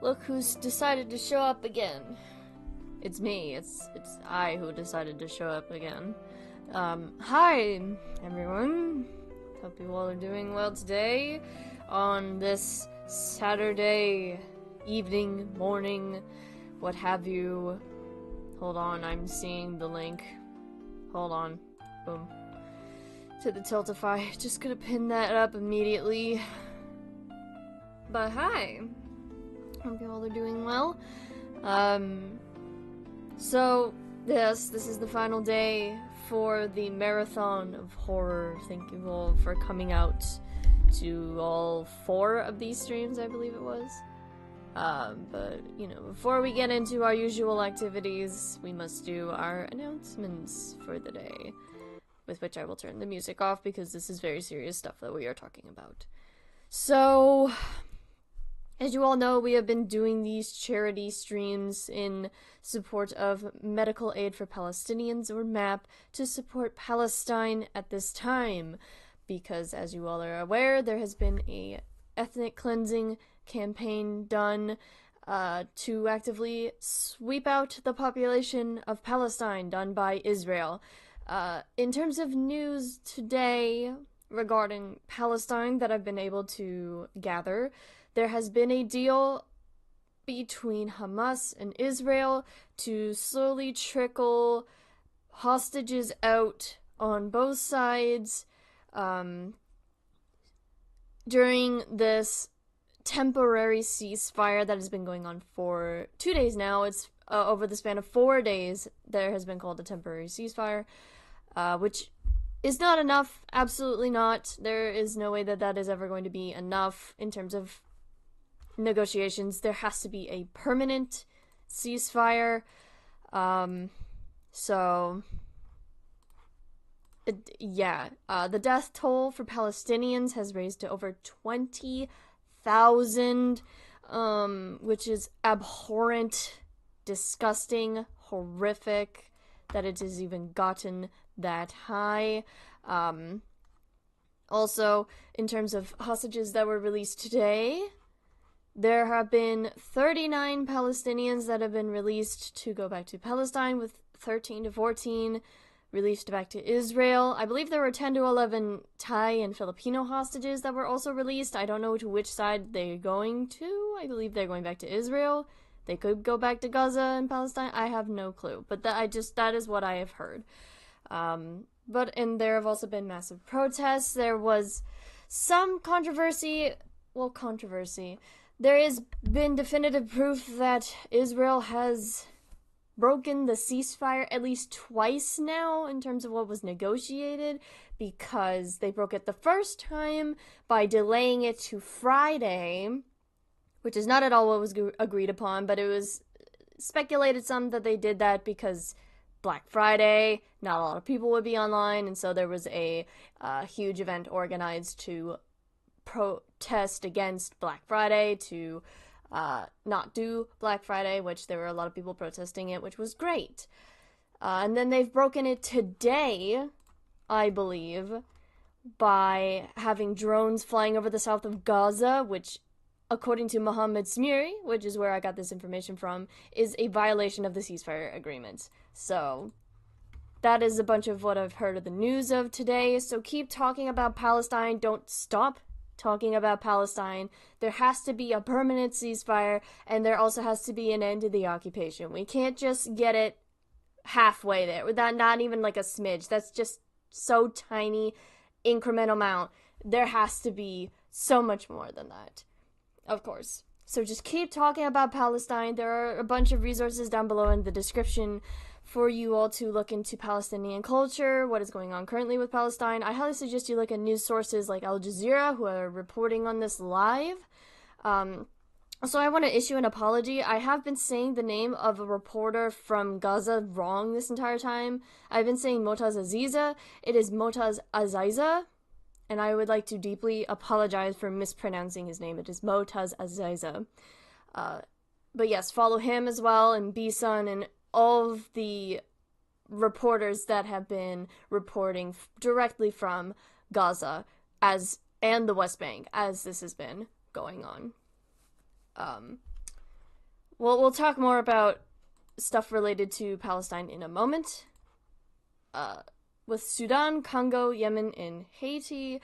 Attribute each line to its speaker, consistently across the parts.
Speaker 1: Look who's decided to show up again. It's me. It's I who decided to show up again. Hi, everyone. Hope you all are doing well today on this Saturday evening, morning, what have you. Hold on, I'm seeing the link. Hold on. Boom. To the tiltify. Just gonna pin that up immediately. But hi. Hope you all are doing well. So, yes, this is the final day for the marathon of horror. Thank you all for coming out to all 4 of these streams, I believe it was. But, you know, before we get into our usual activities, we must do our announcements for the day. With which I will turn the music off because this is very serious stuff that we are talking about. So, as you all know, we have been doing these charity streams in support of Medical Aid for Palestinians, or MAP, to support Palestine at this time. Because, as you all are aware, there has been a ethnic cleansing campaign done to actively sweep out the population of Palestine, done by Israel. In terms of news today regarding Palestine that I've been able to gather, there has been a deal between Hamas and Israel to slowly trickle hostages out on both sides during this temporary ceasefire that has been going on for 2 days now. It's over the span of 4 days there has been called a temporary ceasefire, which is not enough. Absolutely not. There is no way that that is ever going to be enough in terms of negotiations. There has to be a permanent ceasefire. The death toll for Palestinians has raised to over 20,000, which is abhorrent, disgusting, horrific that it has even gotten that high. Also, in terms of hostages that were released today, there have been 39 Palestinians that have been released to go back to Palestine, with 13 to 14 released back to Israel. I believe there were 10 to 11 Thai and Filipino hostages that were also released. I don't know to which side they're going to. I believe they're going back to Israel. They could go back to Gaza and Palestine. I have no clue. But that is what I have heard. And there have also been massive protests. There was some controversy. There has been definitive proof that Israel has broken the ceasefire at least twice now in terms of what was negotiated, because they broke it the first time by delaying it to Friday, which is not at all what was agreed upon, but it was speculated some that they did that because Black Friday, not a lot of people would be online, and so there was a huge event organized to protest against Black Friday, to not do Black Friday, which there were a lot of people protesting it, which was great. And then they've broken it today, I believe, by having drones flying over the south of Gaza, which, according to Mohammed Smiri, which is where I got this information from, is a violation of the ceasefire agreement. So that is a bunch of what I've heard of the news of today. So keep talking about Palestine. Don't stop talking about Palestine. There has to be a permanent ceasefire, and there also has to be an end to the occupation. We can't just get it halfway there. Not even like a smidge. That's just so tiny, incremental amount. There has to be so much more than that, of course. So just keep talking about Palestine. There are a bunch of resources down below in the description for you all to look into Palestinian culture, what is going on currently with Palestine. I highly suggest you look at news sources like Al Jazeera, who are reporting on this live. So I want to issue an apology. I have been saying the name of a reporter from Gaza wrong this entire time. I've been saying Motaz Aziza. It is Motaz Aziza, and I would like to deeply apologize for mispronouncing his name. It is Motaz Aziza. But yes, follow him as well, and B-Sun, and all of the reporters that have been reporting directly from Gaza and the West Bank as this has been going on. we'll talk more about stuff related to Palestine in a moment. With Sudan, Congo, Yemen, and Haiti,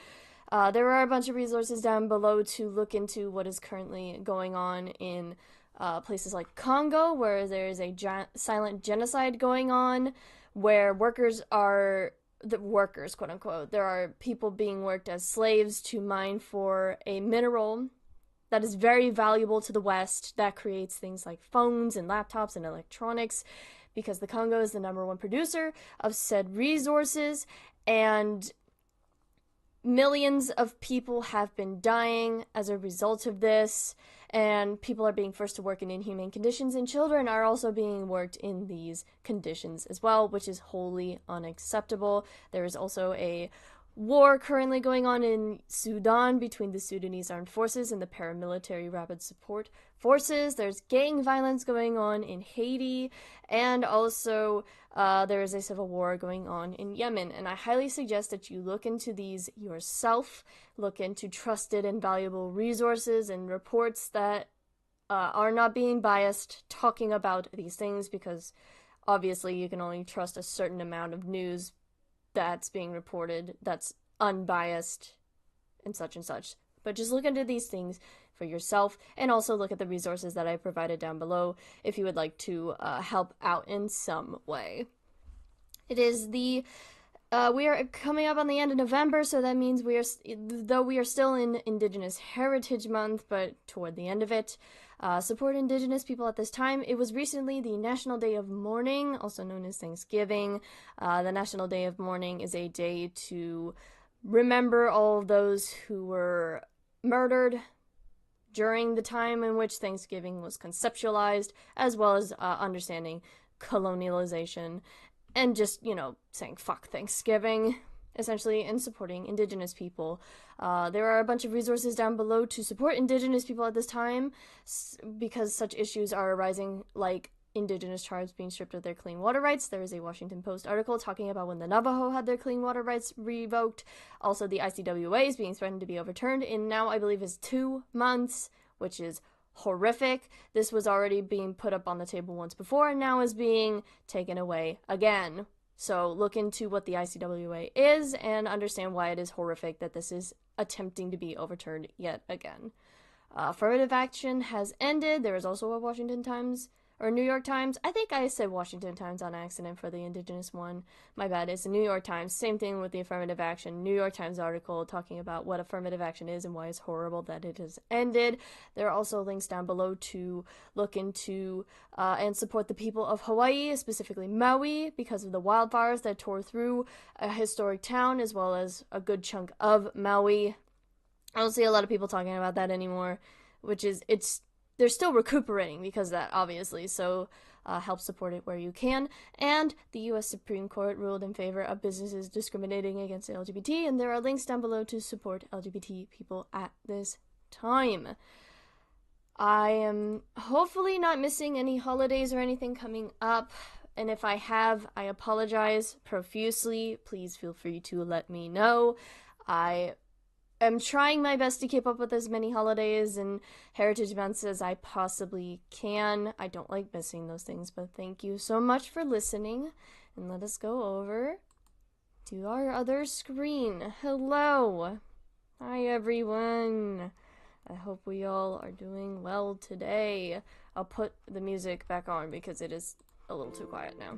Speaker 1: there are a bunch of resources down below to look into what is currently going on in places like Congo, where there is a silent genocide going on, where workers are the workers, quote unquote. There are people being worked as slaves to mine for a mineral that is very valuable to the West that creates things like phones and laptops and electronics, because the Congo is the #1 producer of said resources, and millions of people have been dying as a result of this, and people are being forced to work in inhumane conditions, and children are also being worked in these conditions as well, which is wholly unacceptable. There is also a war currently going on in Sudan between the Sudanese armed forces and the paramilitary rapid support forces. There's gang violence going on in Haiti, and also there is a civil war going on in Yemen. And I highly suggest that you look into these yourself, look into trusted and valuable resources and reports that are not being biased talking about these things, because obviously you can only trust a certain amount of news that's being reported that's unbiased and such and such. But just look into these things for yourself, and also look at the resources that I provided down below if you would like to help out in some way. It is we are coming up on the end of November, so that means though we are still in Indigenous Heritage Month, but toward the end of it, support Indigenous people at this time. It was recently the National Day of Mourning, also known as Thanksgiving. The National Day of Mourning is a day to remember all of those who were murdered during the time in which Thanksgiving was conceptualized, as well as understanding colonialization and just, saying fuck Thanksgiving, essentially, and supporting Indigenous people. There are a bunch of resources down below to support Indigenous people at this time, because such issues are arising, like Indigenous tribes being stripped of their clean water rights. There is a Washington Post article talking about when the Navajo had their clean water rights revoked. Also, the ICWA is being threatened to be overturned in now, I believe, is 2 months, which is horrific. This was already being put up on the table once before, and now is being taken away again. So look into what the ICWA is and understand why it is horrific that this is attempting to be overturned yet again. Affirmative action has ended. There is also a Washington Times or New York Times. I think I said Washington Times on accident for the Indigenous one. My bad. It's the New York Times. Same thing with the affirmative action. New York Times article talking about what affirmative action is and why it's horrible that it has ended. There are also links down below to look into and support the people of Hawaii, specifically Maui, because of the wildfires that tore through a historic town as well as a good chunk of Maui. I don't see a lot of people talking about that anymore, which is, they're still recuperating because of that, obviously, so help support it where you can. And the U.S. Supreme Court ruled in favor of businesses discriminating against the LGBT, and there are links down below to support LGBT people at this time. I am hopefully not missing any holidays or anything coming up, and if I have, I apologize profusely. Please feel free to let me know. I'm trying my best to keep up with as many holidays and heritage months as I possibly can. I don't like missing those things, but thank you so much for listening. And let us go over to our other screen. Hello. Hi, everyone. I hope we all are doing well today. I'll put the music back on because it is a little too quiet now.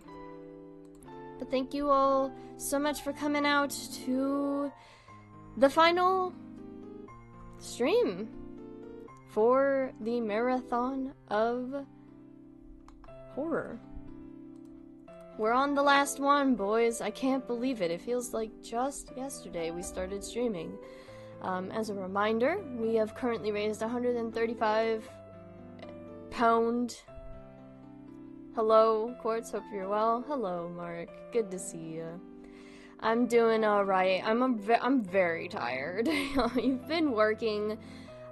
Speaker 1: But thank you all so much for coming out to the final stream for the marathon of horror. We're on the last one, boys. I can't believe it. It feels like just yesterday we started streaming. As a reminder, we have currently raised £135. Hello, Quartz. Hope you're well. Hello, Mark. Good to see you. I'm doing alright. I'm very tired. You've been working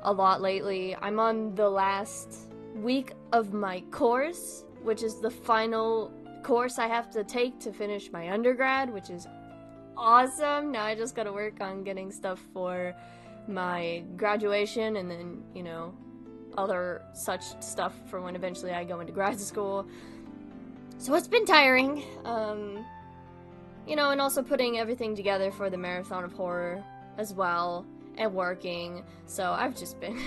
Speaker 1: a lot lately. I'm on the last week of my course, which is the final course I have to take to finish my undergrad, which is awesome. Now I just gotta work on getting stuff for my graduation and then, other such stuff for when eventually I go into grad school. So it's been tiring. You know, and also putting everything together for the Marathon of Horror as well, and working. So I've just been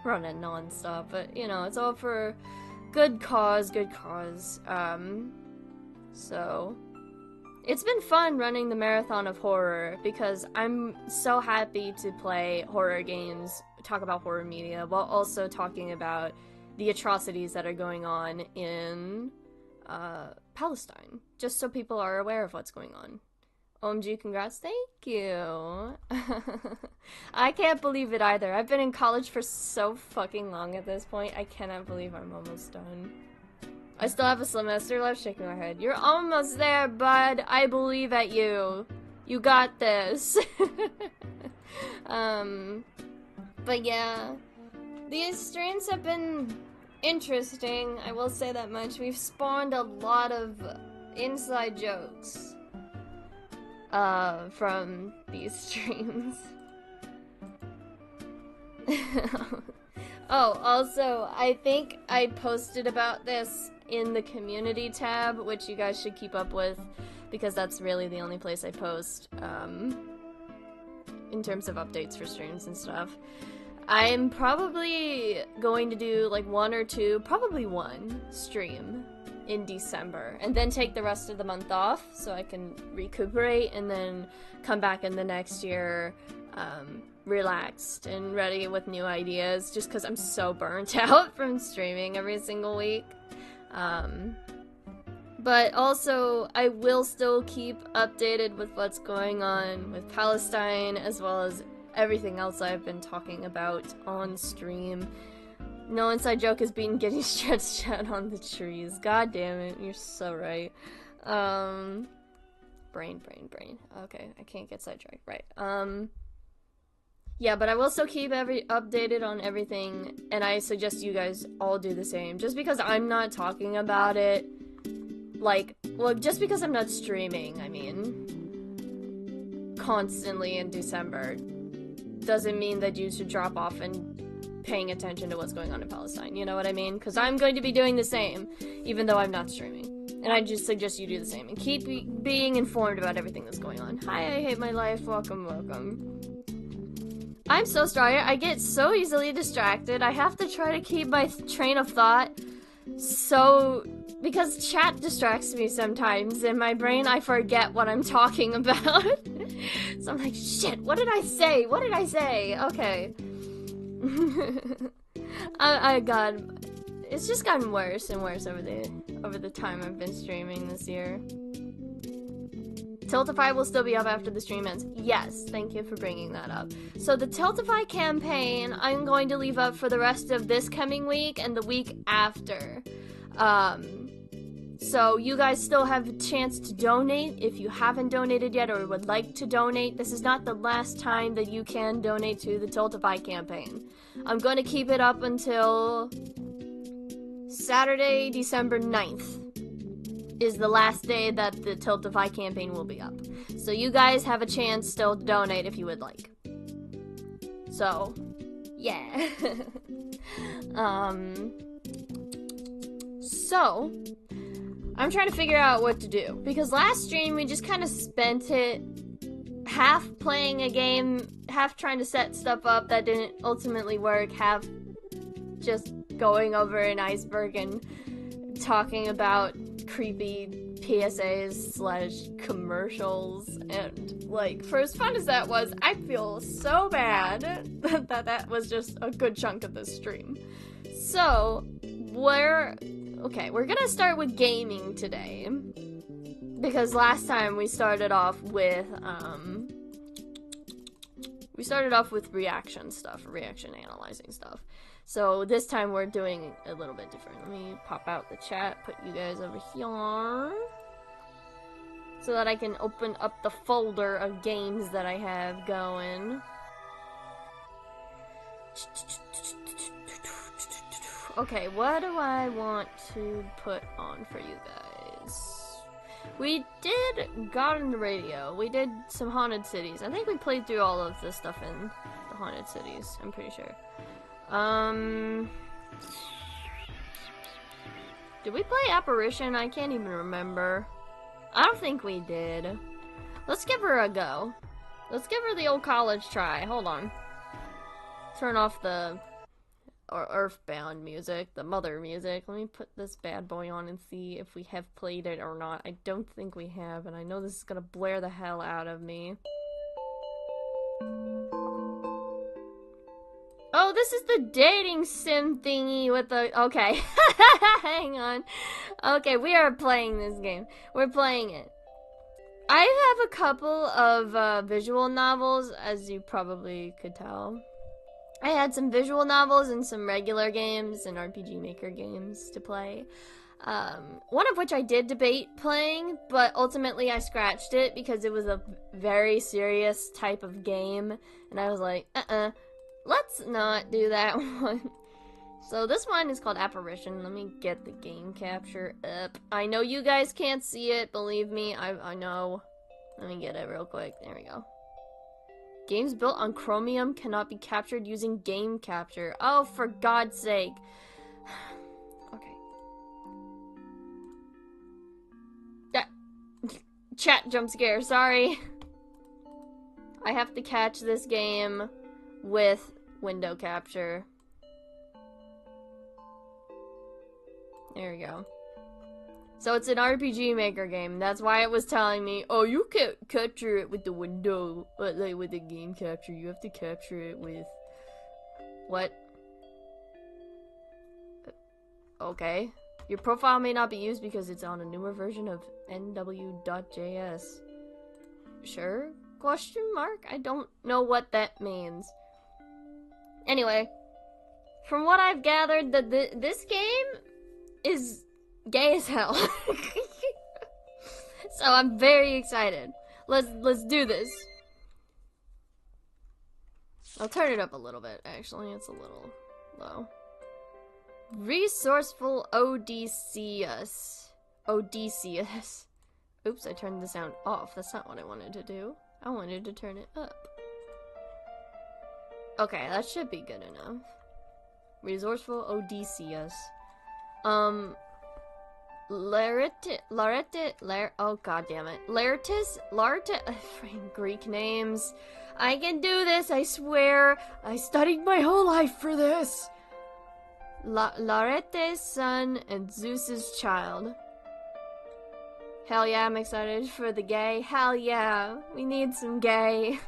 Speaker 1: running non-stop, but you know, it's all for good cause. So it's been fun running the Marathon of Horror because I'm so happy to play horror games, talk about horror media, while also talking about the atrocities that are going on in Palestine, just so people are aware of what's going on. OMG, congrats, thank you. I can't believe it either. I've been in college for so fucking long at this point. I cannot believe I'm almost done. I still have a semester left, shaking my head. You're almost there, bud. I believe at you. You got this. But yeah, these streams have been interesting, I will say that much. We've spawned a lot of inside jokes from these streams. Oh, also, I think I posted about this in the community tab, which you guys should keep up with, because that's really the only place I post, in terms of updates for streams and stuff. I'm probably going to do like one or two, probably one stream in December, and then take the rest of the month off so I can recuperate, and then come back in the next year relaxed and ready with new ideas, just because I'm so burnt out from streaming every single week. But also, I will still keep updated with what's going on with Palestine, as well as everything else I've been talking about on stream. No inside joke has been getting stretched out on the trees. God damn it, you're so right. Brain. Okay, I can't get sidetracked. Right. Yeah, but I will still keep updated on everything, and I suggest you guys all do the same. Just because I'm not talking about it, like, well, just because I'm not streaming, I mean, constantly in December, doesn't mean that you should drop off and paying attention to what's going on in Palestine, you know what I mean? Because I'm going to be doing the same, even though I'm not streaming. And I just suggest you do the same, and keep being informed about everything that's going on. Hi, I hate my life, welcome. I'm so sorry, I get so easily distracted. I have to try to keep my train of thought, because chat distracts me sometimes. In my brain, I forget what I'm talking about. So I'm like, shit, what did I say? Okay. God, it's just gotten worse and worse over the time I've been streaming this year. Tiltify will still be up after the stream ends. Yes, thank you for bringing that up. So the Tiltify campaign, I'm going to leave up for the rest of this coming week and the week after. So you guys still have a chance to donate if you haven't donated yet or would like to donate. This is not the last time that you can donate to the Tiltify campaign. I'm going to keep it up until Saturday, December 9th. Is the last day that the Tiltify campaign will be up. So you guys have a chance still to donate if you would like. So, yeah. So, I'm trying to figure out what to do. Because last stream we just kind of spent it half playing a game, half trying to set stuff up that didn't ultimately work, half just going over an iceberg and talking about creepy PSAs/commercials, and like, for as fun as that was, I feel so bad that was just a good chunk of the stream. So, we're gonna start with gaming today, because last time we started off with reaction analyzing stuff. So this time we're doing a little bit different. Let me pop out the chat, put you guys over here, so that I can open up the folder of games that I have going. Okay, what do I want to put on for you guys? We did God on the Radio. We did some Haunted Cities. I think we played through all of the stuff in the Haunted Cities, I'm pretty sure. Did we play Apparition? I can't even remember. I don't think we did. Let's give her a go. Let's give her the old college try. Hold on. Turn off the Earthbound music, the mother music. Let me put this bad boy on and see if we have played it or not. I don't think we have, and I know this is gonna blare the hell out of me. Oh, this is the dating sim thingy with the... Okay. Hang on. Okay, we are playing this game. We're playing it. I have a couple of visual novels, as you probably could tell. I had some visual novels and some regular games and RPG Maker games to play. One of which I did debate playing, but ultimately I scratched it because it was a very serious type of game. And I was like, let's not do that one. So this one is called Apparition. Let me get the game capture up. I know you guys can't see it, believe me. I know. Let me get it real quick. There we go. Games built on Chromium cannot be captured using game capture. Oh, for God's sake. Okay. Chat jump scare, sorry. I have to catch this game with window capture. There we go. So it's an RPG Maker game. That's why it was telling me, oh, you can't capture it with the window, like with the game capture. You have to capture it with... What? Okay. Your profile may not be used because it's on a newer version of nw.js. Sure? Question mark? I don't know what that means. Anyway. From what I've gathered, this game is gay as hell. So I'm very excited. Let's do this. I'll turn it up a little bit, actually. It's a little low. Resourceful Odysseus. Odysseus. Oops, I turned the sound off. That's not what I wanted to do. I wanted to turn it up. Okay, that should be good enough. Resourceful Odysseus. Oh god damn it. Laertes, Greek names. I can do this, I swear. I studied my whole life for this. Laertes' son and Zeus's child. Hell yeah, I'm excited for the gay. Hell yeah, we need some gay.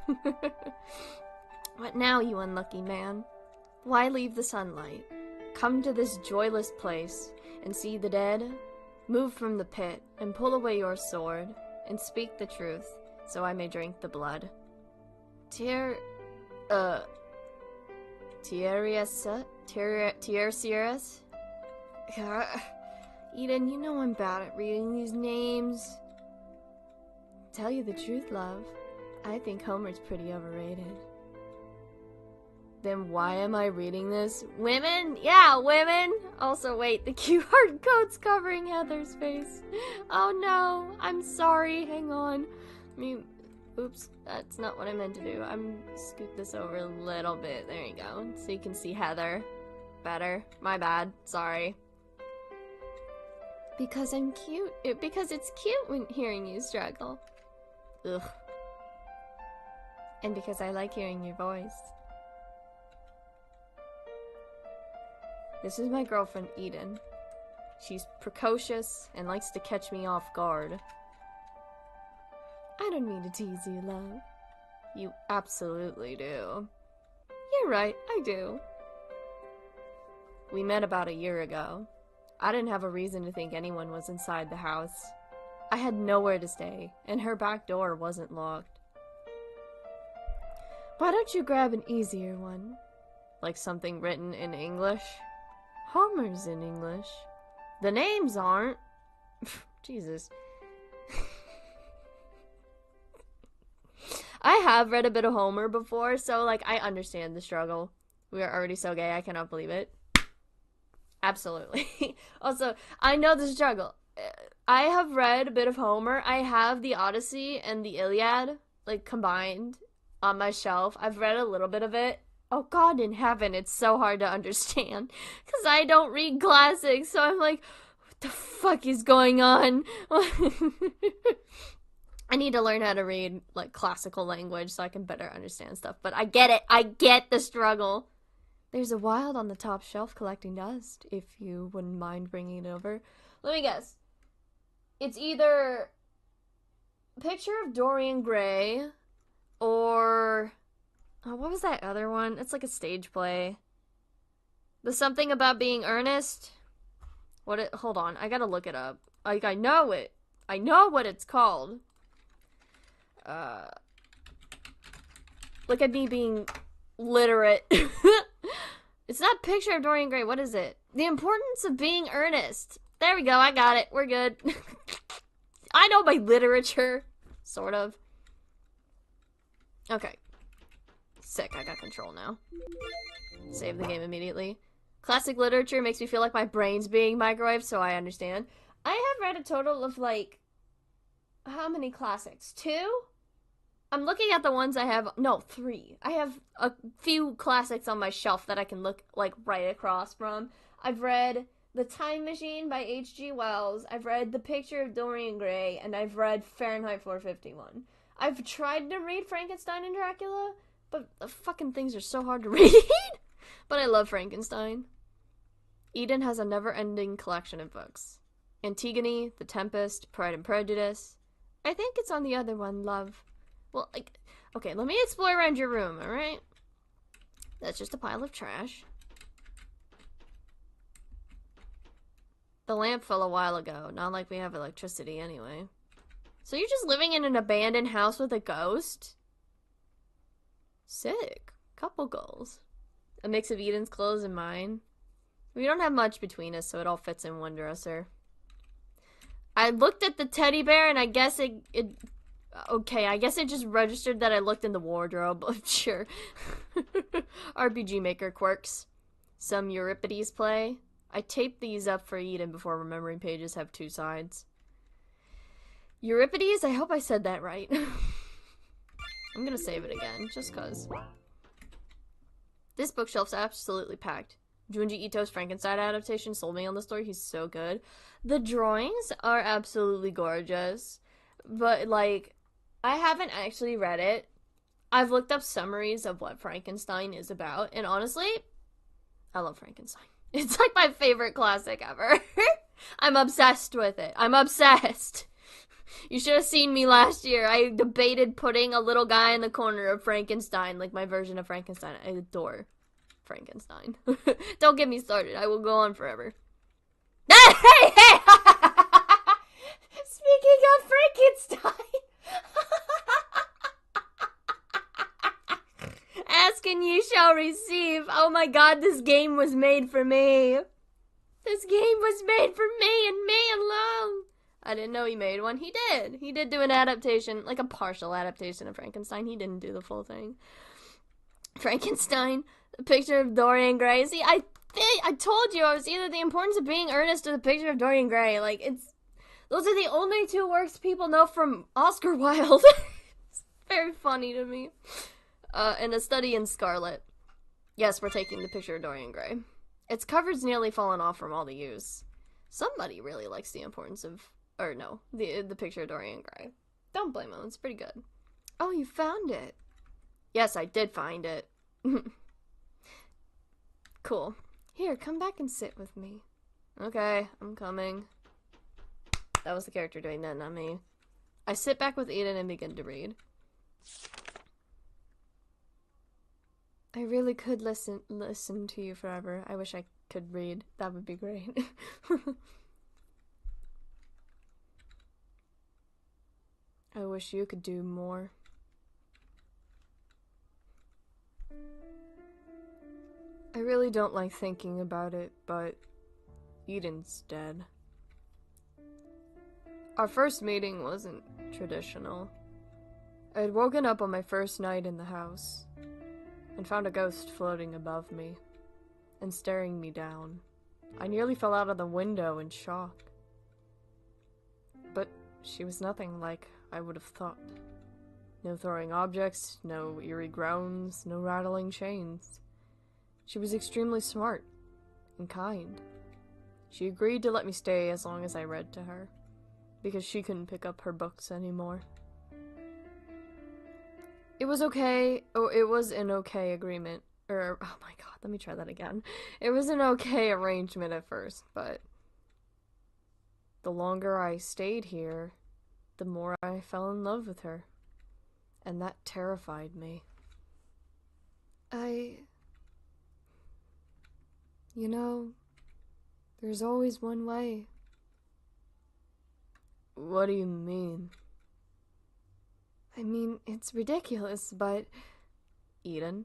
Speaker 1: What now, you unlucky man? Why leave the sunlight? Come to this joyless place and see the dead. Move from the pit and pull away your sword and speak the truth, so I may drink the blood. Tiersias? Eden, you know I'm bad at reading these names. Tell you the truth, love. I think Homer's pretty overrated. Then why am I reading this? Women? Yeah, women! Also, wait, the QR code's covering Heather's face. Oh no, I'm sorry, hang on. Oops, that's not what I meant to do. I'm scoot this over a little bit. There you go. So you can see Heather better. My bad, sorry. Because I'm cute. Because it's cute when hearing you struggle. Ugh. And because I like hearing your voice. This is my girlfriend, Eden. She's precocious and likes to catch me off guard. I don't mean to tease you, love. You absolutely do. You're right, I do. We met about a year ago. I didn't have a reason to think anyone was inside the house. I had nowhere to stay, and her back door wasn't locked. Why don't you grab an easier one? Like something written in English? Homer's in English. The names aren't. Jesus. I have read a bit of Homer before, so, like, I understand the struggle. We are already so gay, I cannot believe it. Absolutely. Also, I know the struggle. I have read a bit of Homer. I have the Odyssey and the Iliad, like, combined on my shelf. I've read a little bit of it. Oh God in heaven, it's so hard to understand. Because I don't read classics, so I'm like, what the fuck is going on? I need to learn how to read, like, classical language so I can better understand stuff. But I get it. I get the struggle. There's a wild on the top shelf collecting dust, if you wouldn't mind bringing it over. Let me guess. It's either a picture of Dorian Gray or... Oh, what was that other one? It's like a stage play. The something about being earnest? Hold on, I gotta look it up. Like, I know it. I know what it's called. Look at me being literate. It's not a picture of Dorian Gray. What is it? The importance of being earnest. There we go. I got it. We're good. I know my literature. Sort of. Okay. Sick. I got control now. Save the game immediately. Classic literature makes me feel like my brain's being microwaved, so I understand. I have read a total of, like... How many classics? 2? I'm looking at the ones I have... No, 3. I have a few classics on my shelf that I can look, like, right across from. I've read The Time Machine by H.G. Wells. I've read The Picture of Dorian Gray. And I've read Fahrenheit 451. I've tried to read Frankenstein and Dracula, but the fucking things are so hard to read. But I love Frankenstein. Eden has a never-ending collection of books. Antigone, The Tempest, Pride and Prejudice. I think it's on the other one, love. Well, like, okay, let me explore around your room, alright? That's just a pile of trash. The lamp fell a while ago, not like we have electricity anyway. So you're just living in an abandoned house with a ghost? Sick. Couple goals. A mix of Eden's clothes and mine. We don't have much between us, so it all fits in one dresser. I looked at the teddy bear, and I guess okay, I guess it just registered that I looked in the wardrobe. Sure. RPG Maker quirks. Some Euripides play. I taped these up for Eden before remembering pages have 2 sides. Euripides? I hope I said that right. I'm gonna save it again, just cause. This bookshelf's absolutely packed. Junji Ito's Frankenstein adaptation sold me on the story. He's so good. The drawings are absolutely gorgeous. But, like, I haven't actually read it. I've looked up summaries of what Frankenstein is about. And honestly, I love Frankenstein. It's like my favorite classic ever. I'm obsessed with it. I'm obsessed. You should have seen me last year. I debated putting a little guy in the corner of Frankenstein, like my version of Frankenstein. I adore Frankenstein. Don't get me started. I will go on forever. Hey! Speaking of Frankenstein. Ask and you shall receive. Oh my god, this game was made for me. This game was made for me and me alone. I didn't know he made one. He did. He did do an adaptation, like a partial adaptation of Frankenstein. He didn't do the full thing. Frankenstein, the picture of Dorian Gray. See, I told you I was either The Importance of Being Earnest or The Picture of Dorian Gray. Like, those are the only 2 works people know from Oscar Wilde. It's very funny to me. And A Study in Scarlet. Yes, we're taking The Picture of Dorian Gray. Its cover's nearly fallen off from all the use. Somebody really likes The Importance of... Or no, the Picture of Dorian Gray. Don't blame him, it's pretty good. Oh, you found it. Yes, I did find it. Cool. Here, come back and sit with me. Okay, I'm coming. That was the character doing that, not me. I sit back with Eden and begin to read. I really could listen to you forever. I wish I could read. That would be great. I wish you could do more. I really don't like thinking about it, but Eden's dead. Our first meeting wasn't traditional. I had woken up on my first night in the house and found a ghost floating above me and staring me down. I nearly fell out of the window in shock. But she was nothing like I would have thought. No throwing objects, no eerie groans, no rattling chains. She was extremely smart and kind. She agreed to let me stay as long as I read to her, because she couldn't pick up her books anymore. It was okay. Oh, it was an okay agreement. Oh my god, let me try that again. It was an okay arrangement at first, but the longer I stayed here, the more I fell in love with her. And that terrified me. You know, there's always one way. What do you mean? I mean, it's ridiculous, but... Eden,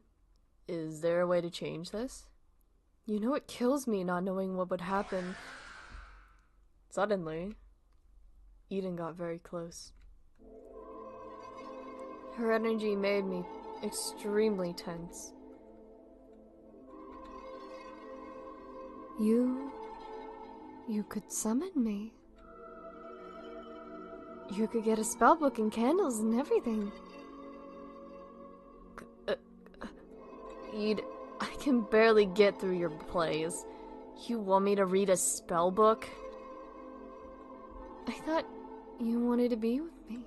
Speaker 1: is there a way to change this? You know it kills me not knowing what would happen. Suddenly, Eden got very close. Her energy made me extremely tense. You could summon me. You could get a spellbook and candles and everything. I can barely get through your plays. You want me to read a spellbook? I thought you wanted to be with me.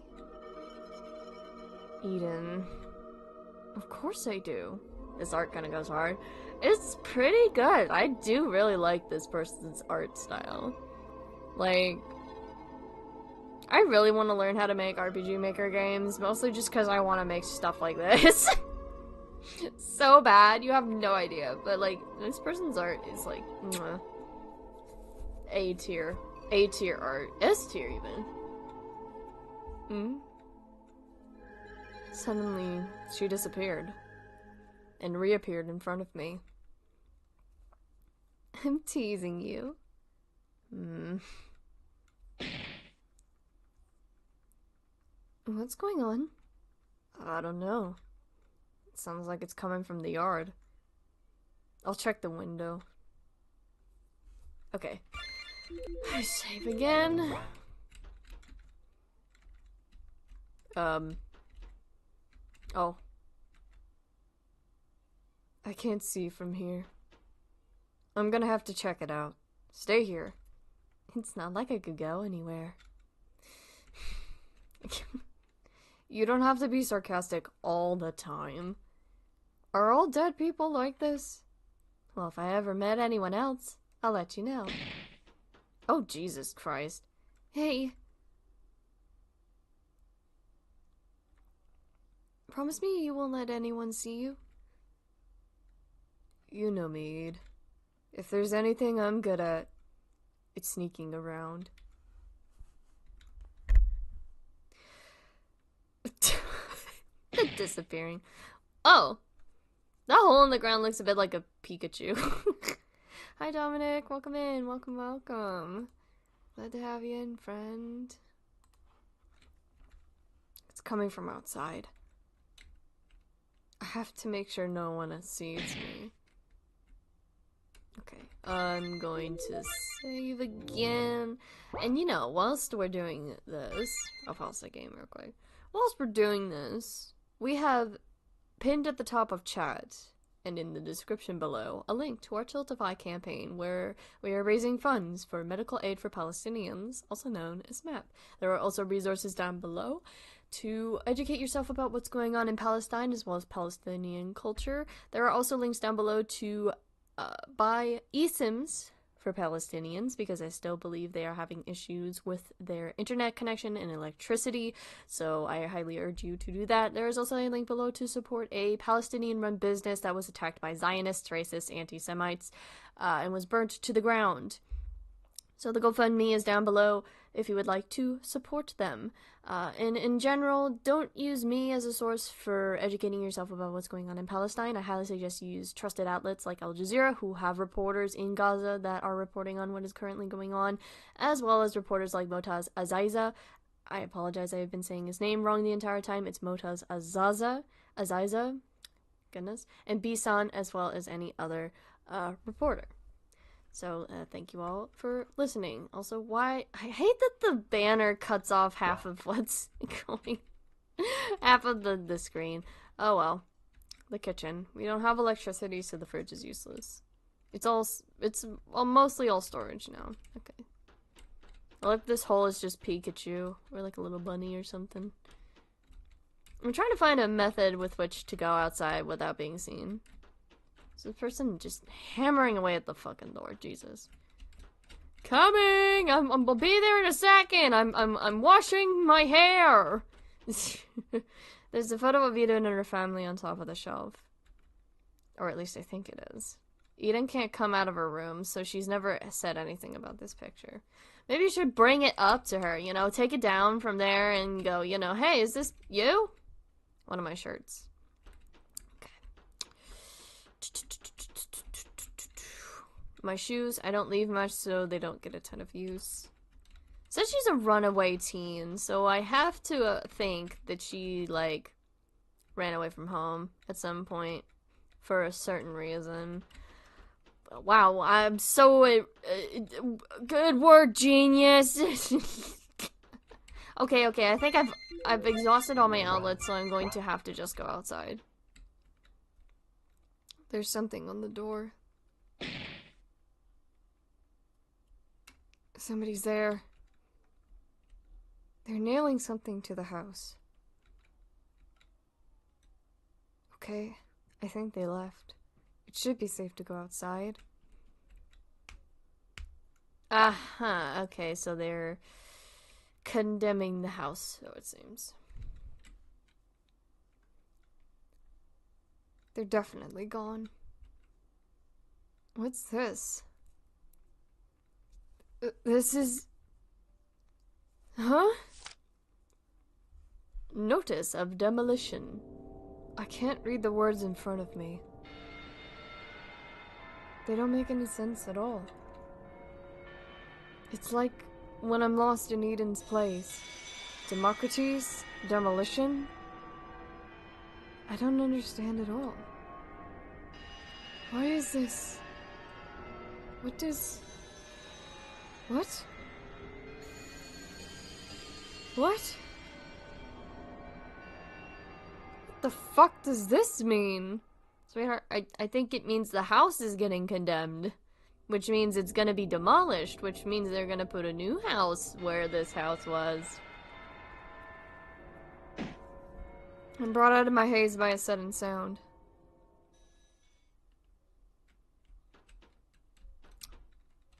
Speaker 1: Eden. Of course I do. This art kind of goes hard. It's pretty good. I do really like this person's art style. Like, I really want to learn how to make RPG Maker games, mostly just because I want to make stuff like this. So bad, you have no idea. But, like, this person's art is, like, mwah. A tier. A tier art. S tier, even. Suddenly, she disappeared. And reappeared in front of me. I'm teasing you. What's going on? I don't know. It sounds like it's coming from the yard. I'll check the window. Okay. I save again. Oh. I can't see from here. I'm gonna have to check it out. Stay here. It's not like I could go anywhere. You don't have to be sarcastic all the time. Are all dead people like this? Well, if I ever met anyone else, I'll let you know. Oh, Jesus Christ. Hey. Promise me you won't let anyone see you? You know me, Ed. If there's anything I'm good at, it's sneaking around. Disappearing. Oh! That hole in the ground looks a bit like a Pikachu. Hi, Dominic. Welcome in. Welcome, welcome. Glad to have you in, friend. It's coming from outside. I have to make sure no one sees me. Okay, I'm going to save again. And you know, whilst we're doing this, I'll pause the game real quick. Whilst we're doing this, we have pinned at the top of chat and in the description below a link to our Tiltify campaign where we are raising funds for medical aid for Palestinians, also known as MAP. There are also resources down below to educate yourself about what's going on in Palestine as well as Palestinian culture. There are also links down below to buy eSIMs for Palestinians because I still believe they are having issues with their internet connection and electricity, so I highly urge you to do that. There is also a link below to support a Palestinian-run business that was attacked by Zionists, racists, anti-Semites, and was burnt to the ground. So the GoFundMe is down below if you would like to support them. And in general, don't use me as a source for educating yourself about what's going on in Palestine. I highly suggest you use trusted outlets like Al Jazeera, who have reporters in Gaza that are reporting on what is currently going on, as well as reporters like Motaz Aziza. I apologize, I have been saying his name wrong the entire time. It's Motaz Aziza, goodness, and Bisan, as well as any other reporter. So, thank you all for listening. Also, I hate that the banner cuts off half of what's going, half of the screen. Oh well. the kitchen. We don't have electricity, so the fridge is useless. It's mostly all storage now. Okay. I like this hole is just Pikachu, or like a little bunny or something. I'm trying to find a method with which to go outside without being seen. So the person just hammering away at the fucking door. Jesus. Coming! I'll be there in a second. I'm washing my hair. There's a photo of Eden and her family on top of the shelf. Or at least I think it is. Eden can't come out of her room, so she's never said anything about this picture. Maybe you should bring it up to her, you know, take it down from there and go, you know, hey, is this you? One of my shirts. Okay. My shoes, I don't leave much, so they don't get a ton of use. Says she's a runaway teen, so I have to think that she, like, ran away from home at some point for a certain reason. Wow, I'm so... good word, genius! Okay, I think I've exhausted all my outlets, so I'm going to have to just go outside. There's something on the door. Somebody's there. They're nailing something to the house. Okay, I think they left. It should be safe to go outside. Okay, so they're condemning the house, so it seems. They're definitely gone. What's this? This is... Huh? Notice of demolition. I can't read the words in front of me. They don't make any sense at all. It's like when I'm lost in Eden's place. Democracies? Demolition? I don't understand at all. Why is this? What does... What? What? What the fuck does this mean? Sweetheart, I think it means the house is getting condemned. Which means it's gonna be demolished, which means they're gonna put a new house where this house was. I'm brought out of my haze by a sudden sound.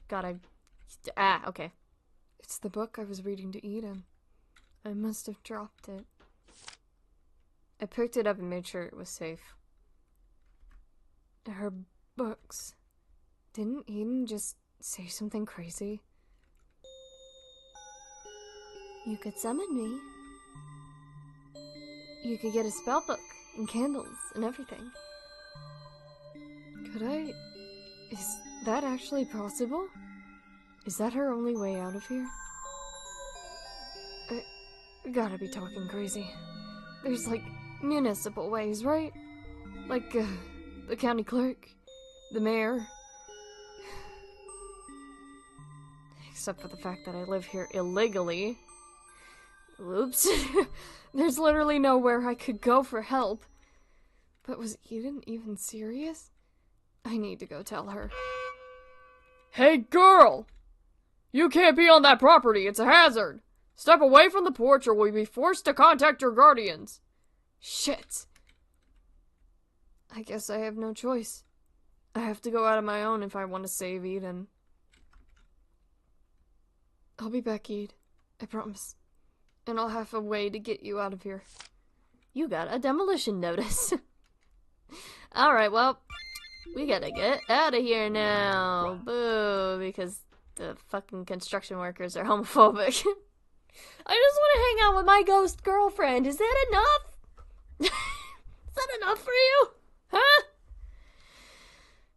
Speaker 1: God, okay. It's the book I was reading to Eden. I must have dropped it. I picked it up and made sure it was safe. Her books. Didn't Eden just say something crazy? You could summon me. You could get a spell book and candles and everything. Could I? Is that actually possible? Is that her only way out of here? I gotta be talking crazy. There's like municipal ways, right? Like the county clerk, the mayor. Except for the fact that I live here illegally. Oops. There's literally nowhere I could go for help. But was Eden even serious? I need to go tell her. Hey girl! You can't be on that property, it's a hazard! Step away from the porch or we'll be forced to contact your guardians. Shit. I guess I have no choice. I have to go out on my own if I want to save Eden. I'll be back, Ede. I promise. And I'll have a way to get you out of here. You got a demolition notice. Alright, well, we gotta get out of here now. Boo, because the fucking construction workers are homophobic. I just want to hang out with my ghost girlfriend. Is that enough? Is that enough for you?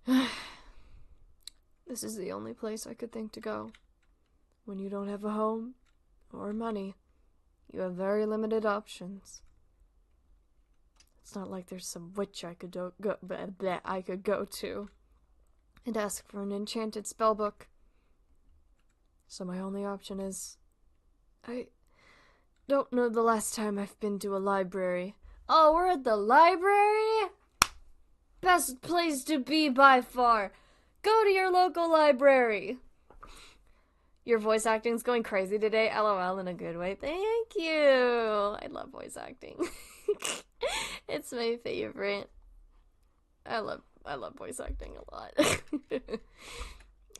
Speaker 1: Huh? This is the only place I could think to go. When you don't have a home or money, you have very limited options. It's not like there's some witch I could go to and ask for an enchanted spellbook. So my only option is... I don't know the last time I've been to a library. Oh, we're at the library? Best place to be by far. Go to your local library. Your voice acting's going crazy today. LOL in a good way. Thank you. I love voice acting. It's my favorite. I love voice acting a lot.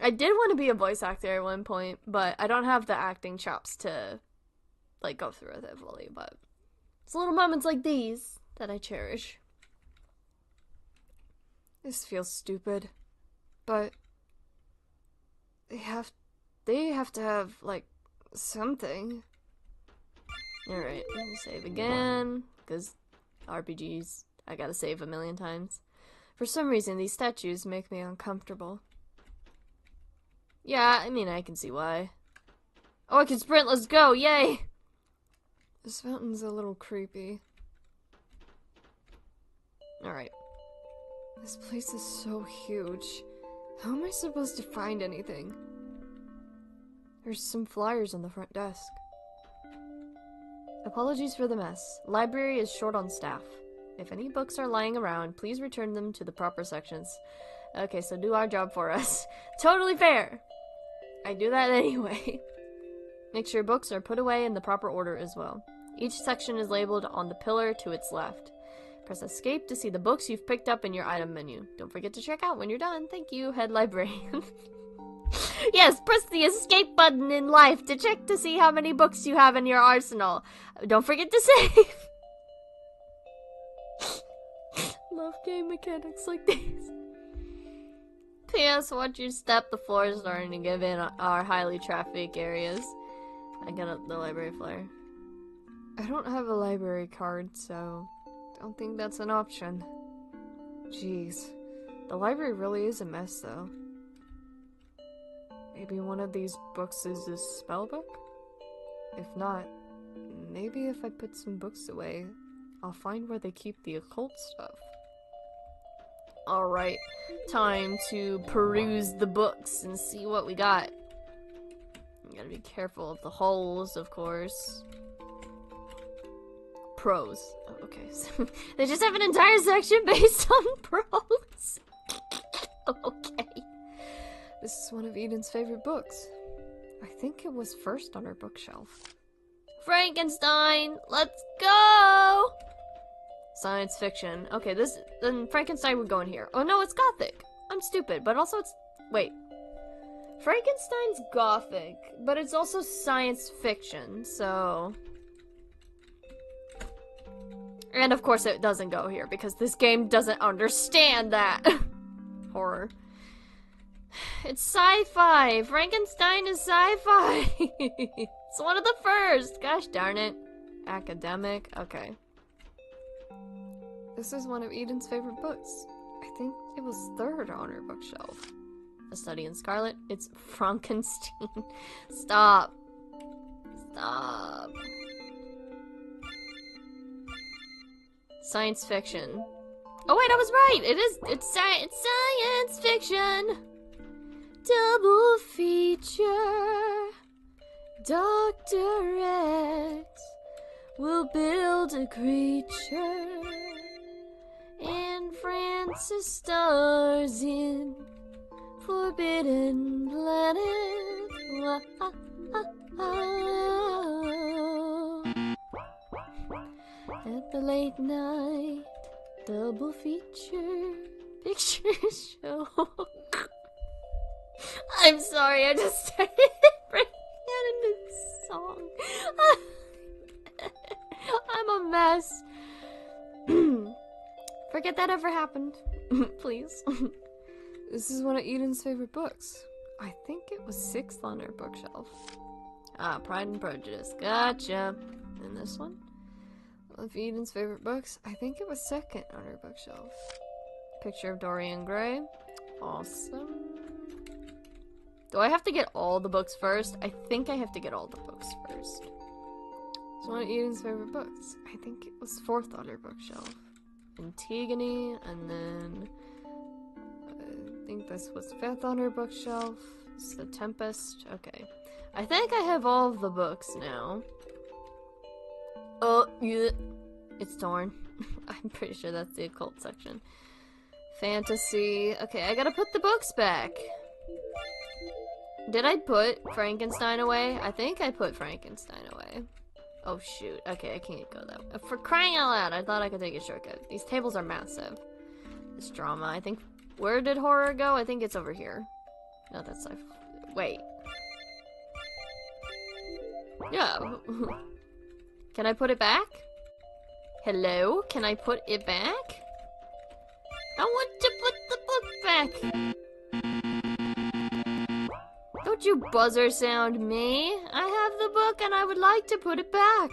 Speaker 1: I did want to be a voice actor at one point, but I don't have the acting chops to like go through with it fully, but it's little moments like these that I cherish. This feels stupid, but they have to have, like, something. Alright, let me save again, because RPGs, I gotta save a million times. For some reason, these statues make me uncomfortable. Yeah, I mean, I can see why. Oh, I can sprint, let's go, yay! This fountain's a little creepy. Alright. This place is so huge. How am I supposed to find anything? There's some flyers on the front desk. Apologies for the mess. Library is short on staff. If any books are lying around, please return them to the proper sections. Okay, so do our job for us. Totally fair! I do that anyway. Make sure books are put away in the proper order as well. Each section is labeled on the pillar to its left. Press escape to see the books you've picked up in your item menu. Don't forget to check out when you're done. Thank you, head librarian. Yes, press the escape button in life to check to see how many books you have in your arsenal. Don't forget to save. Love game mechanics like these. P.S. Watch your step, the floor is starting to give in our highly traffic areas. I got the library flyer. I don't have a library card, so don't think that's an option. Jeez. The library really is a mess, though. Maybe one of these books is a spell book? If not, maybe if I put some books away, I'll find where they keep the occult stuff. Alright, time to peruse the books and see what we got. You gotta be careful of the holes, of course. Prose. Oh, okay, so they just have an entire section based on prose. Okay. This is one of Eden's favorite books. I think it was first on her bookshelf. Frankenstein! Let's go! Science fiction. Okay, then Frankenstein would go in here. Oh no, it's gothic. I'm stupid, but also it's... Wait. Frankenstein's gothic, but it's also science fiction, so... And of course it doesn't go here, because this game doesn't understand that. Horror. It's sci-fi! Frankenstein is sci-fi! It's one of the first! Gosh darn it. Academic. Okay. This is one of Eden's favorite books. I think it was third on her bookshelf. A Study in Scarlet. It's Frankenstein. Stop. Stop. Science fiction. Oh wait, I was right! It's science fiction! Double feature. Dr. X will build a creature, and Francis stars in Forbidden Planet. At the late night double feature picture show. I'm sorry, I just started breaking out into song. I'm a mess. Forget that ever happened. Please. This is one of Eden's favorite books. I think it was 6th on her bookshelf. Ah, Pride and Prejudice. Gotcha. And this one? One of Eden's favorite books. I think it was 2nd on her bookshelf. Picture of Dorian Gray. Awesome. Do I have to get all the books first? I think I have to get all the books first. It's one of Eden's favorite books. I think it was 4th on her bookshelf. Antigone, and then I think this was 5th on her bookshelf. It's The Tempest. Okay. I think I have all of the books now. Oh, yeah. It's torn. I'm pretty sure that's the occult section. Fantasy. Okay, I gotta put the books back. Did I put Frankenstein away? I think I put Frankenstein away. Oh shoot. Okay, I can't go that way. For crying out loud, I thought I could take a shortcut. These tables are massive. This drama, I think... Where did horror go? I think it's over here. No, that's like... Wait. Yeah. Can I put it back? Hello? Can I put it back? I want to put the book back! Don't you buzzer sound me. I have the book and I would like to put it back.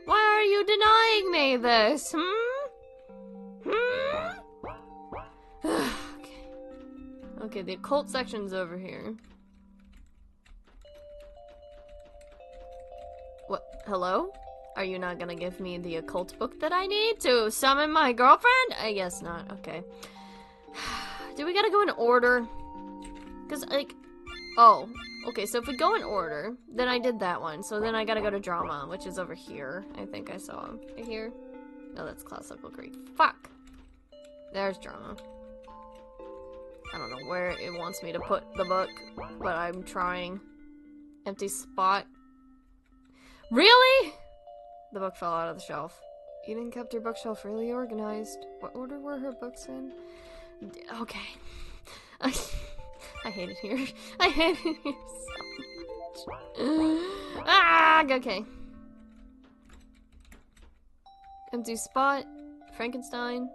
Speaker 1: Why are you denying me this, Okay. Okay, the occult section's over here. What? Hello? Are you not gonna give me the occult book that I need to summon my girlfriend? I guess not. Okay. Do we gotta go in order? Because, like... Oh, okay, so if we go in order, then I did that one. So then I gotta go to drama, which is over here. I think I saw him. Right here? No, that's classical Greek. Fuck! There's drama. I don't know where it wants me to put the book, but I'm trying. Empty spot. Really?! The book fell out of the shelf. Eden kept her bookshelf really organized. What order were her books in? Okay. I hate it here. I hate it here so much. Okay. Empty spot. Frankenstein.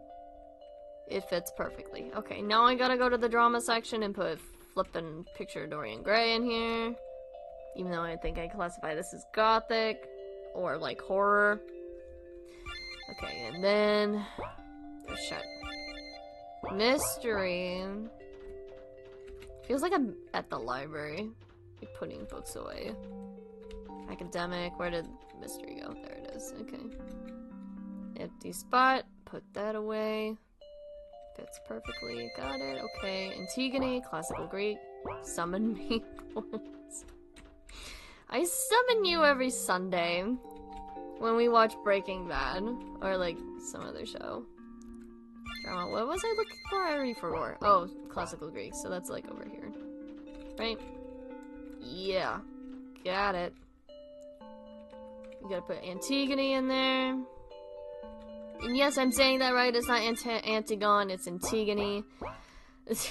Speaker 1: It fits perfectly. Okay, now I gotta go to the drama section and put flippin' picture of Dorian Gray in here. Even though I think I classify this as gothic. Or, like, horror. Okay, and then... Oh, shut. Mystery. Feels like I'm at the library. Like putting books away. Academic. Where did mystery go? There it is. Okay. Empty spot. Put that away. Fits perfectly. Got it. Okay. Antigone. Classical Greek. Summon me. I summon you every Sunday when we watch Breaking Bad or like some other show. Drama. What was I looking for? I already forgot. Oh, classical Greek. So that's like over here, right? Yeah, got it. You gotta put Antigone in there. And yes, I'm saying that right. It's not Antigone. It's Antigone.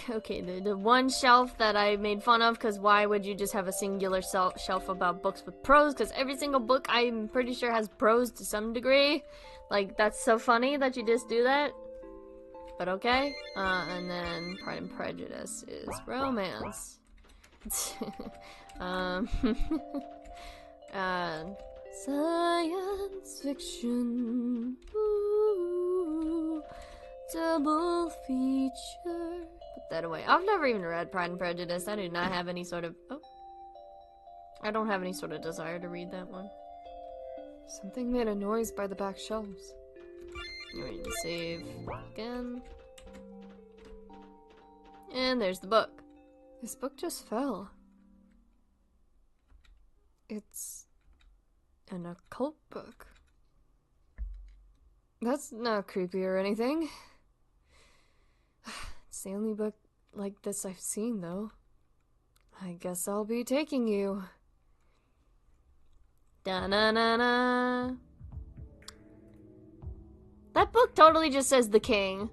Speaker 1: Okay, the one shelf that I made fun of, because why would you just have a singular shelf about books with prose? Because every single book, I'm pretty sure, has prose to some degree. Like, that's so funny that you just do that. But okay. And then Pride and Prejudice is romance. Science fiction. Ooh, double feature. Put that away. I've never even read Pride and Prejudice. I do not have any sort of... Oh. I don't have any sort of desire to read that one. Something made a noise by the back shelves. You're ready to save again. And there's the book. This book just fell. It's an occult book. That's not creepy or anything. It's the only book like this I've seen, though. I guess I'll be taking you. Da-na-na-na. That book totally just says The King.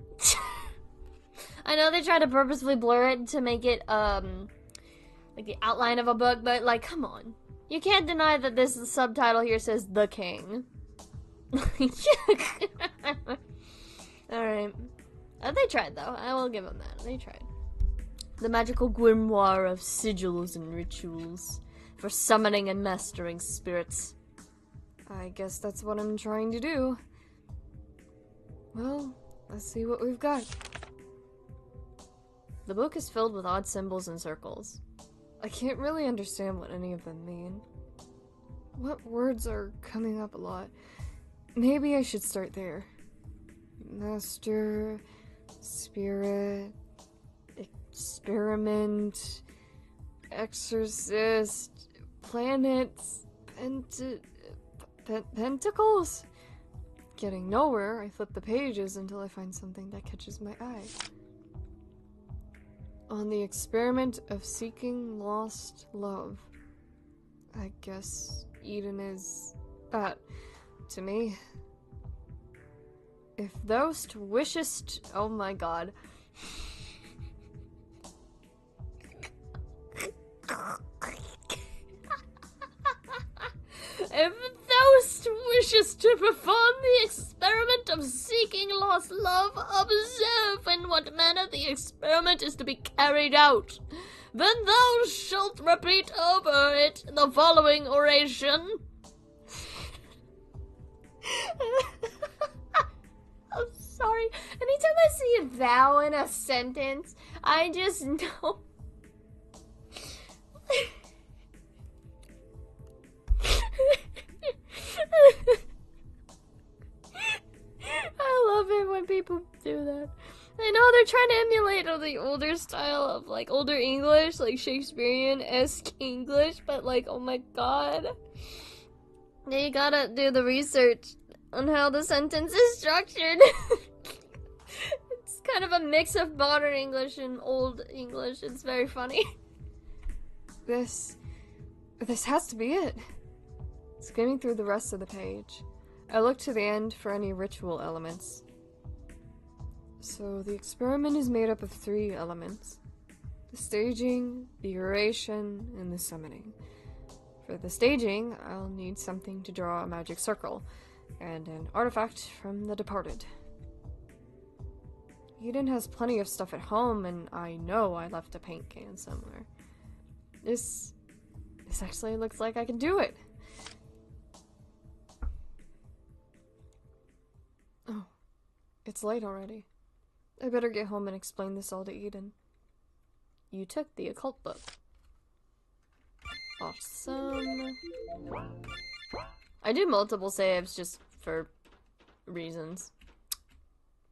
Speaker 1: I know they try to purposefully blur it to make it, like the outline of a book, but, like, come on. You can't deny that this subtitle here says The King. Alright. They tried, though. I will give them that. They tried. The magical grimoire of sigils and rituals for summoning and mastering spirits. I guess that's what I'm trying to do. Well, let's see what we've got. The book is filled with odd symbols and circles. I can't really understand what any of them mean. What words are coming up a lot? Maybe I should start there. Master, spirit, experiment, exorcist, planets, pentacles? Getting nowhere, I flip the pages until I find something that catches my eye. On the experiment of seeking lost love. I guess Eden is that to me. If thou wishest, oh my god. If thou wishest to perform the experiment of seeking lost love, observe in what manner the experiment is to be carried out. Then thou shalt repeat over it the following oration. I'm sorry. Anytime I see a thou in a sentence, I just know. I love it when people do that. I know they're trying to emulate the older style of like older English, like Shakespearean-esque English, but like, oh my god. You gotta do the research on how the sentence is structured. It's kind of a mix of modern English and old English. It's very funny. This has to be it. Skimming through the rest of the page, I look to the end for any ritual elements. So the experiment is made up of 3 elements. The staging, the oration, and the summoning. For the staging, I'll need something to draw a magic circle, and an artifact from the departed. Eden has plenty of stuff at home, and I know I left a paint can somewhere. This actually looks like I can do it. Oh, it's late already. I better get home and explain this all to Eden. You took the occult book. Awesome. I do multiple saves just for reasons.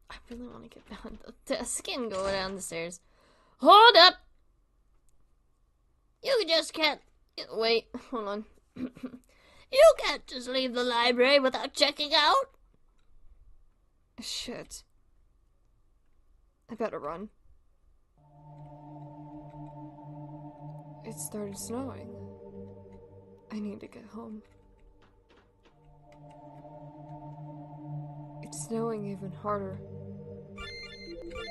Speaker 1: I really want to get down the desk and go down the stairs. Hold up! You just can't... Wait, hold on. You can't just leave the library without checking out. Shit. I better run. It started snowing. I need to get home. It's snowing even harder.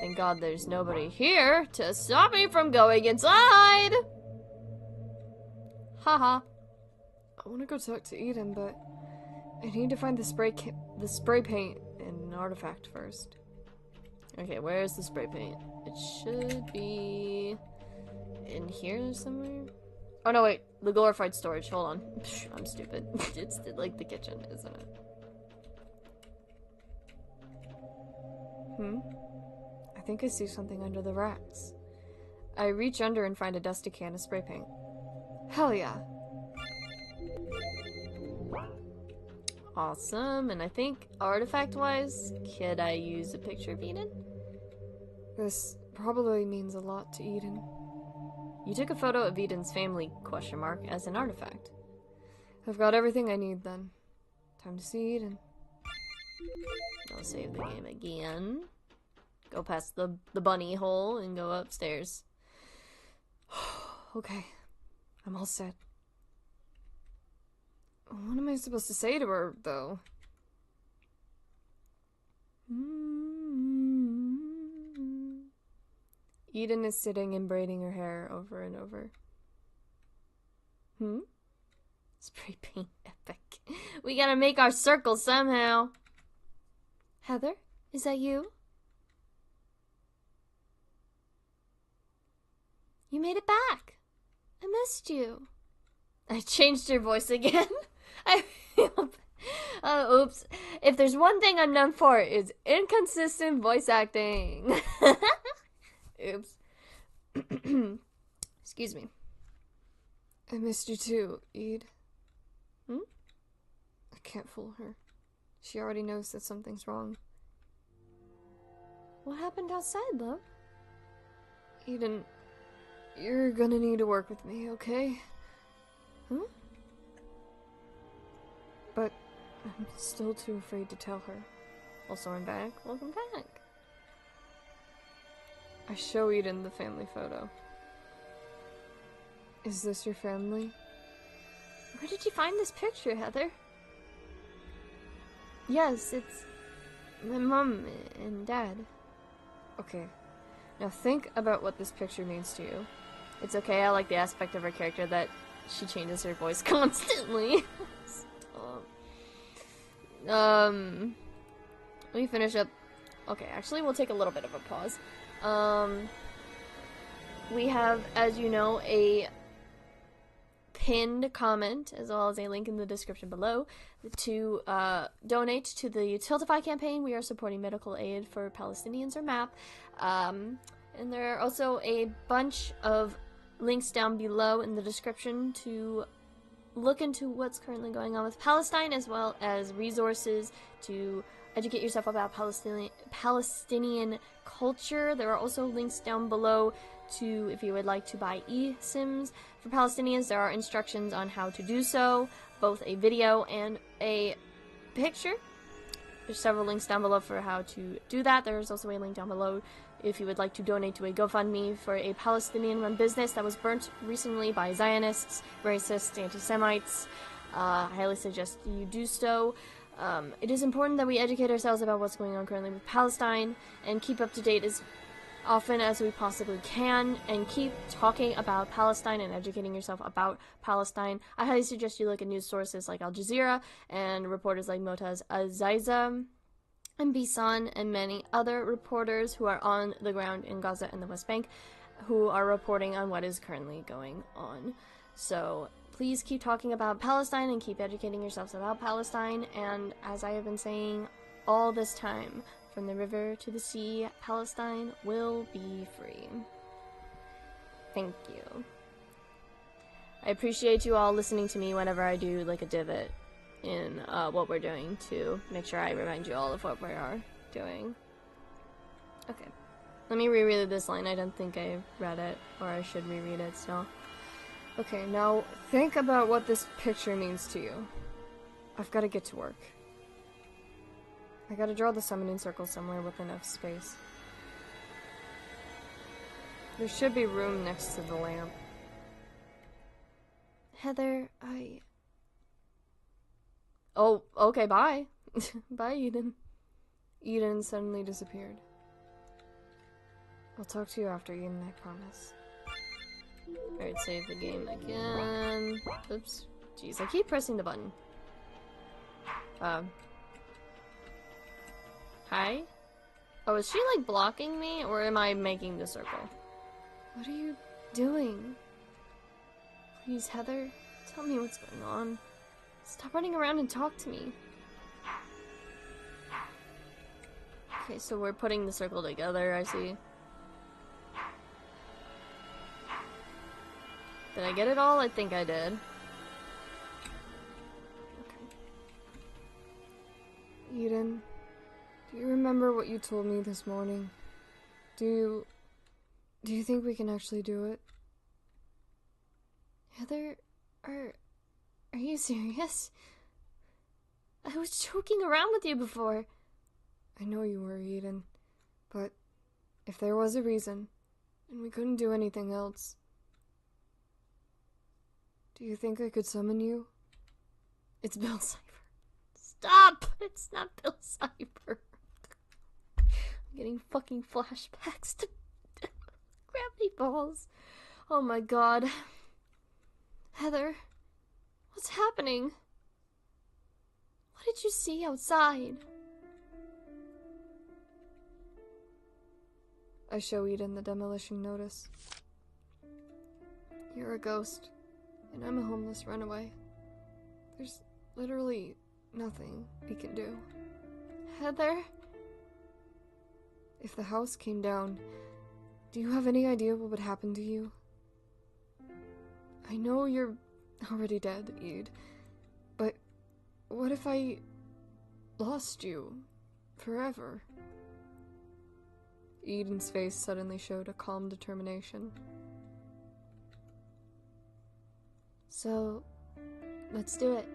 Speaker 1: Thank God there's nobody here to stop me from going inside! Haha. I want to go talk to Eden, but I need to find the spray paint and an artifact first. Okay, where's the spray paint? It should be in here somewhere. Oh no, wait, the glorified storage. Hold on. Psh, I'm stupid. It's like the kitchen, isn't it? I think I see something under the racks. I reach under and find a dusty can of spray paint. Hell yeah. Awesome, and I think artifact-wise, could I use a picture of Eden? This probably means a lot to Eden. You took a photo of Eden's family, ? As an artifact. I've got everything I need then. Time to see Eden. I'll save the game again. Go past the bunny hole and go upstairs. Okay, I'm all set. What am I supposed to say to her, though? Eden is sitting and braiding her hair over and over. Spray paint epic. We gotta make our circle somehow. Heather, is that you? You made it back. I missed you. I changed her voice again. Oops. If there's one thing I'm known for, it's inconsistent voice acting. Oops. Excuse me. I missed you too, Ede. I can't fool her. She already knows that something's wrong. What happened outside, love? Eden, you're gonna need to work with me, okay? But I'm still too afraid to tell her. Also, I'm back. Welcome back. I show Eden the family photo. Is this your family? Where did you find this picture, Heather? Yes, it's my mom and dad. Okay. Now think about what this picture means to you. It's okay, I like the aspect of her character that she changes her voice constantly. Let me finish up. Okay, actually we'll take a little bit of a pause. We have, as you know, a pinned comment, as well as a link in the description below, to donate to the Tiltify campaign. We are supporting medical aid for Palestinians, or MAP. And there are also a bunch of links down below in the description to look into what's currently going on with Palestine, as well as resources to educate yourself about Palestinian culture. There are also links down below to, if you would like to buy eSIMs for Palestinians, there are instructions on how to do so, both a video and a picture. There's several links down below for how to do that. There's also a link down below if you would like to donate to a GoFundMe for a Palestinian-run business that was burnt recently by Zionists, racists, anti-Semites. I highly suggest you do so. It is important that we educate ourselves about what's going on currently with Palestine and keep up to date as often as we possibly can, and keep talking about Palestine and educating yourself about Palestine. I highly suggest you look at news sources like Al Jazeera and reporters like Motaz Aziza and Bisan and many other reporters who are on the ground in Gaza and the West Bank, who are reporting on what is currently going on. So please keep talking about Palestine and keep educating yourselves about Palestine. And as I have been saying all this time, from the river to the sea, Palestine will be free. Thank you. I appreciate you all listening to me whenever I do like a divot in what we're doing, to make sure I remind you all of what we are doing. Okay. Let me reread this line. I don't think I read it, or I should reread it still. Okay, now think about what this picture means to you. I've got to get to work. I gotta draw the summoning circle somewhere with enough space. There should be room next to the lamp. Heather, Oh, okay, bye. Bye, Eden. Eden suddenly disappeared. I'll talk to you after, Eden, I promise. Alright, save the game again. Oops. Jeez, I keep pressing the button. Hi? Oh, is she like blocking me, or am I making the circle? What are you doing? Please, Heather, tell me what's going on. Stop running around and talk to me. Okay, so we're putting the circle together, I see. Did I get it all? I think I did. Okay. Eden, do you remember what you told me this morning? Do you think we can actually do it? Heather, are you serious? I was joking around with you before. I know you were, Eden, but if there was a reason, and we couldn't do anything else, do you think I could summon you? It's Bill Cipher. Stop! It's not Bill Cipher. I'm getting fucking flashbacks to Gravity Falls. Oh my god. Heather, what's happening? What did you see outside? I show Eden the demolition notice. You're a ghost, and I'm a homeless runaway. There's literally nothing we can do. Heather? If the house came down, do you have any idea what would happen to you? I know you're already dead, Ede, but what if I lost you forever? Eden's face suddenly showed a calm determination. So, let's do it.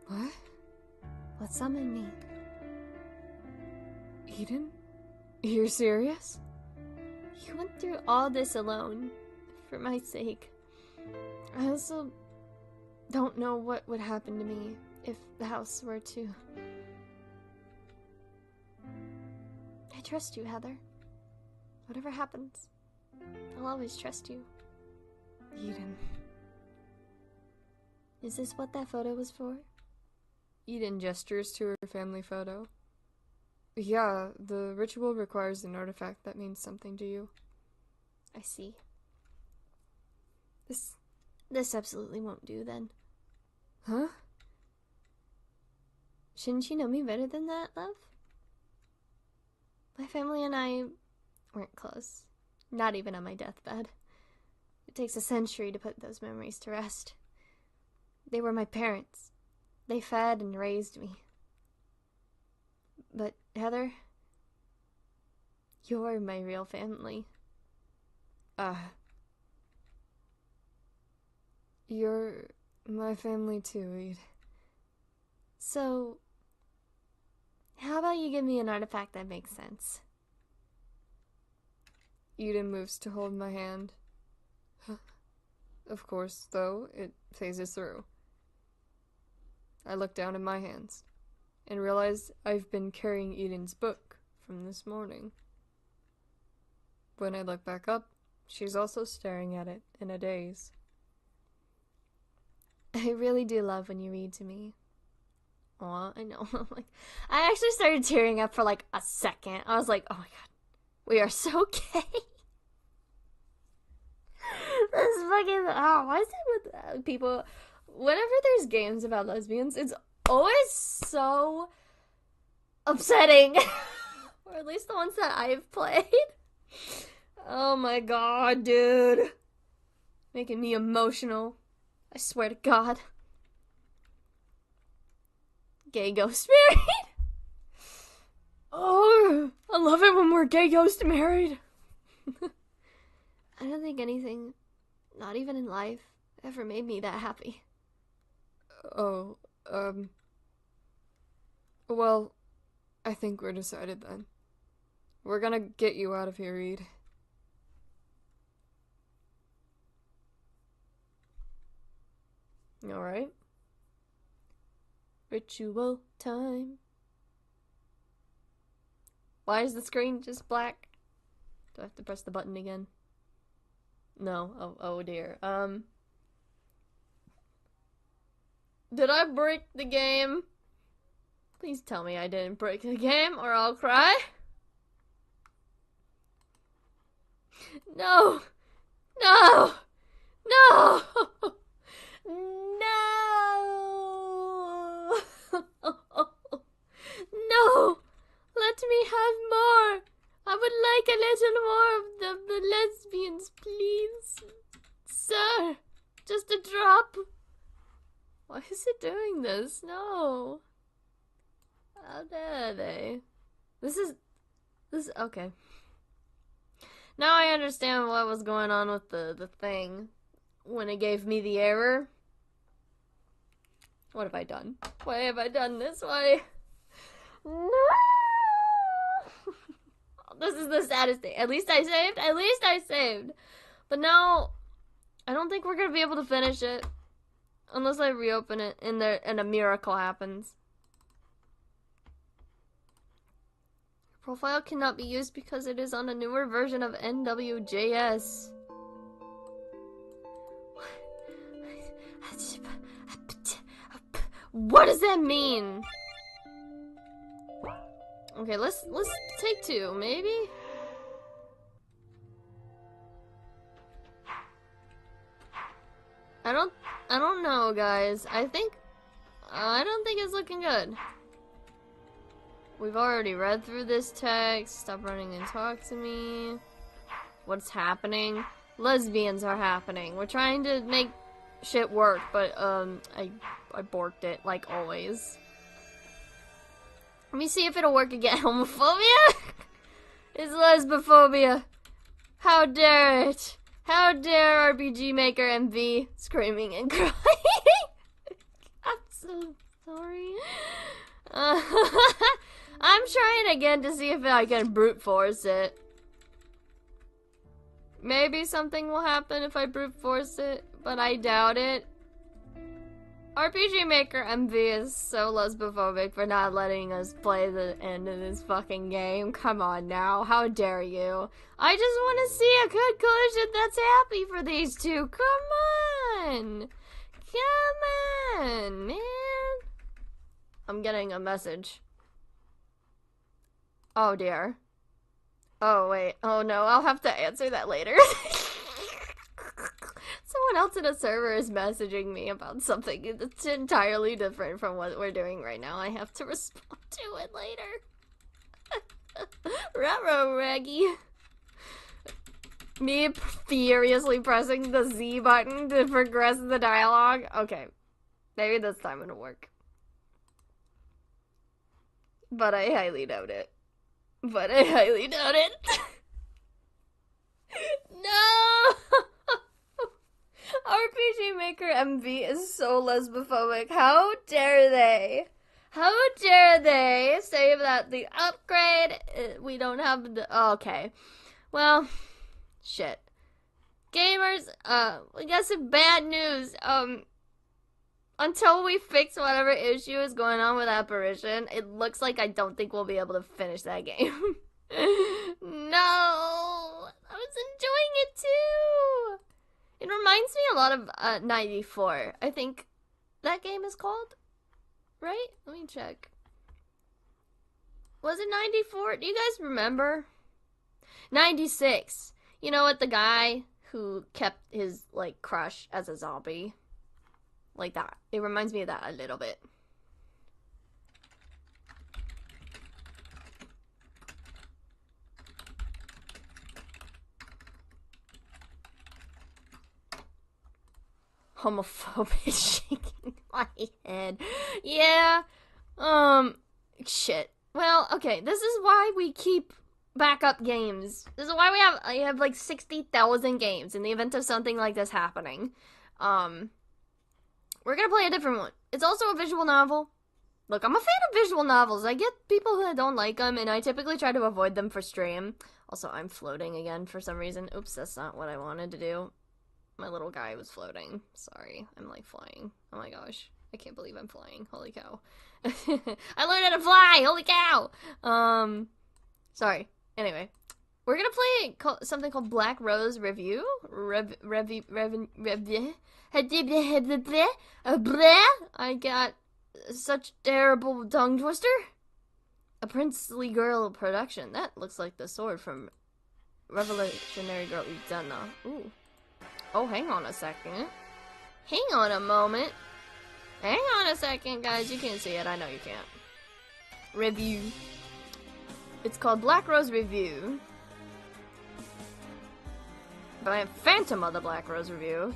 Speaker 1: What? Let's summon me. Eden? You're serious? You went through all this alone, for my sake. I also don't know what would happen to me if the house were to... I trust you, Heather. Whatever happens, I'll always trust you. Eden. Is this what that photo was for? Eden gestures to her family photo. Yeah, the ritual requires an artifact that means something to you. I see. This absolutely won't do then. Huh? Shouldn't you know me better than that, love? My family and I weren't close. Not even on my deathbed. It takes a century to put those memories to rest. They were my parents. They fed and raised me. But, Heather, you're my real family. You're my family too, Ed. So, how about you give me an artifact that makes sense? Eden moves to hold my hand. Of course, though, it phases through. I look down at my hands and realize I've been carrying Eden's book from this morning. When I look back up, she's also staring at it in a daze. I really do love when you read to me. Aw, I know. I actually started tearing up for like a second. I was like, oh my god, we are so gay. This fucking, why is it with people, whenever there's games about lesbians, it's always so upsetting. Or at least the ones that I've played. Oh my god, dude. Making me emotional. I swear to God. Gay ghost married? Oh, I love it when we're gay ghost married. I don't think anything, not even in life, ever made me that happy. Oh, well, I think we're decided then. We're gonna get you out of here, Reed. Alright. Ritual time. Why is the screen just black? Do I have to press the button again? No. Oh dear. Did I break the game? Please tell me I didn't break the game or I'll cry. No! No! No! No! No! Let me have more! I would like a little more of the lesbians, please. Sir, just a drop. Why is it doing this? No. How dare they? This is okay. Now I understand what was going on with the thing when it gave me the error. What have I done? Why have I done this? Why? No! This is the saddest thing. At least I saved. At least I saved. But now, I don't think we're gonna be able to finish it unless I reopen it and a miracle happens. Profile cannot be used because it is on a newer version of NWJS. What does that mean? Okay, let's take two, maybe? I don't know, guys. I don't think it's looking good. We've already read through this text. Stop running and talk to me. What's happening? Lesbians are happening. We're trying to make shit work, but I borked it like always. Let me see if it'll work again. Homophobia? It's lesbophobia. How dare it? How dare RPG Maker MV screaming and crying? I'm so sorry. I'm trying again to see if I can brute force it. Maybe something will happen if I brute force it, but I doubt it. RPG Maker MV is so lesbophobic for not letting us play the end of this fucking game. Come on now, how dare you? I just want to see a conclusion that's happy for these two. Come on! Come on, man! I'm getting a message. Oh dear. Oh wait, oh no, I'll have to answer that later. Someone else in a server is messaging me about something that's entirely different from what we're doing right now. I have to respond to it later. Ruh-roh, Reggie. Me furiously pressing the Z button to progress the dialogue. Okay, maybe this time it'll work. But I highly doubt it. But I highly doubt it. No! RPG Maker MV is so lesbophobic. How dare they? How dare they say that the upgrade, we don't have the, okay. Well, shit. Gamers, I guess it's bad news. Until we fix whatever issue is going on with Apparition, it looks like I don't think we'll be able to finish that game. No! I was enjoying it too! It reminds me a lot of 94. I think that game is called, right? Let me check. Was it 94? Do you guys remember? 96. You know what? The guy who kept his, like, crush as a zombie. Like that. It reminds me of that a little bit. Homophobic shaking my head. Yeah. Shit. Well, okay. This is why we keep backup games. This is why I have like 60,000 games in the event of something like this happening. We're gonna play a different one. It's also a visual novel. Look, I'm a fan of visual novels. I get people that don't like them, and I typically try to avoid them for stream. Also, I'm floating again for some reason. Oops, that's not what I wanted to do. My little guy was floating. Sorry, I'm like flying. Oh my gosh. I can't believe I'm flying. Holy cow. I learned how to fly! Holy cow! Sorry. Anyway. We're gonna play something called Black Rose Review. I got such terrible tongue twister. A princely girl production. That looks like the sword from Revolutionary Girl Utena. Ooh. Oh, hang on a second. Hang on a moment. Hang on a second, guys. You can't see it. I know you can't. Review. It's called Black Rose Review. But I am Phantom of the Black Rose Review.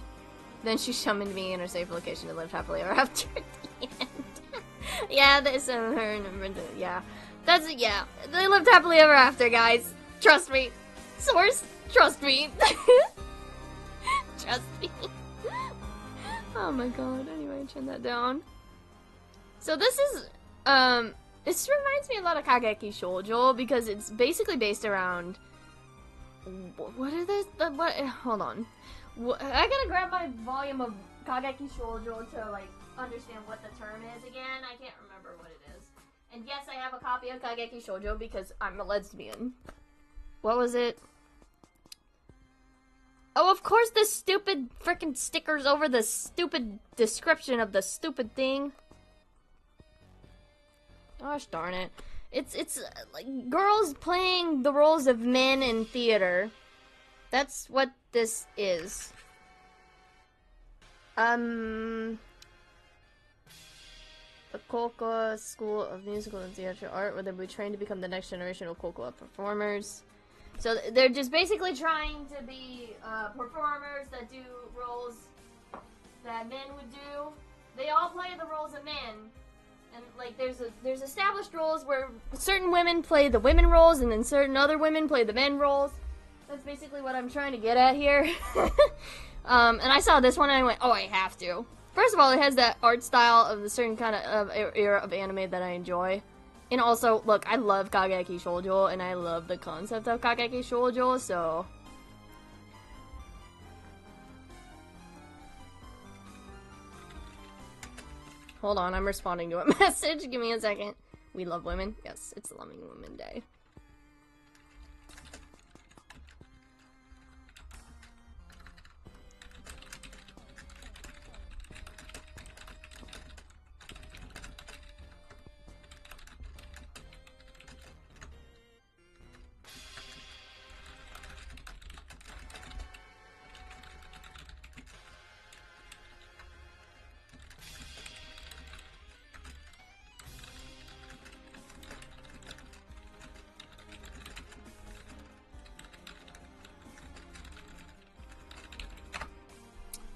Speaker 1: Then she summoned me in her safe location and lived happily ever after the end. Yeah, there's her and yeah. That's it, yeah. They lived happily ever after, guys. Trust me. Source, trust me. Trust me. Oh my god, anyway, turn that down. So this is, this reminds me a lot of Kageki Shoujo because it's basically based around, what are this, what, hold on. I gotta grab my volume of Kageki Shoujo to, like, understand what the term is again. I can't remember what it is. And yes, I have a copy of Kageki Shoujo because I'm a lesbian. What was it? Oh, of course the stupid frickin' stickers over the stupid description of the stupid thing. Gosh darn it. It's like girls playing the roles of men in theater. That's what this is. The Kokoa School of Musical and Theatrical Art, where they'll be trained to become the next generation of Kokoa performers. So they're just basically trying to be performers that do roles that men would do. They all play the roles of men, and like there's established roles where certain women play the women roles, and then certain other women play the men roles. That's basically what I'm trying to get at here. And I saw this one and I went, oh, I have to. First of all, it has that art style of the certain kind of era of anime that I enjoy. And also, look, I love Kageki Shoujo, and I love the concept of Kageki Shoujo, so... Hold on, I'm responding to a message. Give me a second. We love women. Yes, it's Loving Women Day.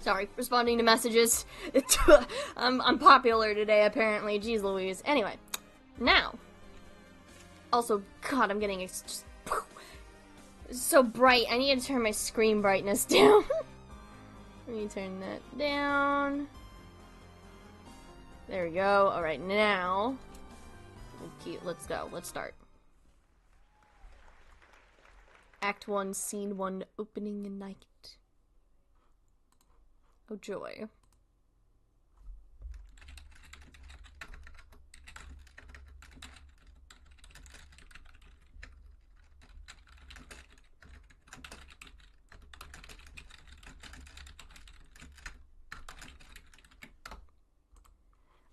Speaker 1: Sorry, responding to messages. I'm popular today, apparently. Jeez Louise. Anyway, now. Also, God, I'm getting so bright. I need to turn my screen brightness down. Let me turn that down. There we go. Alright, now. Okay, let's go. Let's start. Act 1, Scene 1, Opening Night. Oh joy.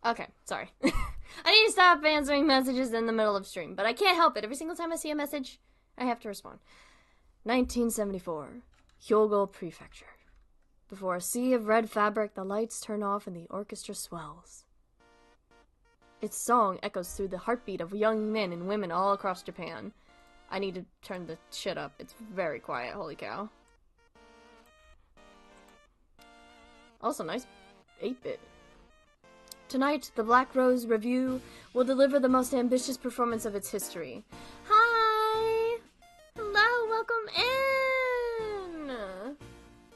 Speaker 1: Okay, sorry. I need to stop answering messages in the middle of stream, but I can't help it. Every single time I see a message, I have to respond. 1974, Hyogo Prefecture. Before a sea of red fabric, the lights turn off and the orchestra swells. Its song echoes through the heartbeat of young men and women all across Japan. I need to turn the shit up. It's very quiet, holy cow. Also, nice 8-bit. Tonight, the Black Rose Revue will deliver the most ambitious performance of its history. Hi! Hello, welcome in!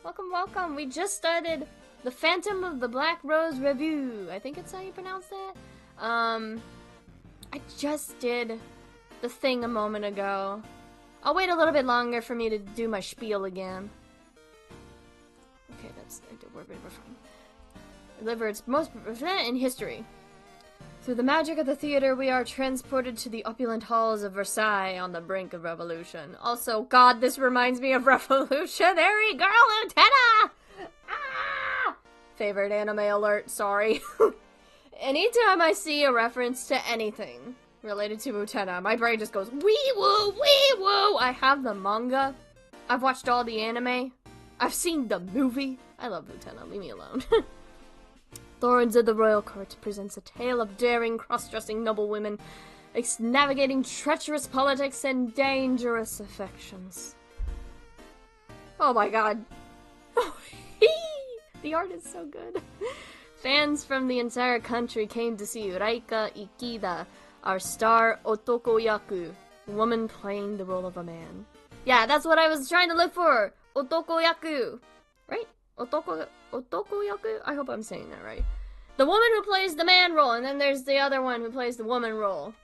Speaker 1: Welcome, welcome. We just started the Phantom of the Black Rose Revue. I think that's how you pronounce that. I just did the thing a moment ago. I'll wait a little bit longer for me to do my spiel again. Okay, that's where we're from. Deliver its most event in history. Through the magic of the theater, we are transported to the opulent halls of Versailles on the brink of revolution. Also, God, this reminds me of Revolutionary Girl Utena! Ah! Favorite anime alert, sorry. Anytime I see a reference to anything related to Utena, my brain just goes, wee woo, wee woo! I have the manga. I've watched all the anime. I've seen the movie. I love Utena, leave me alone. Thorns of the Royal Court presents a tale of daring, cross-dressing noblewomen navigating treacherous politics and dangerous affections. Oh my god. The art is so good. Fans from the entire country came to see Raika Ikeda, our star otokoyaku, woman playing the role of a man. Yeah, that's what I was trying to look for. Otokoyaku. Right? Otokoyaku? I hope I'm saying that right. The woman who plays the man role, and then there's the other one who plays the woman role.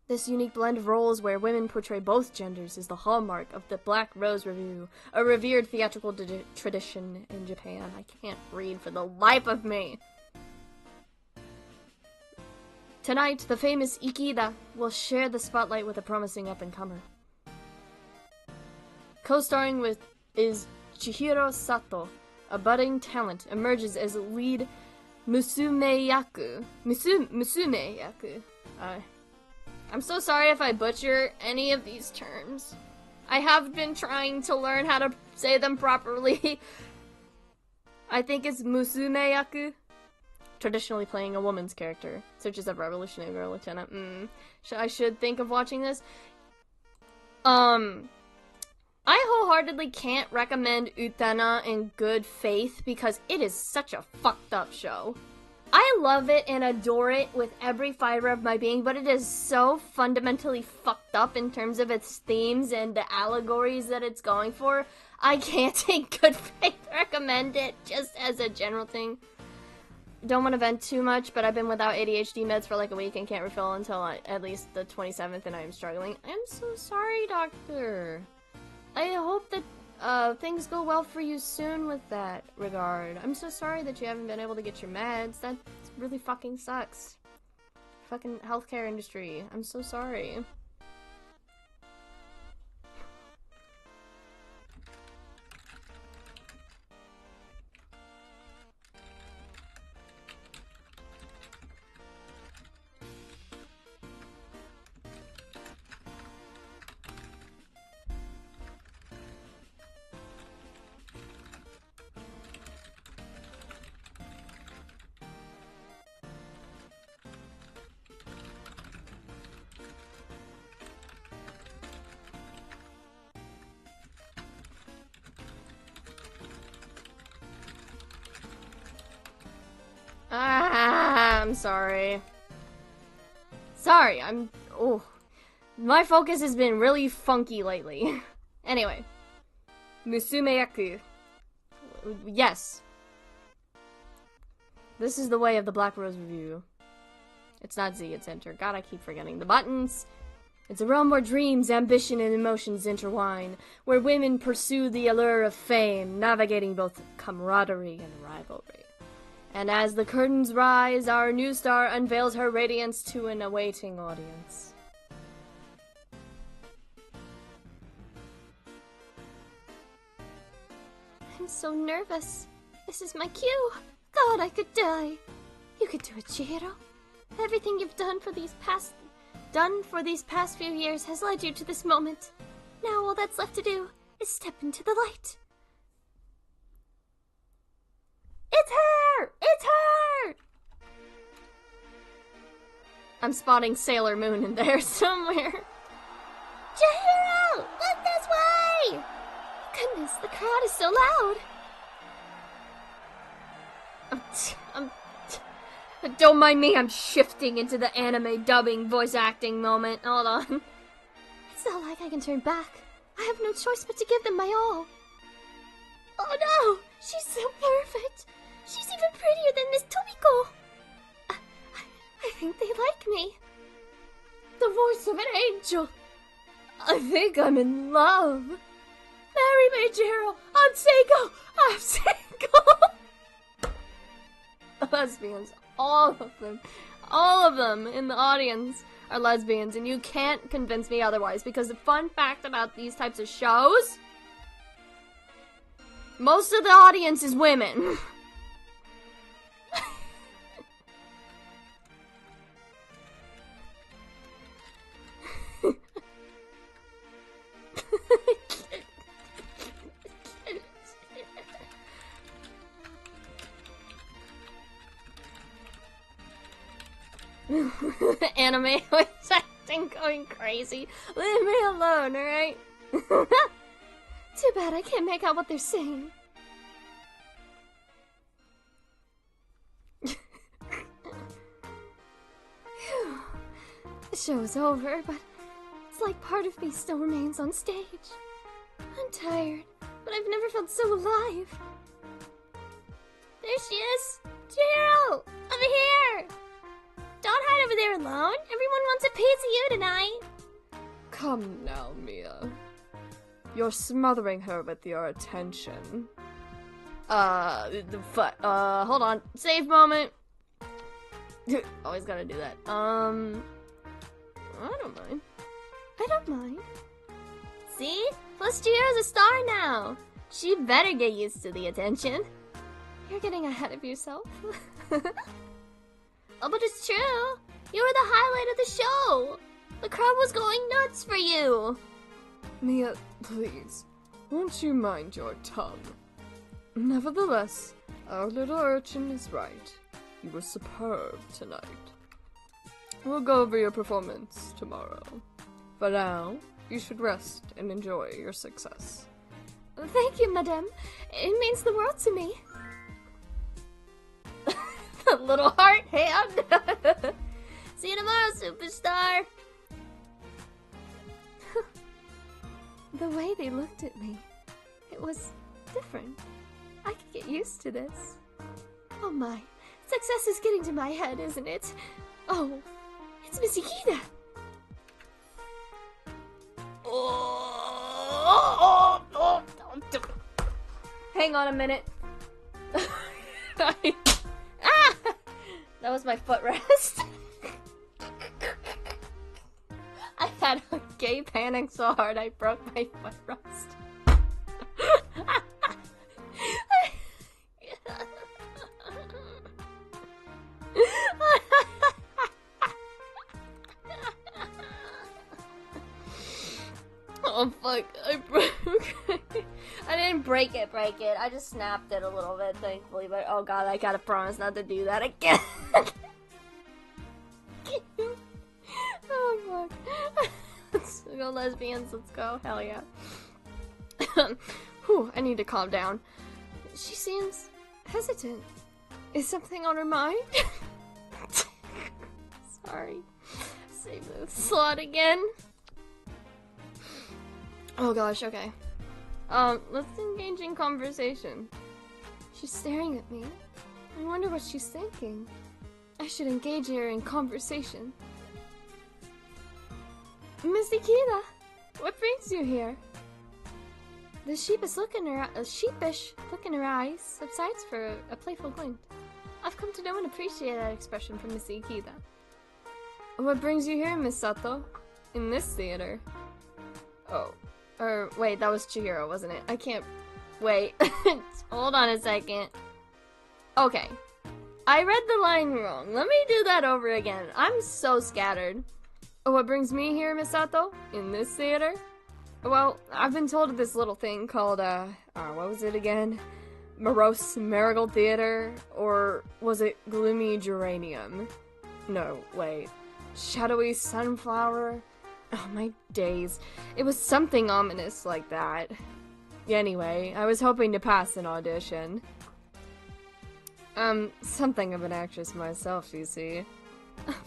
Speaker 1: This unique blend of roles where women portray both genders is the hallmark of the Black Rose Revue, a revered theatrical tradition in Japan. I can't read for the life of me. Tonight, the famous Ikeda will share the spotlight with a promising up-and-comer. Co-starring with is Chihiro Sato, a budding talent, emerges as lead Musume Yaku. Musume Yaku. I'm so sorry if I butcher any of these terms. I have been trying to learn how to say them properly. I think it's Musume Yaku. Traditionally playing a woman's character, such as a Revolutionary Girl Lieutenant. I should think of watching this. I wholeheartedly can't recommend Utena in good faith because it is such a fucked up show. I love it and adore it with every fiber of my being, but it is so fundamentally fucked up in terms of its themes and the allegories that it's going for. I can't in good faith recommend it just as a general thing. don't want to vent too much, but I've been without ADHD meds for like a week and can't refill until at least the 27th, and I am struggling. I'm so sorry, doctor. I hope that things go well for you soon with that regard. I'm so sorry that you haven't been able to get your meds. That really fucking sucks. Fucking healthcare industry. I'm so sorry. I'm sorry. Sorry, oh. My focus has been really funky lately. Anyway. Musumeyaku. Yes. This is the way of the Black Rose Review. It's not Z, it's Enter. God, I keep forgetting the buttons. It's a realm where dreams, ambition, and emotions intertwine, where women pursue the allure of fame, navigating both camaraderie and rivalry. And as the curtains rise, our new star unveils her radiance to an awaiting audience. I'm so nervous. This is my cue. God, I could die. You could do it, Chihiro. Everything you've done for these past few years has led you to this moment. Now all that's left to do is step into the light. It's her! It's her! I'm spotting Sailor Moon in there somewhere. Chihiro! Look this way! Goodness, the crowd is so loud. Don't mind me, I'm shifting into the anime dubbing voice acting moment. Hold on. It's not like I can turn back. I have no choice but to give them my all. Oh no! She's so perfect! She's even prettier than Miss Tomiko! I think they like me. The voice of an angel! I think I'm in love. Marry me, Jiro! I'm single! I'm single! Lesbians. All of them in the audience are lesbians, and you can't convince me otherwise, because the fun fact about these types of shows, most of the audience is women. Anime voice acting going crazy. Leave me alone, alright? Too bad I can't make out what they're saying. The show's over, but it's like part of me still remains on stage. I'm tired, but I've never felt so alive. There she is! Chihiro! Over here! Don't hide over there alone. Everyone wants a piece of you tonight. Come now, Mia. You're smothering her with your attention. Hold on. Save moment. Always gotta do that. I don't mind. I don't mind. See? Plus Chihiro's a star now. She better get used to the attention. You're getting ahead of yourself. Oh, but it's true. You were the highlight of the show. The crowd was going nuts for you. Mia, please, won't you mind your tongue? Nevertheless, our little urchin is right. You were superb tonight. We'll go over your performance tomorrow. For now, you should rest and enjoy your success. Thank you, madame. It means the world to me. Little heart hand. See you tomorrow, superstar. The way they looked at me, it was different. I could get used to this. Oh my, Success is getting to my head, isn't it? Oh, it's Miss Ikeda. Hang on a minute. That was my footrest. I had a gay panic so hard I broke my footrest. Oh fuck, I broke I didn't break it. I just snapped it a little bit, thankfully, but oh god, I gotta promise not to do that again. Oh fuck. Let's go lesbians, let's go, hell yeah. Whew, I need to calm down. She seems hesitant. Is something on her mind? Sorry. Save the slot again. Oh gosh, okay. Let's engage in conversation. She's staring at me. I wonder what she's thinking. I should engage her in conversation. Miss Ikeda, what brings you here? The sheepish look in her eyes subsides for a playful glint. I've come to know and appreciate that expression from Miss Ikeda. What brings you here, Miss Sato? In this theater? Oh. Or, wait, that was Chihiro, wasn't it? I can't... Wait. Hold on a second. Okay. I read the line wrong. Let me do that over again. I'm so scattered. What brings me here, Miss Sato? In this theater? Well, I've been told of this little thing called, what was it again? Morose Marigold Theater? Or was it Gloomy Geranium? No, wait. Shadowy Sunflower? Oh, my days. It was something ominous like that. Anyway, I was hoping to pass an audition. Something of an actress myself, you see.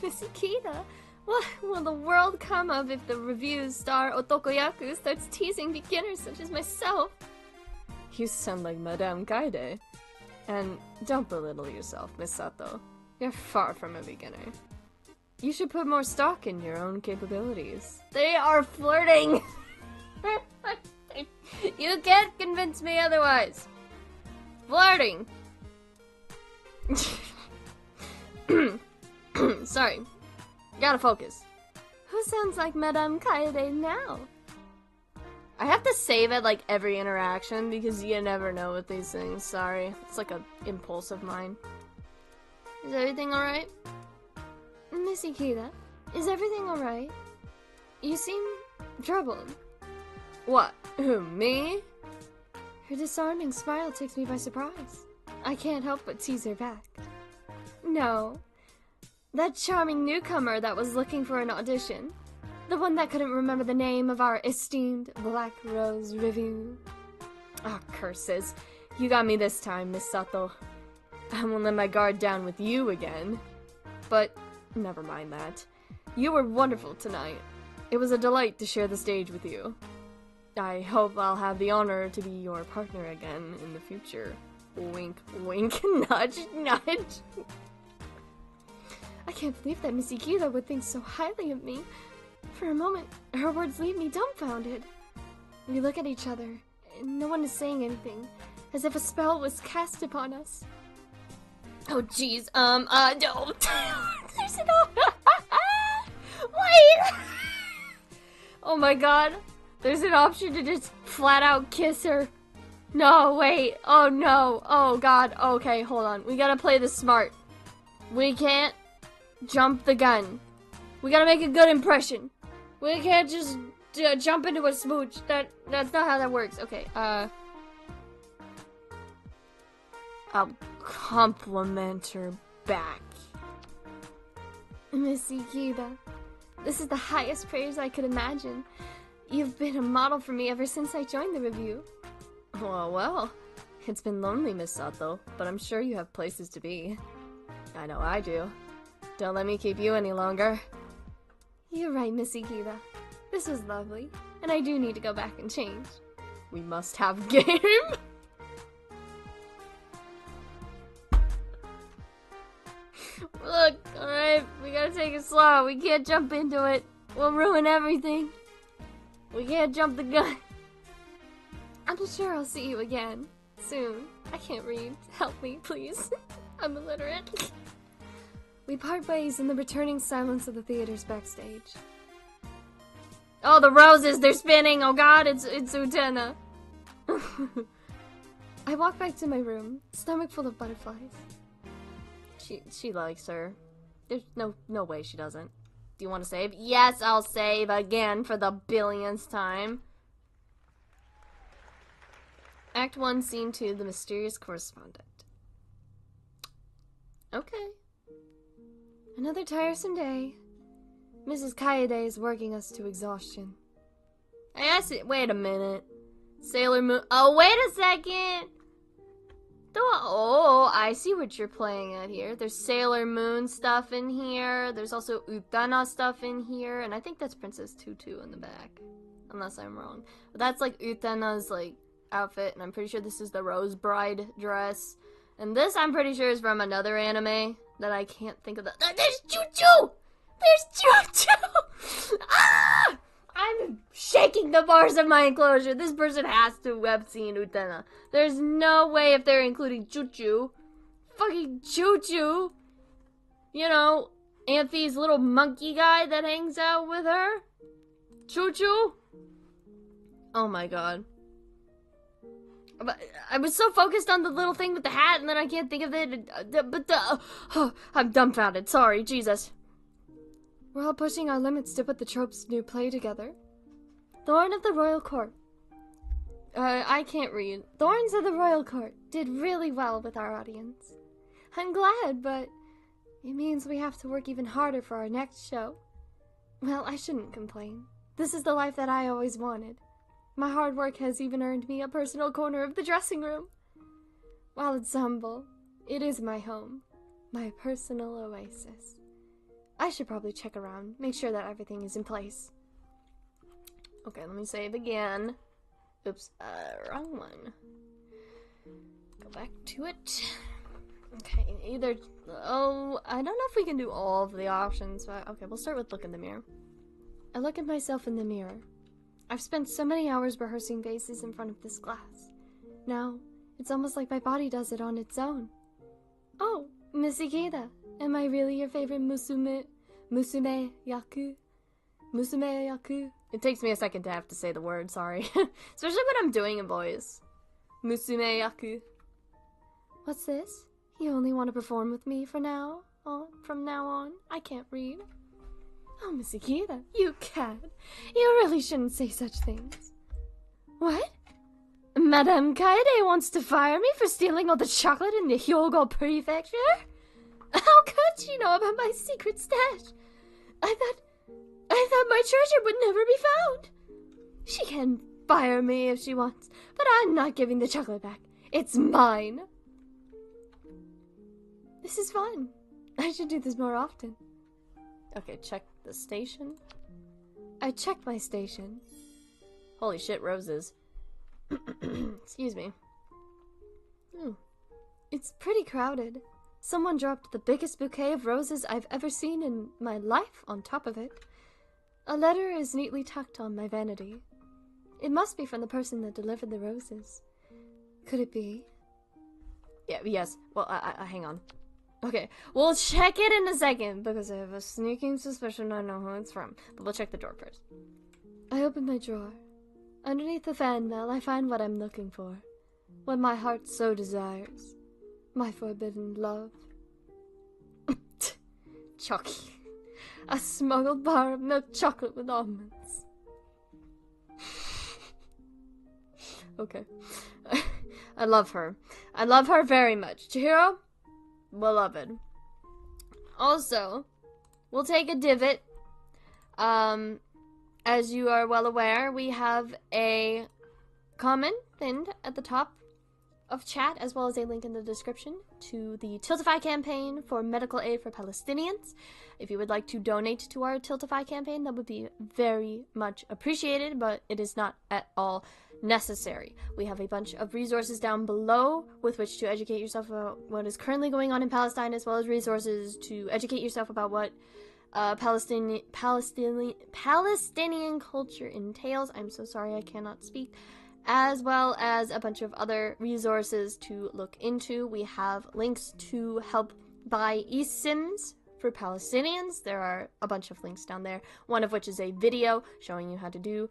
Speaker 1: Miss Ikeda, what will the world come of if the review's star Otokoyaku starts teasing beginners such as myself? You sound like Madame Kaede. And don't belittle yourself, Miss Sato. You're far from a beginner. You should put more stock in your own capabilities. They are flirting! You can't convince me otherwise! Flirting! Sorry. Gotta focus. Who sounds like Madame Kaede now? I have to save it like every interaction because you never know with these things. Sorry. It's like an impulse of mine. Is everything alright? Miss Ikeda, is everything alright? You seem troubled. What? Who, me? Her disarming smile takes me by surprise. I can't help but tease her back. No. That charming newcomer that was looking for an audition. The one that couldn't remember the name of our esteemed Black Rose review. Oh, curses. You got me this time, Miss Sato. I won't let my guard down with you again. But never mind that. You were wonderful tonight. It was a delight to share the stage with you. I hope I'll have the honor to be your partner again in the future. Wink, wink, nudge, nudge. I can't believe that Miss Ikeda would think so highly of me. For a moment, her words leave me dumbfounded. We look at each other, and no one is saying anything, as if a spell was cast upon us. Oh jeez, no. There's an wait! Oh my god. There's an option to just flat out kiss her. No, wait. Oh no. Oh god. Okay, hold on. We gotta play this smart. We can't jump the gun. We gotta make a good impression. We can't just jump into a smooch. That's not how that works. Okay, I'll compliment her back. Miss Ikeda, this is the highest praise I could imagine. You've been a model for me ever since I joined the review. Well, it's been lonely, Miss Sato, but I'm sure you have places to be. I know I do. Don't let me keep you any longer. You're right, Miss Ikeda. This was lovely, and I do need to go back and change. We must have game! slow. We can't jump into it. We'll ruin everything. We can't jump the gun. I'm sure I'll see you again. Soon. I can't read. Help me, please. I'm illiterate. We part ways in the returning silence of the theater's backstage. Oh, the roses, they're spinning. Oh god, it's Utena. I walk back to my room, stomach full of butterflies. She likes her. There's no way she doesn't. Do you want to save? Yes, I'll save again for the billionth time. Act 1, Scene 2, The Mysterious Correspondent. Okay. Another tiresome day. Mrs. Kaede is working us to exhaustion. Wait a minute. Sailor Moon. Oh, wait a second! Oh, I see what you're playing at here. There's Sailor Moon stuff in here. There's also Utana stuff in here. And I think that's Princess Tutu in the back. Unless I'm wrong. But that's like Utana's like outfit. And I'm pretty sure this is the Rose Bride dress. And this I'm pretty sure is from another anime that I can't think of. There's Choo-Choo! There's Choo-Choo! Ah! I'm shaking the bars of my enclosure. This person has to have seen Utena. There's no way if they're including Choo-Choo. Fucking Choo-Choo. You know, Anthy's little monkey guy that hangs out with her. Choo-Choo. Oh my god. I was so focused on the little thing with the hat and then I can't think of it. I'm dumbfounded. Sorry, Jesus. We're all pushing our limits to put the trope's new play together. Thorn of the Royal Court. I can't read. Thorns of the Royal Court did really well with our audience. I'm glad, but it means we have to work even harder for our next show. Well, I shouldn't complain. This is the life that I always wanted. My hard work has even earned me a personal corner of the dressing room. While it's humble, it is my home. My personal oasis. I should probably check around, make sure that everything is in place. Okay, let me save again. Oops, wrong one. Go back to it. Okay, either... Oh, I don't know if we can do all of the options, but okay, we'll start with look in the mirror. I look at myself in the mirror. I've spent so many hours rehearsing faces in front of this glass. Now, it's almost like my body does it on its own. Oh, Miss Ikeda. Am I really your favorite musume yaku? Musume yaku? It takes me a second to have to say the word, sorry. Especially when I'm doing a voice. Musume yaku. What's this? You only want to perform with me for now? From now on? I can't read. Oh, Miss Ikeda, you cat. You really shouldn't say such things. What? Madame Kaede wants to fire me for stealing all the chocolate in the Hyogo Prefecture? How could she know about my secret stash? I thought my treasure would never be found. She can fire me if she wants, but I'm not giving the chocolate back. It's mine. This is fun. I should do this more often. Okay, check the station. I checked my station. Holy shit, roses. Excuse me. It's pretty crowded. Someone dropped the biggest bouquet of roses I've ever seen in my life on top of it. A letter is neatly tucked on my vanity. It must be from the person that delivered the roses. Could it be? Yes. Well, I hang on. Okay, we'll check it in a second, because I have a sneaking suspicion I know who it's from. But we'll check the drawer first. I open my drawer. Underneath the fan mail, I find what I'm looking for. What my heart so desires. My forbidden love. Chucky. A smuggled bar of milk chocolate with almonds. Okay. I love her. I love her very much. Chihiro? Beloved. Also, we'll take a divot. As you are well aware, we have a comment pinned at the top of chat, as well as a link in the description to the Tiltify campaign for medical aid for Palestinians. If you would like to donate to our Tiltify campaign, that would be very much appreciated, but it is not at all necessary. We have a bunch of resources down below with which to educate yourself about what is currently going on in Palestine, as well as resources to educate yourself about what Palestinian culture entails. I'm so sorry I cannot speak. As well as a bunch of other resources to look into. We have links to help buy eSIMs for Palestinians. There are a bunch of links down there, one of which is a video showing you how to do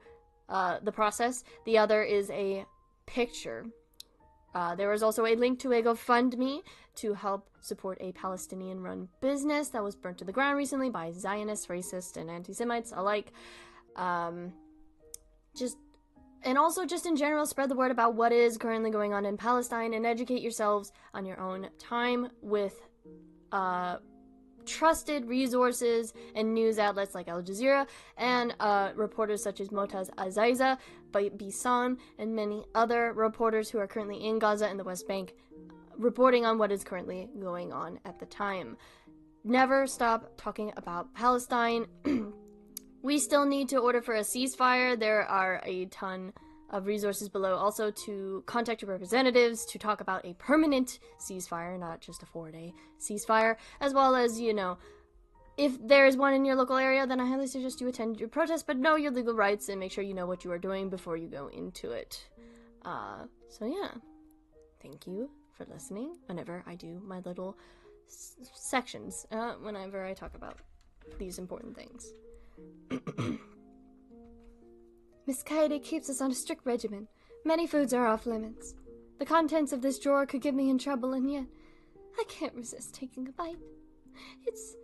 Speaker 1: the process. The other is a picture. There is also a link to a GoFundMe to help support a Palestinian-run business that was burnt to the ground recently by Zionists, racists, and anti-Semites alike. And also, just in general, spread the word about what is currently going on in Palestine and educate yourselves on your own time with trusted resources and news outlets like Al Jazeera and reporters such as Motaz Azaiza, Bisan, and many other reporters who are currently in Gaza and the West Bank reporting on what is currently going on at the time. Never stop talking about Palestine. We still need to order for a ceasefire. There are a ton of resources below also to contact your representatives to talk about a permanent ceasefire, not just a 4-day ceasefire, as well as, you know, if there is one in your local area, then I highly suggest you attend your protest, but know your legal rights and make sure you know what you are doing before you go into it. So yeah, thank you for listening whenever I do my little sections, whenever I talk about these important things. Miss Kaede keeps us on a strict regimen. Many foods are off limits. The contents of this drawer could get me in trouble, and yet I can't resist taking a bite. It's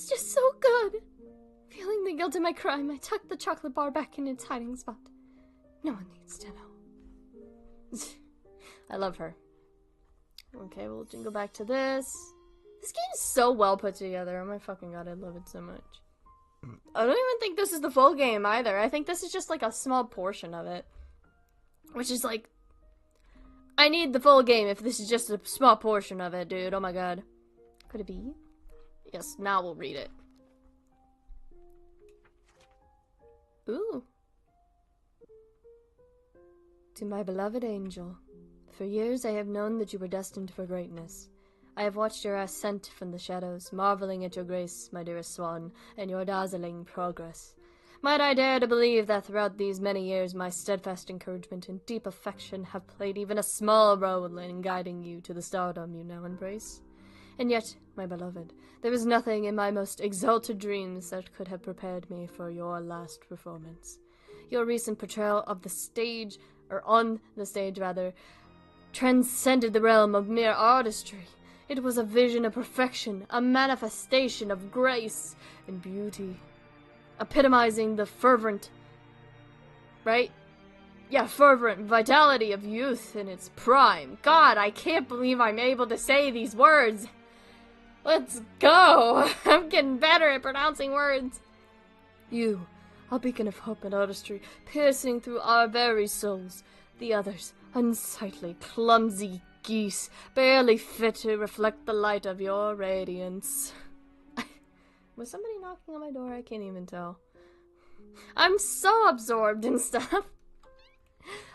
Speaker 1: just so good. Feeling the guilt of my crime, I tucked the chocolate bar back in its hiding spot. No one needs to know. I love her. Okay, we'll go back to this. This game is so well put together. Oh my fucking god, I love it so much. I don't even think this is the full game either. I think this is just like a small portion of it. Which is like, I need the full game if this is just a small portion of it, dude. Oh my god. Could it be? Yes, now we'll read it. Ooh. To my beloved angel, for years I have known that you were destined for greatness. I have watched your ascent from the shadows, marveling at your grace, my dearest swan, and your dazzling progress. Might I dare to believe that throughout these many years my steadfast encouragement and deep affection have played even a small role in guiding you to the stardom you now embrace? And yet, my beloved, there is nothing in my most exalted dreams that could have prepared me for your last performance. Your recent portrayal of the stage, or on the stage rather, transcended the realm of mere artistry. It was a vision of perfection, a manifestation of grace and beauty, epitomizing the fervent vitality of youth in its prime. God, I can't believe I'm able to say these words. Let's go. I'm getting better at pronouncing words. You, a beacon of hope and artistry, piercing through our very souls. The others, unsightly, clumsy geese, barely fit to reflect the light of your radiance. Was somebody knocking on my door? I can't even tell. I'm so absorbed in stuff.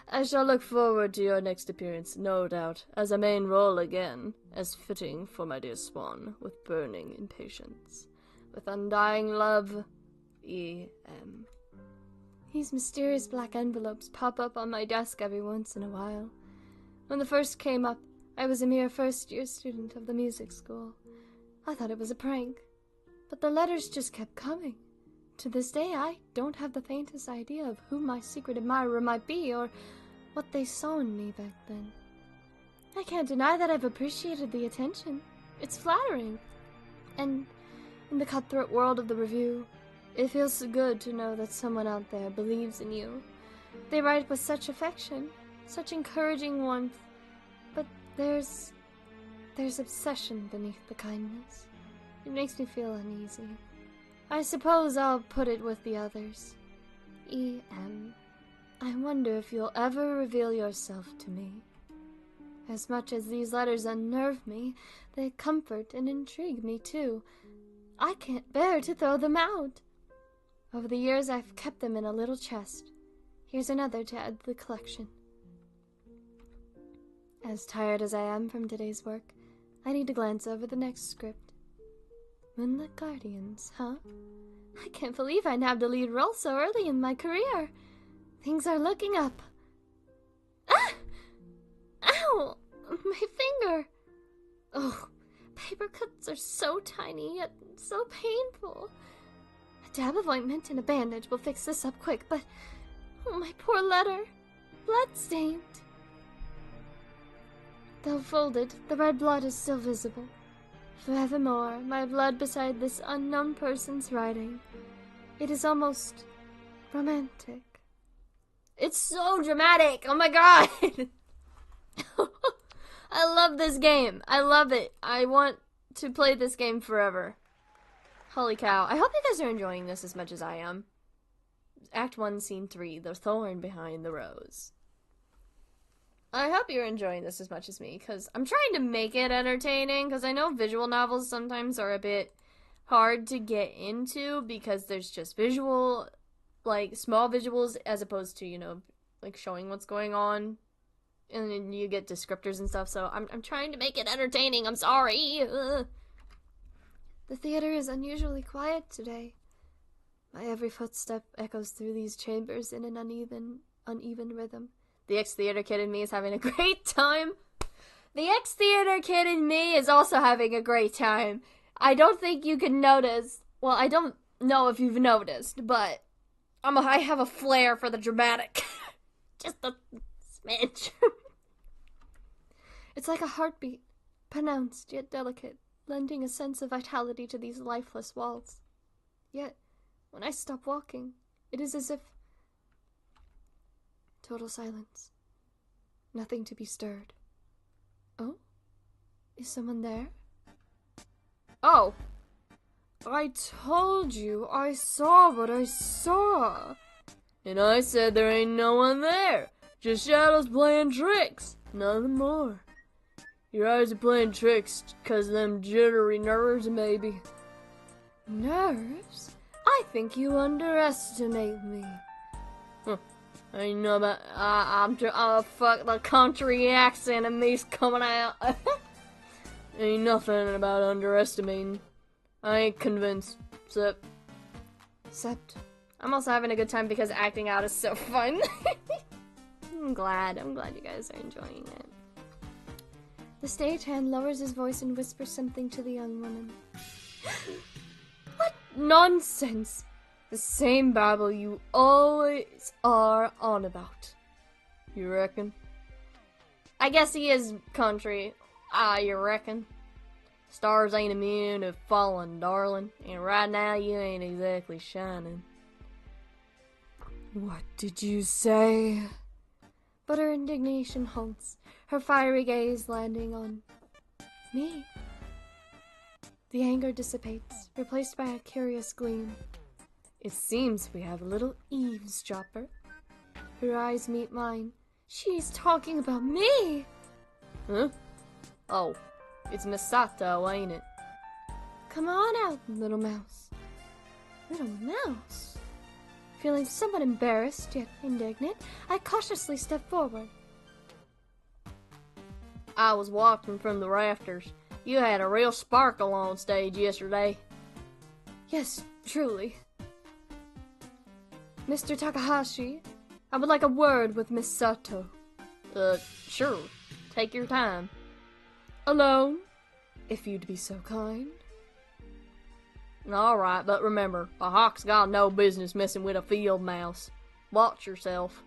Speaker 1: I shall look forward to your next appearance, no doubt, as a main role again, as fitting for my dear swan, with burning impatience. With undying love, E.M. These mysterious black envelopes pop up on my desk every once in a while. When the first came up, I was a mere first-year student of the music school. I thought it was a prank, but the letters just kept coming. To this day, I don't have the faintest idea of who my secret admirer might be or what they saw in me back then. I can't deny that I've appreciated the attention. It's flattering. And in the cutthroat world of the review, it feels so good to know that someone out there believes in you. They write with such affection, such encouraging warmth, but there's obsession beneath the kindness. It makes me feel uneasy. I suppose I'll put it with the others. E.M., I wonder if you'll ever reveal yourself to me. As much as these letters unnerve me, they comfort and intrigue me too. I can't bear to throw them out. Over the years, I've kept them in a little chest. Here's another to add to the collection. As tired as I am from today's work, I need to glance over the next script. Moonlit Guardians, huh? I can't believe I nabbed a lead role so early in my career. Things are looking up. Ah! Ow! My finger! Oh, paper cuts are so tiny, yet so painful. A dab of ointment and a bandage will fix this up quick, but... Oh, my poor letter. Blood-stained. Though folded, the red blood is still visible. Forevermore, my blood beside this unknown person's writing. It is almost romantic. It's so dramatic! Oh my god! I love this game. I love it. I want to play this game forever. Holy cow. I hope you guys are enjoying this as much as I am. Act 1, Scene 3, The Thorn Behind the Rose. I hope you're enjoying this as much as me, because I'm trying to make it entertaining, because I know visual novels sometimes are a bit hard to get into, because there's just visual, like, small visuals, as opposed to, you know, like, showing what's going on, and then you get descriptors and stuff, so I'm trying to make it entertaining, I'm sorry! Ugh. The theater is unusually quiet today. My every footstep echoes through these chambers in an uneven rhythm. The ex-theater kid in me is having a great time. The ex-theater kid in me is also having a great time. I don't think you can notice. Well, I don't know if you've noticed, but I have a flair for the dramatic. Just a smidge. It's like a heartbeat, pronounced yet delicate, lending a sense of vitality to these lifeless walls. Yet, when I stop walking, it is as if... Total silence. Nothing to be stirred. Oh? Is someone there? Oh! I told you I saw what I saw! And I said there ain't no one there! Just shadows playing tricks! Nothing more. Your eyes are playing tricks 'cause of them jittery nerves, maybe. Nerves? I think you underestimate me. Huh. I know about, fuck, the country accent in me's coming out. Ain't nothing about underestimating. I ain't convinced, Except, I'm also having a good time because acting out is so fun. I'm glad you guys are enjoying it. The stagehand lowers his voice and whispers something to the young woman. What nonsense! The same babble you always are on about. You reckon? I guess he is country. You reckon? Stars ain't immune to falling, darling. And right now you ain't exactly shining. What did you say? But her indignation halts, her fiery gaze landing on me. The anger dissipates, replaced by a curious gleam. It seems we have a little eavesdropper. Her eyes meet mine. She's talking about me! Huh? Oh, it's Misato, ain't it? Come on out, little mouse. Little mouse? Feeling somewhat embarrassed, yet indignant, I cautiously step forward. I was watching from the rafters. You had a real sparkle on stage yesterday. Yes, truly. Mr. Takahashi, I would like a word with Miss Sato. Sure. Take your time. Alone, if you'd be so kind. Alright, but remember, a hawk's got no business messing with a field mouse. Watch yourself.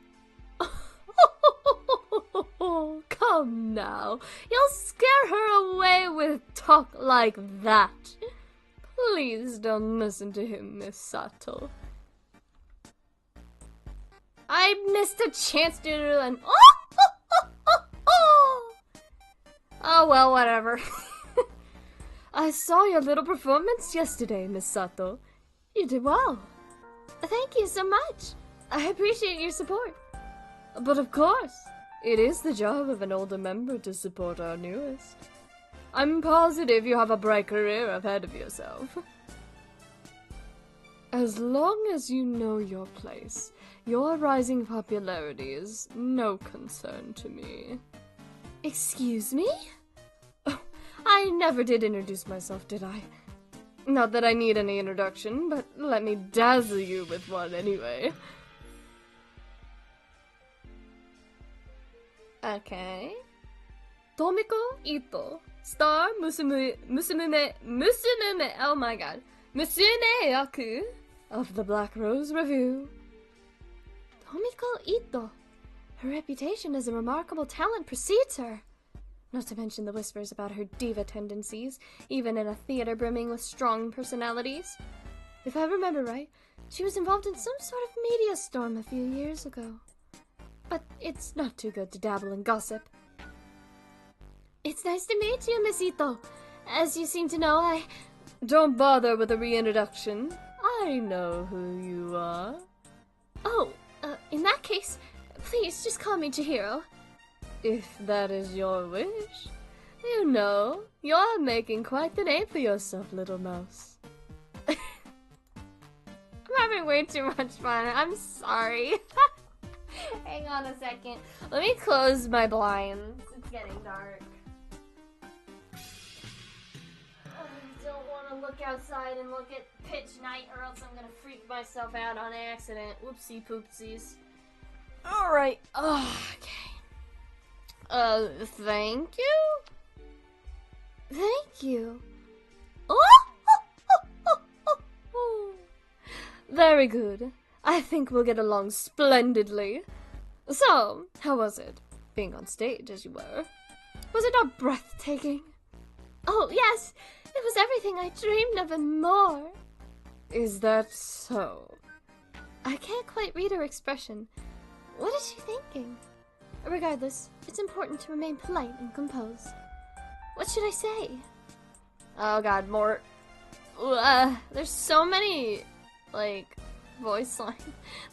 Speaker 1: Come now, you'll scare her away with talk like that. Please don't listen to him, Miss Sato. I missed a chance to do an Oh well, whatever. I saw your little performance yesterday, Miss Sato. You did well. Thank you so much. I appreciate your support. But of course, it is the job of an older member to support our newest. I'm positive you have a bright career ahead of yourself. As long as you know your place, your rising popularity is no concern to me. Excuse me? Oh, I never did introduce myself, did I? Not that I need any introduction, but let me dazzle you with one anyway. Okay. Tomiko Ito, star Musume, oh my god, Musume Yaku of the Black Rose Review. Tomiko Ito. Her reputation as a remarkable talent precedes her. Not to mention the whispers about her diva tendencies, even in a theater brimming with strong personalities. If I remember right, she was involved in some sort of media storm a few years ago. But it's not too good to dabble in gossip. It's nice to meet you, Miss Ito. As you seem to know, Don't bother with a reintroduction. I know who you are. Oh, in that case, please just call me Chihiro. If that is your wish. You know, you're making quite the name for yourself, little mouse. I'm having way too much fun. I'm sorry. Hang on a second. Let me close my blinds. It's getting dark. I don't want to look outside and look at pitch night or else I'm gonna freak myself out on accident. Whoopsie poopsies. Alright. Oh, okay. Thank you? Thank you. Very good. I think we'll get along splendidly. So, how was it? Being on stage as you were. Was it not breathtaking? Oh, yes. It was everything I dreamed of and more. Is that so? I can't quite read her expression. What is she thinking? Regardless, it's important to remain polite and composed. What should I say? Oh god, more... there's so many, like, voice lines.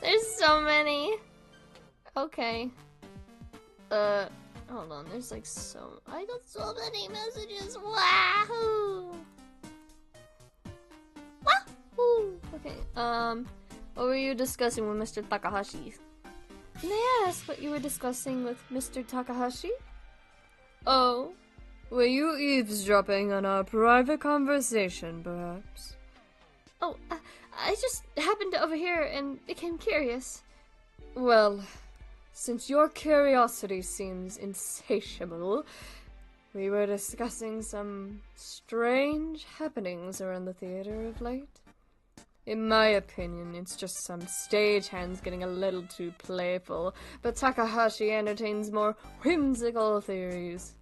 Speaker 1: There's so many. Okay. Hold on, there's like so... I got so many messages. Wahoo! Wahoo! Okay, what were you discussing with Mr. Takahashi? May I ask what you were discussing with Mr. Takahashi? Oh, were you eavesdropping on our private conversation, perhaps? Oh, I just happened to overhear and became curious. Well, since your curiosity seems insatiable, we were discussing some strange happenings around the theater of late. In my opinion, it's just some stagehands getting a little too playful, but Takahashi entertains more whimsical theories.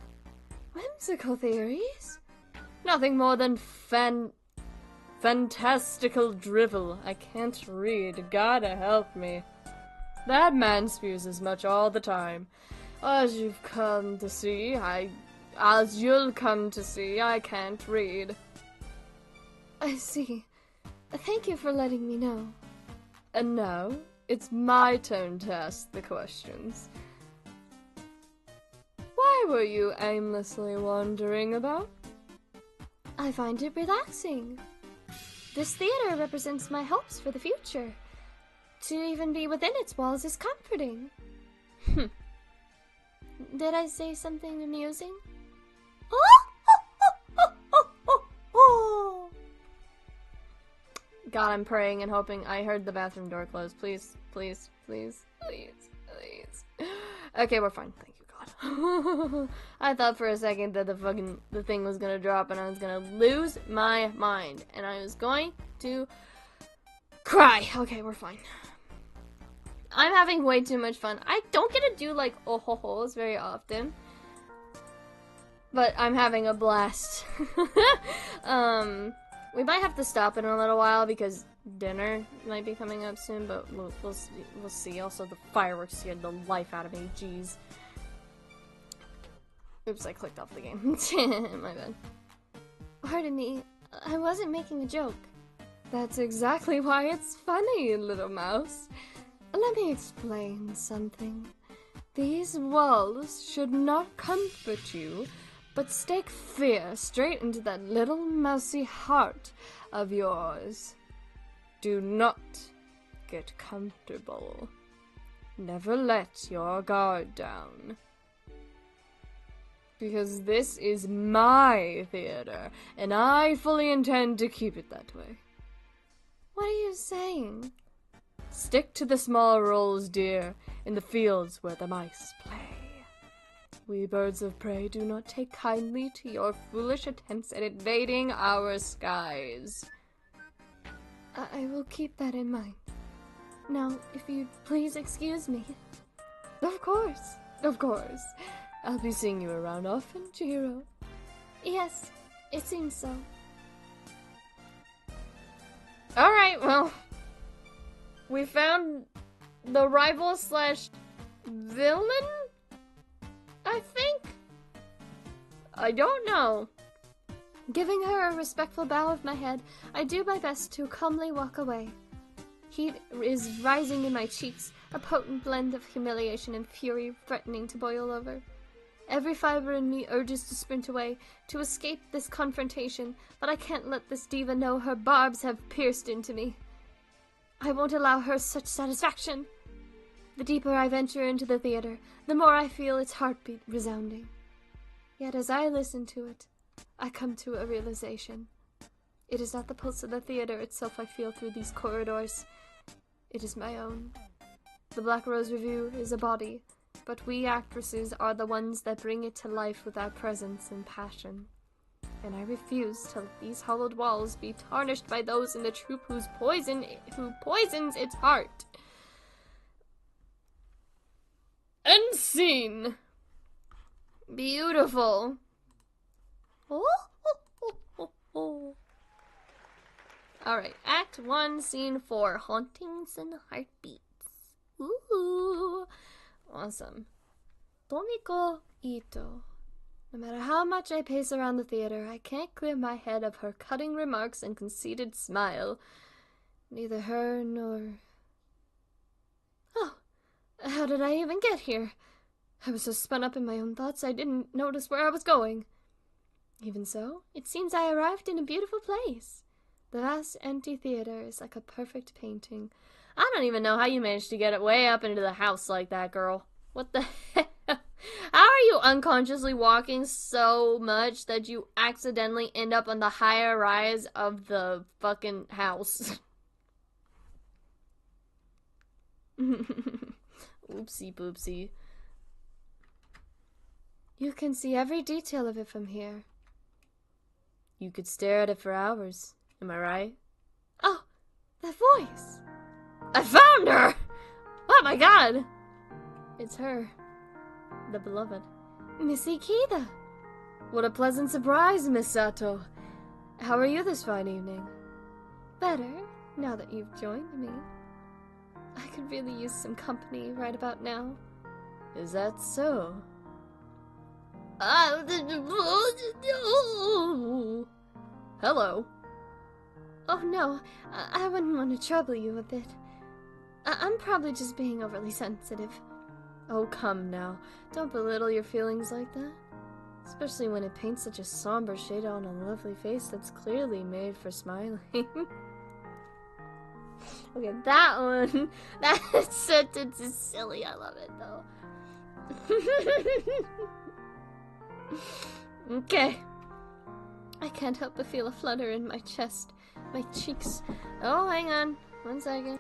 Speaker 1: Whimsical theories? Nothing more than fantastical drivel. I can't read. Gotta help me. That man spews as much all the time. As you've come to see, as you'll come to see, I can't read. I see. Thank you for letting me know. And now, it's my turn to ask the questions. Why were you aimlessly wandering about? I find it relaxing. This theater represents my hopes for the future. To even be within its walls is comforting. Did I say something amusing? God, I'm praying and hoping. I heard the bathroom door close. Please, please, please, please, please. Okay, we're fine. Thank you, God. I thought for a second that the thing was gonna drop and I was gonna lose my mind and I was going to cry. Okay, we're fine. I'm having way too much fun. I don't get to do like oh-ho-hos very often, but I'm having a blast. We might have to stop in a little while because dinner might be coming up soon, but we'll see. Also, the fireworks scared the life out of me. Jeez. Oops, I clicked off the game. My bad. Pardon me, I wasn't making a joke. That's exactly why it's funny, little mouse. Let me explain something. These walls should not comfort you, but stake fear straight into that little mousy heart of yours. Do not get comfortable. Never let your guard down. Because this is my theater, and I fully intend to keep it that way. What are you saying? Stick to the small roles, dear, in the fields where the mice play. We birds of prey do not take kindly to your foolish attempts at invading our skies. I will keep that in mind. Now, if you'd please excuse me. Of course, of course. I'll be seeing you around often, Chihiro. Yes, it seems so. Alright, well, we found the rival slash villain, I think? I don't know. Giving her a respectful bow of my head, I do my best to calmly walk away. Heat is rising in my cheeks, a potent blend of humiliation and fury threatening to boil over. Every fiber in me urges to sprint away, to escape this confrontation, but I can't let this diva know her barbs have pierced into me. I won't allow her such satisfaction. The deeper I venture into the theater, the more I feel its heartbeat resounding. Yet as I listen to it, I come to a realization. It is not the pulse of the theater itself I feel through these corridors. It is my own. The Black Rose Revue is a body, but we actresses are the ones that bring it to life with our presence and passion. And I refuse to let these hollowed walls be tarnished by those in the troupe who poisons its heart. End scene. Beautiful. Alright, Act 1, Scene 4, Hauntings and Heartbeats. Ooh, awesome. Tomiko Ito. No matter how much I pace around the theater, I can't clear my head of her cutting remarks and conceited smile. Neither her nor... Oh, how did I even get here? I was so spun up in my own thoughts I didn't notice where I was going. Even so, it seems I arrived in a beautiful place. The vast empty theater is like a perfect painting. I don't even know how you managed to get it way up into the house like that, girl. What the heck? How are you unconsciously walking so much that you accidentally end up on the higher rise of the fucking house? Oopsie poopsie. You can see every detail of it from here. You could stare at it for hours. Am I right? Oh, that voice! I found her! Oh my god! It's her. The beloved. Miss Ikeda! What a pleasant surprise, Miss Sato. How are you this fine evening? Better, now that you've joined me. I could really use some company right about now. Is that so? Hello. Oh no, I wouldn't want to trouble you a bit. I'm probably just being overly sensitive. Oh, come now. Don't belittle your feelings like that. Especially when it paints such a somber shade on a lovely face that's clearly made for smiling. Okay, that one. That sentence is silly. I love it, though. Okay. I can't help but feel a flutter in my chest, my cheeks. Oh, hang on. 1 second.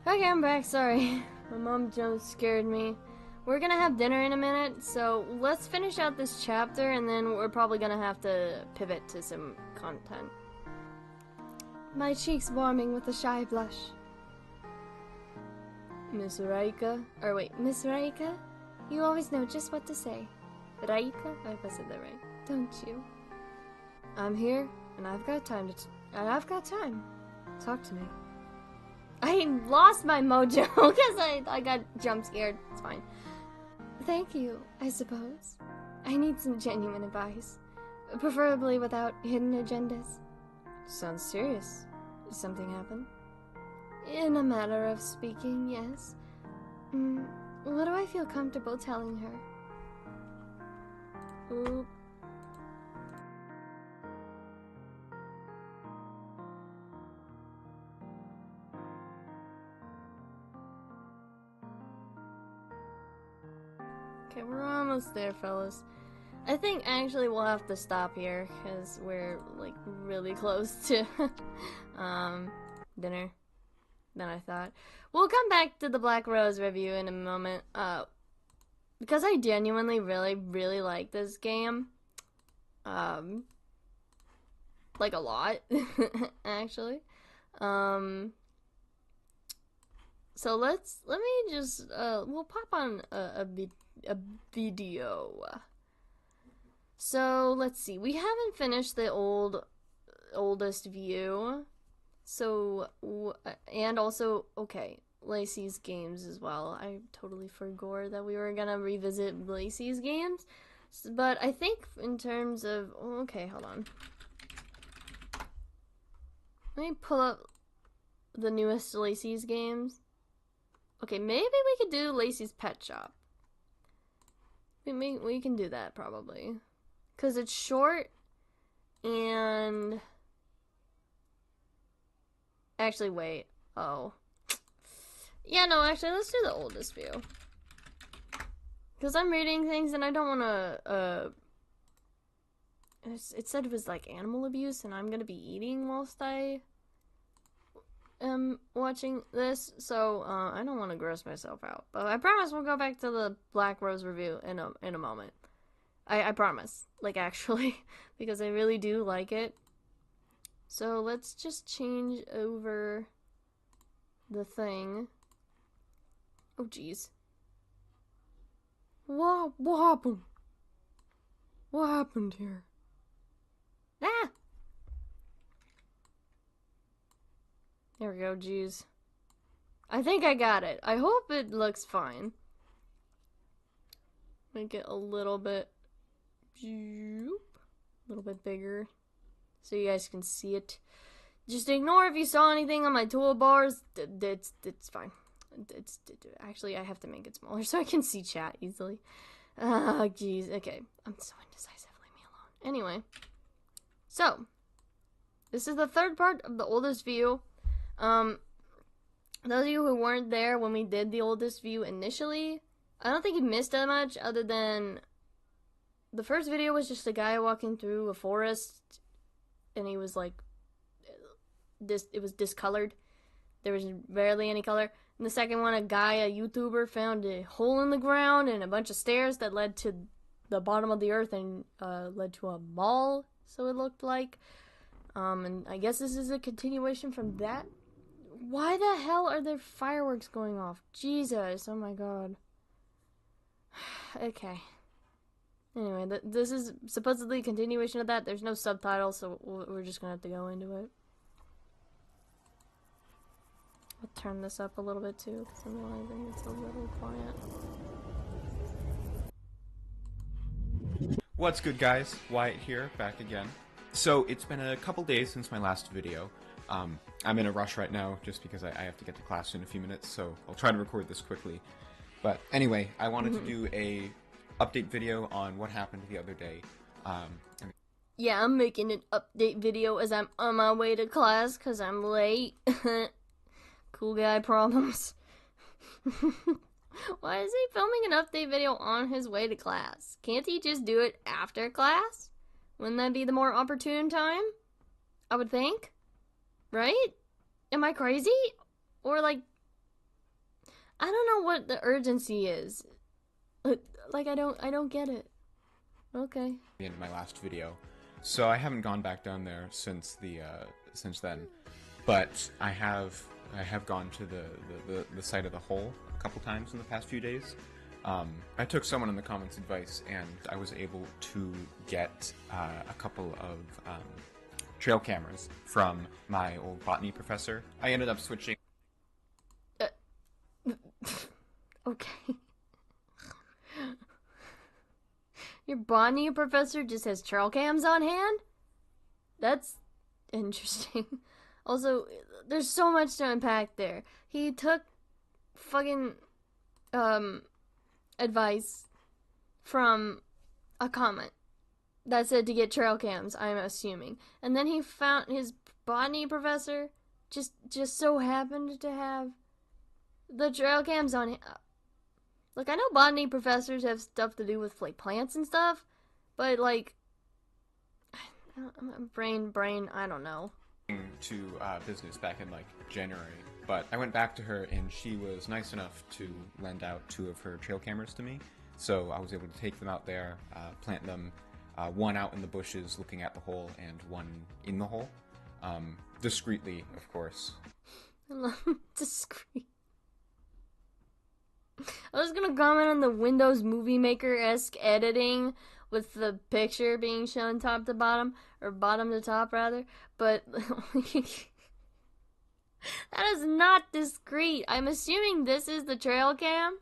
Speaker 1: Okay, I'm back. Sorry. My mom jump scared me. We're gonna have dinner in a minute, so let's finish out this chapter and then we're probably gonna have to pivot to some content. My cheeks warming with a shy blush. Miss Raika? Miss Raika? You always know just what to say. Raika? I hope I said that right. Don't you? I'm here, and I've got time. Talk to me. I lost my mojo because I got jump scared. It's fine. Thank you, I suppose. I need some genuine advice. Preferably without hidden agendas. Sounds serious. Did something happen? In a matter of speaking, yes. What do I feel comfortable telling her? Ooh. Okay, we're almost there, fellas. I think actually we'll have to stop here because we're like really close to dinner than I thought. We'll come back to the Black Rose review in a moment. Because I genuinely really like this game. Like a lot, actually. So let me just we'll pop on a video. So let's see. We haven't finished the oldest view. So and also okay, Lacey's games as well. I totally forgot that we were gonna revisit Lacey's games. But I think in terms of okay, hold on. Let me pull up the newest Lacey's games. Okay, maybe we could do Lacey's Pet Shop. We can do that probably. Because it's short and... Actually, wait. Oh. Yeah, no, actually, let's do the oldest view. Because I'm reading things and I don't want to, It said it was like animal abuse and I'm going to be eating whilst I am watching this. So, I don't want to gross myself out. But I promise we'll go back to the Black Rose review in a moment. I promise. Like, actually. Because I really do like it. So, let's just change over the thing. Oh, jeez. What happened? What happened here? Ah! There we go, jeez. I think I got it. I hope it looks fine. Make it a little bit bigger so you guys can see it. Just ignore if you saw anything on my toolbars. It's fine. Actually, I have to make it smaller so I can see chat easily. Oh, jeez. Okay. I'm so indecisive. Leave me alone. Anyway. So. This is the third part of the oldest view. Those of you who weren't there when we did the oldest view initially, I don't think you missed that much other than the first video was just a guy walking through a forest and he was like, it was discolored. There was barely any color. In the second one, a YouTuber, found a hole in the ground and a bunch of stairs that led to the bottom of the earth and led to a mall, so it looked like. And I guess this is a continuation from that. Why the hell are there fireworks going off? Jesus, oh my god. Okay. Anyway, this is supposedly a continuation of that. There's no subtitles, so we're just gonna have to go into it. I'll turn this up a little bit too, because I'm realizing it's a little quiet.
Speaker 2: What's good, guys? Wyatt here, back again. So, it's been a couple days since my last video. I'm in a rush right now, just because I have to get to class in a few minutes, so I'll try to record this quickly. But anyway, I wanted to do a update video on what happened the other day.
Speaker 1: Yeah, I'm making an update video as I'm on my way to class, because I'm late. Cool guy problems. Why is he filming an update video on his way to class? Can't he just do it after class? Wouldn't that be the more opportune time? I would think. Right? Am I crazy? Or like, I don't know what the urgency is. Like, I don't get it. Okay.
Speaker 2: The end of my last video. So I haven't gone back down there since then. But I have gone to the site of the hole a couple times in the past few days. I took someone in the comments' advice, and I was able to get a couple of trail cameras from my old botany professor. I ended up switching.
Speaker 1: Okay. Your botany professor just has trail cams on hand? That's interesting. Also, there's so much to unpack there. He took fucking, advice from a comment that said to get trail cams, I'm assuming. And then he found his botany professor just so happened to have the trail cams on him. Look, I know botany professors have stuff to do with like plants and stuff, but like brain, I don't know.
Speaker 2: To business back in like January, but I went back to her and she was nice enough to lend out 2 of her trail cameras to me, so I was able to take them out there, plant them, one out in the bushes looking at the hole and one in the hole, discreetly, of course.
Speaker 1: Discreet. I was gonna comment on the Windows Movie Maker-esque editing with the picture being shown top to bottom, or bottom to top rather, but that is not discreet. I'm assuming this is the trail cam.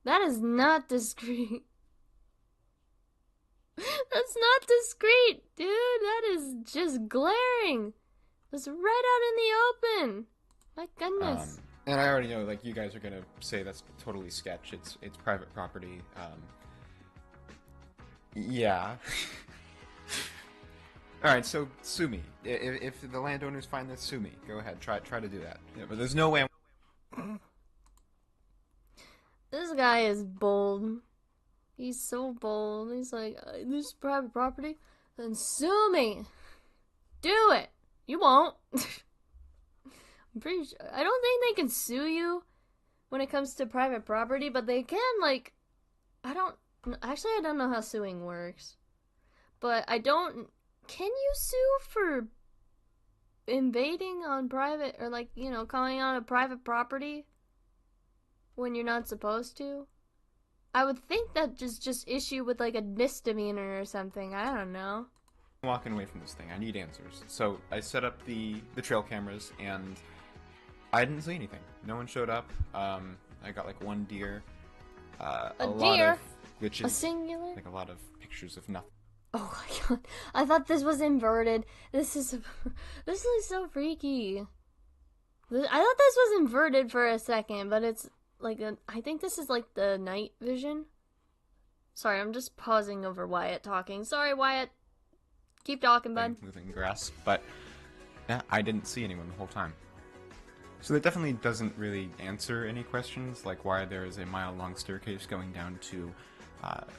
Speaker 1: That is not discreet. That's not discreet, dude. That is just glaring. It's right out in the open. My goodness.
Speaker 2: And I already know, like, you guys are gonna say that's totally sketch. It's private property. Yeah. All right, so sue me. If the landowners find this, sue me. Go ahead, try to do that. Yeah, but there's no way.
Speaker 1: This guy is bold. He's so bold. He's like, this is private property. Then sue me. Do it. You won't. I'm pretty sure. I don't think they can sue you when it comes to private property, but they can, like, I don't know how suing works. But can you sue for invading on private, or like, you know, calling on a private property when you're not supposed to? I would think that just issue with like a misdemeanor or something. I don't know.
Speaker 2: I'm walking away from this thing. I need answers. So I set up the trail cameras and I didn't see anything. No one showed up. I got like 1 deer. A deer? Lot of witches.
Speaker 1: A singular?
Speaker 2: Like a lot of pictures of nothing.
Speaker 1: Oh my god. I thought this was inverted. This is so freaky. I thought this was inverted for a second, but it's like I think this is like the night vision. Sorry, I'm just pausing over Wyatt talking. Sorry, Wyatt. Keep talking, bud.
Speaker 2: Moving grass, but yeah, I didn't see anyone the whole time. So that definitely doesn't really answer any questions, like why there is a mile-long staircase going down to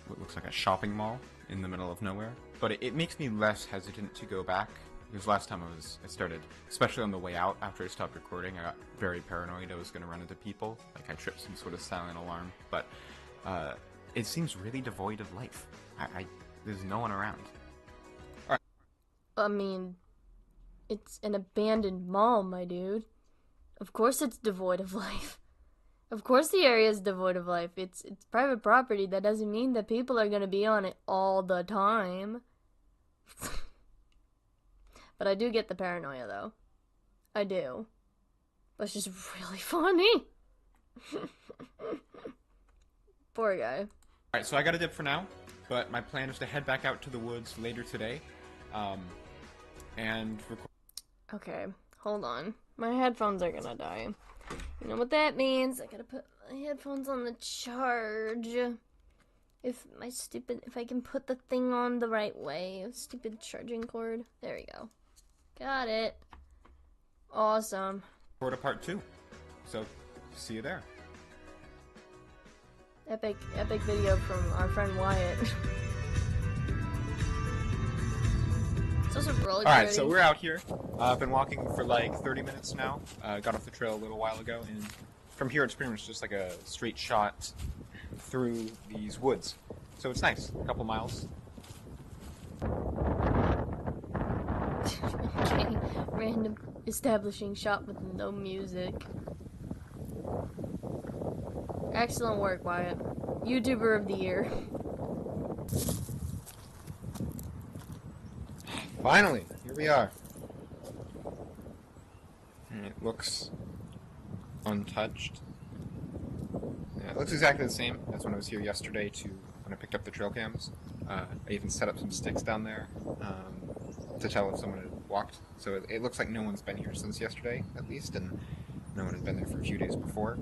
Speaker 2: what looks like a shopping mall in the middle of nowhere. But it makes me less hesitant to go back, because last time I started, especially on the way out after I stopped recording, I got very paranoid I was going to run into people, like I tripped some sort of silent alarm. But it seems really devoid of life. There's no one around. All right.
Speaker 1: I mean, it's an abandoned mall, my dude. Of course it's devoid of life. Of course the area is devoid of life. It's private property. That doesn't mean that people are going to be on it all the time. But I do get the paranoia, though. I do. But it's just really funny. Poor guy.
Speaker 2: Alright, so I got a dip for now, but my plan is to head back out to the woods later today, and record.
Speaker 1: Okay, hold on. My headphones are gonna die. You know what that means? I gotta put my headphones on the charge. If I can put the thing on the right way. Stupid charging cord. There we go. Got it. Awesome.
Speaker 2: Record a part 2. So, see you there.
Speaker 1: Epic video from our friend Wyatt. It's also really
Speaker 2: Alright, so we're out here. I've been walking for like 30 minutes now. Got off the trail a little while ago, and from here it's pretty much just like a straight shot through these woods. So it's nice. A couple miles.
Speaker 1: Okay, random establishing shot with no music. Excellent work, Wyatt. YouTuber of the year.
Speaker 2: Finally, here we are. And it looks untouched. Yeah, it looks exactly the same as when I was here yesterday when I picked up the trail cams. I even set up some sticks down there to tell if someone had walked. So it looks like no one's been here since yesterday, at least, and no one has been there for a few days before.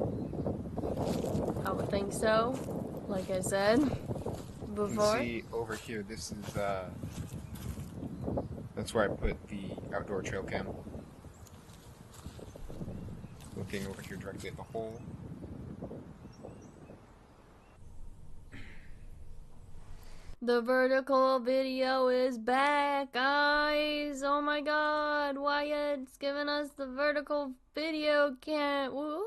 Speaker 1: I would think so. like I said
Speaker 2: You can
Speaker 1: before.
Speaker 2: see over here, this is, that's where I put the outdoor trail cam. Looking over here directly at the hole.
Speaker 1: The vertical video is back, guys! Oh my god, Wyatt's giving us the vertical video cam. Woo!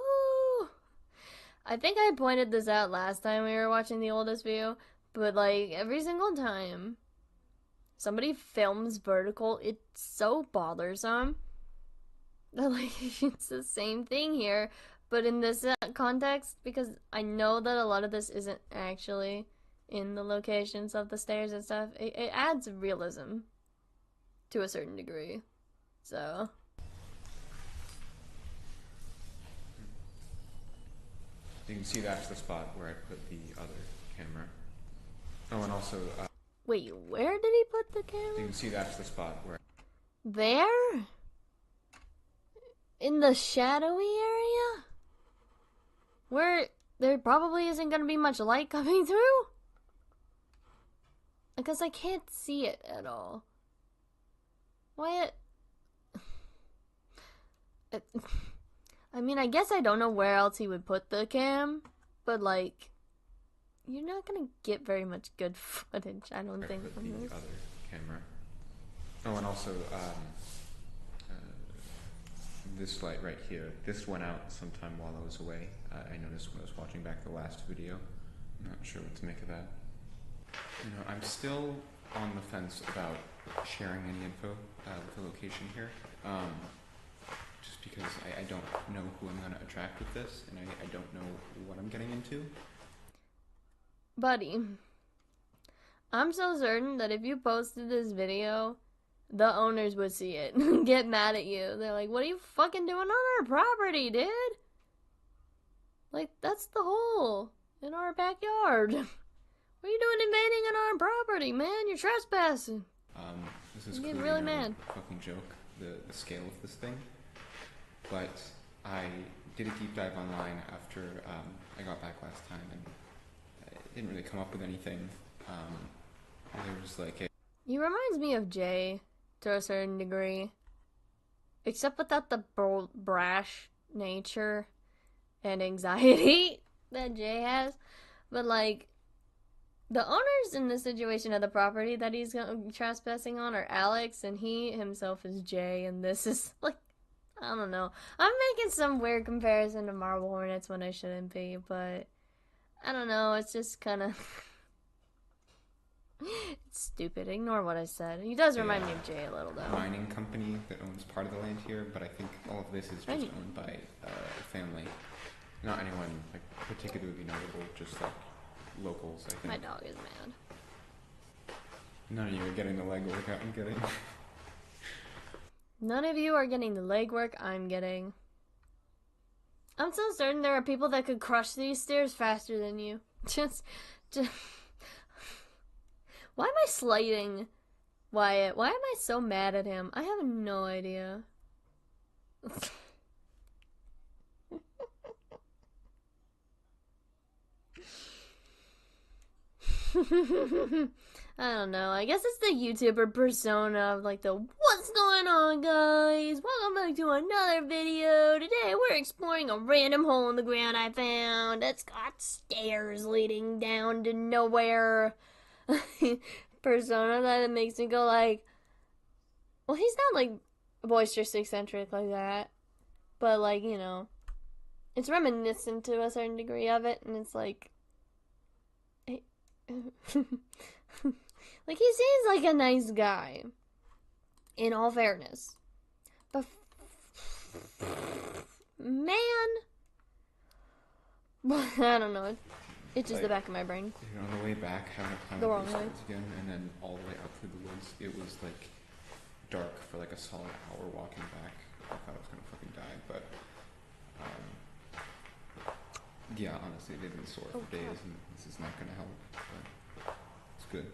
Speaker 1: I think I pointed this out last time we were watching the oldest view, but like every single time somebody films vertical, it's so bothersome. Like, it's the same thing here, but in this context, because I know that a lot of this isn't actually in the locations of the stairs and stuff, it adds realism to a certain degree. So
Speaker 2: You can see that's the spot where I put the other camera. Oh, and also,
Speaker 1: wait, where did he put the
Speaker 2: you
Speaker 1: camera?
Speaker 2: can see that's the spot where...
Speaker 1: There? In the shadowy area? Where there probably isn't going to be much light coming through? Because I can't see it at all. Wyatt... I mean, I guess I don't know where else he would put the cam, but like, you're not gonna get very much good footage, I don't think,
Speaker 2: put
Speaker 1: from
Speaker 2: the
Speaker 1: this.
Speaker 2: other camera. Oh, and also, this light right here, this went out sometime while I was away. I noticed when I was watching back the last video. I'm not sure what to make of that. You know, I'm still on the fence about sharing any info with the location here. Just because I don't know who I'm going to attract with this, and I don't know what I'm getting into.
Speaker 1: Buddy, I'm so certain that if you posted this video, the owners would see it and get mad at you. They're like, what are you fucking doing on our property, dude? Like, that's the hole in our backyard. What are you doing invading on our property, man? You're trespassing.
Speaker 2: This is
Speaker 1: I'm getting
Speaker 2: clearly
Speaker 1: really
Speaker 2: no
Speaker 1: mad.
Speaker 2: fucking joke, the scale of this thing. But I did a deep dive online after I got back last time, and I didn't really come up with anything. There was like a...
Speaker 1: He reminds me of Jay to a certain degree, except without the brash nature and anxiety that Jay has. But like, the owners in this situation of the property that he's trespassing on are Alex, and he himself is Jay, and this is like, I don't know. I'm making some weird comparison to Marble Hornets when I shouldn't be, but I don't know. It's just kind of... It's stupid. Ignore what I said. He does remind me of Jay a little, though.
Speaker 2: Mining company that owns part of the land here, but I think all of this is just owned by a family. Not anyone like particularly notable, just like locals, I think.
Speaker 1: My dog is mad.
Speaker 2: None of you are getting the legwork I'm getting.
Speaker 1: None of you are getting the legwork I'm getting. I'm so certain there are people that could crush these stairs faster than you. Just... Why am I slighting Wyatt? Why am I so mad at him? I have no idea. I don't know. I guess it's the YouTuber persona of like the what's going on, guys? Welcome back to another video. Today we're exploring a random hole in the ground I found that's got stairs leading down to nowhere. Persona that makes me go like, well, he's not like boisterous eccentric like that, but like, you know, it's reminiscent to a certain degree of it, and it's like like, he seems like a nice guy, in all fairness, but man, I don't know, it's just like, the back of my brain.
Speaker 2: On the way back, having a
Speaker 1: the wrong
Speaker 2: plan
Speaker 1: way
Speaker 2: again, and then all the way up through the woods, it was like dark for like a solid hour walking back. I thought I was gonna fucking die, but yeah, honestly, they've been sore for days, and this is not gonna help. But it's good.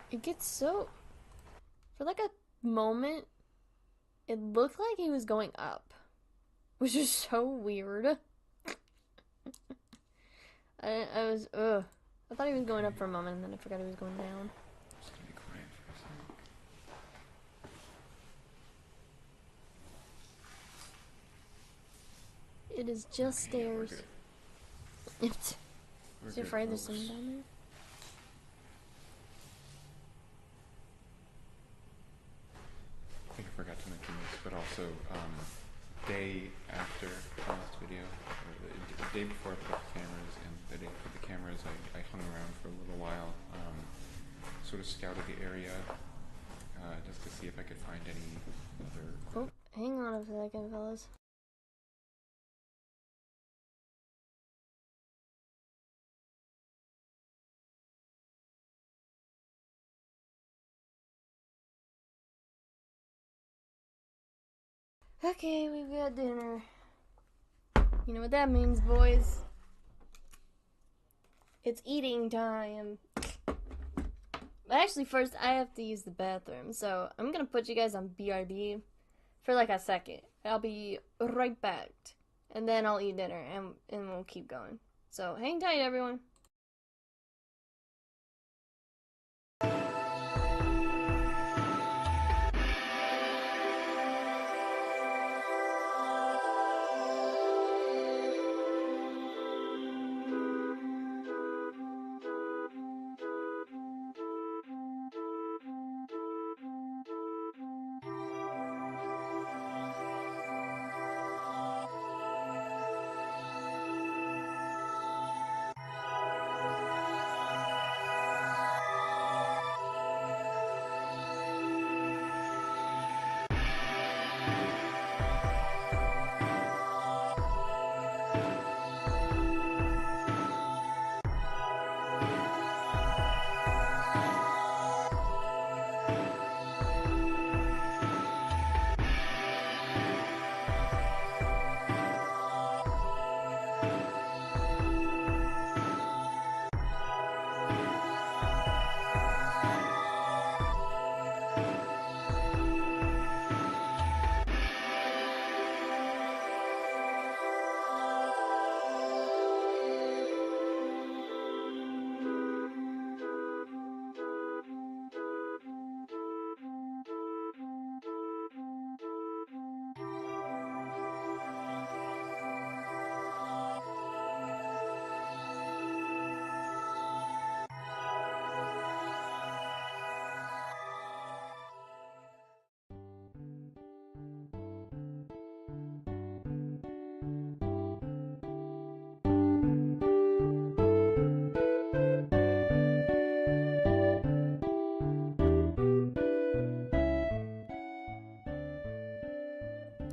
Speaker 1: It gets so... For like a moment, it looked like he was going up, which is so weird. I thought he was going up for a moment, and then I forgot he was going down.
Speaker 2: Just gonna be quiet for a second.
Speaker 1: It is just stairs.
Speaker 2: We're
Speaker 1: Is you
Speaker 2: good,
Speaker 1: afraid there's
Speaker 2: folks.
Speaker 1: someone down there?
Speaker 2: I think I forgot to mention this, but also, day after the last video, or the day before I put up the cameras, and the day I put the cameras, I hung around for a little while, sort of scouted the area, just to see if I could find any other...
Speaker 1: Oh, hang on a second, fellas. Okay, we've got dinner. You know what that means, boys? It's eating time. But actually, first, I have to use the bathroom, so I'm gonna put you guys on BRB for like a second. I'll be right back. And then I'll eat dinner, and we'll keep going. So, hang tight, everyone.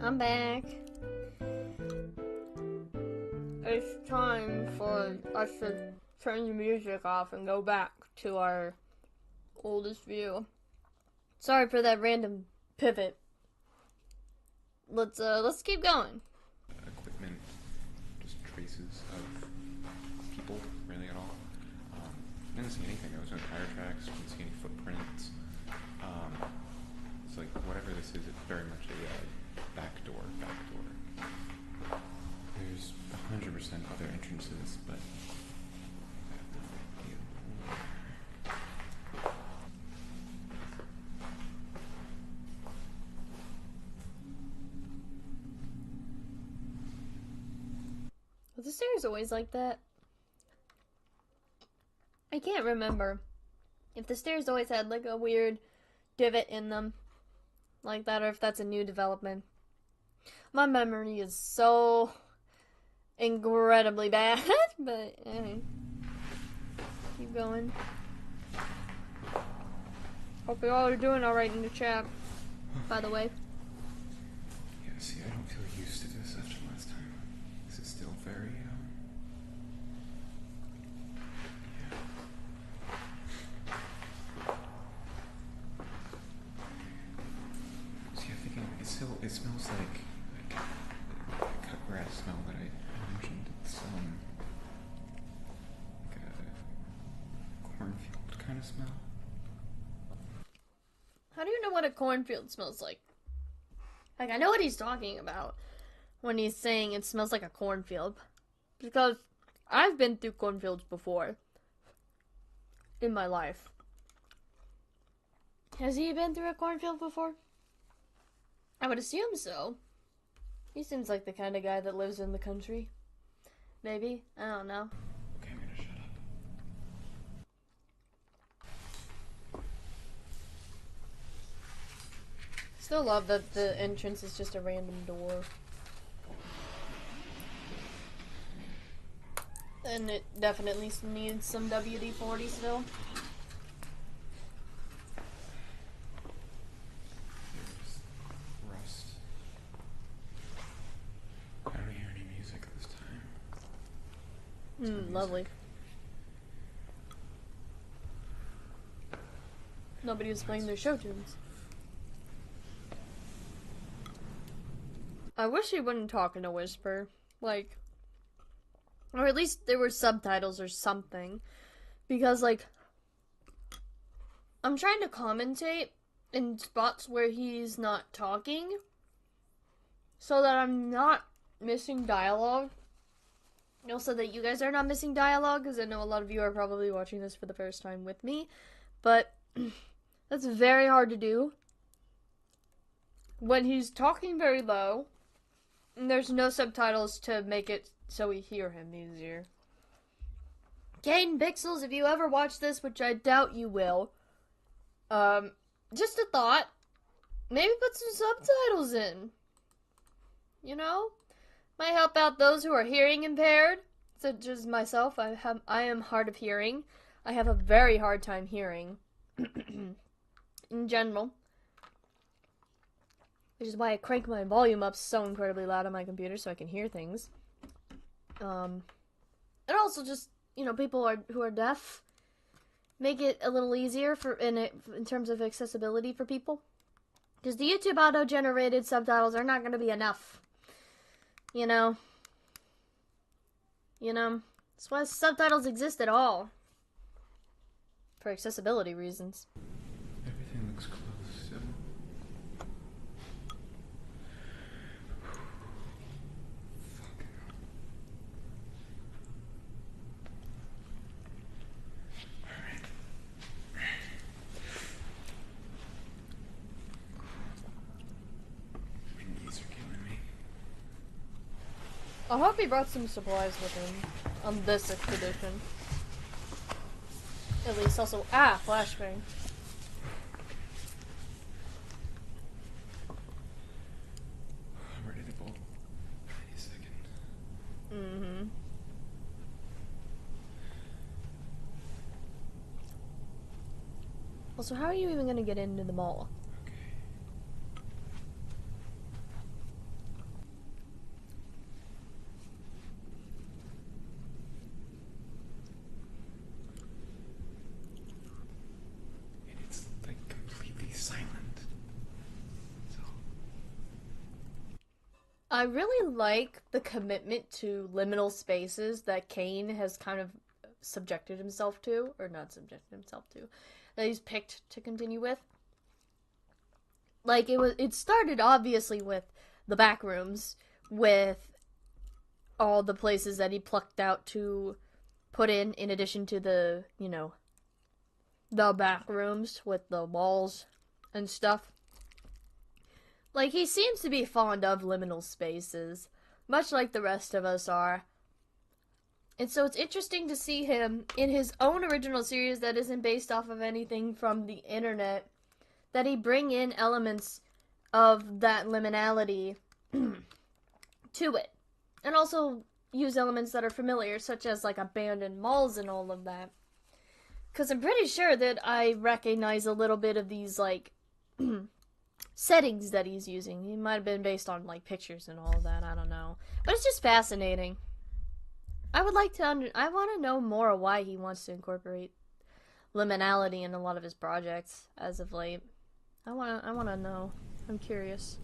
Speaker 1: I'm back. It's time for us to turn the music off and go back to our oldest view. Sorry for that random pivot. Let's keep going.
Speaker 2: Equipment, just traces of people, really at all. Didn't see anything. There was no tire tracks. Didn't see any footprints. It's like whatever this is, it's very much a back door. There's 100% other entrances, but I have no idea.
Speaker 1: Was the stairs always like that? I can't remember if the stairs always had like a weird divot in them like that, or if that's a new development. My memory is so incredibly bad, but keep going. Hope you all are doing alright in the chat, by the way.
Speaker 2: Yeah, see, I don't feel used to this after last time. This is still very, See, I'm thinking, it smells like cut grass smell that I mentioned. It's, like a cornfield kind of smell.
Speaker 1: How do you know what a cornfield smells like? Like, I know what he's talking about when he's saying it smells like a cornfield. Because I've been through cornfields before. In my life. Has he been through a cornfield before? I would assume so. He seems like the kind of guy that lives in the country. Maybe. I don't know.
Speaker 2: Okay, I'm gonna shut up.
Speaker 1: Still love that the entrance is just a random door. And it definitely needs some WD-40 still.
Speaker 2: There's rust. I don't hear any music this time.
Speaker 1: Lovely. Nobody was playing their show tunes. I wish he wouldn't talk in a whisper. Like, or at least there were subtitles or something. Because, like, I'm trying to commentate in spots where he's not talking so that I'm not missing dialogue. Also that you guys are not missing dialogue, because I know a lot of you are probably watching this for the first time with me. But that's very hard to do when he's talking very low and there's no subtitles to make it so we hear him easier. Caden Pixels, if you ever watch this, which I doubt you will, just a thought, maybe put some subtitles in. You know? Might help out those who are hearing impaired, such as myself. I am hard of hearing. I have a very hard time hearing in general, which is why I crank my volume up so incredibly loud on my computer so I can hear things. And also just, you know, people who are deaf, make it a little easier in terms of accessibility for people, because the YouTube auto-generated subtitles are not going to be enough. You know, that's why subtitles exist at all. For accessibility reasons.
Speaker 2: Everything looks close, so... Alright. My knees are killing me.
Speaker 1: I hope he brought some supplies with him on this expedition. At least also, flashbang.
Speaker 2: I'm ready to bolt any second.
Speaker 1: Mm-hmm. Also, how are you even gonna get into the mall?
Speaker 2: Okay. And it's like completely silent. So
Speaker 1: I really like the commitment to liminal spaces that Kane has kind of subjected himself to, or not subjected himself to, that he's picked to continue with. Like, it started obviously with the back rooms, with all the places that he plucked out to put in addition to the, you know, the back rooms with the walls and stuff. Like, he seems to be fond of liminal spaces, much like the rest of us are. And so it's interesting to see him in his own original series that isn't based off of anything from the internet, that he bring in elements of that liminality to it. And also use elements that are familiar, such as like abandoned malls and all of that. Because I'm pretty sure that I recognize a little bit of these, like, settings that he's using. He might have been based on, like, pictures and all of that, I don't know. But it's just fascinating. I would like to I want to know more of why he wants to incorporate liminality in a lot of his projects as of late. I want to know. I'm curious.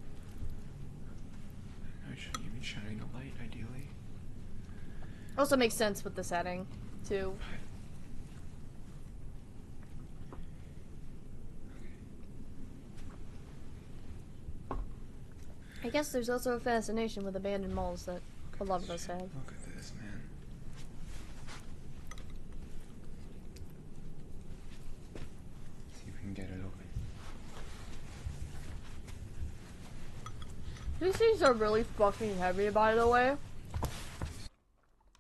Speaker 2: I shouldn't even be shining a light, ideally.
Speaker 1: Also makes sense with the setting, too. I guess there's also a fascination with abandoned malls that a lot of us have.
Speaker 2: Look at this, man.
Speaker 1: These things are really fucking heavy, by the way.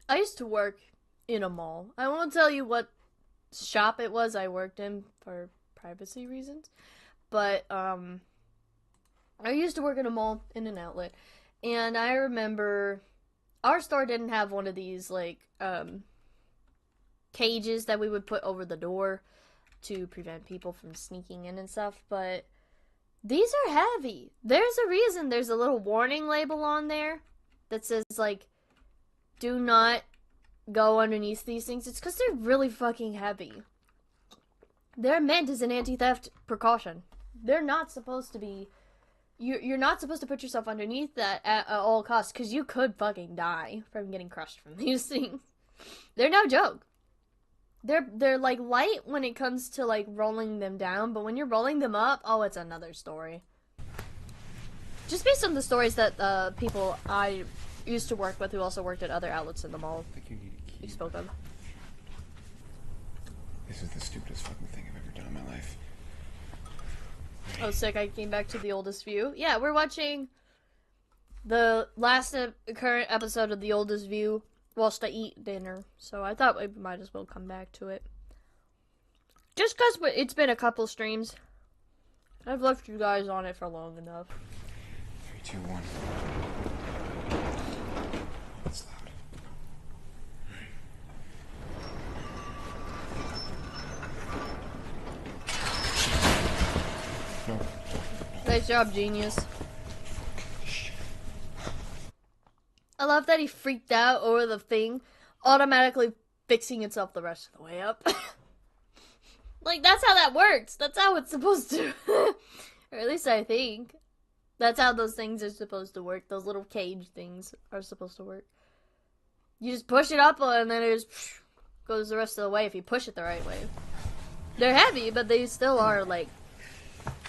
Speaker 1: I used to work in a mall. I won't tell you what shop it was I worked in for privacy reasons. But, I used to work in a mall in an outlet. And I remember our store didn't have one of these, like, cages that we would put over the door to prevent people from sneaking in and stuff. But these are heavy. There's a reason there's a little warning label on there that says, like, do not go underneath these things. It's because they're really fucking heavy. They're meant as an anti-theft precaution. They're not supposed to be... You're not supposed to put yourself underneath that at all costs, because you could fucking die from getting crushed from these things. They're no joke. They're like light when it comes to like rolling them down, but when you're rolling them up, oh, it's another story. Just based on the stories that people I used to work with who also worked at other outlets in the mall we spoke of.
Speaker 2: This is the stupidest fucking thing I've ever done in my life.
Speaker 1: Oh, sick, I came back to The Oldest View. Yeah, we're watching the last current episode of The Oldest View whilst I eat dinner. So I thought we might as well come back to it. Just because it's been a couple streams. I've left you guys on it for long enough.
Speaker 2: 3, 2, 1. That's loud. No.
Speaker 1: Nice job, genius. I love that he freaked out over the thing automatically fixing itself the rest of the way up. Like, that's how that works. That's how it's supposed to. Or at least I think. That's how those things are supposed to work. Those little cage things are supposed to work. You just push it up and then it just goes the rest of the way if you push it the right way. They're heavy, but they still are, like,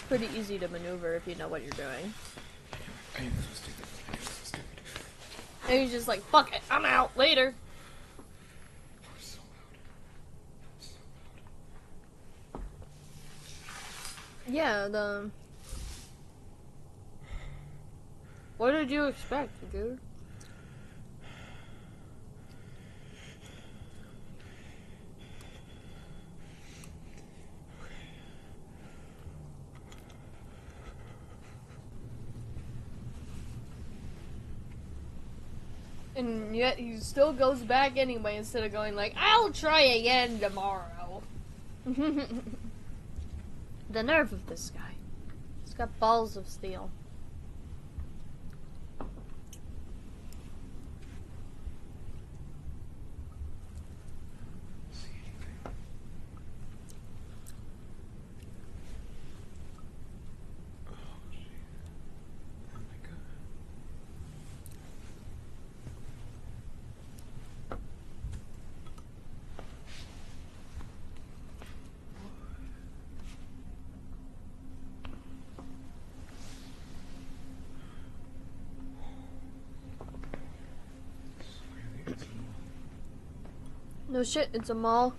Speaker 1: pretty easy to maneuver if you know what you're doing.
Speaker 2: I am so stupid. I am so stupid.
Speaker 1: And he's just like, fuck it, I'm out, later.
Speaker 2: Oh, so loud. So loud.
Speaker 1: Yeah, what did you expect, dude? And yet he still goes back anyway instead of going like, I'll try again tomorrow. The nerve of this guy. He's got balls of steel. No shit, it's a mall.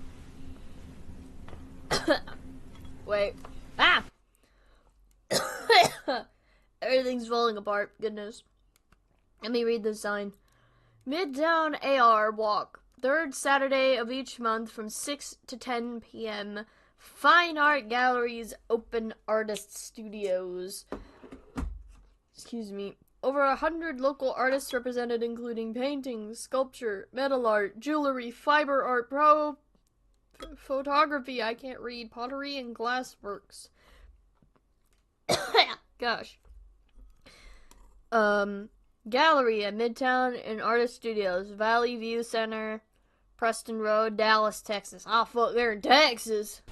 Speaker 1: Wait. Ah! Everything's falling apart. Goodness. Let me read the sign. Midtown AR Walk. Third Saturday of each month from 6 to 10 p.m. Fine Art Galleries, Open Artist Studios. Excuse me. Over 100 local artists represented, including painting, sculpture, metal art, jewelry, fiber art, photography, I can't read, pottery, and glassworks. Gosh. Gallery at Midtown and Artist Studios, Valley View Center, Preston Road, Dallas, Texas. Oh, fuck, they're in Texas.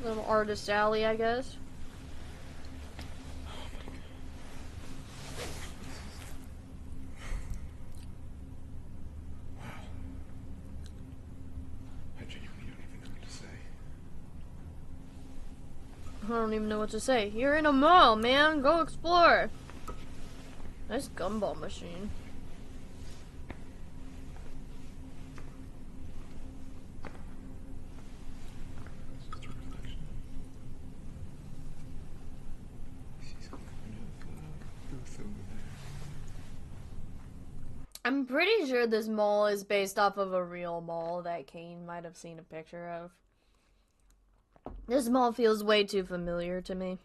Speaker 1: Little artist alley, I guess.
Speaker 2: Wow. I genuinely don't even know what to say.
Speaker 1: I don't even know what to say. You're in a mall, man. Go explore. Nice gumball machine. I'm pretty sure this mall is based off of a real mall that Kane might have seen a picture of. This mall feels way too familiar to me.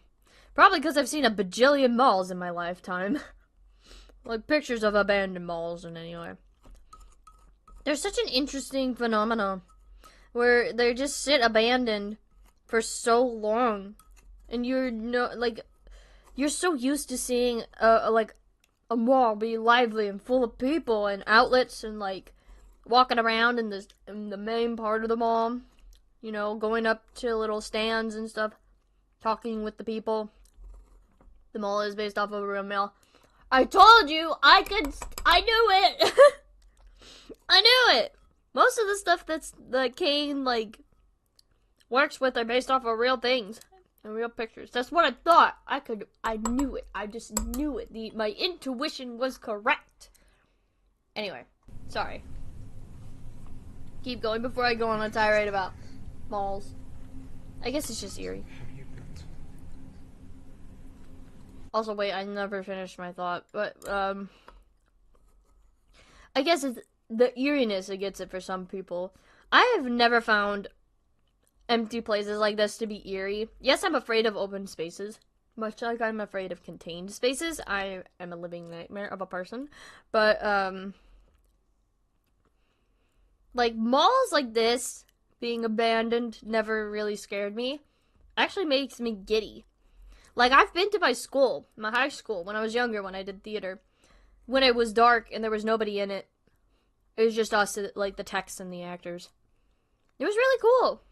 Speaker 1: Probably because I've seen a bajillion malls in my lifetime. Like pictures of abandoned malls and anyway. There's such an interesting phenomenon where they just sit abandoned for so long. And you're so used to seeing a mall be lively and full of people and outlets and like walking around in the main part of the mall, you know, going up to little stands and stuff, talking with the people. The mall is based off of a real mall. I told you I knew it. I knew it. Most of the stuff that Kane like works with are based off of real things and real pictures. That's what I thought. I knew it. I just knew it. My intuition was correct. Anyway, sorry. Keep going before I go on a tirade about malls. I guess it's just eerie. Also, wait, I never finished my thought, but, I guess it's the eeriness that gets it for some people. I have never found empty places like this to be eerie. Yes, I'm afraid of open spaces, much like I'm afraid of contained spaces. I am a living nightmare of a person, but, like, malls like this, being abandoned, never really scared me. Actually makes me giddy. Like, I've been to my high school, when I was younger, when I did theater. When it was dark and there was nobody in it. It was just us, like, the techs and the actors. It was really cool.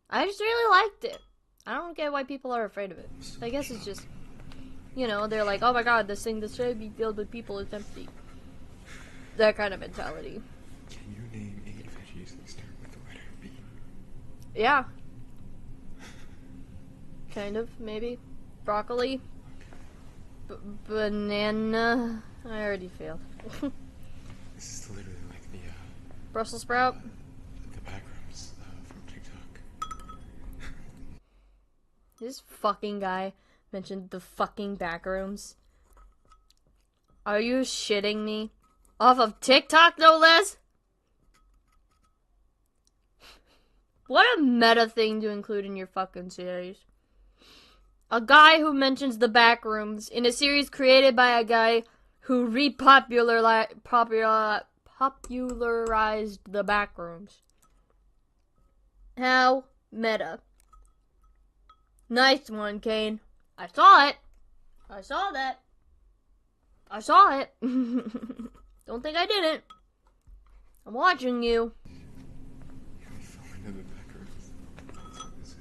Speaker 1: I just really liked it. I don't get why people are afraid of it. I guess it's just, you know, they're like, oh my god, this thing that should be filled with people is empty. That kind of mentality.
Speaker 2: Can you name 8 veggies that start with the letter B?
Speaker 1: Yeah. Kind of, maybe. Broccoli. Banana. I already failed.
Speaker 2: This is literally like the,
Speaker 1: Brussels sprout.
Speaker 2: the backrooms from TikTok.
Speaker 1: This fucking guy mentioned the fucking backrooms. Are you shitting me? Off of TikTok, no less? What a meta thing to include in your fucking series. A guy who mentions the backrooms in a series created by a guy who popularized the backrooms. How meta. Nice one, Kane. I saw it. I saw that. I saw it. Don't think I didn't. I'm watching you.
Speaker 2: We fell into the backrooms. That's what this is.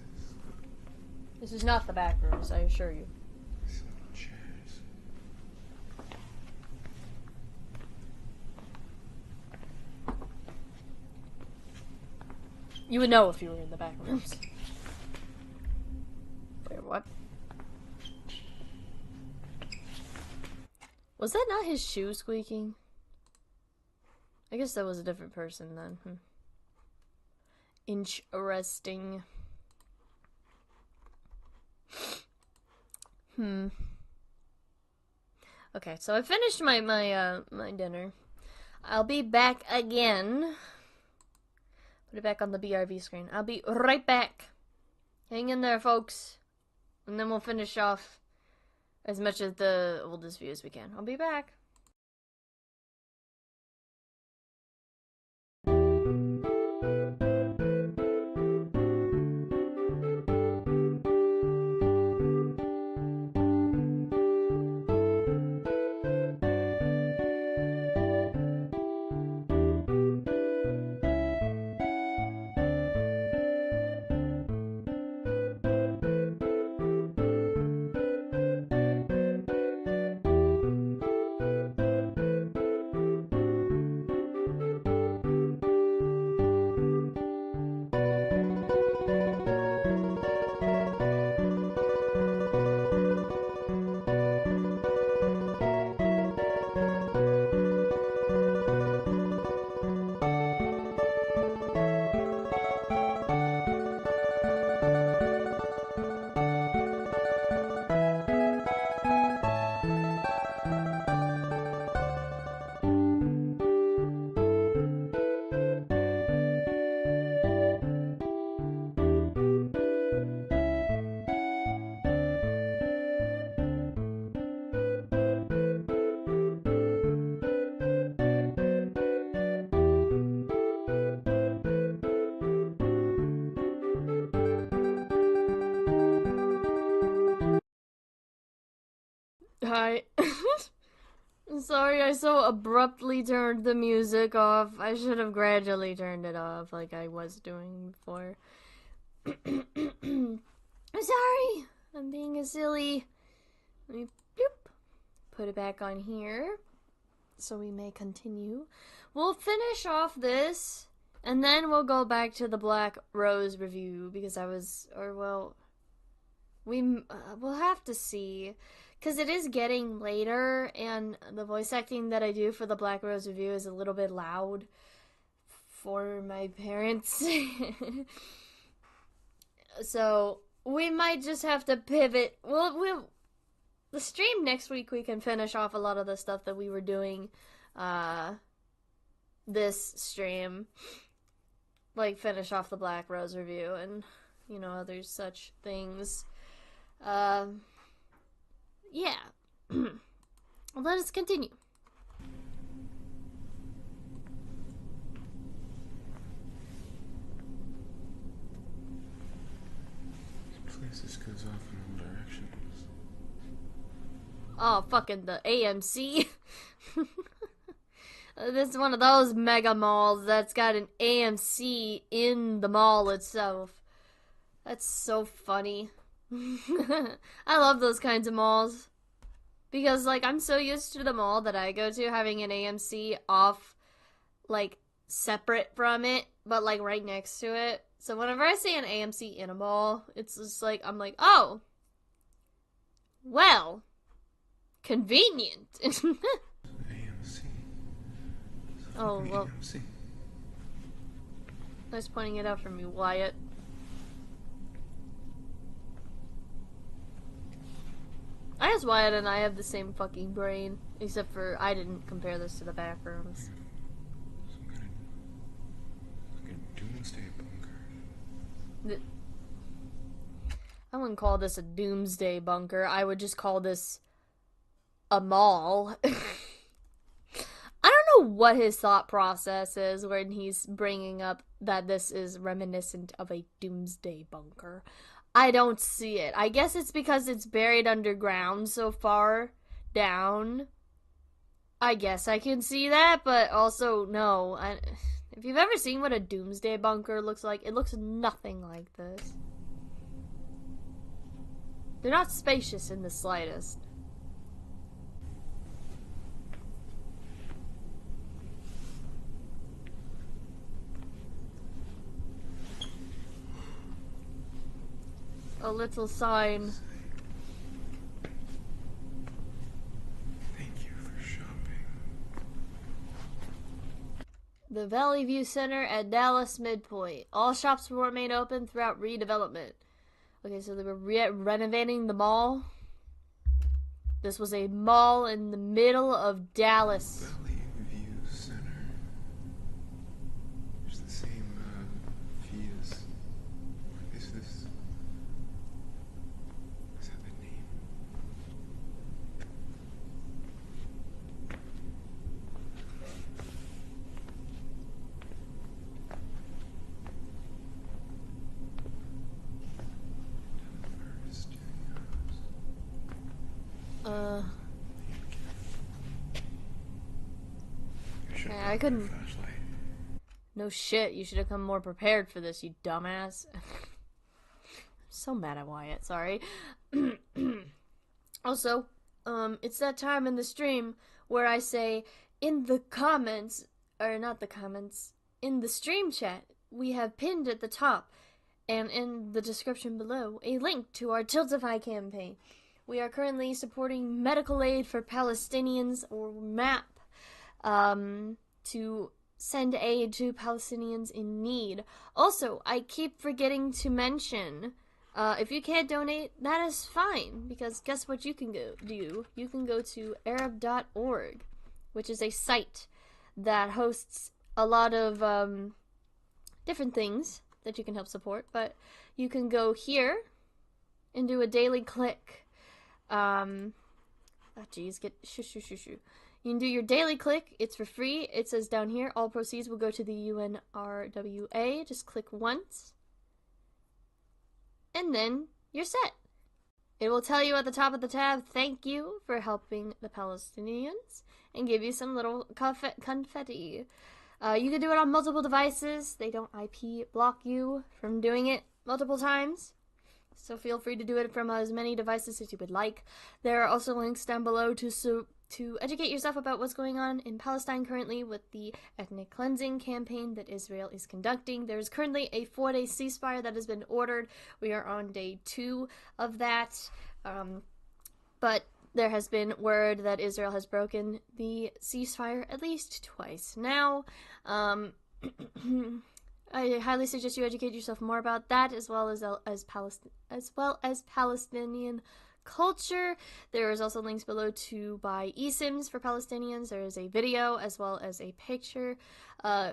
Speaker 1: This is not the backrooms, I assure you.
Speaker 2: Some chairs.
Speaker 1: You would know if you were in the backrooms. Wait, what? Was that not his shoe squeaking? I guess that was a different person then. Interesting. Okay, so I finished my dinner. I'll be back again. Put it back on the BRB screen. I'll be right back. Hang in there, folks. And then we'll finish off as much of the oldest view as we can. I'll be back. Hi. Sorry I so abruptly turned the music off. I should have gradually turned it off like I was doing before. I'm sorry. I'm being a silly. Let me bloop, put it back on here so we may continue. We'll finish off this and then we'll go back to the Black Rose review because we'll have to see. Because it is getting later, and the voice acting that I do for the Black Rose review is a little bit loud for my parents. So, we might just have to pivot. The stream next week, we can finish off a lot of the stuff that we were doing this stream. Like, finish off the Black Rose review and, other such things. Yeah. Let us continue.
Speaker 2: This place just goes off in all directions.
Speaker 1: Oh, fucking the AMC. This is one of those mega malls that's got an AMC in the mall itself. That's so funny. I love those kinds of malls. Because, I'm so used to the mall that I go to having an AMC off, separate from it, but, right next to it. So whenever I see an AMC in a mall, it's just I'm like, oh, well, convenient.
Speaker 2: AMC.
Speaker 1: Oh, well.
Speaker 2: AMC.
Speaker 1: Nice pointing it out for me, Wyatt. I guess Wyatt and I have the same fucking brain, except for I didn't compare this to the back rooms.
Speaker 2: Some kind of doomsday bunker.
Speaker 1: I wouldn't call this a doomsday bunker. I would just call this a mall. I don't know what his thought process is when he's bringing up that this is reminiscent of a doomsday bunker. I don't see it. I guess it's because it's buried underground so far down. I guess I can see that, but also, no. If you've ever seen what a doomsday bunker looks like, it looks nothing like this. They're not spacious in the slightest. A little sign.
Speaker 2: Thank you for shopping.
Speaker 1: The Valley View Center at Dallas Midpoint. All shops will remain open throughout redevelopment. Okay, so they were renovating the mall. This was a mall in the middle of Dallas.
Speaker 2: Valley View Center. There's the same fee as. Is this? Is that the name?
Speaker 1: Man, I couldn't. No shit, you should have come more prepared for this, you dumbass. I'm so mad at Wyatt, sorry. Also, it's that time in the stream where I say, in the comments, or not the comments, in the stream chat, we have pinned at the top, and in the description below, a link to our Tiltify campaign. We are currently supporting medical aid for Palestinians, or MAP, to send aid to Palestinians in need. Also, I keep forgetting to mention, if you can't donate, that is fine, because guess what you can go do? You can go to Arab.org, which is a site that hosts a lot of different things that you can help support, but you can go here and do a daily click. You can do your daily click. It's for free. It says down here, all proceeds will go to the UNRWA. Just click once. And then you're set. It will tell you at the top of the tab, thank you for helping the Palestinians, and give you some little confetti. You can do it on multiple devices. They don't IP block you from doing it multiple times. So feel free to do it from as many devices as you would like. There are also links down below to educate yourself about what's going on in Palestine currently with the ethnic cleansing campaign that Israel is conducting. There is currently a 4-day ceasefire that has been ordered. We are on day 2 of that. But there has been word that Israel has broken the ceasefire at least twice now. I highly suggest you educate yourself more about that, as well as Palestinian culture. There is also links below to buy eSIMs for Palestinians. There is a video as well as a picture,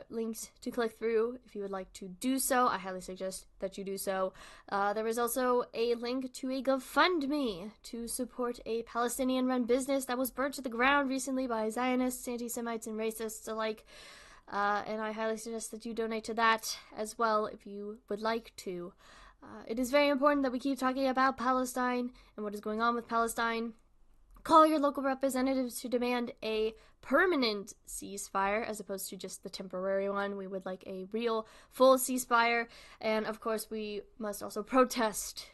Speaker 1: links to click through if you would like to do so. I highly suggest that you do so. There is also a link to a GoFundMe to support a Palestinian-run business that was burnt to the ground recently by Zionists, anti-Semites, and racists alike. And I highly suggest that you donate to that as well if you would like to. It is very important that we keep talking about Palestine and what is going on with Palestine. Call your local representatives to demand a permanent ceasefire as opposed to just the temporary one. We would like a real, full ceasefire. And of course, we must also protest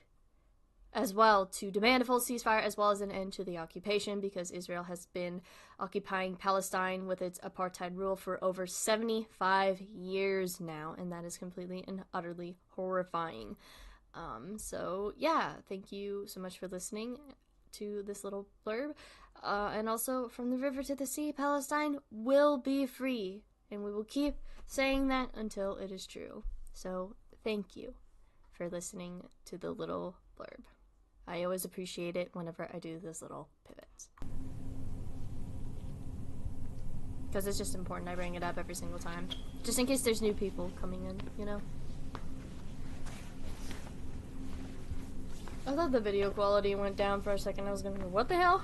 Speaker 1: as well to demand a full ceasefire as well as an end to the occupation, because Israel has been occupying Palestine with its apartheid rule for over 75 years now, and that is completely and utterly horrifying. So yeah, thank you so much for listening to this little blurb. And also, from the river to the sea, Palestine will be free, and we will keep saying that until it is true. So thank you for listening to the little blurb. I always appreciate it whenever I do those little pivots, because it's just important I bring it up every single time, just in case there's new people coming in, you know? I thought the video quality went down for a second. I was gonna go, what the hell?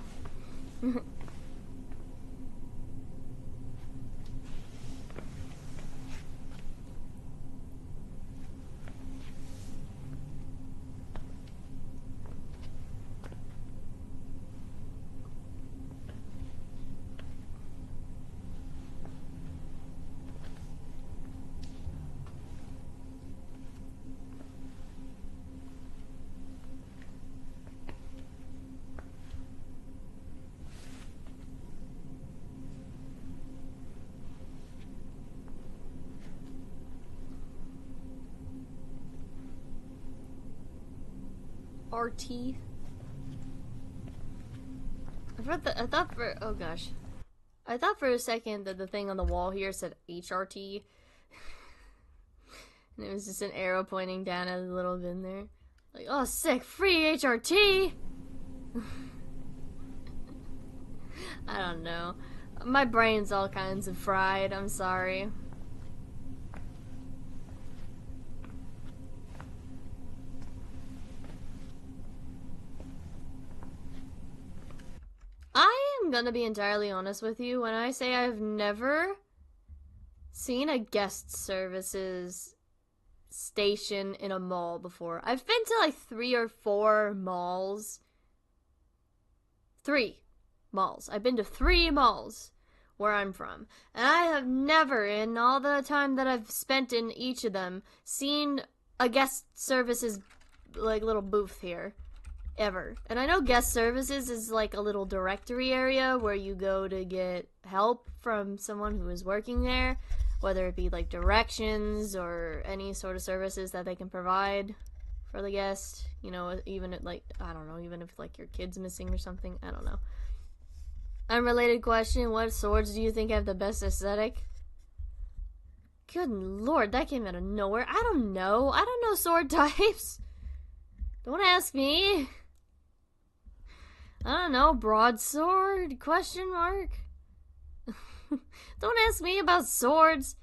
Speaker 1: RT. I thought for a second that the thing on the wall here said HRT. And it was just an arrow pointing down at a little bin there. Like, oh sick, free HRT! I don't know. My brain's all kinds of fried, I'm sorry. I'm gonna be entirely honest with you when I say I've never seen a guest services station in a mall before. I've been to like 3 or 4 malls. 3 malls. I've been to 3 malls where I'm from. And I have never, in all the time that I've spent in each of them, seen a guest services like little booth here. Ever. And I know guest services is like a little directory area where you go to get help from someone who is working there, whether it be like directions or any sort of services that they can provide for the guest, you know, even if like, I don't know, even if like your kid's missing or something, I don't know. Unrelated question, what swords do you think have the best aesthetic? Good lord, that came out of nowhere. I don't know sword types. Don't ask me. I don't know, broadsword? Question mark? Don't ask me about swords.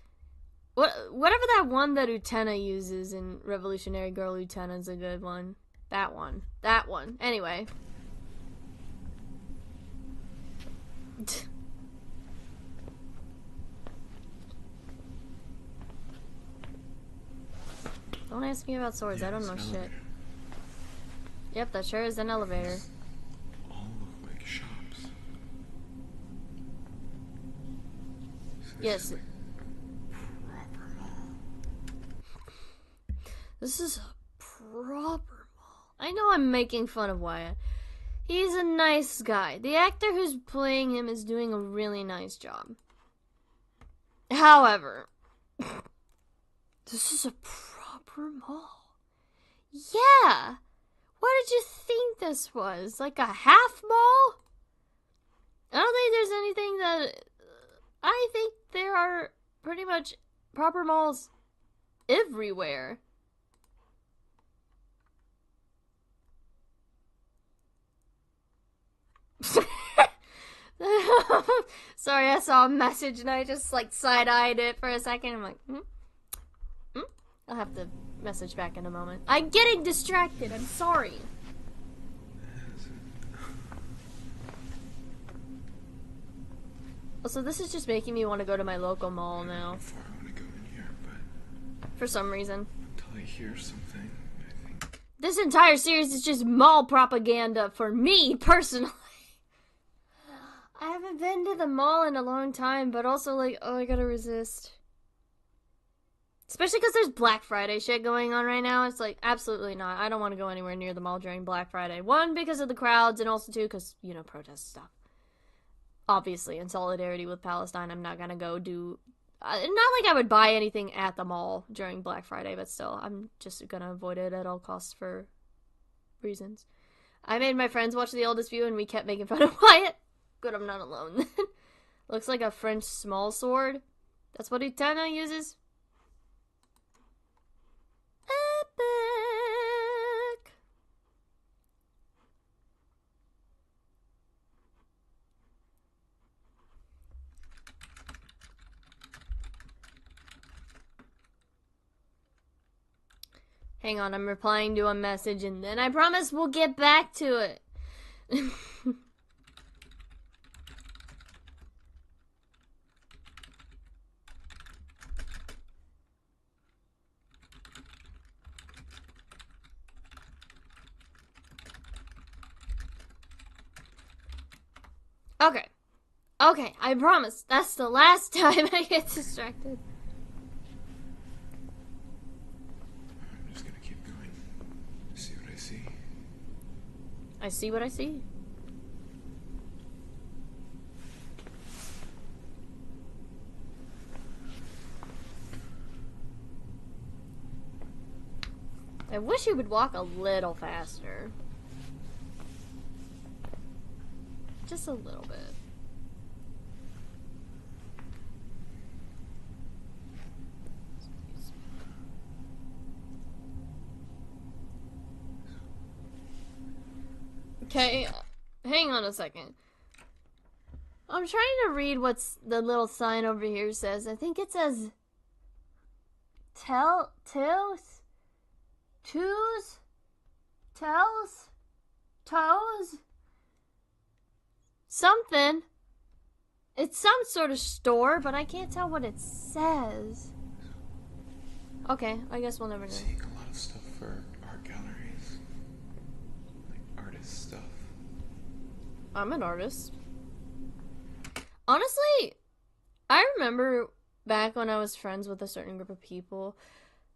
Speaker 1: Whatever that one that Utena uses in Revolutionary Girl Utena's a good one. That one. Anyway. Don't ask me about swords, I don't know shit. Yep, that sure is an elevator.
Speaker 2: All look like shops. So
Speaker 1: Yes.
Speaker 2: Is like proper mall.
Speaker 1: This is a proper mall. I know I'm making fun of Wyatt. He's a nice guy. The actor who's playing him is doing a really nice job. However, this is a proper mall. Yeah. What did you think this was? Like a half mall? I don't think there's anything that... I think there are pretty much proper malls everywhere. Sorry, I saw a message and I just like side-eyed it for a second. I'm like, I'll have to message back in a moment. I'm getting distracted. I'm sorry. Also, this is just making me want to go to my local mall now.
Speaker 2: I don't know how far I want to go in here, but
Speaker 1: For some reason.
Speaker 2: until I hear something, I think.
Speaker 1: This entire series is just mall propaganda for me, personally. I haven't been to the mall in a long time, but also, like, oh, I gotta resist. Especially because there's Black Friday shit going on right now. It's like, absolutely not. I don't want to go anywhere near the mall during Black Friday. One, because of the crowds, and also, two, because, you know, protest stuff. Obviously, in solidarity with Palestine, I'm not gonna go do... not like I would buy anything at the mall during Black Friday, but still, I'm just gonna avoid it at all costs for reasons. I made my friends watch The Oldest View, and we kept making fun of Wyatt. Good, I'm not alone. Looks like a French small sword. That's what Utena uses. Epic. Hang on, I'm replying to a message and then I promise we'll get back to it. Okay. Okay, I promise. That's the last time I get distracted.
Speaker 2: I'm just gonna keep going. See what I see.
Speaker 1: I see what I see. I wish you would walk a little faster. Just a little bit. Okay, hang on a second. I'm trying to read what's the little sign over here says. I think it says toes, something. It's some sort of store, but I can't tell what it says. Okay, I guess we'll never know.
Speaker 2: Seeing a lot of stuff for art galleries. Like artist stuff.
Speaker 1: I'm an artist. Honestly, I remember back when I was friends with a certain group of people,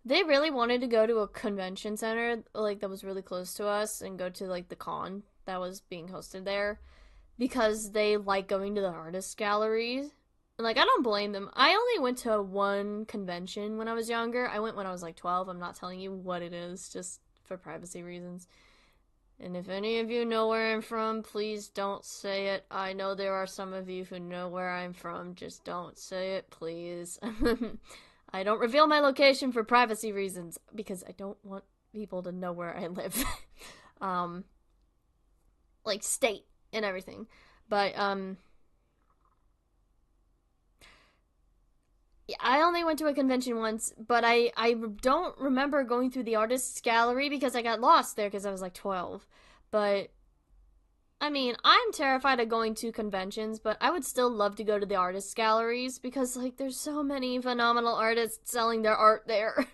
Speaker 1: they really wanted to go to a convention center, like, that was really close to us and go to, like, the con that was being hosted there because they like going to the artist galleries. And, like, I don't blame them. I only went to one convention when I was younger. I went when I was, like, 12. I'm not telling you what it is, just for privacy reasons. And if any of you know where I'm from, please don't say it. I know there are some of you who know where I'm from. Just don't say it, please. I don't reveal my location for privacy reasons because I don't want people to know where I live. Like state and everything. But, yeah, I only went to a convention once, but I don't remember going through the artist's gallery because I got lost there because I was like 12. But, I mean, I'm terrified of going to conventions, but I would still love to go to the artist's galleries because, like, there's so many phenomenal artists selling their art there.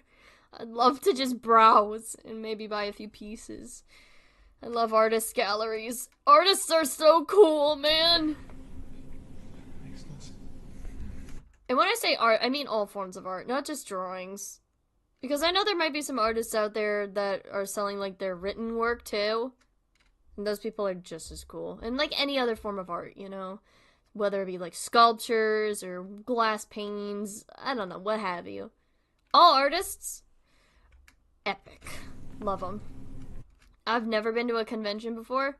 Speaker 1: I'd love to just browse and maybe buy a few pieces. I love artist galleries. Artists are so cool, man.
Speaker 2: Makes no sense.
Speaker 1: And when I say art, I mean all forms of art, not just drawings. Because I know there might be some artists out there that are selling, like, their written work, too. And those people are just as cool. And, like, any other form of art, you know? Whether it be, like, sculptures or glass paintings, I don't know, what have you. All artists, epic. Love them. I've never been to a convention before.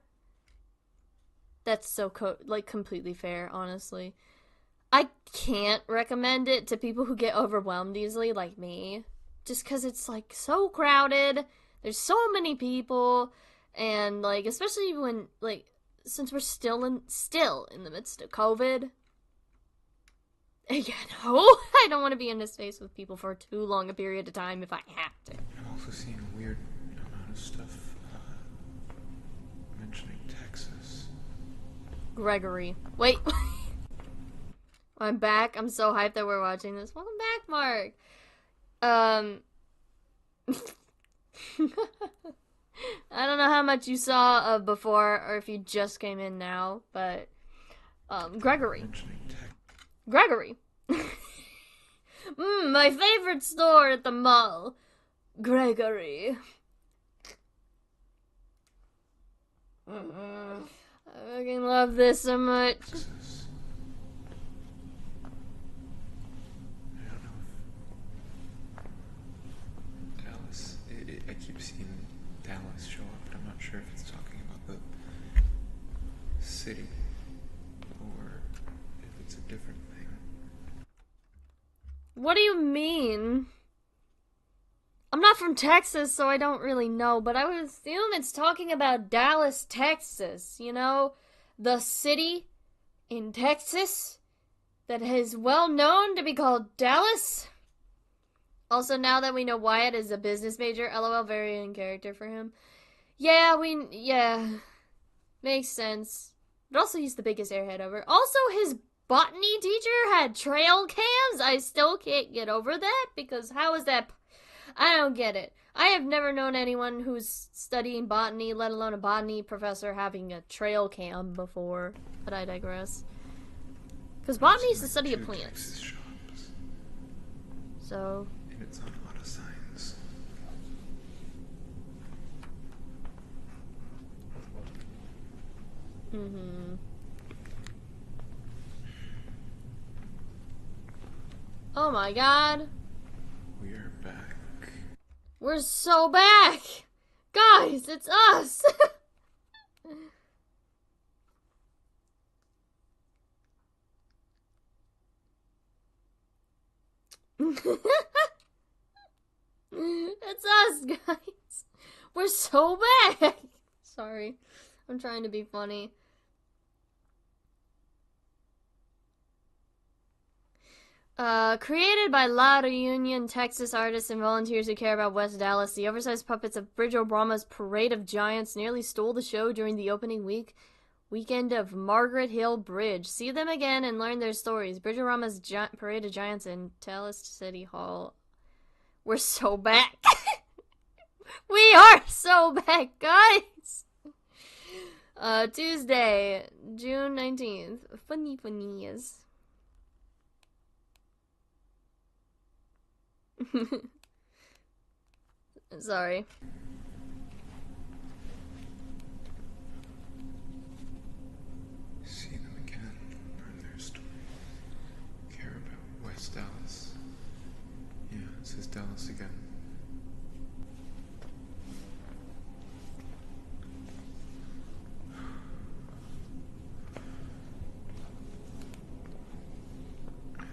Speaker 1: That's so, completely fair, honestly. I can't recommend it to people who get overwhelmed easily, like me. Just because it's, like, so crowded. There's so many people. And, like, especially when, like, since we're still in the midst of COVID. You know, I don't want to be in a space with people for too long a period of time if I have to.
Speaker 2: I'm also seeing a weird amount of stuff mentioning Texas.
Speaker 1: Gregory. Wait. I'm back. I'm so hyped that we're watching this. Welcome back, Mark. I don't know how much you saw of before or if you just came in now, but Gregory. Gregory. My favorite store at the mall. Gregory. I fucking love this so much.
Speaker 2: I keep seeing Dallas show up, but I'm not sure if it's talking about the city or if it's a different thing.
Speaker 1: What do you mean? I'm not from Texas, so I don't really know, but I would assume it's talking about Dallas, Texas, you know? The city in Texas that is well known to be called Dallas. Also, now that we know Wyatt is a business major, LOL, very in character for him. Yeah, makes sense. But also, he's the biggest airhead ever. Also, his botany teacher had trail cams. I still can't get over that, because how is that? I don't get it. I have never known anyone who's studying botany, let alone a botany professor, having a trail cam before. But I digress. Because botany is the study of plants. So...
Speaker 2: It's on a lot of signs.
Speaker 1: Oh my god.
Speaker 2: We're back.
Speaker 1: We're so back! Guys, it's us! It's us, guys. We're so back. Sorry. I'm trying to be funny. Created by La Reunion, Texas artists and volunteers who care about West Dallas, the oversized puppets of Bridge Obama's Parade of Giants nearly stole the show during the opening weekend of Margaret Hill Bridge. See them again and learn their stories. Bridge Obama's Parade of Giants in Dallas City Hall. We're so back. We are so back, guys. Tuesday, June 19th. Funny is. Sorry.
Speaker 2: See them again, learn their story. Care about West Dallas. Yeah, it says Dallas again.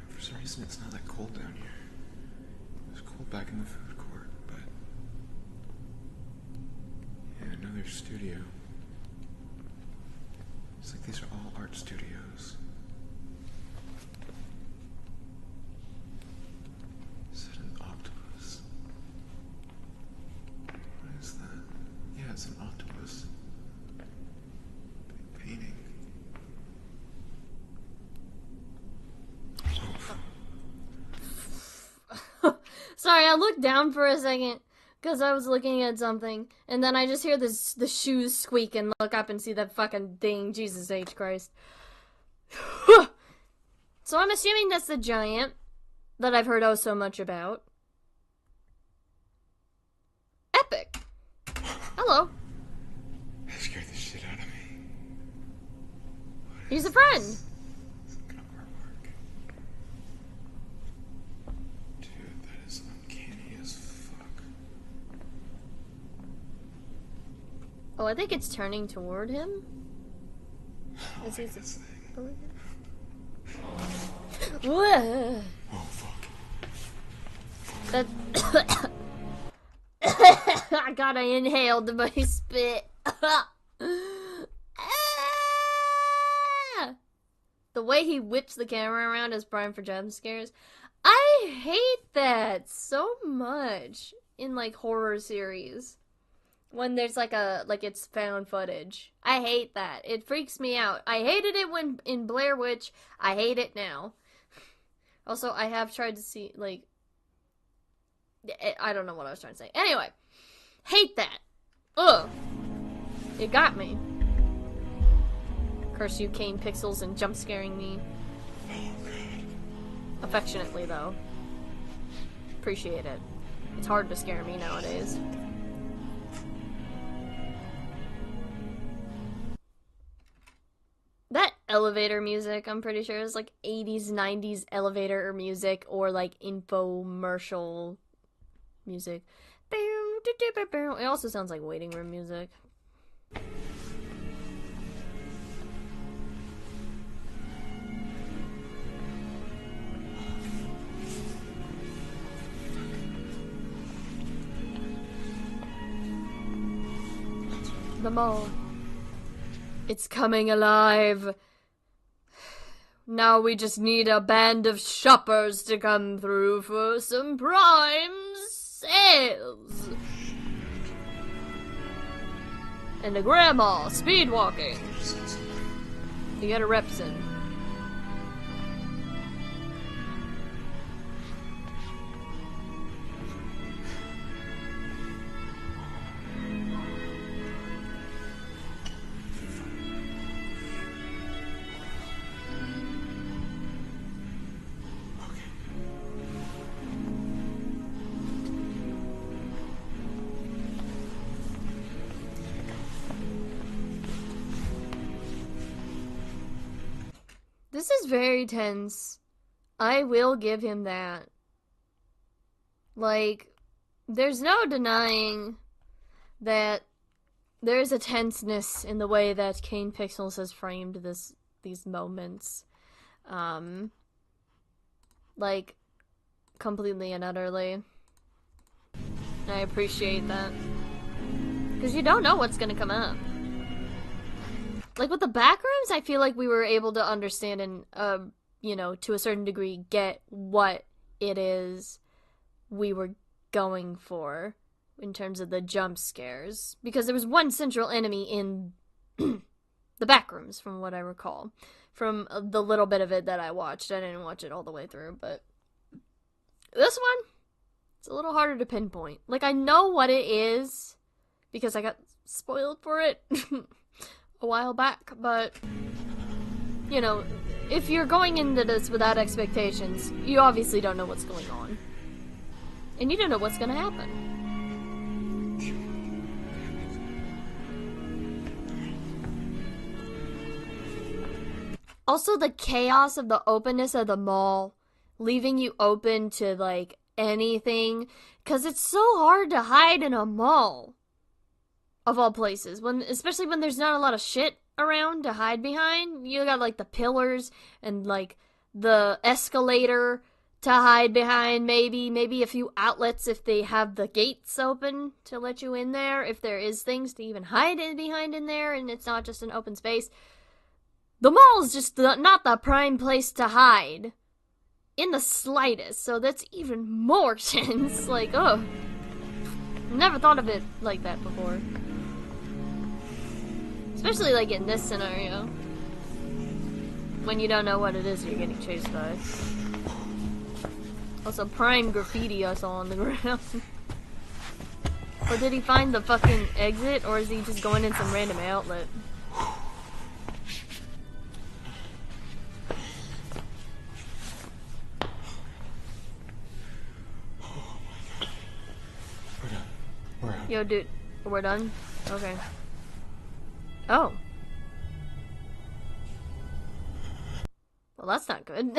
Speaker 2: For some reason it's not that cold down here. It was cold back in the food court, but... Yeah, another studio. It's like these are all art studios. Is that an octopus? What is that? Yeah, it's an octopus. Big painting.
Speaker 1: Sorry, I looked down for a second Because I was looking at something, and then I just hear the shoes squeak and look up and see that fucking thing. Jesus H. Christ. So I'm assuming that's the giant that I've heard oh so much about. Epic. Hello.
Speaker 2: That scared the shit out of me.
Speaker 1: He's a friend.
Speaker 2: Some kind of artwork. Dude, that is uncanny as fuck.
Speaker 1: Oh, I think it's turning toward him.
Speaker 2: Is he this thing?
Speaker 1: Whoa.
Speaker 2: Oh fuck.
Speaker 1: That God, I inhaled my spit. The way he whips the camera around is prime for jump scares. I hate that so much in like horror series. When there's like it's found footage. I hate that. It freaks me out. I hated it when in Blair Witch. I hate it now. Also, I have tried to see, like, I don't know what I was trying to say. Anyway, hate that. Ugh. It got me. Curse you, Kane Pixels, and jump scaring me. Affectionately, though. Appreciate it. It's hard to scare me nowadays. That elevator music, I'm pretty sure, is like 80s, 90s elevator music or like infomercial music. It also sounds like waiting room music. The mall. It's coming alive. Now we just need a band of shoppers to come through for some prime sales. And a grandma speed walking. You get a reps in. This is very tense. I will give him that. Like, there's no denying that there's a tenseness in the way that Kane Pixels has framed these moments. Like, completely and utterly. I appreciate that. Because you don't know what's gonna come up. Like, with the backrooms, I feel like we were able to understand and, you know, to a certain degree, get what it is we were going for in terms of the jump scares. Because there was one central enemy in the backrooms, from what I recall. From the little bit of it that I watched. I didn't watch it all the way through, but this one, it's a little harder to pinpoint. Like, I know what it is, because I got spoiled for it a while back, but, you know, if you're going into this without expectations, you obviously don't know what's going on. And you don't know what's gonna happen. Also, the chaos of the openness of the mall, leaving you open to, like, anything, because it's so hard to hide in a mall. Of all places, especially when there's not a lot of shit around to hide behind. You got like the pillars and like the escalator to hide behind, maybe a few outlets if they have the gates open to let you in there, if there is things to even hide behind in there and it's not just an open space. The mall's just not the prime place to hide in the slightest, so that's even more tense. Like, oh, never thought of it like that before. Especially, like, in this scenario. When you don't know what it is you're getting chased by. Also, prime graffiti I saw on the ground. Or did he find the fucking exit, or is he just going in some random outlet? Yo, dude, we're done? Okay. Oh. Well, that's not good.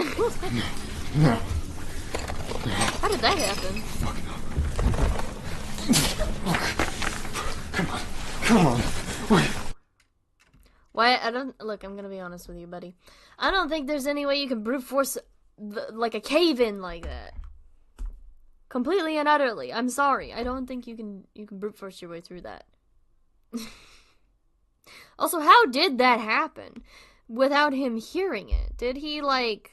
Speaker 1: How did that happen?
Speaker 2: Come on. Wait.
Speaker 1: Why? Look, I'm gonna be honest with you, buddy. I don't think there's any way you can brute force like a cave-in like that. Completely and utterly. I'm sorry. I don't think you can brute force your way through that. Also, how did that happen without him hearing it? Did he like...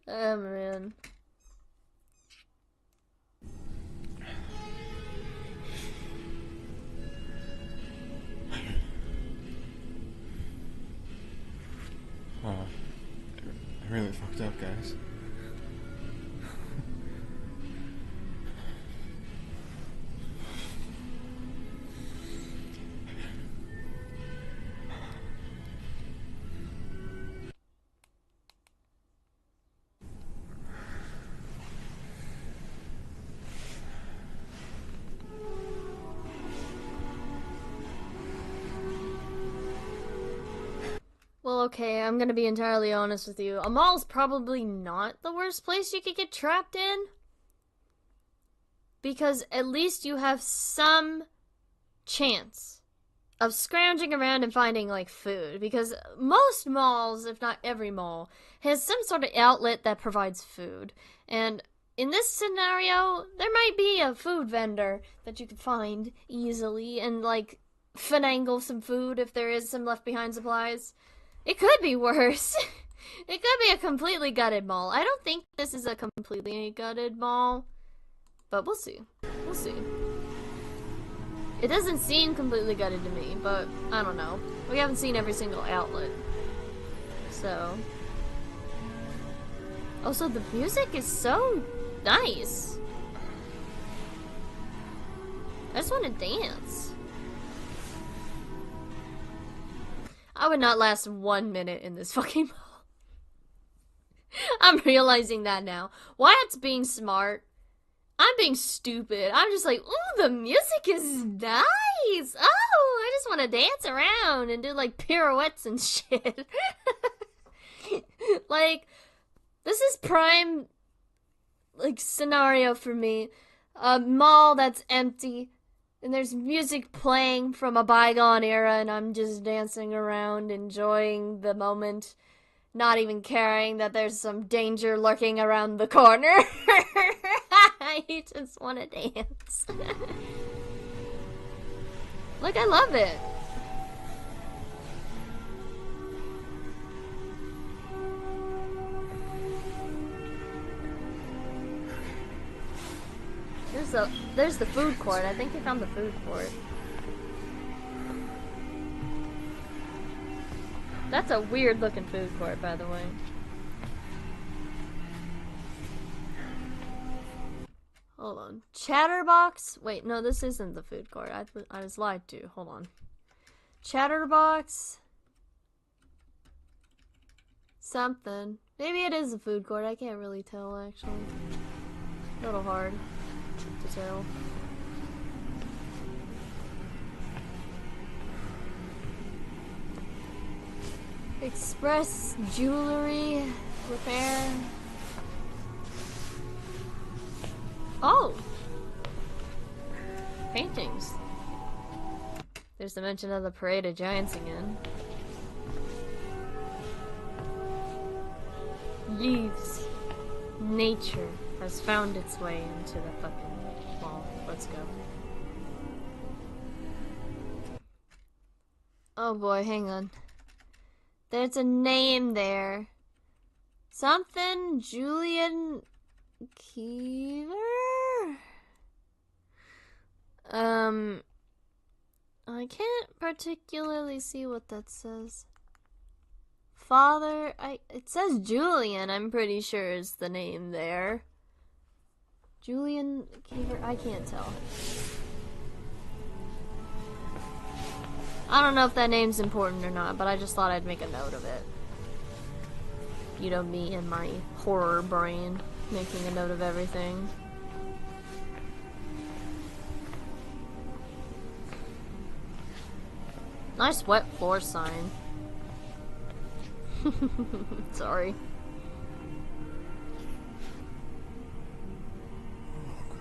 Speaker 1: Oh, man.
Speaker 2: Oh, I really fucked up, guys.
Speaker 1: Well, okay, I'm gonna be entirely honest with you. A mall's probably not the worst place you could get trapped in. Because at least you have some chance of scrounging around and finding, like, food. Because most malls, if not every mall, has some sort of outlet that provides food. And in this scenario, there might be a food vendor that you could find easily and, like, finagle some food if there is some left behind supplies. It could be worse. It could be a completely gutted mall. I don't think this is a completely gutted mall. But we'll see. We'll see. It doesn't seem completely gutted to me, but I don't know. We haven't seen every single outlet. So. Also, the music is so nice. I just want to dance. I would not last 1 minute in this fucking mall. I'm realizing that now. Wyatt's being smart. I'm being stupid. I'm just like, ooh, the music is nice. Oh, I just want to dance around and do like pirouettes and shit. Like, this is prime, like, scenario for me. A mall that's empty. And there's music playing from a bygone era, and I'm just dancing around, enjoying the moment, not even caring that there's some danger lurking around the corner. I just want to dance. Like, I love it. There's the food court. I think they found the food court. That's a weird looking food court, by the way. Hold on. Chatterbox? Wait, no, this isn't the food court. I was lied to. Hold on. Chatterbox? Something. Maybe it is a food court. I can't really tell, actually. A little hard to tell. Express jewelry repair. Oh! Paintings. There's the mention of the Parade of Giants again. Leaves. Nature has found its way into the fucking mall. Let's go. Oh boy, hang on. There's a name there. Something Julian Keever? I can't particularly see what that says. father, it says Julian, I'm pretty sure is the name there. Julian Caver, I can't tell. I don't know if that name's important or not, but I just thought I'd make a note of it. You know me and my horror brain, making a note of everything. Nice wet floor sign. Sorry.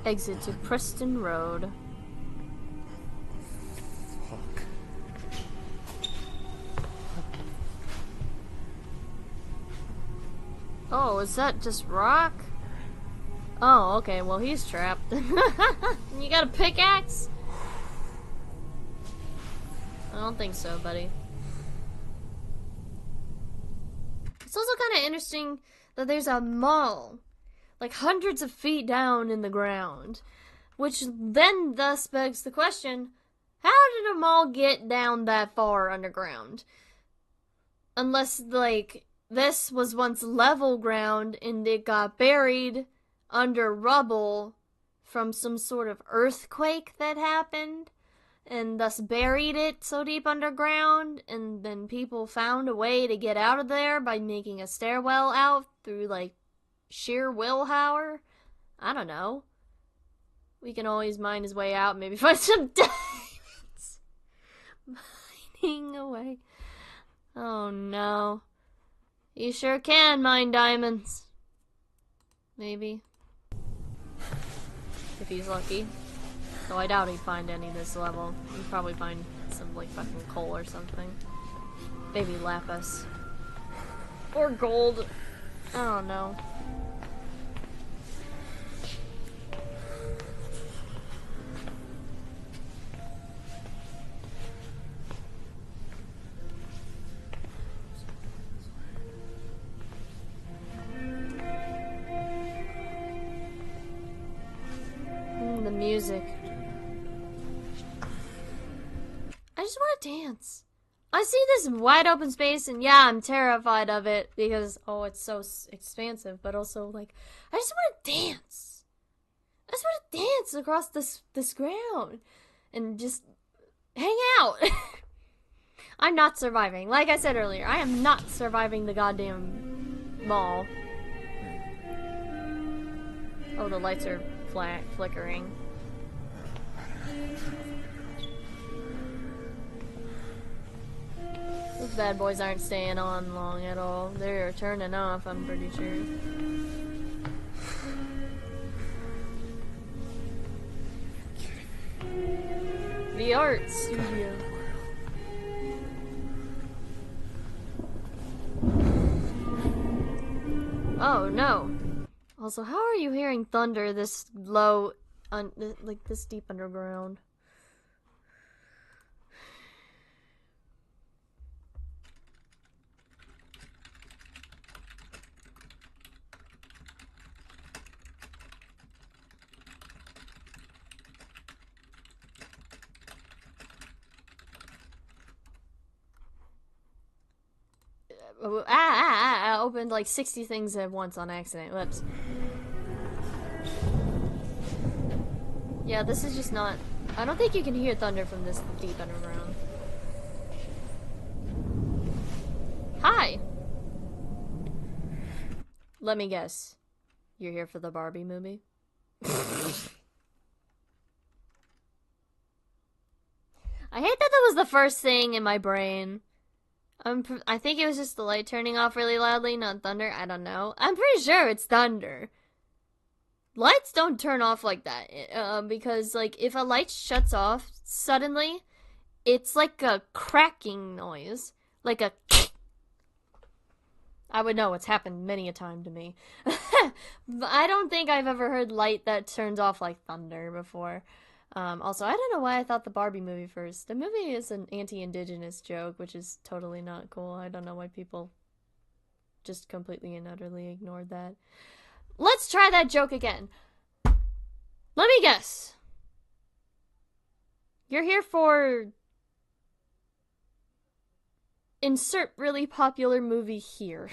Speaker 1: Exit to Preston Road.
Speaker 2: Fuck.
Speaker 1: Oh, is that just rock? Oh, okay, well he's trapped. You got a pickaxe? I don't think so, buddy. It's also kind of interesting that there's a mall, like hundreds of feet down in the ground, which then thus begs the question, how did a mall get down that far underground? Unless, like, this was once level ground and it got buried under rubble from some sort of earthquake that happened, and thus buried it so deep underground, and then people found a way to get out of there by making a stairwell out through, like, sheer willpower. I don't know. We can always mine his way out, maybe find some diamonds. Mining away. Oh no. You sure can mine diamonds. Maybe. If he's lucky. Though I doubt he'd find any this level. He'd probably find some, like, fucking coal or something. Maybe lapis. Or gold. I don't know. The music. I just want to dance. I see this wide open space and yeah, I'm terrified of it because, oh, it's so expansive, but also, like, I just want to dance. I just want to dance across this ground and just hang out. I'm not surviving. Like I said earlier, I am not surviving the goddamn mall. Oh, the lights are flickering. Those bad boys aren't staying on long at all. They're turning off, I'm pretty sure. The art studio. Oh no. Also, how are you hearing thunder this low, like this deep underground? I opened like 60 things at once on accident. Whoops. Yeah, this is just not... I don't think you can hear thunder from this deep underground. Hi! Let me guess. You're here for the Barbie movie? I hate that that was the first thing in my brain. I think it was just the light turning off really loudly, not thunder. I don't know. I'm pretty sure it's thunder. Lights don't turn off like that. Because, like, if a light shuts off suddenly, it's like a cracking noise. Like a... I would know. It's happened many a time to me. But I don't think I've ever heard light that turns off like thunder before. Also, I don't know why I thought the Barbie movie first. The movie is an anti-indigenous joke, which is totally not cool. I don't know why people just completely and utterly ignored that. Let's try that joke again. Let me guess. You're here for insert really popular movie here.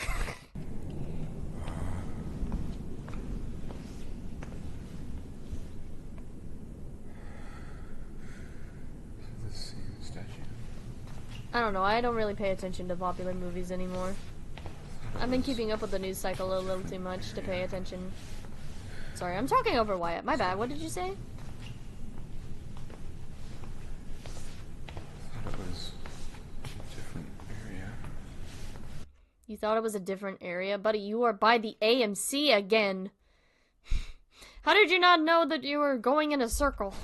Speaker 1: I don't know, I don't really pay attention to popular movies anymore. I've been keeping up with the news cycle a little too much to pay attention. Sorry, I'm talking over Wyatt. My bad, what did you say?
Speaker 2: I thought it was a different area.
Speaker 1: You thought it was a different area? Buddy, you are by the AMC again. How did you not know that you were going in a circle?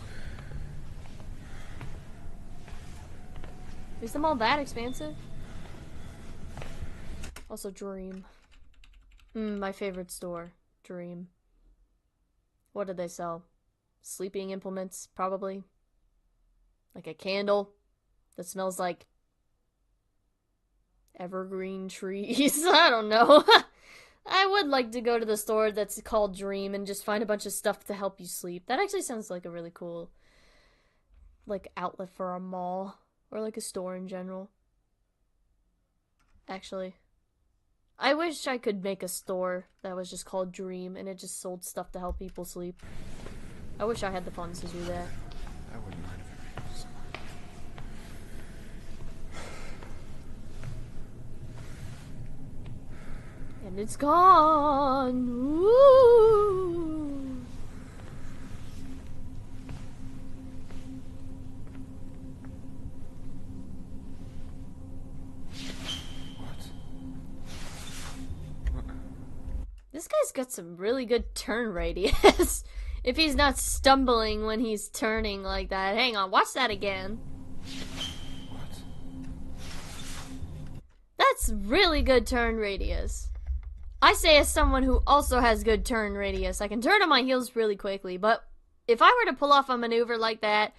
Speaker 1: Is the mall that expansive? Also, Dream. My favorite store. Dream. What did they sell? Sleeping implements, probably. Like a candle that smells like evergreen trees. I don't know. I would like to go to the store that's called Dream and just find a bunch of stuff to help you sleep. That actually sounds like a really cool, like, outlet for a mall. Or like a store in general. Actually. I wish I could make a store that was just called Dream and it just sold stuff to help people sleep. I wish I had the funds to do that.
Speaker 2: I wouldn't mind if it rained so much.
Speaker 1: And it's gone! Woo! This guy's got some really good turn radius. If he's not stumbling when he's turning like that. Hang on, watch that again.
Speaker 2: What?
Speaker 1: That's really good turn radius. I say as someone who also has good turn radius. I can turn on my heels really quickly, but if I were to pull off a maneuver like that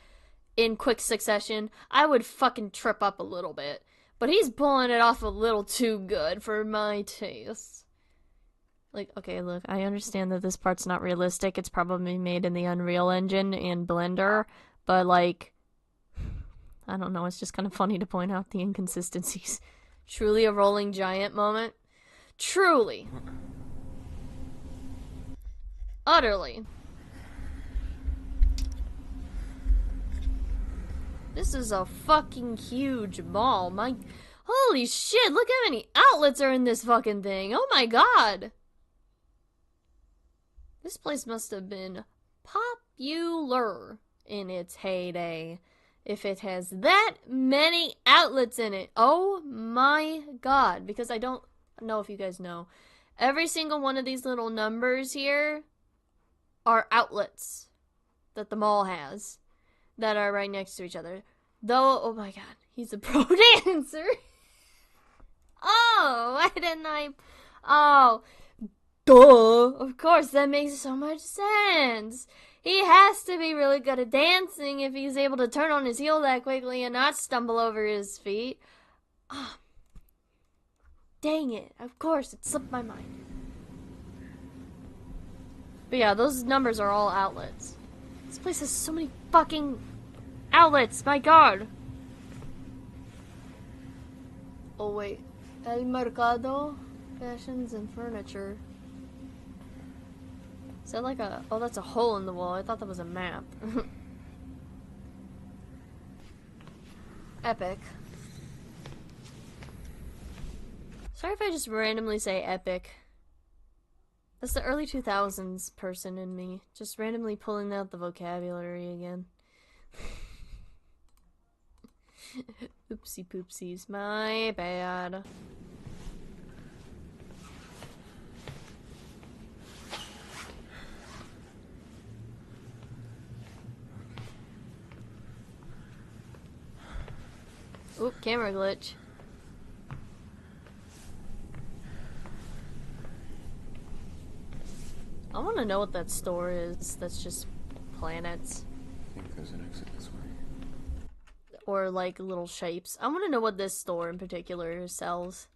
Speaker 1: in quick succession, I would fucking trip up a little bit. But he's pulling it off a little too good for my taste. Like, okay, look, I understand that this part's not realistic. It's probably made in the Unreal Engine and Blender, but, like, I don't know, it's just kind of funny to point out the inconsistencies. Truly a rolling giant moment. Truly. Utterly. This is a fucking huge mall. Holy shit, look how many outlets are in this fucking thing. Oh my god. This place must have been popular in its heyday. If it has that many outlets in it. Oh my god. Because I don't know if you guys know. Every single one of these little numbers here are outlets that the mall has that are right next to each other. Though, oh my god, he's a pro dancer. Oh, why didn't I? Oh, duh. Of course, that makes so much sense. He has to be really good at dancing if he's able to turn on his heel that quickly and not stumble over his feet. Oh, dang it. Of course, it slipped my mind. But yeah, those numbers are all outlets. This place has so many fucking outlets, my god. Oh wait, El Mercado, fashions and furniture. Is that like a, oh that's a hole in the wall, I thought that was a map. Epic. Sorry if I just randomly say epic. That's the early 2000s person in me, just randomly pulling out the vocabulary again. Oopsie poopsies, my bad. Oop, camera glitch. I want to know what that store is that's just planets.
Speaker 2: I think there's an exit this way.
Speaker 1: Or like little shapes. I want to know what this store in particular sells.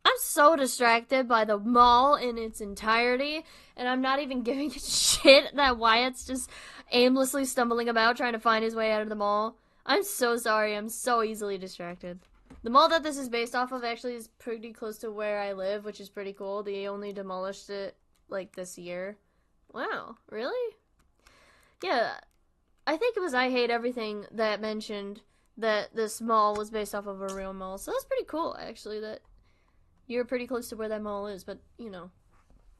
Speaker 1: I'm so distracted by the mall in its entirety, and I'm not even giving a shit that Wyatt's just aimlessly stumbling about trying to find his way out of the mall. I'm so sorry, I'm so easily distracted. The mall that this is based off of actually is pretty close to where I live, which is pretty cool. They only demolished it, like, this year. Wow, really? Yeah, I think it was I Hate Everything that mentioned that this mall was based off of a real mall. So that's pretty cool, actually, that you're pretty close to where that mall is. But, you know,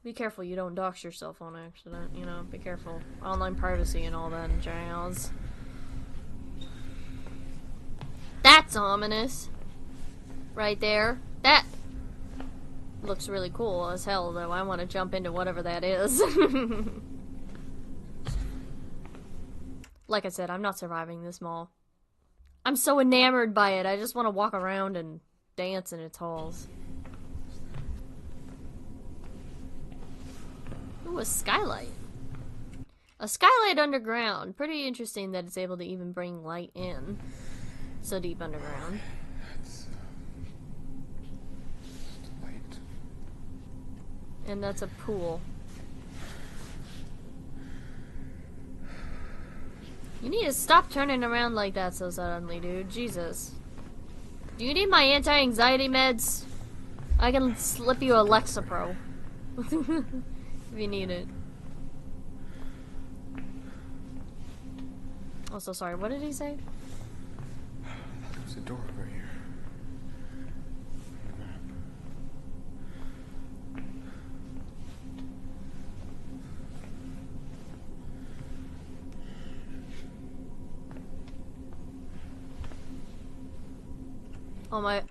Speaker 1: be careful you don't dox yourself on accident, you know? Be careful. Online privacy and all that jazz. That's ominous. Right there. That looks really cool as hell, though. I want to jump into whatever that is. Like I said, I'm not surviving this mall. I'm so enamored by it. I just want to walk around and dance in its halls. Ooh, a skylight. A skylight underground. Pretty interesting that it's able to even bring light in. So deep underground. And that's a pool. You need to stop turning around like that so suddenly, dude. Jesus. Do you need my anti-anxiety meds? I can slip you a Lexapro. If you need it. Oh, so sorry. What did he say?
Speaker 2: There's a door over here.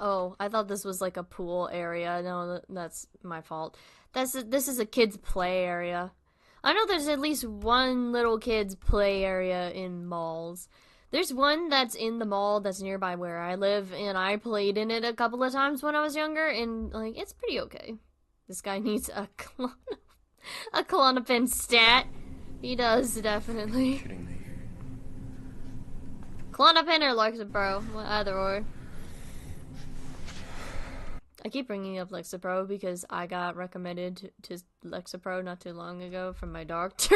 Speaker 1: Oh, I thought this was like a pool area. No, that's my fault. This is a kids' play area. I know there's at least one little kids' play area in malls. There's one that's in the mall that's nearby where I live, and I played in it a couple of times when I was younger, and, like, it's pretty okay. This guy needs a Klonopin stat. He does, definitely.
Speaker 2: Kidding me.
Speaker 1: Klonopin or Lexapro, either or. I keep bringing up Lexapro because I got recommended to Lexapro not too long ago from my doctor.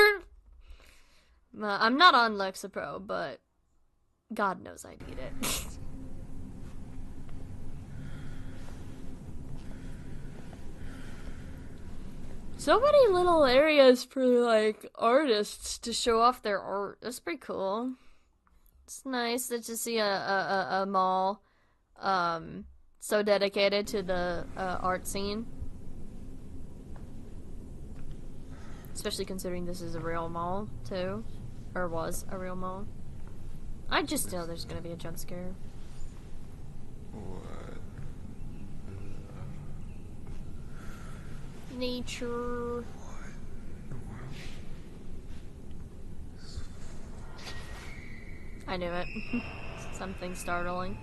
Speaker 1: I'm not on Lexapro, but God knows I need it. So many little areas for, like, artists to show off their art. That's pretty cool. It's nice to just see a mall, so dedicated to the art scene. Especially considering this is a real mall, too. Or was a real mall. I just know there's gonna be a jump scare.
Speaker 2: What?
Speaker 1: Nature. I knew it. Something startling.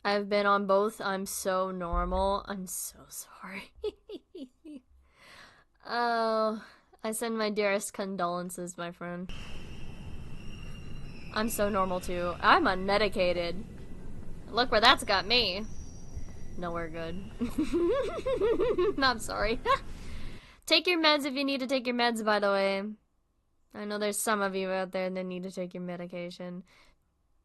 Speaker 1: I've been on both. I'm so normal. I'm so sorry. Oh, I send my dearest condolences, my friend. I'm so normal too. I'm unmedicated. Look where that's got me. Nowhere good. I'm sorry. Take your meds if you need to take your meds, by the way. I know there's some of you out there that need to take your medication.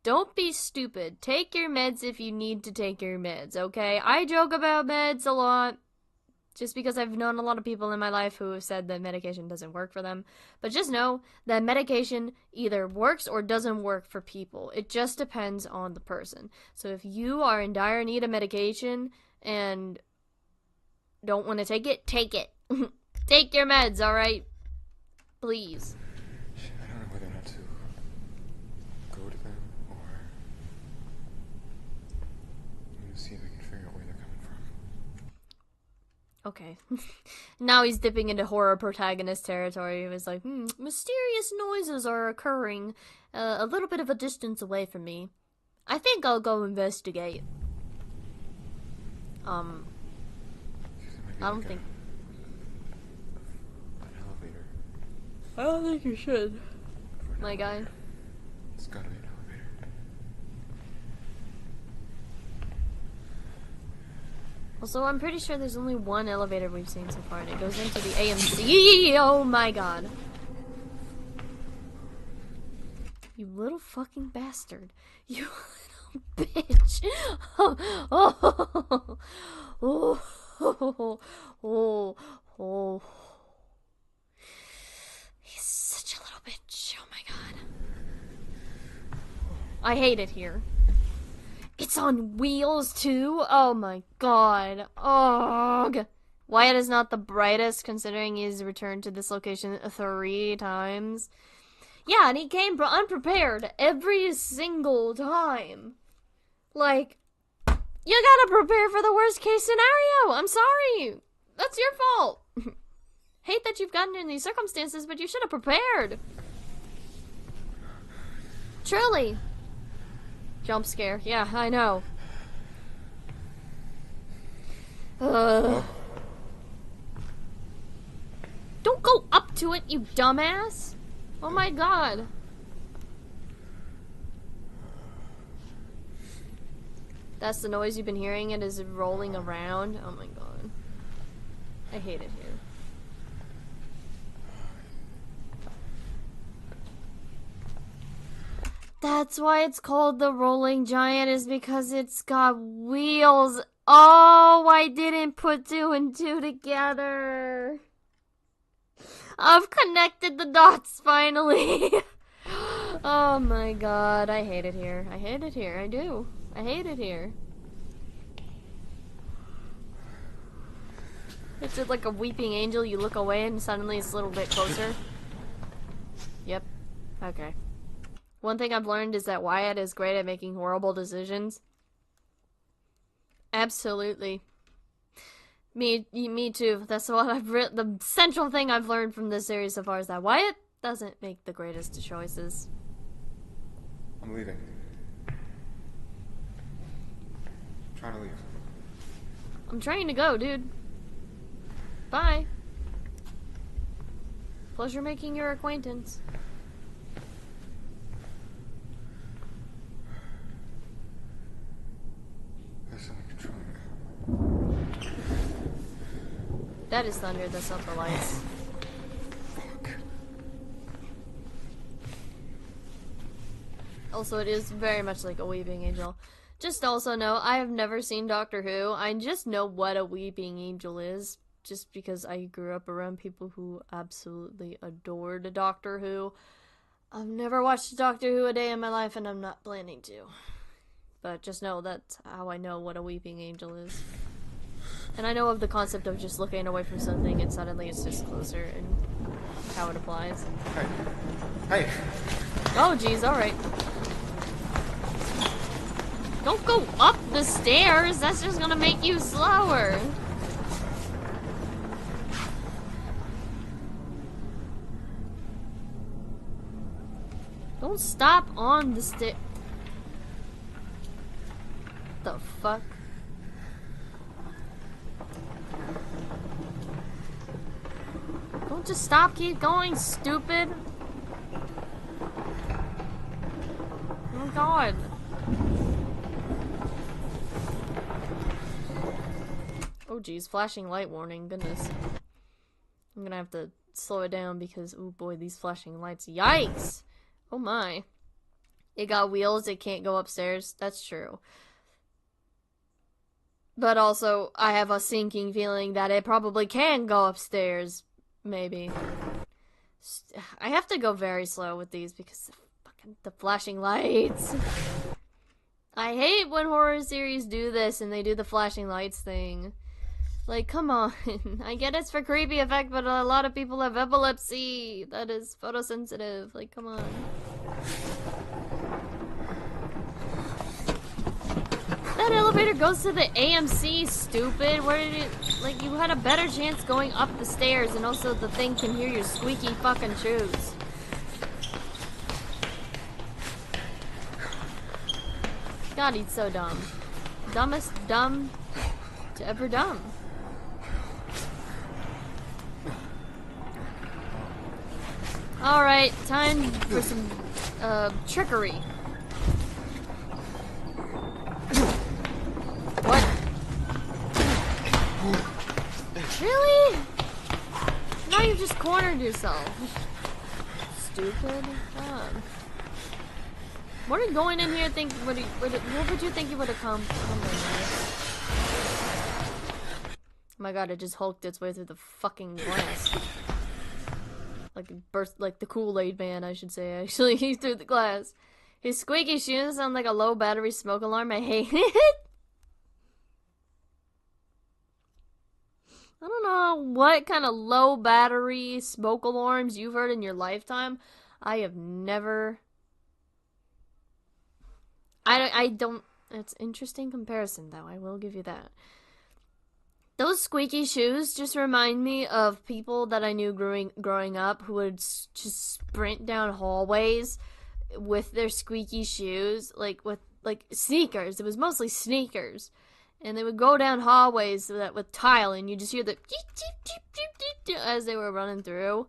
Speaker 1: Don't be stupid. Take your meds if you need to take your meds, okay? I joke about meds a lot, just because I've known a lot of people in my life who have said that medication doesn't work for them. But just know that medication either works or doesn't work for people. It just depends on the person. So if you are in dire need of medication and don't want to take it, take it. Take your meds, alright? Please.
Speaker 2: I don't know whether or not to go to them or see if I can figure out where they're coming from.
Speaker 1: Okay. Now he's dipping into horror protagonist territory. He was like, mysterious noises are occurring a little bit of a distance away from me. I think I'll go investigate. I don't think...
Speaker 2: An elevator.
Speaker 1: I don't think you should, my guy.
Speaker 2: It's gotta be an elevator.
Speaker 1: Also, I'm pretty sure there's only one elevator we've seen so far, and it goes into the AMC. Oh my god. You little fucking bastard. You little bitch. Oh, oh, oh, oh, oh. He's such a little bitch. Oh my god. I hate it here. It's on wheels too? Oh my god. Ugh. Wyatt is not the brightest considering he's returned to this location 3 times. Yeah, and he came unprepared every single time. Like, you gotta prepare for the worst case scenario. I'm sorry. That's your fault. Hate that you've gotten in these circumstances, but you should have prepared. Truly. Jump scare. Yeah, I know. Don't go up to it, you dumbass. Oh my god. That's the noise you've been hearing. It is rolling around. Oh my god. I hate it here. That's why it's called the Rolling Giant, is because it's got wheels. Oh, I didn't put 2 and 2 together. I've connected the dots finally. Oh my god, I hate it here. I hate it here. I do. I hate it here. It's just like a weeping angel. You look away and suddenly it's a little bit closer. Yep. Okay. One thing I've learned is that Wyatt is great at making horrible decisions. Absolutely. Me too. That's what the central thing I've learned from this series so far is that Wyatt doesn't make the greatest choices.
Speaker 2: I'm leaving. I'm trying to leave.
Speaker 1: I'm trying to go, dude. Bye. Pleasure making your acquaintance.
Speaker 2: There's something controlling me.
Speaker 1: That is thunder, that's not the lights.
Speaker 2: Fuck.
Speaker 1: Also, it is very much like a weeping angel. Just also know, I have never seen Doctor Who. I just know what a weeping angel is. Just because I grew up around people who absolutely adored Doctor Who. I've never watched Doctor Who a day in my life, and I'm not planning to. But just know that's how I know what a weeping angel is. And I know of the concept of just looking away from something and suddenly it's just closer, and how it applies.
Speaker 2: Hey.
Speaker 1: Oh, geez, alright. Don't go up the stairs, that's just gonna make you slower. Don't stop on the stair. The fuck? Don't just stop, keep going, stupid. Oh god. Oh geez, flashing light warning, goodness. I'm gonna have to slow it down because, oh boy, these flashing lights, yikes! Oh my. It got wheels, it can't go upstairs, that's true. But also, I have a sinking feeling that it probably can go upstairs. Maybe. I have to go very slow with these because the flashing lights. I hate when horror series do this and they do the flashing lights thing. Like, come on. I get it's for creepy effect, but a lot of people have epilepsy. That is photosensitive. Like, come on. That elevator goes to the AMC, stupid. Where did it... Like, you had a better chance going up the stairs, and also the thing can hear your squeaky fucking shoes. God, he's so dumb. Dumbest dumb to ever dumb. Alright, time for some, trickery. What? Really? Now you've just cornered yourself. Stupid. God. What are you going in here think? What would you think you would have come in here? Oh my god! It just hulked its way through the fucking glass. Like it burst, like the Kool-Aid man, I should say. Actually, he threw the glass. His squeaky shoes sound like a low battery smoke alarm. I hate it. I don't know what kind of low battery smoke alarms you've heard in your lifetime. I have never. I don't. It's an interesting comparison, though. I will give you that. Those squeaky shoes just remind me of people that I knew growing up who would just sprint down hallways with their squeaky shoes, like with sneakers. It was mostly sneakers, and they would go down hallways with tile, and you just hear the as they were running through.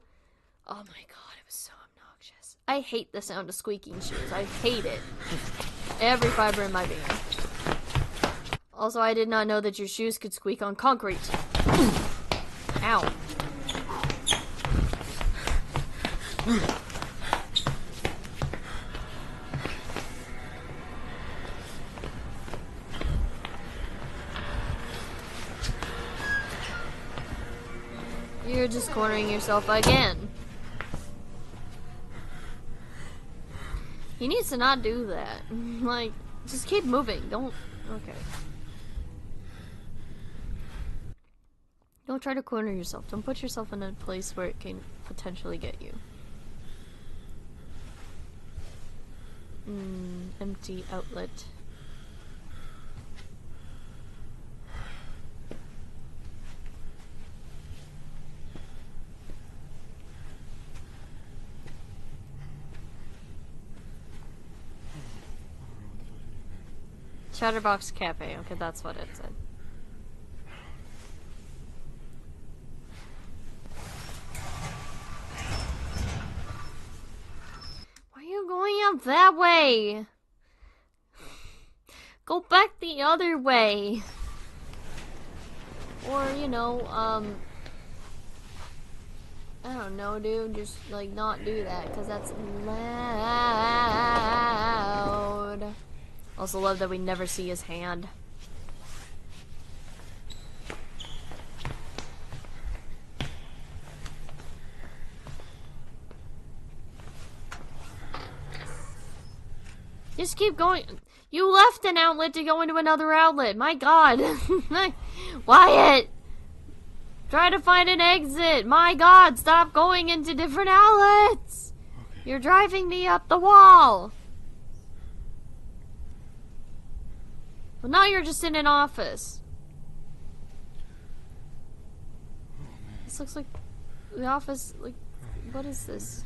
Speaker 1: Oh my god, it was so obnoxious. I hate the sound of squeaking shoes. I hate it. Every fiber in my being. Also, I did not know that your shoes could squeak on concrete. Ow. You're just cornering yourself again. He needs to not do that. Like, just keep moving. Don't. Okay. Don't try to corner yourself. Don't put yourself in a place where it can potentially get you. Empty outlet. Chatterbox Cafe. Okay, that's what it said. Why are you going up that way? Go back the other way. Or, you know, I don't know, dude. Just, like, not do that, because that's loud. Also love that we never see his hand. Just keep going. You left an outlet to go into another outlet. My god. Wyatt! Try to find an exit. My god, stop going into different outlets. Okay. You're driving me up the wall. Well, now you're just in an office.
Speaker 2: Oh, man.
Speaker 1: This looks like the office, like, what is this?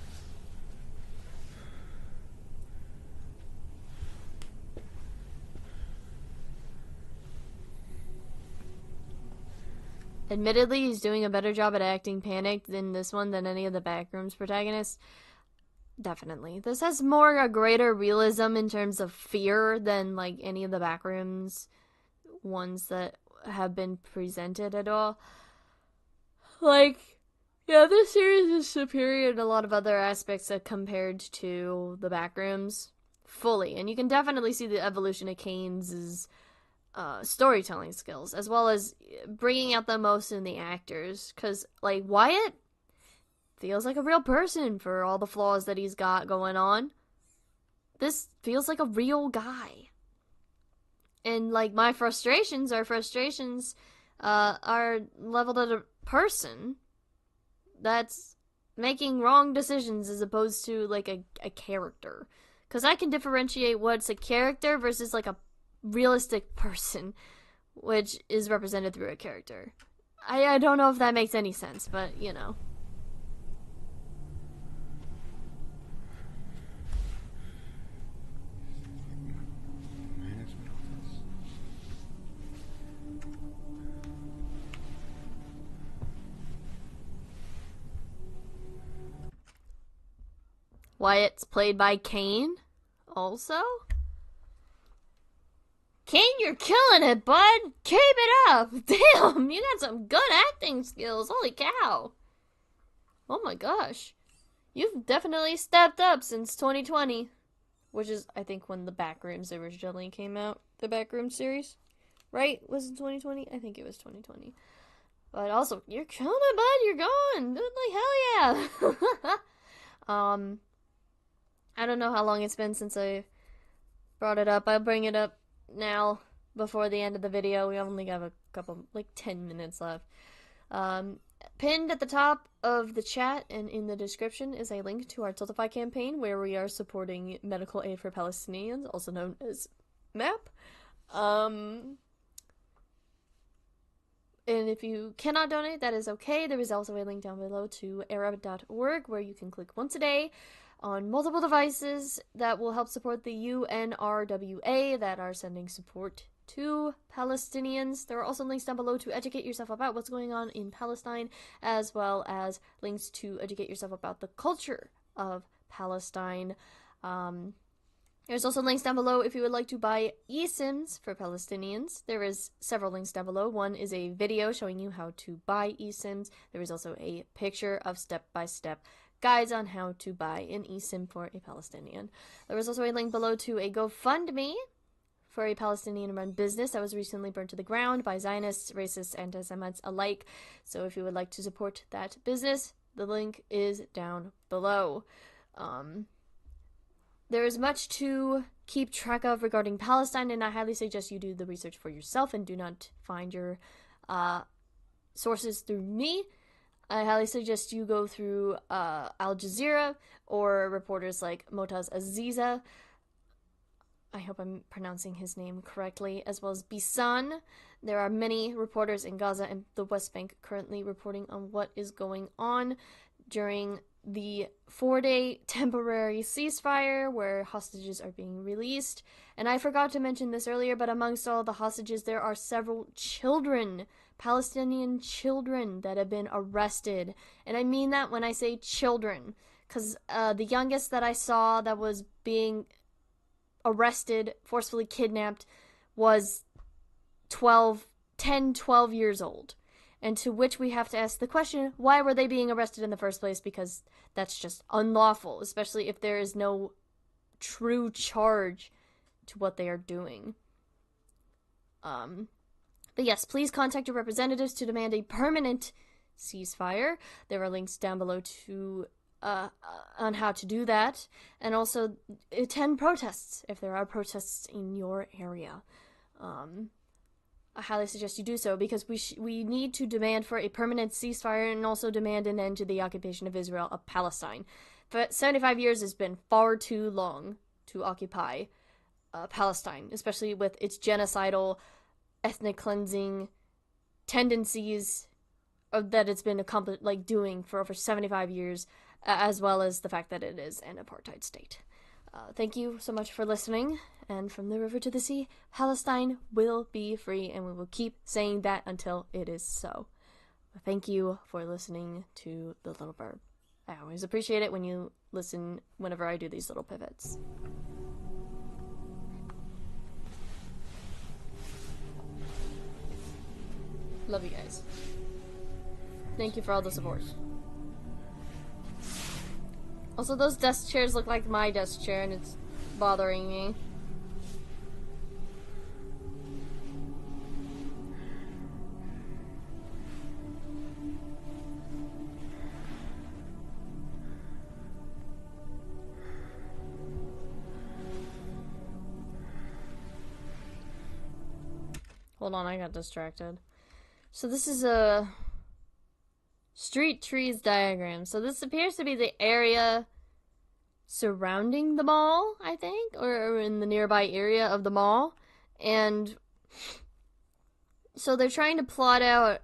Speaker 1: Admittedly, he's doing a better job at acting panicked in this one than any of the Backrooms protagonists. Definitely. This has a greater realism in terms of fear than, like, any of the Backrooms ones that have been presented at all. Like, yeah, this series is superior in a lot of other aspects compared to the Backrooms. Fully. And you can definitely see the evolution of Kane's storytelling skills, as well as bringing out the most in the actors. Because, like, Wyatt feels like a real person for all the flaws that he's got going on. This feels like a real guy. And, like, my frustrations are leveled at a person that's making wrong decisions as opposed to, like, a character. Because I can differentiate what's a character versus, like, a realistic person, which is represented through a character. I don't know if that makes any sense, but, you know. Wyatt's played by Kane, also. Kane, you're killing it, bud! Keep it up! Damn, you got some good acting skills, holy cow! Oh my gosh. You've definitely stepped up since 2020. which is, I think, when the Backrooms originally came out. The Backrooms series, right? Was it 2020? I think it was 2020. But also, you're killing it, bud. You're going. Dude, like, hell yeah. I don't know how long it's been since I brought it up. I'll bring it up now before the end of the video. We only have a couple, like 10 minutes left. Pinned at the top of the chat and in the description is a link to our Tiltify campaign where we are supporting medical aid for Palestinians, also known as MAP. And if you cannot donate, that is okay. There is also a link down below to arab.org where you can click once a day on multiple devices that will help support the UNRWA that are sending support to Palestinians. There are also links down below to educate yourself about what's going on in Palestine, as well as links to educate yourself about the culture of Palestine. There's also links down below if you would like to buy eSIMs for Palestinians. There is several links down below. One is a video showing you how to buy eSIMs. There is also a picture of step-by-step guides on how to buy an eSIM for a Palestinian. There is also a link below to a GoFundMe for a Palestinian-run business that was recently burned to the ground by Zionists, racists, and anti-Semites alike. So if you would like to support that business, the link is down below. There is much to keep track of regarding Palestine, and I highly suggest you do the research for yourself and do not find your sources through me. I highly suggest you go through Al Jazeera or reporters like Motaz Aziza. I hope I'm pronouncing his name correctly, as well as Bisan. There are many reporters in Gaza and the West Bank currently reporting on what is going on during the 4-day temporary ceasefire where hostages are being released. And I forgot to mention this earlier, but amongst all the hostages, there are several children, Palestinian children, that have been arrested. And I mean that when I say children, because the youngest that I saw that was being arrested, forcefully kidnapped, was 12 years old. And to which we have to ask the question, why were they being arrested in the first place? Because that's just unlawful, especially if there is no true charge to what they are doing. But yes, please contact your representatives to demand a permanent ceasefire. There are links down below to on how to do that, and also attend protests if there are protests in your area. I highly suggest you do so because we need to demand for a permanent ceasefire and also demand an end to the occupation of Israel of Palestine. For 75 years has been far too long to occupy Palestine, especially with its genocidal, ethnic cleansing tendencies that it's been doing for over 75 years, as well as the fact that it is an apartheid state. Thank you so much for listening, and from the river to the sea, Palestine will be free, and we will keep saying that until it is so. Thank you for listening to The Little Verb. I always appreciate it when you listen whenever I do these little pivots. Love you guys. Thank you for all the support. Also, those desk chairs look like my desk chair, and it's bothering me. Hold on, I got distracted. So this is a street trees diagram. So this appears to be the area surrounding the mall, I think, or in the nearby area of the mall. And so they're trying to plot out,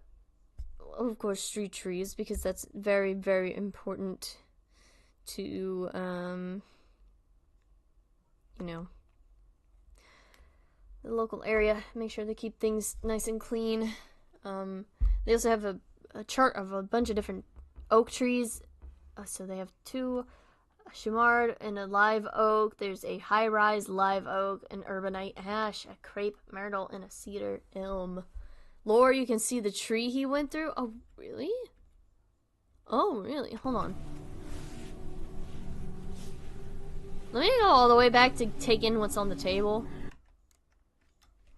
Speaker 1: of course, street trees, because that's very, very important to, you know, the local area. Make sure to keep things nice and clean. They also have a chart of a bunch of different oak trees. So they have two, a Shimard and a live oak. There's a high-rise live oak, an urbanite ash, a crepe myrtle, and a cedar elm. Lore, you can see the tree he went through. Oh, really? Oh, really? Hold on. Let me go all the way back to take in what's on the table.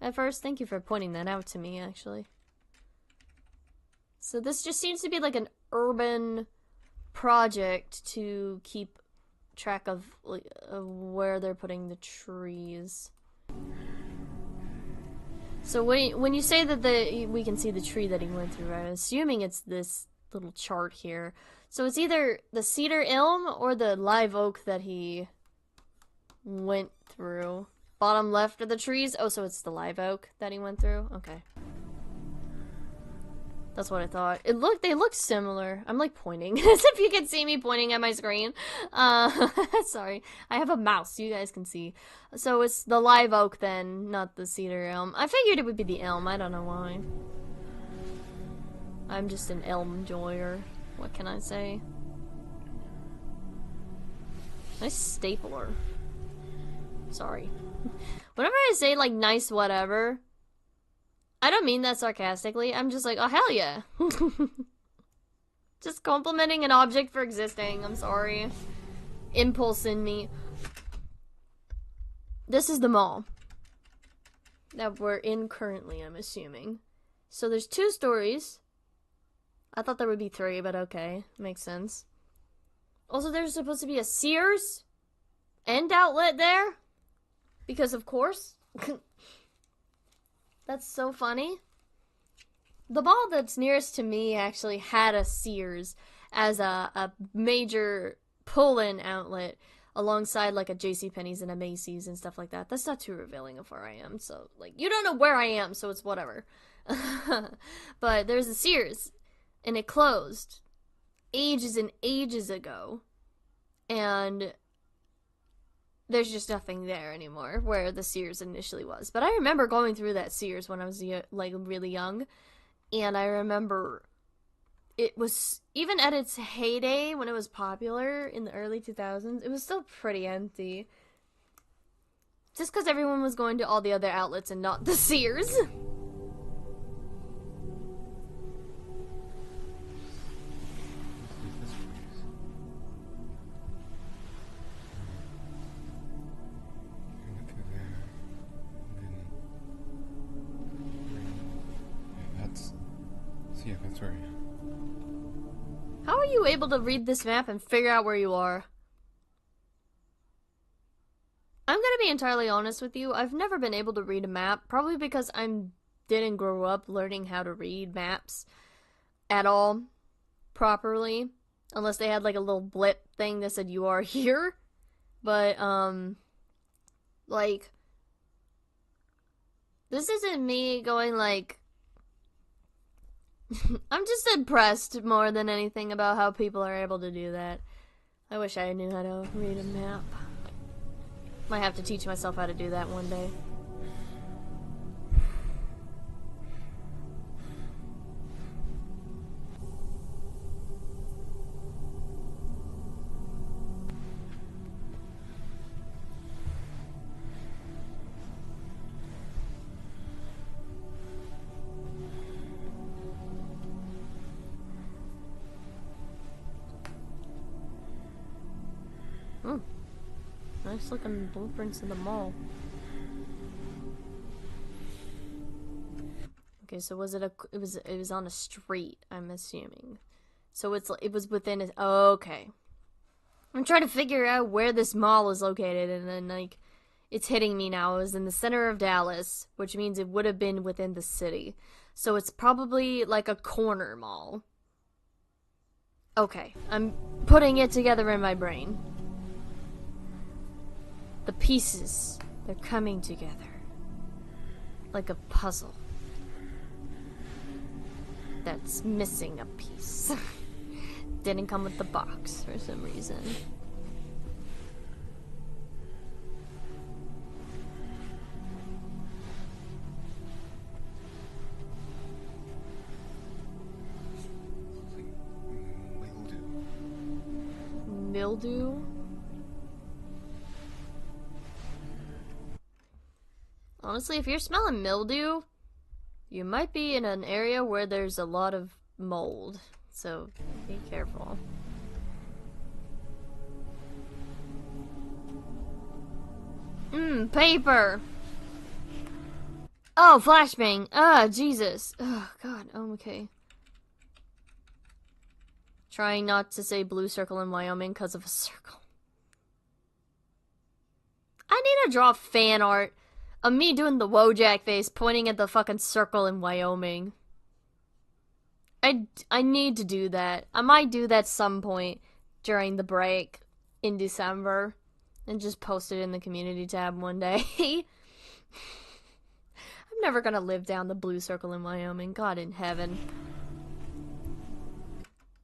Speaker 1: At first, thank you for pointing that out to me, actually. So this just seems to be like an urban project to keep track of where they're putting the trees. So when you say that we can see the tree that he went through, I'm assuming it's this little chart here. So it's either the cedar elm or the live oak that he went through. Bottom left of the trees. Oh, so it's the live oak that he went through. Okay. That's what I thought. They look similar. I'm like pointing, as if you can see me pointing at my screen. Sorry. I have a mouse, so you guys can see. So it's the live oak then, not the cedar elm. I figured it would be the elm. I don't know why. I'm just an elm enjoyer. What can I say? Nice stapler. Sorry. Whenever I say like nice whatever, I don't mean that sarcastically. I'm just like, oh, hell yeah. Just complimenting an object for existing. I'm sorry. Impulse in me. This is the mall that we're in currently, I'm assuming. So there's 2 stories. I thought there would be 3, but okay. Makes sense. Also, there's supposed to be a Sears end outlet there. Because of course. That's so funny. The mall that's nearest to me actually had a Sears as a major pull-in outlet alongside like a JCPenney's and a Macy's and stuff like that. That's not too revealing of where I am, so like you don't know where I am, so it's whatever. But there's a Sears and it closed ages and ages ago. And there's just nothing there anymore where the Sears initially was. But I remember going through that Sears when I was like really young, and I remember it was, even at its heyday when it was popular in the early 2000s, it was still pretty empty. Just because everyone was going to all the other outlets and not the Sears.
Speaker 2: Yeah, that's right.
Speaker 1: How are you able to read this map and figure out where you are? I'm gonna be entirely honest with you. I've never been able to read a map, probably because I didn't grow up learning how to read maps at all properly, unless they had like a little blip thing that said you are here. But like, this isn't me going like, I'm just impressed more than anything about how people are able to do that. I wish I knew how to read a map. Might have to teach myself how to do that one day. Nice looking blueprints of the mall. Okay, so was it it was on a street, I'm assuming. So it was within a, oh, okay. I'm trying to figure out where this mall is located, and then like it's hitting me now. It was in the center of Dallas, which means it would have been within the city. So it's probably like a corner mall. Okay, I'm putting it together in my brain. The pieces, they're coming together. Like a puzzle. That's missing a piece. Didn't come with the box for some reason. Mildew? Honestly, if you're smelling mildew, you might be in an area where there's a lot of mold, so be careful. Paper. Oh, flashbang. Ah, Jesus. Oh, God. Oh, okay. Trying not to say blue circle in Wyoming because of a circle. I need to draw fan art of me doing the Wojak face pointing at the fucking circle in Wyoming. I need to do that. I might do that some point during the break in December and just post it in the community tab one day. I'm never gonna live down the blue circle in Wyoming. God in heaven.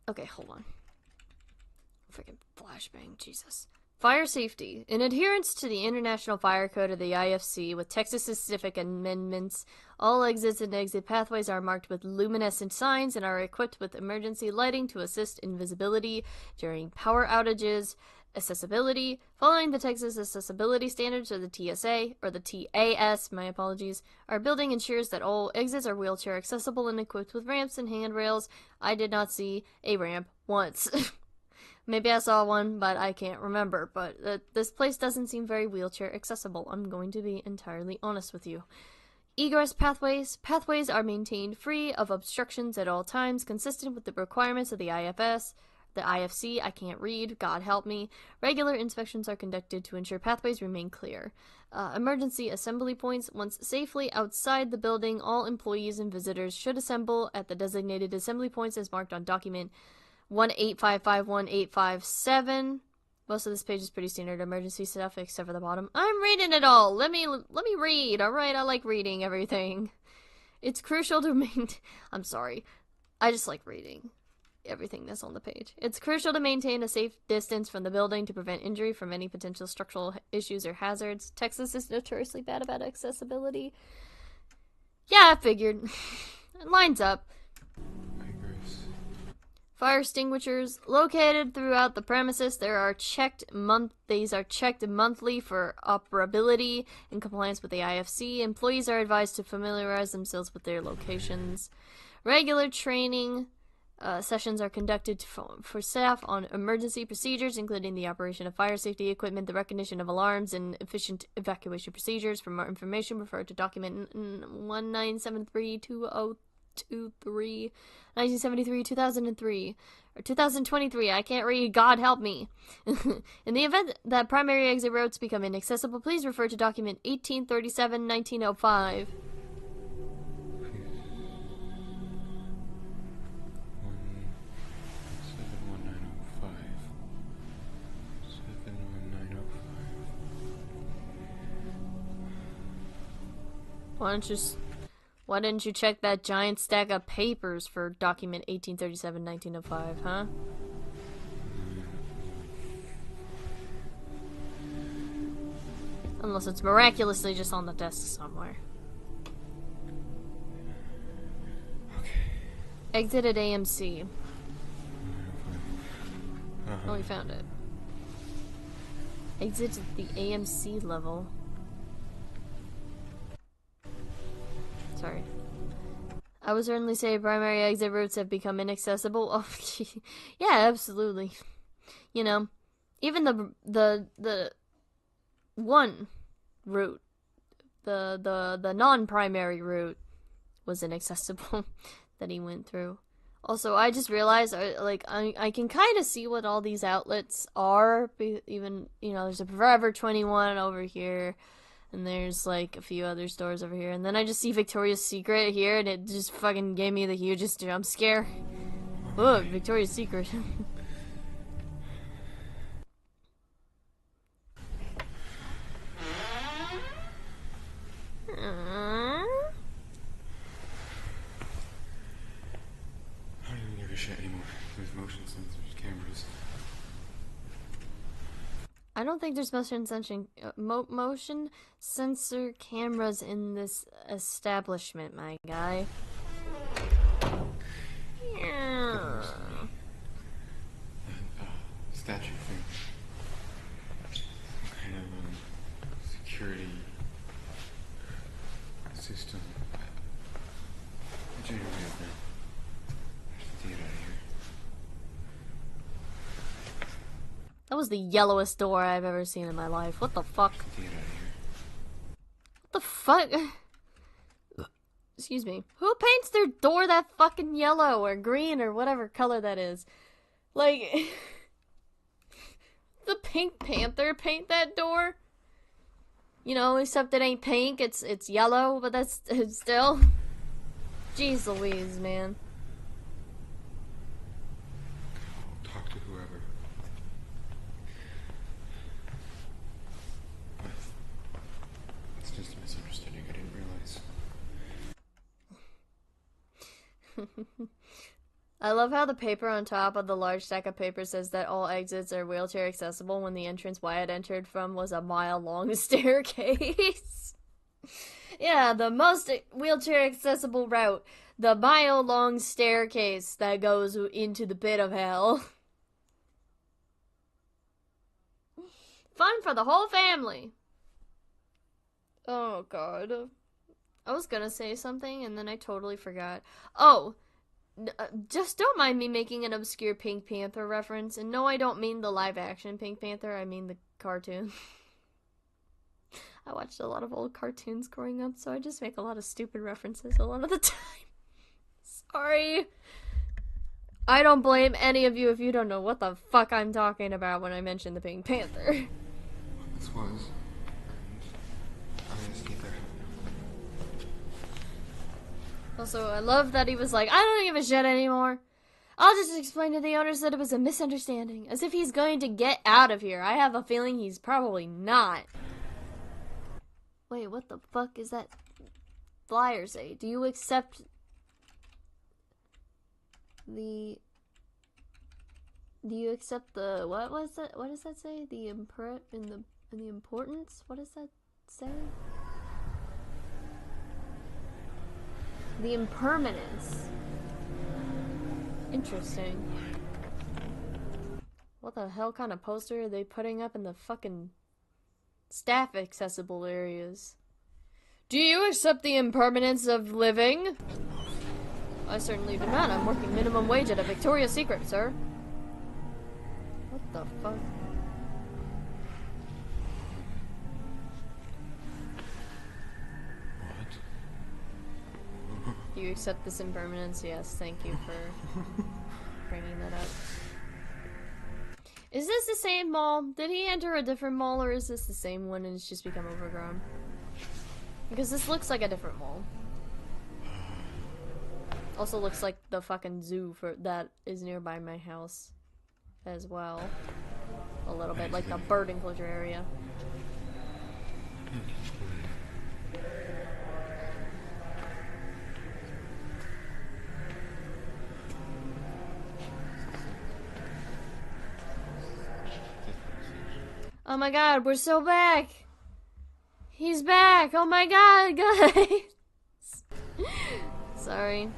Speaker 1: Okay, hold on. Freaking flashbang, Jesus. Fire safety. In adherence to the International Fire Code of the IFC, with Texas-specific amendments, all exits and exit pathways are marked with luminescent signs and are equipped with emergency lighting to assist in visibility during power outages. Accessibility. Following the Texas Accessibility Standards, or the TSA, or the TAS, my apologies, our building ensures that all exits are wheelchair accessible and equipped with ramps and handrails. I did not see a ramp once. Maybe I saw one, but I can't remember. But this place doesn't seem very wheelchair accessible. I'm going to be entirely honest with you. Egress pathways. Pathways are maintained free of obstructions at all times, consistent with the requirements of the IFS. The IFC, I can't read, God help me. Regular inspections are conducted to ensure pathways remain clear. Emergency assembly points. Once safely outside the building, all employees and visitors should assemble at the designated assembly points as marked on document 18551-857. Most of this page is pretty standard emergency stuff, except for the bottom. I'm reading it all. Let me read. All right, I like reading everything. It's crucial to maintain. I'm sorry. I just like reading everything that's on the page. It's crucial to maintain a safe distance from the building to prevent injury from any potential structural issues or hazards. Texas is notoriously bad about accessibility. Yeah, I figured. It lines up. Fire extinguishers located throughout the premises. These are checked monthly for operability and compliance with the IFC. Employees are advised to familiarize themselves with their locations. Regular training sessions are conducted for staff on emergency procedures, including the operation of fire safety equipment, the recognition of alarms, and efficient evacuation procedures. For more information, refer to document 1973-2023. 1973, 2003, or 2023, I can't read, God help me. In the event that primary exit routes become inaccessible, please refer to document 1837-1905. Why didn't you check that giant stack of papers for document 1837-1905, huh? Unless it's miraculously just on the desk somewhere.
Speaker 2: Okay.
Speaker 1: Exit at AMC. Oh, we found it. Exit at the AMC level. Sorry. I would certainly say primary exit routes have become inaccessible. Oh, yeah, absolutely. You know, even the one route, the non-primary route was inaccessible that he went through. Also, I just realized, I can kind of see what all these outlets are. Even, you know, there's a Forever 21 over here. And there's, like, a few other stores over here. And then I just see Victoria's Secret here, and it just fucking gave me the hugest jump scare. Whoa, Victoria's Secret.
Speaker 2: I don't even give a shit anymore. There's motion sensors, cameras.
Speaker 1: I don't think there's motion sensor cameras in this establishment, my guy. Yeah.
Speaker 2: Statue thing. Some kind of security system. Get out of here.
Speaker 1: That was the yellowest door I've ever seen in my life. What the fuck?
Speaker 2: Get out of here.
Speaker 1: The fuck? Excuse me. Who paints their door that fucking yellow or green or whatever color that is? Like, the Pink Panther paint that door? You know, except it ain't pink, it's yellow, but that's still. Jeez Louise, man.
Speaker 2: I'll talk to whoever. It's just a misunderstanding. I didn't realize.
Speaker 1: I love how the paper on top of the large stack of paper says that all exits are wheelchair accessible when the entrance Wyatt entered from was a mile-long staircase. Yeah, the most wheelchair accessible route. The mile-long staircase that goes into the pit of hell. Fun for the whole family. Oh, God. I was gonna say something, and then I totally forgot. Oh, just don't mind me making an obscure Pink Panther reference. And no, I don't mean the live-action Pink Panther. I mean the cartoon. I watched a lot of old cartoons growing up, so I just make a lot of stupid references a lot of the time. Sorry. I don't blame any of you if you don't know what the fuck I'm talking about when I mention the Pink Panther.
Speaker 2: What this was, and I just get there.
Speaker 1: Also, I love that he was like, I don't give a shit anymore. I'll just explain to the owners that it was a misunderstanding. As if he's going to get out of here. I have a feeling he's probably not. Wait, what the fuck is that flyer say? Do you accept the... Do you accept the... What was that? What does that say? The importance? What does that say? The impermanence. Interesting. What the hell kind of poster are they putting up in the fucking staff accessible areas? Do you accept the impermanence of living? I certainly do not. I'm working minimum wage at a Victoria's Secret, sir. What the fuck? Do you accept this impermanence? Yes, thank you for bringing that up. Is this the same mall? Did he enter a different mall, or is this the same one and it's just become overgrown? Because this looks like a different mall. Also looks like the fucking zoo that is nearby my house as well. A little bit, like the bird enclosure area. Oh my god, we're so back! He's back! Oh my god, guys! Sorry.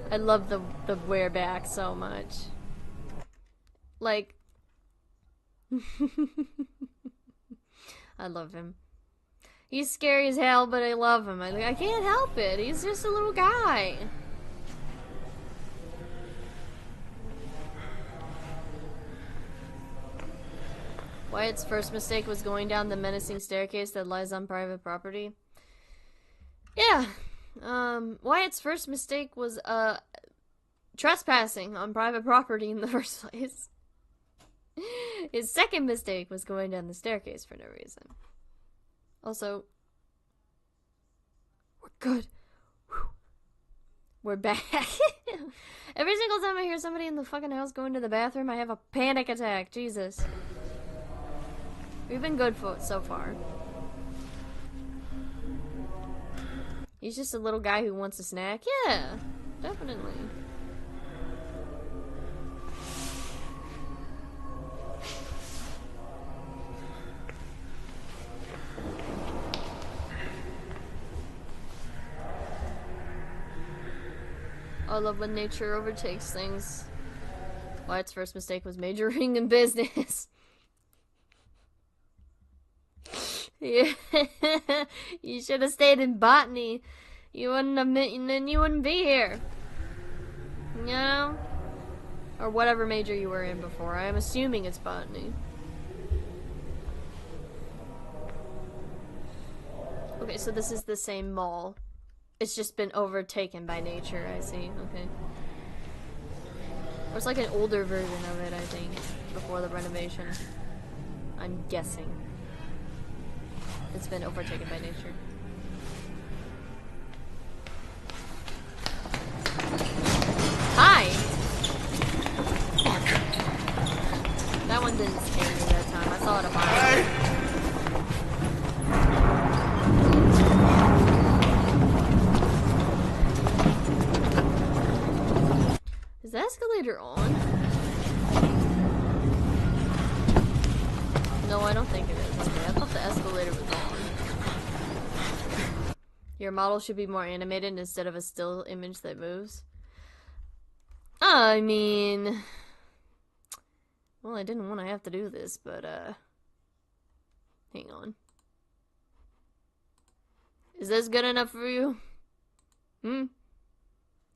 Speaker 1: I love the we're back so much. Like... I love him. He's scary as hell, but I love him. I can't help it. He's just a little guy. Wyatt's first mistake was going down the menacing staircase that lies on private property. Yeah. Wyatt's first mistake was, trespassing on private property in the first place. His second mistake was going down the staircase for no reason. Also, we're good. Whew. We're back. Every single time I hear somebody in the fucking house going to the bathroom, I have a panic attack. Jesus. We've been good so far. He's just a little guy who wants a snack? Yeah, definitely. I love when nature overtakes things. Wyatt's first mistake was majoring in business. Yeah, you should have stayed in botany. You wouldn't have been, then you wouldn't be here. You know? Or whatever major you were in before. I'm assuming it's botany. Okay, so this is the same mall. It's just been overtaken by nature, I see. Okay. Or it's like an older version of it, I think, before the renovation. I'm guessing. It's been overtaken by nature. Hi! Fuck. That one didn't scare me that time. I saw it a mile away. Is the escalator on? No, I don't think it is. Okay, I thought the escalator was on. Your model should be more animated instead of a still image that moves. I mean... Well, I didn't want to have to do this, but, hang on. Is this good enough for you? Hmm?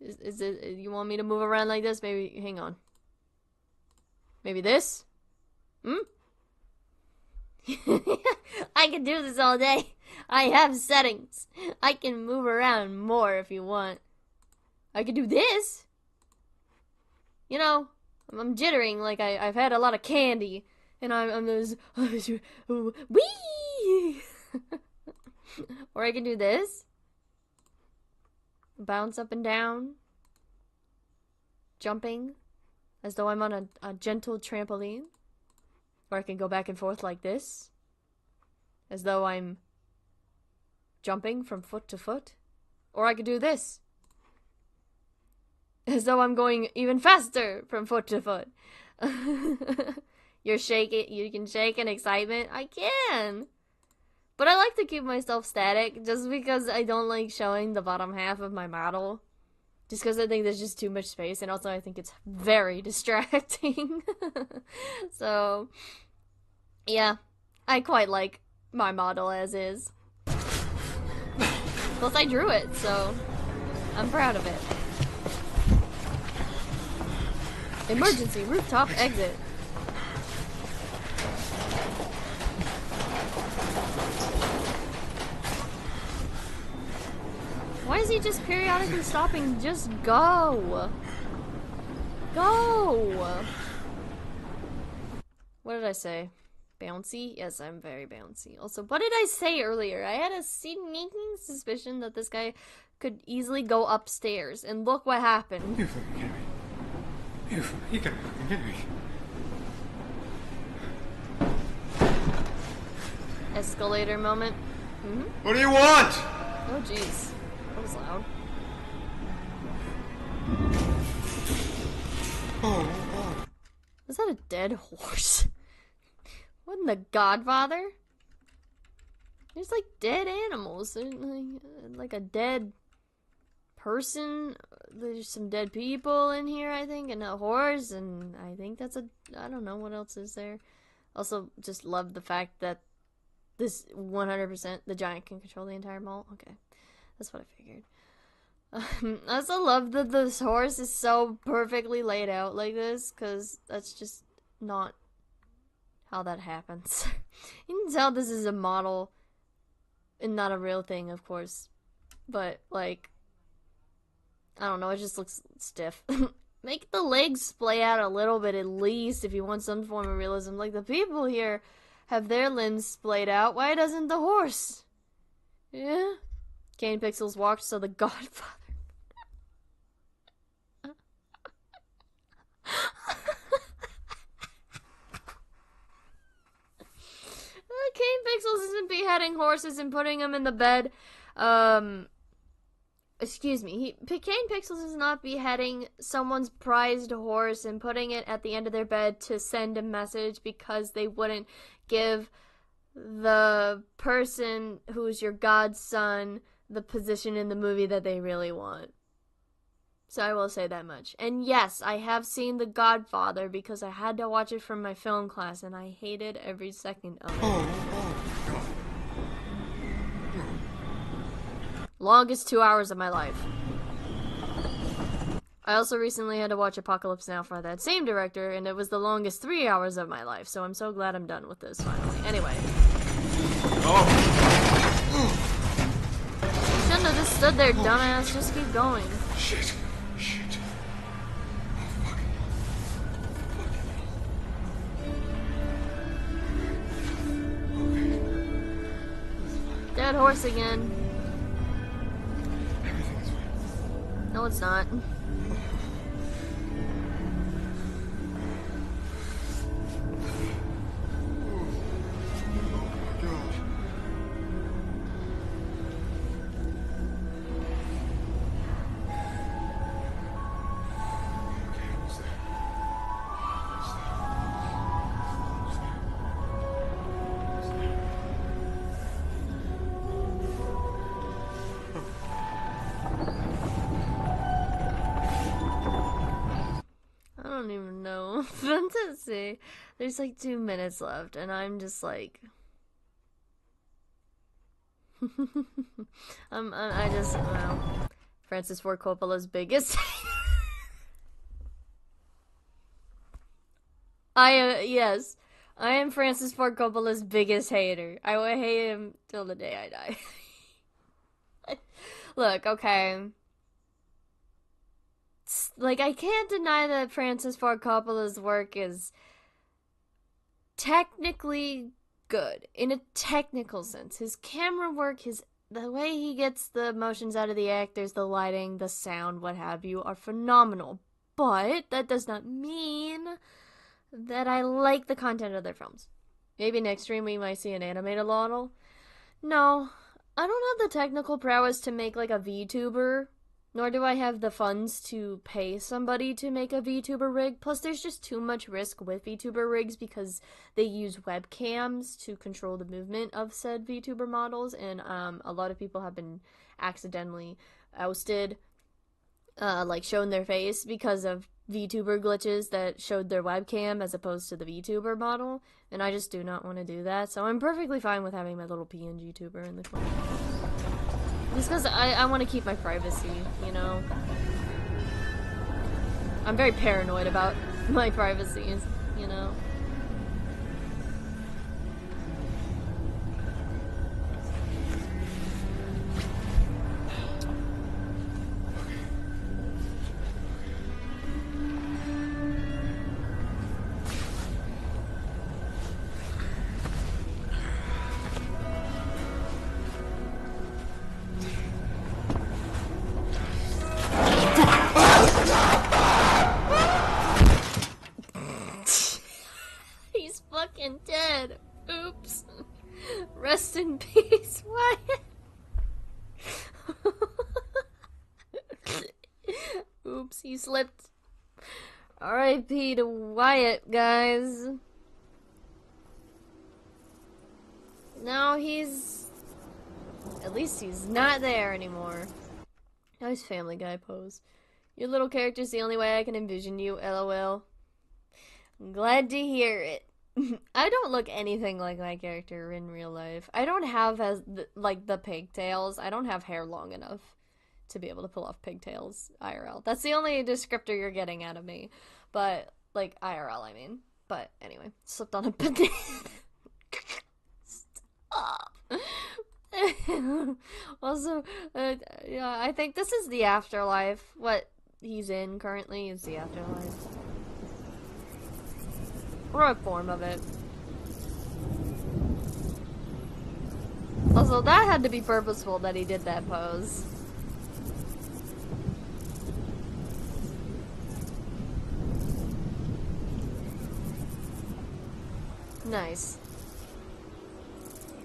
Speaker 1: Is it, you want me to move around like this? Maybe, hang on. Maybe this? Hmm? I can do this all day. I have settings. I can move around more if you want. I can do this. You know, I'm jittering like I've had a lot of candy. And I'm those... Wee! Or I can do this. Bounce up and down. Jumping. As though I'm on a gentle trampoline. Or I can go back and forth like this. As though I'm jumping from foot to foot. Or I could do this. As though I'm going even faster from foot to foot. You're shaking. You can shake in excitement. I can. But I like to keep myself static just because I don't like showing the bottom half of my model. Just because I think there's just too much space, and also I think it's very distracting. So, yeah, I quite like my model as is. Plus I drew it, so I'm proud of it. Emergency rooftop exit. Why is he just periodically stopping? Just go. Go. What did I say? Bouncy? Yes, I'm very bouncy. Also, what did I say earlier? I had a sneaking suspicion that this guy could easily go upstairs. And look what happened.
Speaker 2: You fucking kidding me. You gotta fucking kidding me.
Speaker 1: Escalator moment.
Speaker 2: What do you want?
Speaker 1: Oh, jeez. That was loud.
Speaker 2: Oh.
Speaker 1: Was that a dead horse? Wasn't the Godfather? There's like dead animals. There's like a dead person. There's some dead people in here, I think, and a horse, and I think that's I don't know what else is there. Also, just love the fact that this 100% the giant can control the entire mall. Okay. That's what I figured. I also love that this horse is so perfectly laid out like this, because that's just not how that happens. You can tell this is a model and not a real thing, of course. But, like, I don't know, it just looks stiff. Make the legs splay out a little bit at least if you want some form of realism. Like, the people here have their limbs splayed out. Why doesn't the horse? Yeah? Kane Pixels walked, so the Godfather. Kane Pixels isn't beheading horses and putting them in the bed. Excuse me. Kane Pixels is not beheading someone's prized horse and putting it at the end of their bed to send a message because they wouldn't give the person who's your godson the position in the movie that they really want. So I will say that much. And yes, I have seen The Godfather because I had to watch it from my film class and I hated every second of it. Longest 2 hours of my life. I also recently had to watch Apocalypse Now for that same director, and it was the longest 3 hours of my life, so I'm so glad I'm done with this finally. Anyway. said there, dumbass. Just keep going.
Speaker 2: Shit. Shit. Oh, fuck.
Speaker 1: Dead horse again.
Speaker 2: Everything's fine.
Speaker 1: No, it's not. I don't even know what to say. There's like 2 minutes left, and I'm just like, well, Francis Ford Coppola's biggest. Yes, I am Francis Ford Coppola's biggest hater. I will hate him till the day I die. Look, okay. Like, I can't deny that Francis Ford Coppola's work is technically good, in a technical sense. His camera work, the way he gets the emotions out of the actors, the lighting, the sound, what have you, are phenomenal. But that does not mean that I like the content of their films. Maybe next stream we might see an animated model. No, I don't have the technical prowess to make like a VTuber. Nor do I have the funds to pay somebody to make a VTuber rig. Plus, there's just too much risk with VTuber rigs because they use webcams to control the movement of said VTuber models. And a lot of people have been accidentally ousted, like shown their face because of VTuber glitches that showed their webcam as opposed to the VTuber model. And I just do not want to do that. So I'm perfectly fine with having my little PNG tuber in the corner. Just because I want to keep my privacy, you know? I'm very paranoid about my privacy, you know? Dead. Oops. Rest in peace, Wyatt. Oops, he slipped. R.I.P. to Wyatt, guys. Now he's... At least he's not there anymore. Nice Family Guy pose. Your little character's the only way I can envision you, LOL. I'm glad to hear it. I don't look anything like my character in real life. I don't have the pigtails. I don't have hair long enough to be able to pull off pigtails IRL. That's the only descriptor you're getting out of me. But, like, IRL, I mean. But, anyway. Slipped on a banana. Stop. Also, yeah, I think this is the afterlife. What he's in currently is the afterlife. Or a form of it. Also, that had to be purposeful that he did that pose. Nice.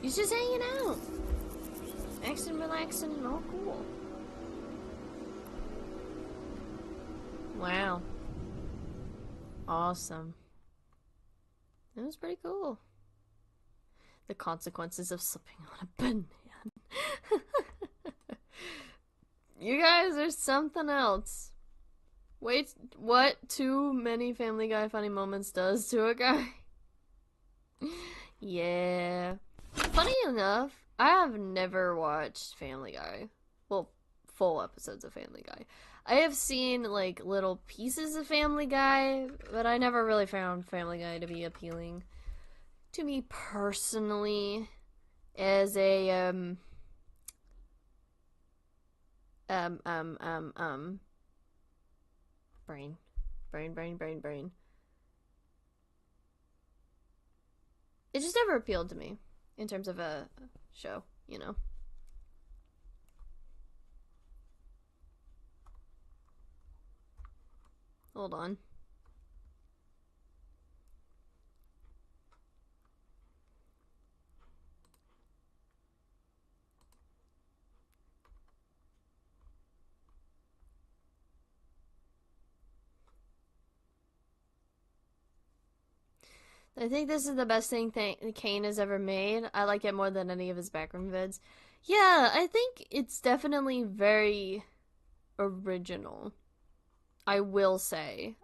Speaker 1: He's just hanging out. Acting, relaxing, all cool. Wow. Awesome. It was pretty cool. The consequences of slipping on a banana. You guys are something else. Wait, what too many Family Guy funny moments does to a guy? Yeah. Funny enough, I have never watched Family Guy. Well, full episodes of Family Guy. I have seen, like, little pieces of Family Guy, but I never really found Family Guy to be appealing to me personally as a, um, um, um, um, brain. Brain. It just never appealed to me in terms of a show, you know? Hold on. I think this is the best thing Kane has ever made. I like it more than any of his background vids. Yeah, I think it's definitely very original. I will say.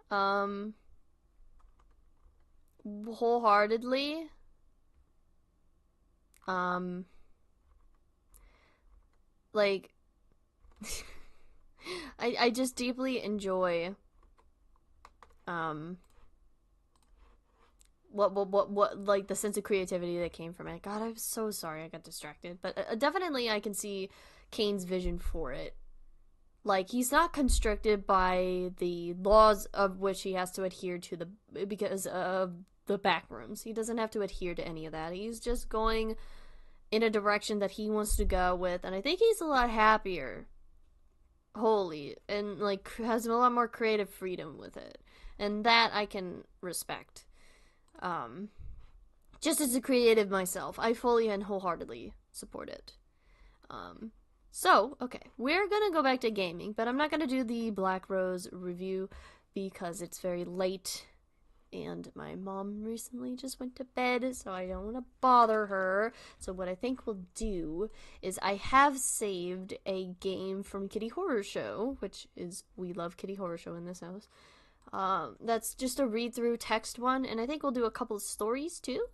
Speaker 1: Wholeheartedly. Um, like, I just deeply enjoy, um, what like the sense of creativity that came from it. God, I'm so sorry I got distracted, but definitely I can see Kane's vision for it. Like, he's not constricted by the laws of which he has to adhere to because of the backrooms. He doesn't have to adhere to any of that. He's just going in a direction that he wants to go with, and I think he's a lot happier wholly and like has a lot more creative freedom with it, and that I can respect. um just as a creative myself, I fully and wholeheartedly support it. So okay, we're gonna go back to gaming, but I'm not gonna do the Black Rose review because it's very late and my mom recently just went to bed, so I don't want to bother her. So what I think we'll do is I have saved a game from Kitty Horror Show, which is We Love Kitty Horror Show in this house. That's just a read-through text one, and I think we'll do a couple of stories too.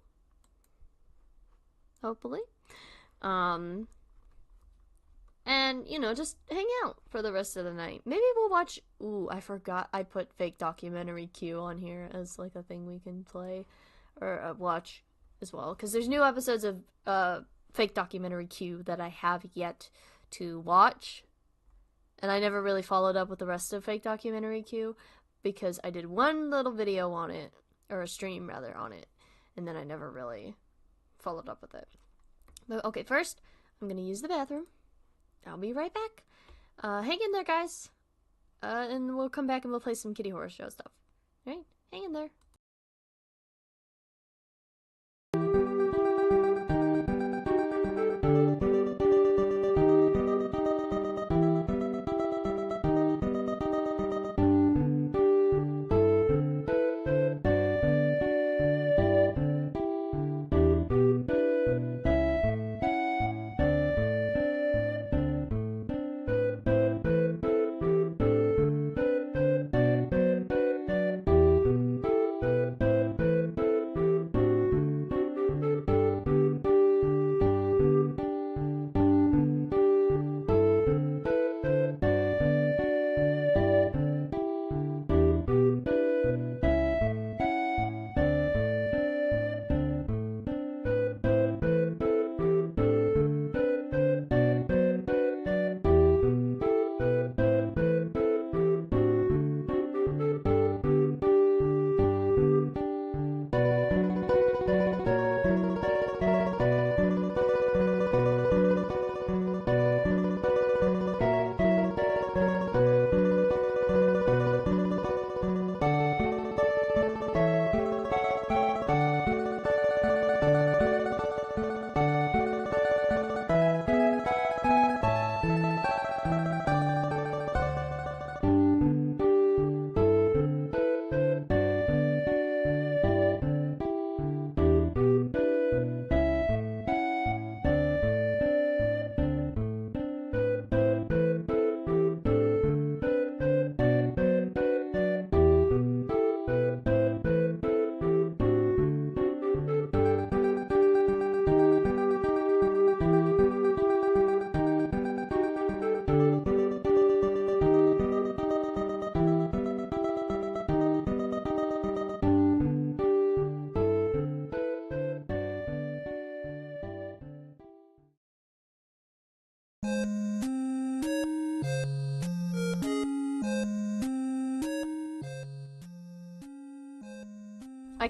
Speaker 1: Hopefully. And, you know, just hang out for the rest of the night. Maybe we'll watch... Ooh, I forgot I put fake documentary Q on here as, like, a thing we can play or watch as well. Because there's new episodes of fake documentary Q that I have yet to watch. And I never really followed up with the rest of fake documentary Q because I did one little video on it, or a stream, rather, on it. And then I never really followed up with it. But, okay, first, I'm going to use the bathroom. I'll be right back. Hang in there, guys. And we'll come back and we'll play some Kitty Horror Show stuff. All right? Hang in there.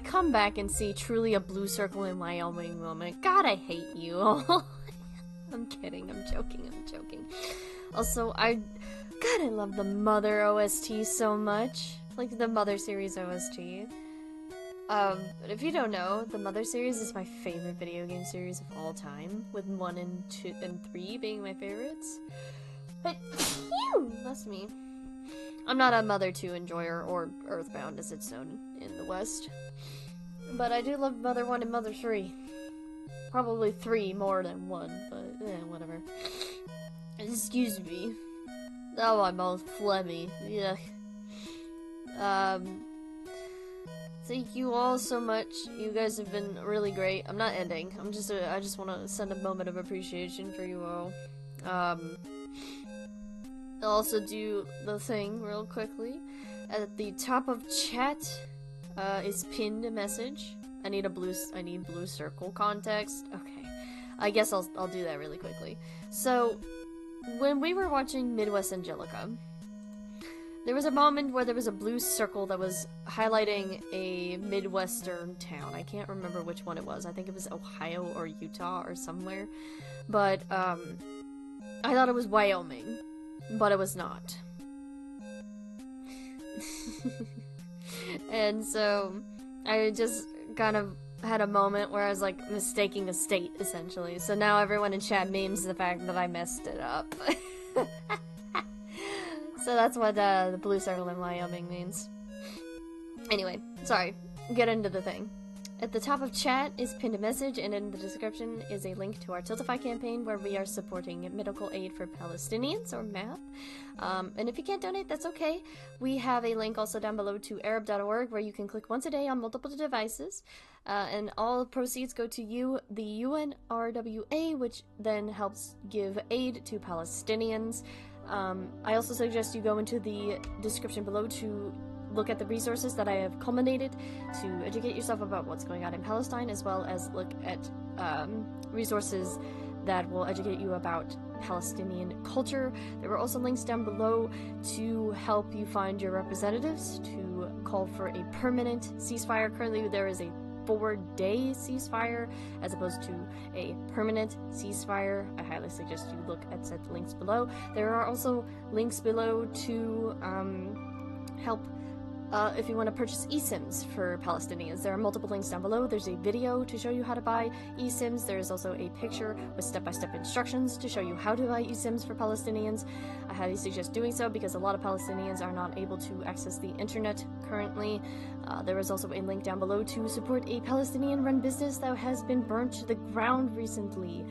Speaker 1: come back and see truly a blue circle in Wyoming moment. God, I hate you. I'm kidding, I'm joking. Also, God, I love the Mother OST so much. Like, the Mother series OST. But if you don't know, the Mother series is my favorite video game series of all time, with 1 and 2 and 3 being my favorites. But, phew, that's me. I'm not a Mother 2 enjoyer, or Earthbound as it's known in the West. But I do love Mother 1 and Mother 3. Probably 3 more than 1, but whatever. Excuse me. Oh, I'm all phlegmy. Yuck. Thank you all so much. You guys have been really great. I'm not ending. I just want to send a moment of appreciation for you all. I'll also do the thing real quickly. At the top of chat is pinned a message. I need blue circle context. Okay. I guess I'll do that really quickly. So, when we were watching Midwest Angelica, there was a moment where there was a blue circle that was highlighting a Midwestern town. I can't remember which one it was. I think it was Ohio or Utah or somewhere. But, I thought it was Wyoming. But it was not. And so, I just kind of had a moment where I was, like, mistaking a state, essentially. So now everyone in chat memes the fact that I messed it up. So that's what the blue circle in Wyoming means. Anyway, sorry. Get into the thing. At the top of chat is pinned a message, and in the description is a link to our Tiltify campaign where we are supporting medical aid for Palestinians, or MAP. And if you can't donate, that's okay. We have a link also down below to Arab.org where you can click once a day on multiple devices. And all proceeds go to the UNRWA, which then helps give aid to Palestinians. I also suggest you go into the description below to look at the resources that I have culminated to educate yourself about what's going on in Palestine, as well as look at resources that will educate you about Palestinian culture. There are also links down below to help you find your representatives to call for a permanent ceasefire. Currently there is a 4-day ceasefire as opposed to a permanent ceasefire. I highly suggest you look at said links below. There are also links below to help if you want to purchase eSIMs for Palestinians. There are multiple links down below. There's a video to show you how to buy eSIMs. There is also a picture with step-by-step instructions to show you how to buy eSIMs for Palestinians. I highly suggest doing so because a lot of Palestinians are not able to access the internet currently. There is also a link down below to support a Palestinian-run business that has been burnt to the ground recently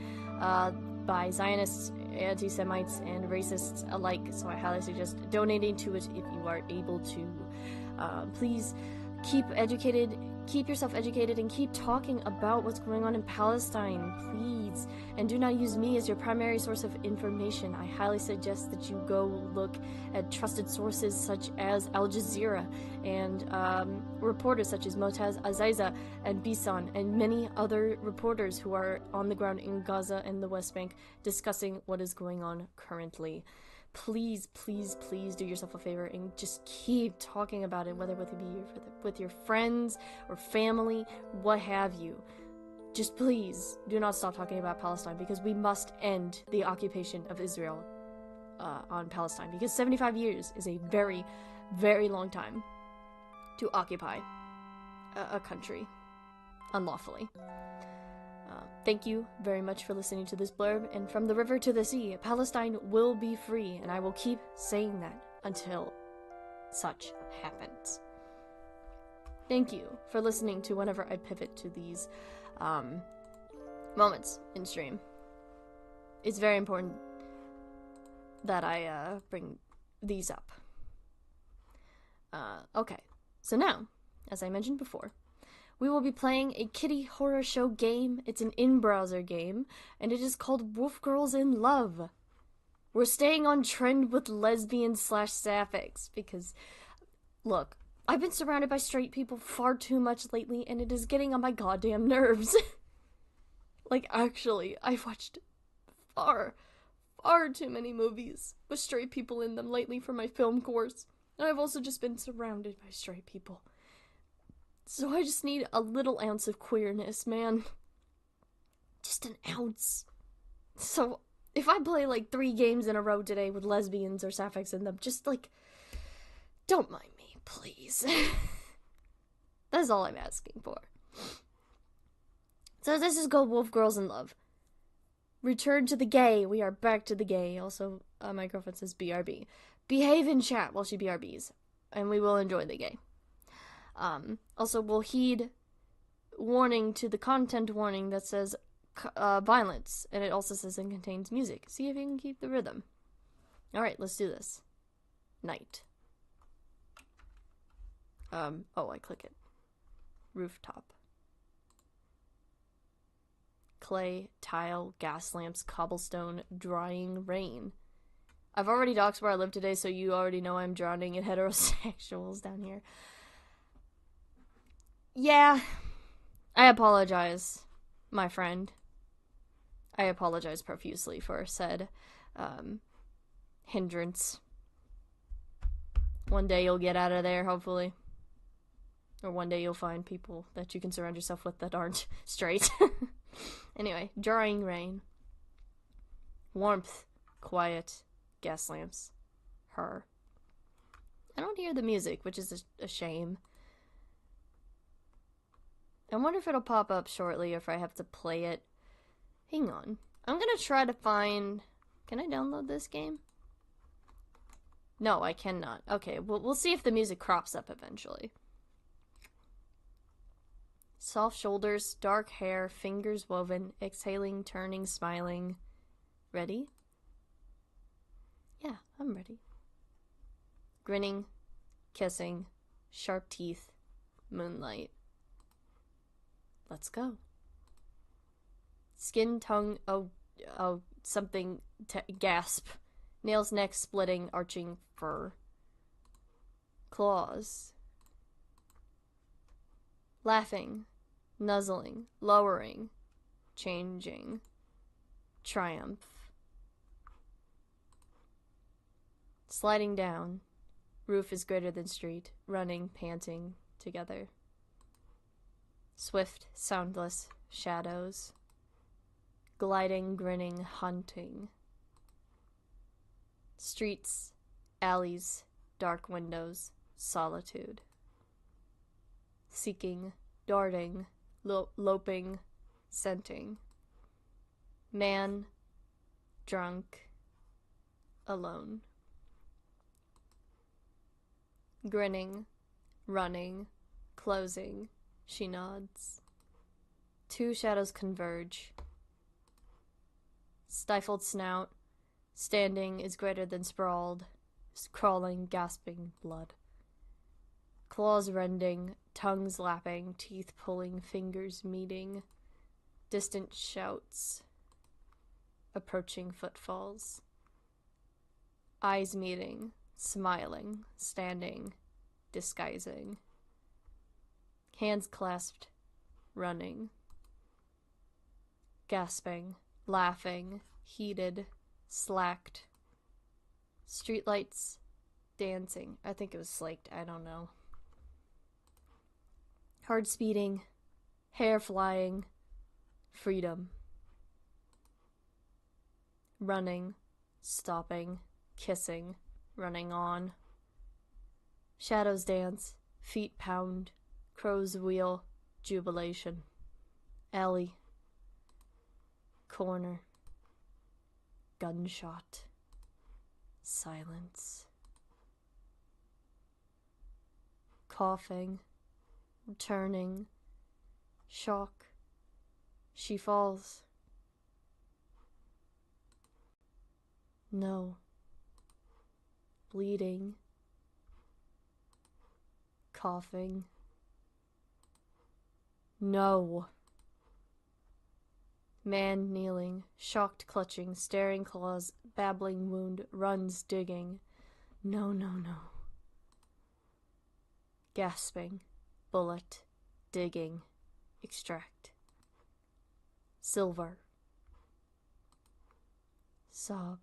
Speaker 1: by Zionists, anti-Semites, and racists alike. So I highly suggest donating to it if you are able to. Please keep yourself educated, and keep talking about what's going on in Palestine, please. And do not use me as your primary source of information. I highly suggest that you go look at trusted sources such as Al Jazeera and reporters such as Motaz Aziza and Bisan and many other reporters who are on the ground in Gaza and the West Bank discussing what is going on currently. Please, please, please do yourself a favor and just keep talking about it, whether it be with your friends or family, what have you. Just please do not stop talking about Palestine, because we must end the occupation of Israel on Palestine, because 75 years is a very, very long time to occupy a country unlawfully. Thank you very much for listening to this blurb, and from the river to the sea, Palestine will be free, and I will keep saying that until such happens. Thank you for listening to whenever I pivot to these moments in stream. It's very important that I bring these up. Okay, so now, as I mentioned before, we will be playing a kitty horror show game. It's an in-browser game, and it is called Wolf Girls in Love. We're staying on trend with lesbian/sapphics, because, look, I've been surrounded by straight people far too much lately, and it is getting on my goddamn nerves. Like, actually, I've watched far too many movies with straight people in them lately for my film course, and I've also just been surrounded by straight people. So I just need a little ounce of queerness, man. Just an ounce. So if I play like 3 games in a row today with lesbians or sapphics in them, just like, don't mind me, please. That's all I'm asking for. So this is Gold Wolf Girls in Love. Return to the gay. We are back to the gay. Also, my girlfriend says BRB. Behave in chat while she BRBs. And we will enjoy the gay. Also, we'll heed warning to the content warning that says violence. And it also says it contains music. See if you can keep the rhythm. Alright, let's do this. Night. Oh, I click it. Rooftop. Clay, tile, gas lamps, cobblestone, drying rain. I've already doxed where I live today, so you already know I'm drowning in heterosexuals down here. Yeah, I apologize, my friend. I apologize profusely for said hindrance. One day you'll get out of there, hopefully. Or one day you'll find people that you can surround yourself with that aren't straight. Anyway, drying rain. Warmth, quiet, gas lamps, her. I don't hear the music, which is a shame. I wonder if it'll pop up shortly or if I have to play it. Hang on. I'm gonna try to find... Can I download this game? No, I cannot. Okay, we'll see if the music crops up eventually. Soft shoulders, dark hair, fingers woven, exhaling, turning, smiling. Ready? Yeah, I'm ready. Grinning, kissing, sharp teeth, moonlight. Let's go. Skin, tongue, something, gasp. Nails, neck, splitting, arching, fur. Claws. Laughing, nuzzling, lowering, changing, triumph. Sliding down, roof is greater than street, running, panting, together. Swift, soundless, shadows. Gliding, grinning, hunting. Streets, alleys, dark windows, solitude. Seeking, darting, loping, scenting. Man, drunk, alone. Grinning, running, closing, she nods. 2 shadows converge. Stifled snout, standing is greater than sprawled, crawling, gasping, blood. Claws rending, tongues lapping, teeth pulling, fingers meeting. Distant shouts. Approaching footfalls. Eyes meeting, smiling, standing, disguising. Hands clasped, running. Gasping, laughing, heated, slacked. Streetlights, dancing. I think it was slaked, I don't know. Hard speeding, hair flying, freedom. Running, stopping, kissing, running on. Shadows dance, feet pound, crows wheel, jubilation. Alley. Corner. Gunshot. Silence. Coughing. Returning. Shock. She falls. No. Bleeding. Coughing. No. Man kneeling, shocked clutching, staring claws, babbling wound, runs digging. No, no, no. Gasping, bullet, digging, extract. Silver. Sob.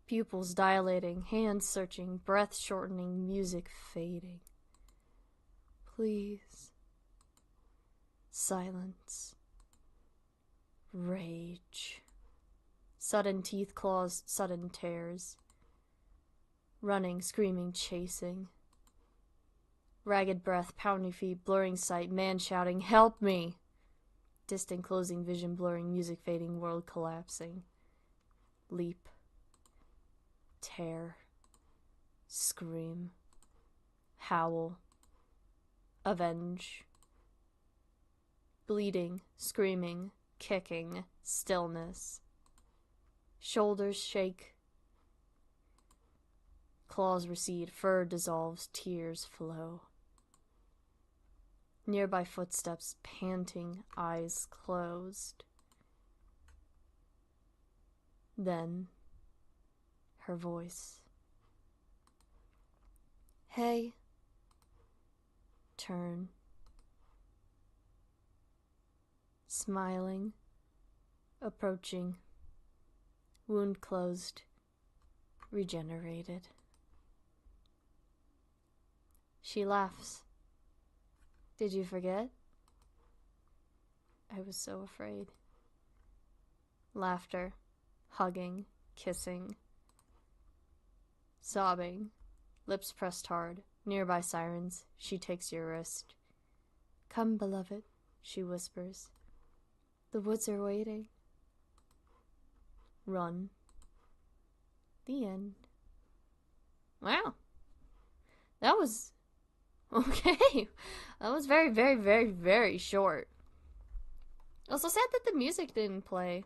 Speaker 1: Pupils dilating, hands searching, breath shortening, music fading. Please. Silence. Rage. Sudden teeth claws, sudden tears. Running, screaming, chasing. Ragged breath, pounding feet, blurring sight, man shouting, "Help me!" Distant closing vision, blurring, music fading, world collapsing. Leap. Tear. Scream. Howl. Avenge. Bleeding, screaming, kicking, stillness. Shoulders shake. Claws recede, fur dissolves, tears flow. Nearby footsteps, panting, eyes closed. Then, her voice. Hey. Turn. Smiling. Approaching. Wound closed. Regenerated. She laughs. Did you forget? I was so afraid. Laughter. Hugging. Kissing. Sobbing. Lips pressed hard. Nearby sirens. She takes your wrist. Come, beloved, she whispers. The woods are waiting. Run. The end. Wow. That was... okay. That was very, very, very, very short. Also sad that the music didn't play.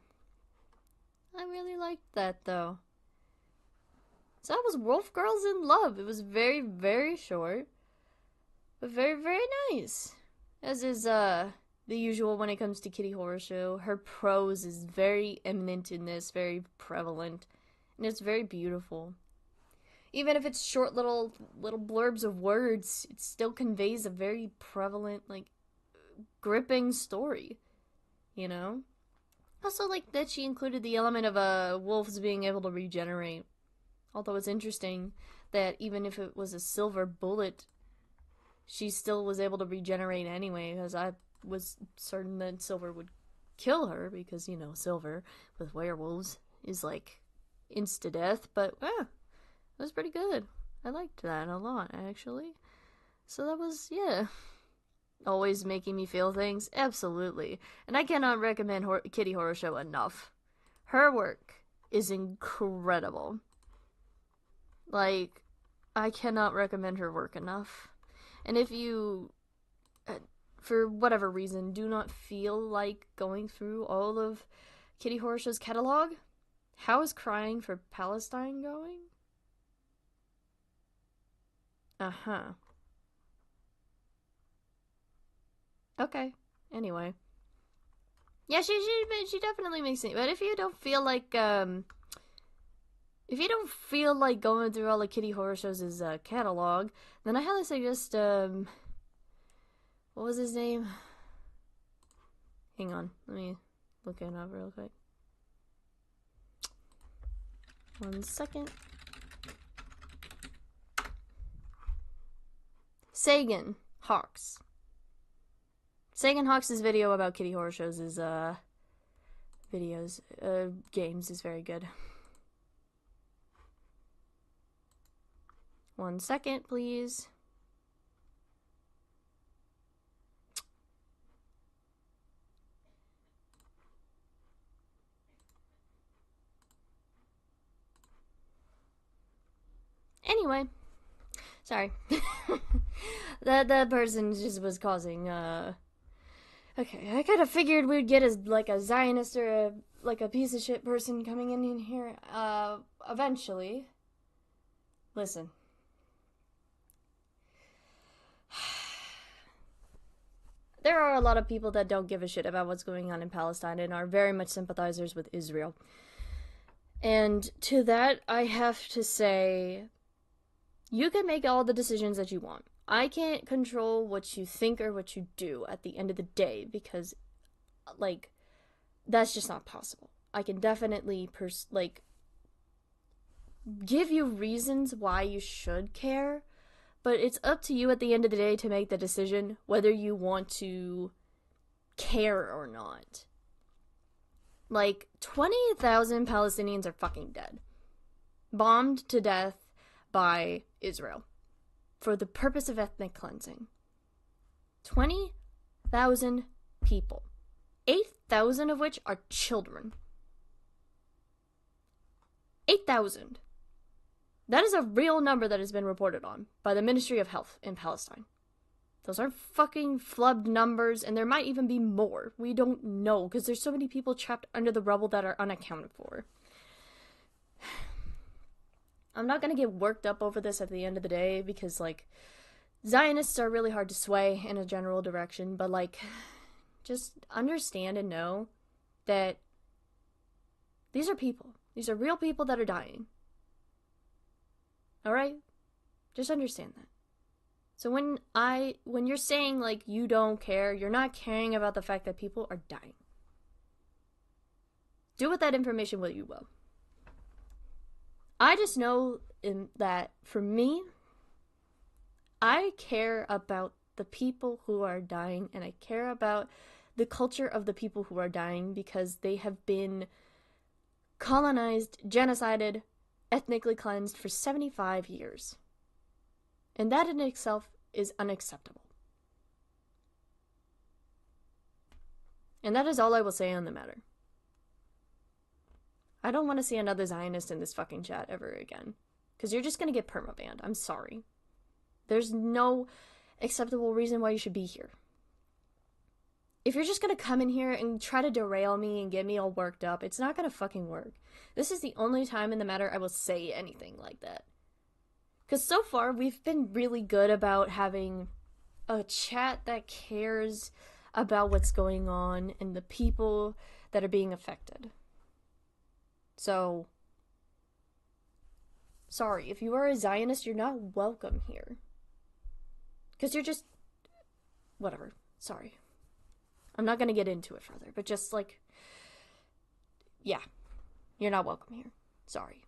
Speaker 1: I really liked that, though. So that was Wolf Girls in Love. It was very, very short. But very, very nice. As is, the usual when it comes to Kitty Horror Show. Her prose is very eminent in this, very prevalent. And it's very beautiful. Even if it's short little blurbs of words, it still conveys a very prevalent, like, gripping story. You know? Also like that she included the element of wolves being able to regenerate. Although it's interesting that even if it was a silver bullet, she still was able to regenerate anyway, because I was certain that silver would kill her, because, you know, silver with werewolves is like insta-death, but it was pretty good. I liked that a lot, actually. So that was, yeah. Always making me feel things? Absolutely. And I cannot recommend Kitty Horror Show enough. Her work is incredible. Like, I cannot recommend her work enough. And if you, for whatever reason, do not feel like going through all of Kitty Horror Show's catalog, how is Crying for Palestine going? Uh-huh. Okay. Anyway. Yeah, she definitely makes it. But if you don't feel like, if you don't feel like going through all the Kitty Horror Shows' catalog, then I highly suggest, what was his name? Hang on, let me look it up real quick. 1 second. Sagan Hawks. Sagan Hawks' video about Kitty Horror Shows is, games is very good. 1 second, please. Anyway, sorry. that person just was causing, okay, I kind of figured we'd get like a Zionist or like a piece of shit person coming in here, eventually. Listen. There are a lot of people that don't give a shit about what's going on in Palestine and are very much sympathizers with Israel. And to that, I have to say, you can make all the decisions that you want. I can't control what you think or what you do at the end of the day, because, like, that's just not possible. I can definitely, give you reasons why you should care, but it's up to you at the end of the day to make the decision whether you want to care or not. Like, 20,000 Palestinians are fucking dead. Bombed to death by Israel for the purpose of ethnic cleansing. 20,000 people. 8,000 of which are children. 8,000. That is a real number that has been reported on by the Ministry of Health in Palestine. Those aren't fucking flubbed numbers, and there might even be more. We don't know, because there's so many people trapped under the rubble that are unaccounted for. I'm not gonna get worked up over this at the end of the day, because, like, Zionists are really hard to sway in a general direction, but, like, just understand and know that these are people. These are real people that are dying. Alright? Just understand that. So when you're saying, like, you don't care, you're not caring about the fact that people are dying. Do with that information what you will. I just know that, for me, I care about the people who are dying, and I care about the culture of the people who are dying, because they have been colonized, genocided, ethnically cleansed for 75 years. And that in itself is unacceptable. And that is all I will say on the matter. I don't want to see another Zionist in this fucking chat ever again. Because you're just going to get permabanned. I'm sorry. There's no acceptable reason why you should be here. If you're just going to come in here and try to derail me and get me all worked up, it's not going to fucking work. This is the only time in the matter I will say anything like that. Because so far, we've been really good about having a chat that cares about what's going on and the people that are being affected. So, sorry, if you are a Zionist, you're not welcome here. Because you're just... whatever. Sorry. I'm not going to get into it further, but just, like... yeah. You're not welcome here. Sorry.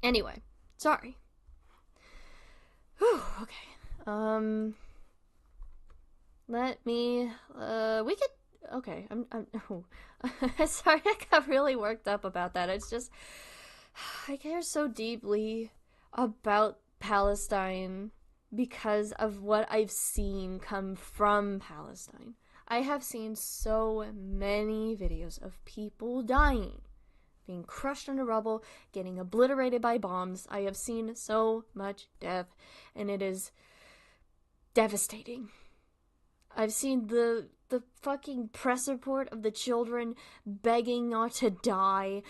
Speaker 1: Anyway. Sorry. Whew, okay. Let me, we could, okay, oh. Sorry, I got really worked up about that. It's just, I care so deeply about Palestine because of what I've seen come from Palestine. I have seen so many videos of people dying, being crushed under rubble, getting obliterated by bombs. I have seen so much death, and it is devastating. I've seen the fucking press report of the children begging not to die.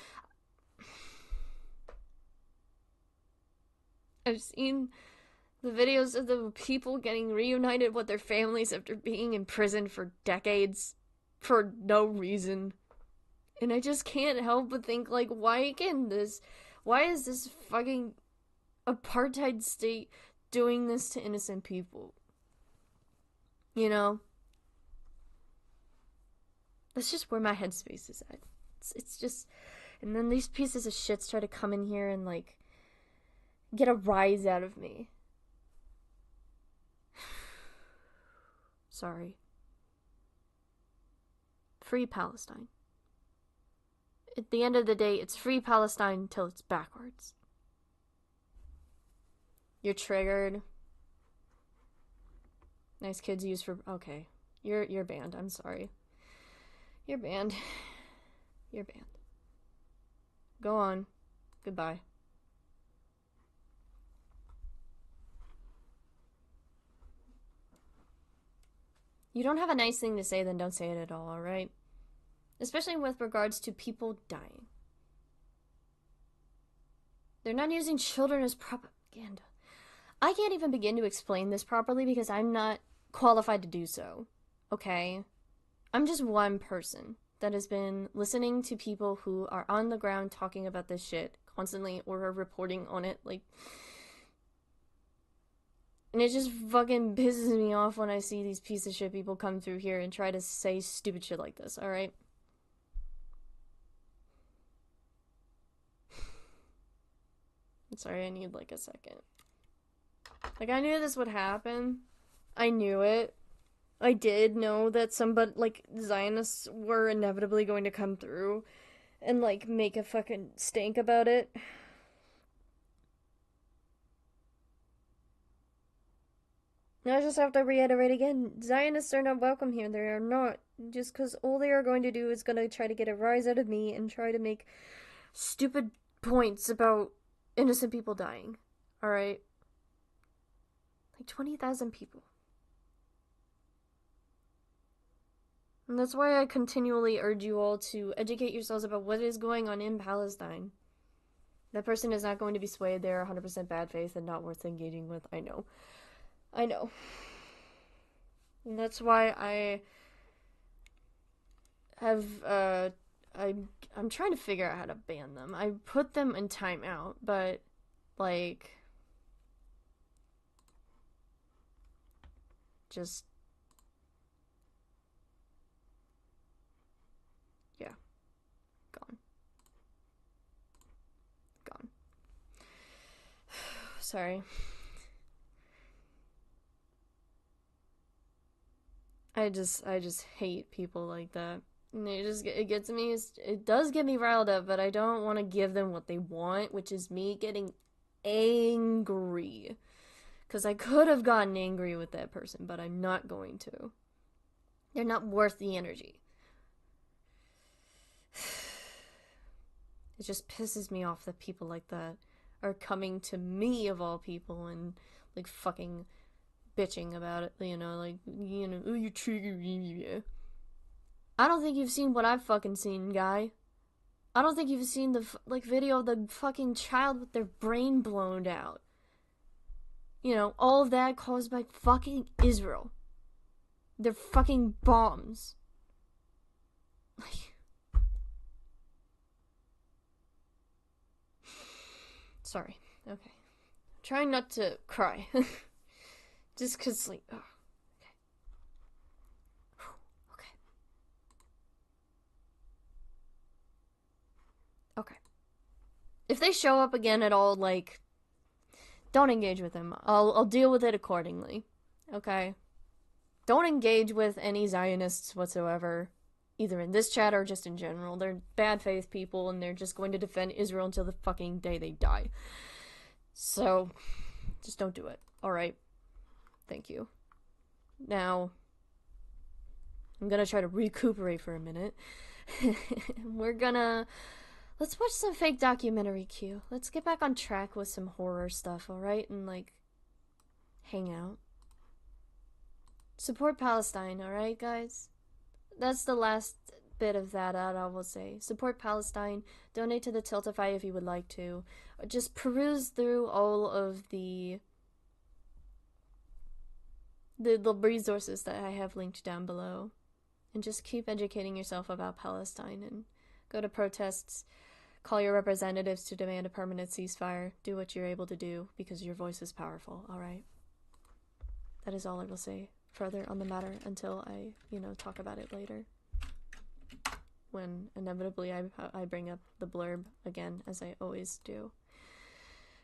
Speaker 1: I've seen the videos of the people getting reunited with their families after being imprisoned for decades for no reason. And I just can't help but think, like, why is this fucking apartheid state doing this to innocent people? You know? That's just where my headspace is at. It's just, and then these pieces of shit try to come in here and, like, get a rise out of me. Sorry. Free Palestine. At the end of the day, it's free Palestine till it's backwards. You're triggered. Nice kids used for... okay. You're banned. I'm sorry. You're banned. You're banned. Go on. Goodbye. You don't have a nice thing to say, then don't say it at all, alright? Especially with regards to people dying. They're not using children as propaganda. I can't even begin to explain this properly because I'm not qualified to do so. Okay? I'm just one person that has been listening to people who are on the ground talking about this shit constantly or are reporting on it, like... And it just fucking pisses me off when I see these piece of shit people come through here and try to say stupid shit like this, alright? I'm sorry, I need like a second. Like, I knew this would happen. I knew it. I did know that somebody, like, Zionists were inevitably going to come through and, like, make a fucking stink about it. I just have to reiterate again, Zionists are not welcome here. They are not. Just because all they are going to do is going to try to get a rise out of me and try to make stupid points about innocent people dying. Alright? Like 20,000 people. And that's why I continually urge you all to educate yourselves about what is going on in Palestine. That person is not going to be swayed. They're 100% bad faith and not worth engaging with. I know. And that's why I have, I'm trying to figure out how to ban them. I put them in timeout, but, like, just, yeah, gone. Sorry. I just hate people like that. And it gets me, it does get me riled up, but I don't want to give them what they want, which is me getting angry. Because I could have gotten angry with that person, but I'm not going to. They're not worth the energy. It just pisses me off that people like that are coming to me, of all people, and, like, fucking bitching about it, you know, like, you know, oh, you trigger me. I don't think you've seen what I've fucking seen, guy. I don't think you've seen the, like, video of the fucking child with their brain blown out. You know, all of that caused by fucking Israel. Their fucking bombs. Like, sorry. Okay. Trying not to cry. Just cause, like, oh, okay. Okay. If they show up again at all, like, don't engage with them. I'll deal with it accordingly. Okay? Don't engage with any Zionists whatsoever, either in this chat or just in general. They're bad faith people, and they're just going to defend Israel until the fucking day they die. So, just don't do it. Alright? Thank you. Now, I'm gonna try to recuperate for a minute. Let's watch some fake documentary, Q. Let's get back on track with some horror stuff, alright? And, like, hang out. Support Palestine, alright, guys? That's the last bit of that I will say. Support Palestine. Donate to the Tiltify if you would like to. Just peruse through all of the resources that I have linked down below. And just keep educating yourself about Palestine and go to protests. Call your representatives to demand a permanent ceasefire. Do what you're able to do because your voice is powerful, alright? That is all I will say further on the matter until I, talk about it later. When inevitably I bring up the blurb again, as I always do.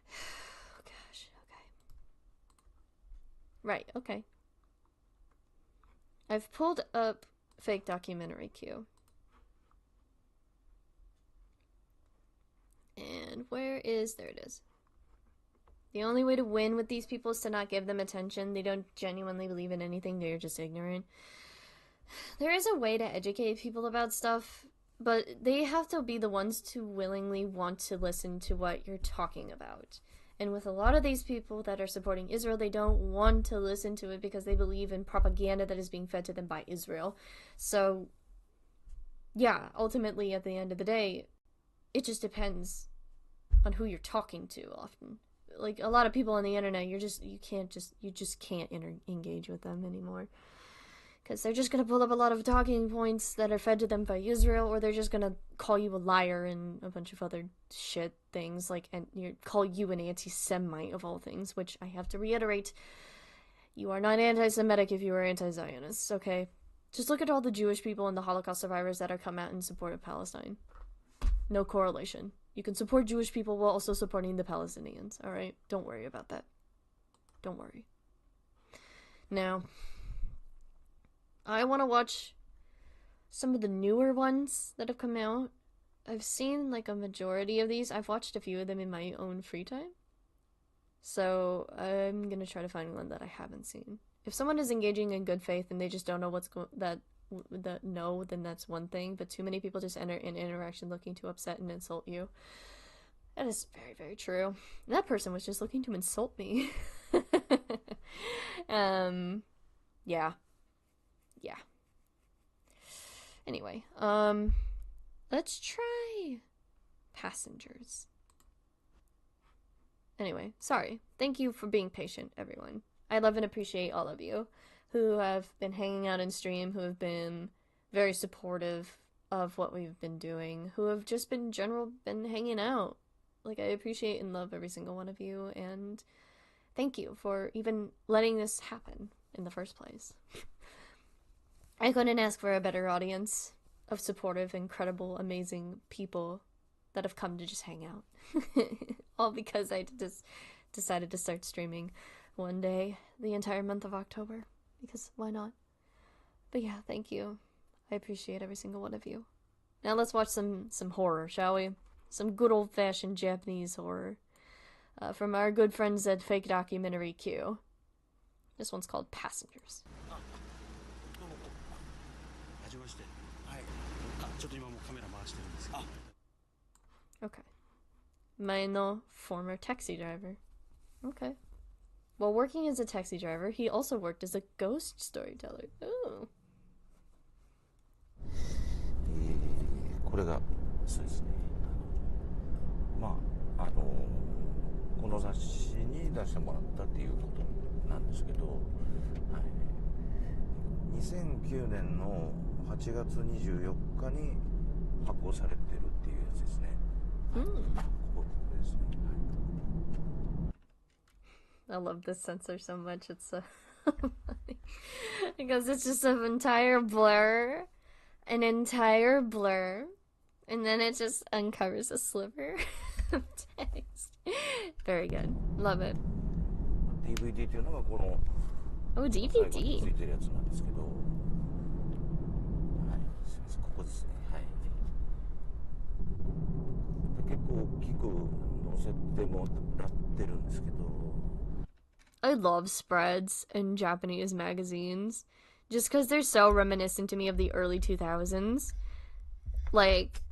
Speaker 1: Oh, gosh, okay. Right, okay. I've pulled up fake documentary Q. And there it is. The only way to win with these people is to not give them attention. They don't genuinely believe in anything, they're just ignorant. There is a way to educate people about stuff, but they have to be the ones to willingly want to listen to what you're talking about. And with a lot of these people that are supporting Israel, they don't want to listen to it because they believe in propaganda that is being fed to them by Israel. So, yeah, ultimately, at the end of the day, it just depends on who you're talking to often. Like, a lot of people on the internet, you just can't engage with them anymore. Because they're just going to pull up a lot of talking points that are fed to them by Israel, or they're just going to call you a liar and a bunch of other shit things, like, and call you an anti-Semite of all things, which I have to reiterate, you are not anti-Semitic if you are anti-Zionists, okay? Just look at all the Jewish people and the Holocaust survivors that are come out in support of Palestine. No correlation. You can support Jewish people while also supporting the Palestinians, alright? Don't worry about that. Don't worry. Now, I want to watch some of the newer ones that have come out. I've seen like a majority of these. I've watched a few of them in my own free time. So I'm gonna try to find one that I haven't seen. If someone is engaging in good faith and they just don't know what's then that's one thing. But too many people just enter an interaction looking to upset and insult you. That is very, very true. That person was just looking to insult me. Yeah. Anyway, let's try Passengers. Anyway, sorry. Thank you for being patient, everyone. I love and appreciate all of you who have been hanging out in stream, who have been very supportive of what we've been doing, who have just been been hanging out. Like, I appreciate and love every single one of you, and thank you for even letting this happen in the first place. I couldn't ask for a better audience of supportive, incredible, amazing people that have come to just hang out. All because I just decided to start streaming one day the entire month of October. Because why not? But yeah, thank you. I appreciate every single one of you. Now let's watch some horror, shall we? Some good old-fashioned Japanese horror. From our good friends at Fake Documentary Q. This one's called Passengers. Okay. Maino, former taxi driver. Okay. While working as a taxi driver, he also worked as a ghost storyteller. Ooh.
Speaker 3: これがそうですね。まあこの雑誌に出してもらったっていうことなんですけど、はい、2009年の8月24日に発行されてるっていうやつですね。ここですね。
Speaker 1: I love this censor so much. It's so funny. Because it's just an entire blur. And then it just uncovers a sliver of text. Very good. Love it.
Speaker 3: DVD っていうのがこの
Speaker 1: Oh,
Speaker 3: 最後に
Speaker 1: DVD.
Speaker 3: ついてるやつなんですけど、はい、すみません、ここですね。はい。で結構大きく載せてもらってるんですけど。
Speaker 1: I love spreads in Japanese magazines just because they're so reminiscent to me of the early 2000s. Like,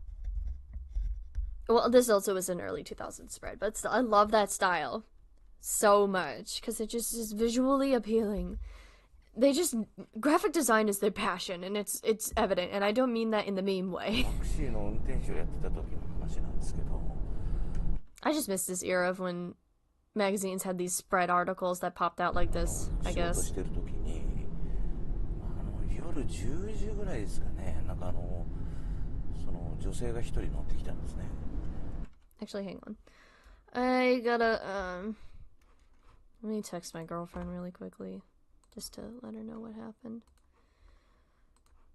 Speaker 1: well, this also is an early 2000s spread, but still, I love that style so much because it just is visually appealing. They just, graphic design is their passion, and it's evident, and I don't mean that in the meme way.
Speaker 3: タクシーの運転手をやってた時の話なんですけど。
Speaker 1: I just miss this era of when magazines had these spread articles that popped out like this, I
Speaker 3: 仕事
Speaker 1: guess.
Speaker 3: してる時に、夜10時ぐらいですかね。なんかその女性が一人乗ってきたんですね。
Speaker 1: Actually, hang on. I gotta, let me text my girlfriend really quickly, just to let her know what happened.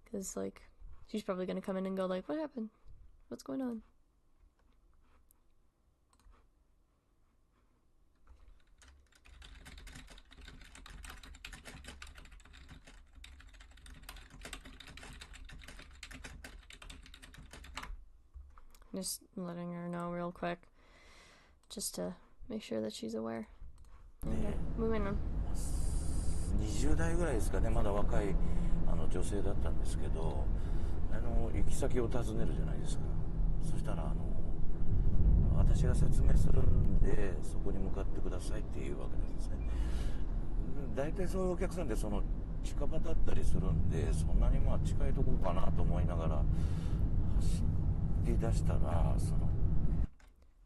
Speaker 1: Because, like, she's probably gonna come in and go, like, what happened? What's going on? Just letting her know real quick, just to make sure that she's aware. Okay, moving on.
Speaker 3: 20代ぐらいですかね。まだ若い女性だったんですけど、行き先を尋ねるじゃないですか。そしたら私が説明するんでそこに向かってくださいっていうわけなんですね。大体そういうお客さんでその近場だったりするんで、そんなにまあ近いとこかなと思いながら走り出したら、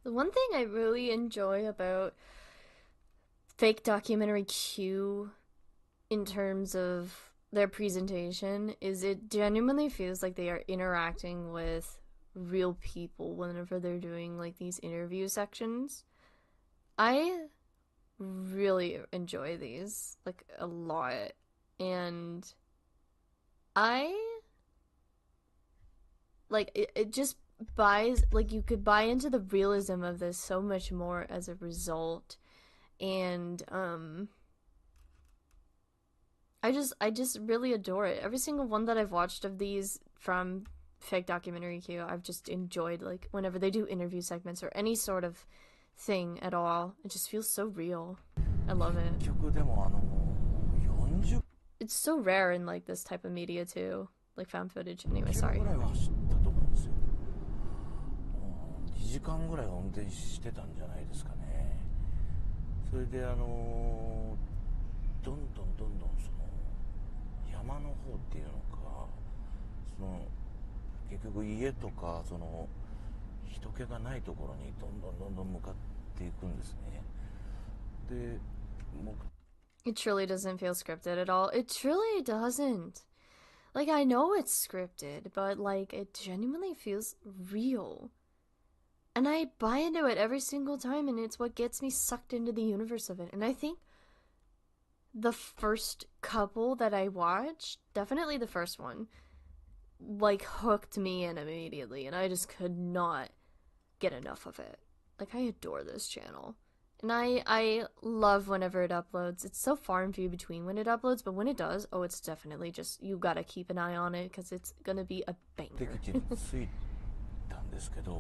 Speaker 1: The one thing I really enjoy about Fake Documentary Q in terms of their presentation is it genuinely feels like they are interacting with real people whenever they're doing like these interview sections. I really enjoy these like a lot, and I like it just buys, like, you could buy into the realism of this so much more as a result. And I just really adore it. Every single one that I've watched of these from Fake Documentary Q, I've just enjoyed, like, whenever they do interview segments or any sort of thing at all. It just feels so real. I love it.
Speaker 3: 結局でも40
Speaker 1: It's so rare in, like, this type of media too. Like found footage. Anyway, sorry.
Speaker 3: ぐらいは走ったと思うんですよ。2時間ぐらいは運転してたんじゃないですかね。それでどんどんその山の方っていうのか、結局家とか人気がないところにどんどん向かっていくんですね。で、
Speaker 1: It truly doesn't feel scripted at all. It truly doesn't. Like, I know it's scripted, but, like, it genuinely feels real. And I buy into it every single time, and it's what gets me sucked into the universe of it. And I think the first couple that I watched, definitely the first one, like, hooked me in immediately, and I just could not get enough of it. Like, I adore this channel. And I love whenever it uploads. It's so far and few between when it uploads, but when it does, oh, it's definitely just, you gotta keep an eye on it, because it's gonna be a banger.
Speaker 3: 敵地に着いたんですけど、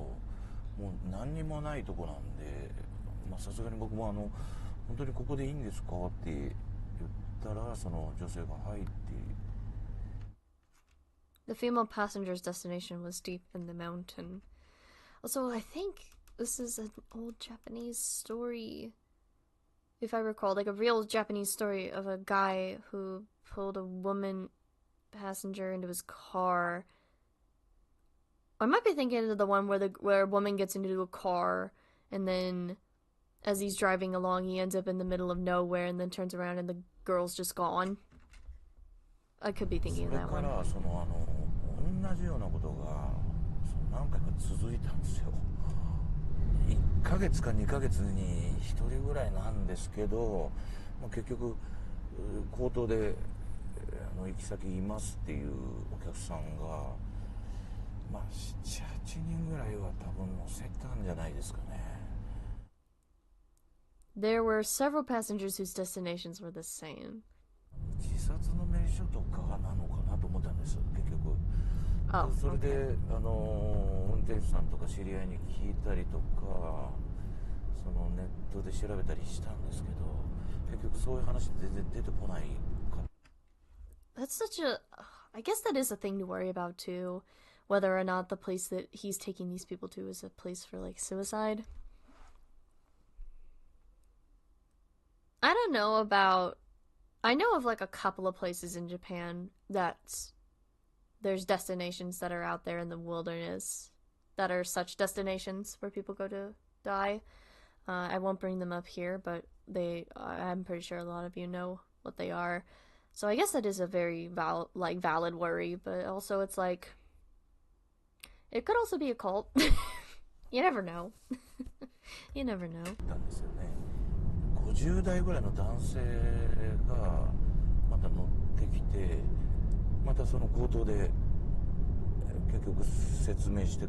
Speaker 3: もう何にもないとこなんで、さすがに僕も本当にここでいいんですかって言ったら、その女性がはいって。
Speaker 1: The female passenger's destination was deep in the mountain. Also, I think this is an old Japanese story, if I recall, like a real Japanese story of a guy who pulled a woman passenger into his car. I might be thinking of the one where a woman gets into a car, and then as he's driving along, he ends up in the middle of nowhere, and then turns around and the girl's just gone. I could be thinking of that one.
Speaker 3: それから同じようなことが何回か続いたんですよ。1ヶ月か2ヶ月に1人ぐらいなんですけど、結局口頭で行き先いますっていうお客さんが、7、8人ぐらいは多分乗せたんじゃないですかね。
Speaker 1: There were several passengers whose destinations were the same.
Speaker 3: 自殺の名所とかなのかなと思ったんです、結局。それで、運転手さんとか知り合いに聞いたりとか、ネットで調べたりしたんですけど、結局そういう話全然出てこないか。
Speaker 1: That's such a... I guess that is a thing to worry about too. Whether or not the place that he's taking these people to is a place for, like, suicide. I don't know about... I know of, like, a couple of places in Japan that there's destinations that are out there in the wilderness that are such destinations where people go to die. I won't bring them up here, but I'm pretty sure a lot of you know what they are. So I guess that is a very valid worry, but also it's like, it could also be a cult. You never know. You never know.
Speaker 3: 50代ぐらいの男性がまた乗ってきて、またその口頭で結局説明して、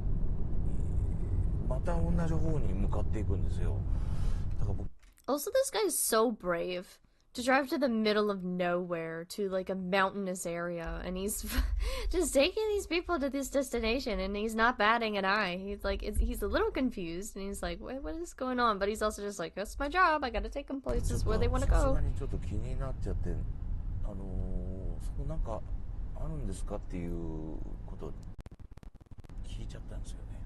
Speaker 3: また同じ方に向かっていくんですよ。だから僕
Speaker 1: Also, this guy is so brave to drive to the middle of nowhere to, like, a mountainous area, and he's just taking these people to this destination, and he's not batting an eye. He's like, he's a little confused, and he's like, what is going on? But he's also just like, that's my job. I gotta take them places where they want to go.
Speaker 3: さすがにちょっと気になっちゃって、そこなんかあるんですかっていうことを聞いちゃったんですよね。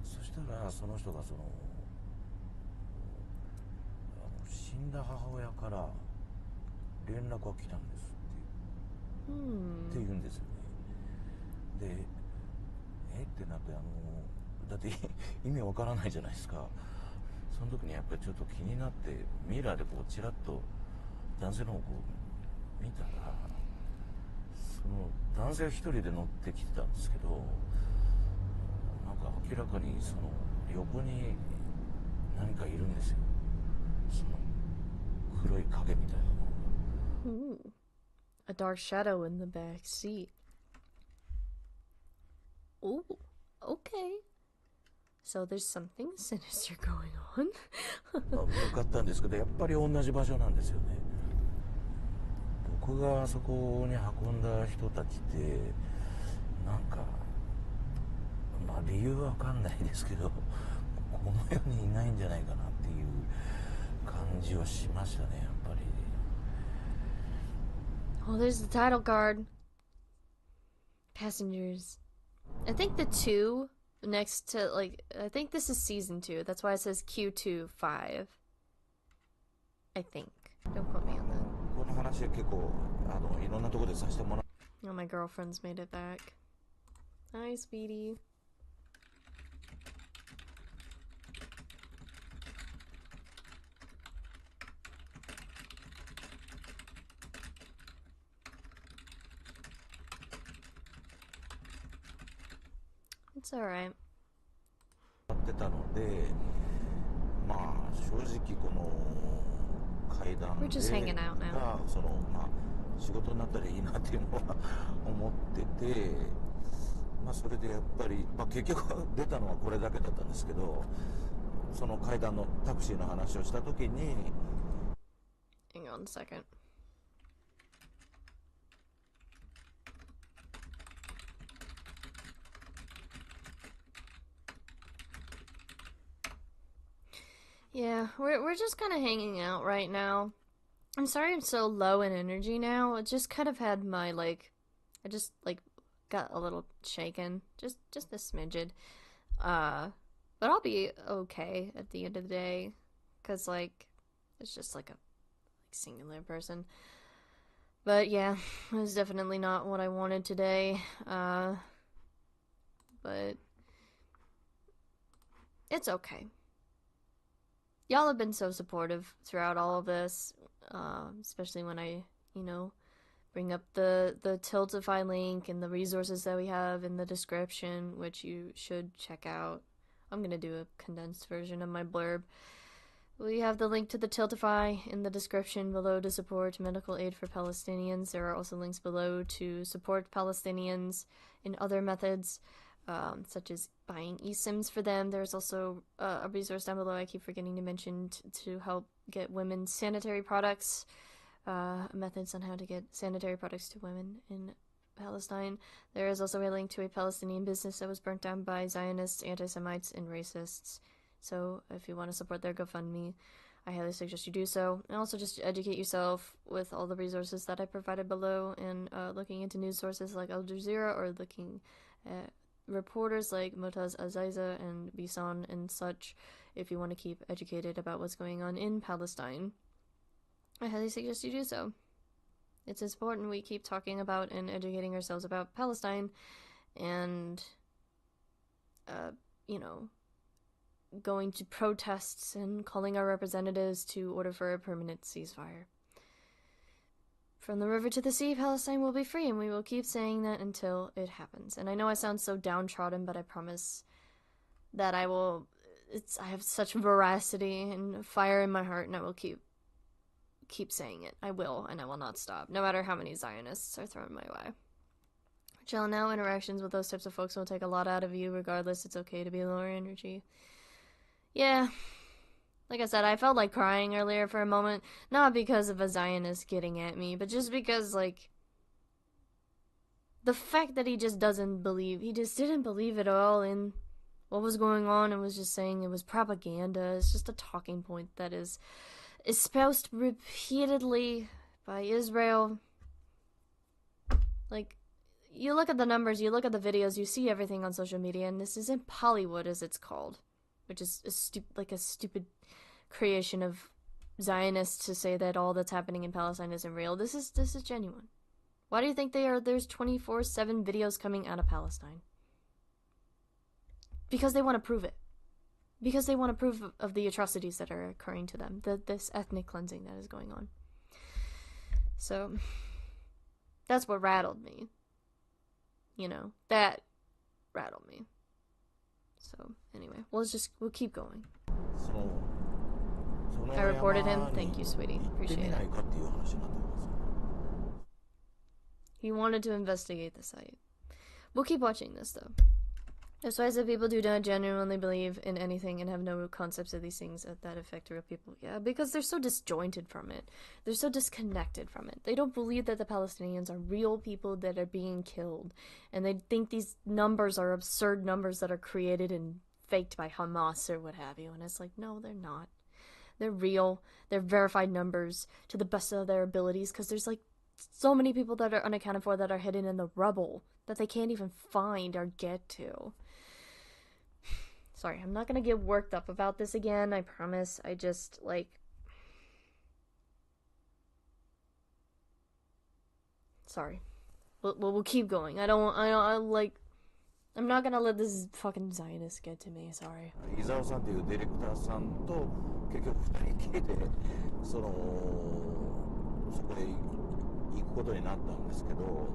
Speaker 3: そしたらその人が死んだ母親から連絡が来たんですって言うんですよね。で、ってなって、だって意味わからないじゃないですか。その時にやっぱりちょっと気になってミラーでこうチラッと男性の方をこう見たら、その男性は一人で乗ってきてたんですけど、なんか明らかにその横に何かいるんですよ。その黒い影みたいなものが。
Speaker 1: Ooh, a dark shadow in the back seat. Ooh, okay. So there's something sinister going on.
Speaker 3: 向かったんですけど、やっぱり同じ場所なんですよね。僕がそこに運んだ人たちってなんかまあ理由は分かんないですけどこの世にいないんじゃないかなっていう感じはしましたね、やっぱり。
Speaker 1: Oh, there's the title card. Passengers. I think the 2 next to, like, I think this is season 2. That's why it says Q25. I think. Don't quote me on that.
Speaker 3: この話は結構いろんなところでさせてもら
Speaker 1: Oh, my girlfriend's made it back. Hi, sweetie. It's alright.
Speaker 3: ってたので、まあ正直この階段
Speaker 1: We're just hanging out now.
Speaker 3: がそのまあ仕事になったらいいなっていうのは思ってて、まあそれでやっぱりまあ結局出たのはこれだけだったんですけど、その階段のタクシーの話をした時に
Speaker 1: Hang on a second. Yeah, we're just kind of hanging out right now. I'm sorry I'm so low in energy now. It just kind of had my, like, I just, like, got a little shaken. Just a smidgen. But I'll be okay at the end of the day. Because, like, it's just, like, a singular person. But, yeah, it was definitely not what I wanted today. But it's okay. Y'all have been so supportive throughout all of this, especially when I, you know, bring up the tiltify link and the resources that we have in the description, which you should check out. I'm gonna do a condensed version of my blurb. We have the link to the tiltify in the description below to support medical aid for Palestinians. There are also links below to support Palestinians in other methods, such as buying eSIMs for them. There's also a resource down below I keep forgetting to mention to help get women sanitary products, methods on how to get sanitary products to women in Palestine. There is also a link to a Palestinian business that was burnt down by Zionists, anti-Semites, and racists. So if you want to support their GoFundMe, I highly suggest you do so. And also just educate yourself with all the resources that I provided below, and looking into news sources like Al Jazeera, or looking at reporters like Motaz Aziza and Bisan and such, if you want to keep educated about what's going on in Palestine. I highly suggest you do so. It's important we keep talking about and educating ourselves about Palestine, and, you know, going to protests and calling our representatives to order for a permanent ceasefire. From the river to the sea, Palestine will be free, and we will keep saying that until it happens. And I know I sound so downtrodden, but I promise that I will. I have such veracity and fire in my heart, and I will keep saying it. I will, and I will not stop, no matter how many Zionists are thrown my way. Chill now. Interactions with those types of folks will take a lot out of you. Regardless, it's okay to be lower energy. Yeah. Like I said, I felt like crying earlier for a moment, not because of a Zionist getting at me, but just because, like, the fact that he just didn't believe at all in what was going on, and was just saying it was propaganda. It's just a talking point that is espoused repeatedly by Israel. Like, you look at the numbers, you look at the videos, you see everything on social media, and this isn't Hollywood, as it's called, which is a stupid creation of Zionists to say that all that's happening in Palestine isn't real. This is genuine. Why do you think there's 24/7 videos coming out of Palestine? Because they want to prove it. Because they want to prove of the atrocities that are occurring to them, this ethnic cleansing that is going on. So, that's what rattled me. You know, that rattled me. So, anyway, we'll keep going. I reported him. Thank you, sweetie. Appreciate it. He wanted to investigate the site. We'll keep watching this, though. That's why I said people do not genuinely believe in anything and have no concepts of these things that affect real people. Yeah, because they're so disjointed from it. They're so disconnected from it. They don't believe that the Palestinians are real people that are being killed. And they think these numbers are absurd numbers that are created and faked by Hamas or what have you. And it's like, no, they're not. They're real. They're verified numbers to the best of their abilities, because there's like so many people that are unaccounted for that are hidden in the rubble that they can't even find or get to. Sorry, I'm not gonna get worked up about this again, I promise. I just, like... Sorry. We'll keep going. I'm not gonna let this fucking Zionist get to me, sorry.
Speaker 3: 伊沢さんっていうディレクターさんと結局2人きりでそこで行くことになったんですけど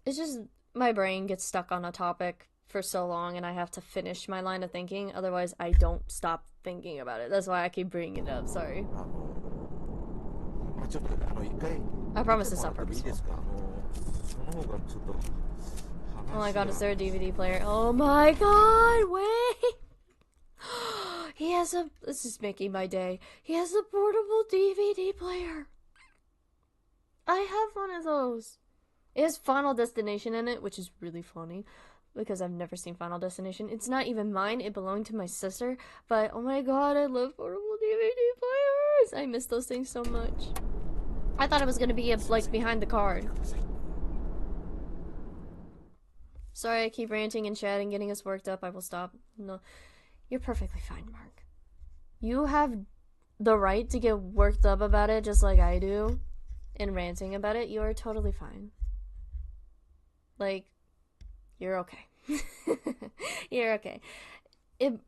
Speaker 1: It's just my brain gets stuck on a topic for so long and I have to finish my line of thinking, otherwise I don't stop thinking about it. That's why I keep bringing it up, sorry.
Speaker 3: ちょっと一回
Speaker 1: I promise it's not purposeful.
Speaker 3: いいですかその方がちょっと
Speaker 1: Oh my god, is there a DVD player? Oh my god, wait! He has a... This is making my day. He has a portable DVD player. I have one of those. It has Final Destination in it, which is really funny, because I've never seen Final Destination. It's not even mine, it belonged to my sister, but oh my god, I love portable DVD players! I miss those things so much. I thought it was gonna be, like, behind the card. Sorry, I keep ranting and chatting, getting us worked up. I will stop. No, you're perfectly fine, Mark. You have the right to get worked up about it just like I do, and ranting about it. You are totally fine. Like, you're okay. You're okay. It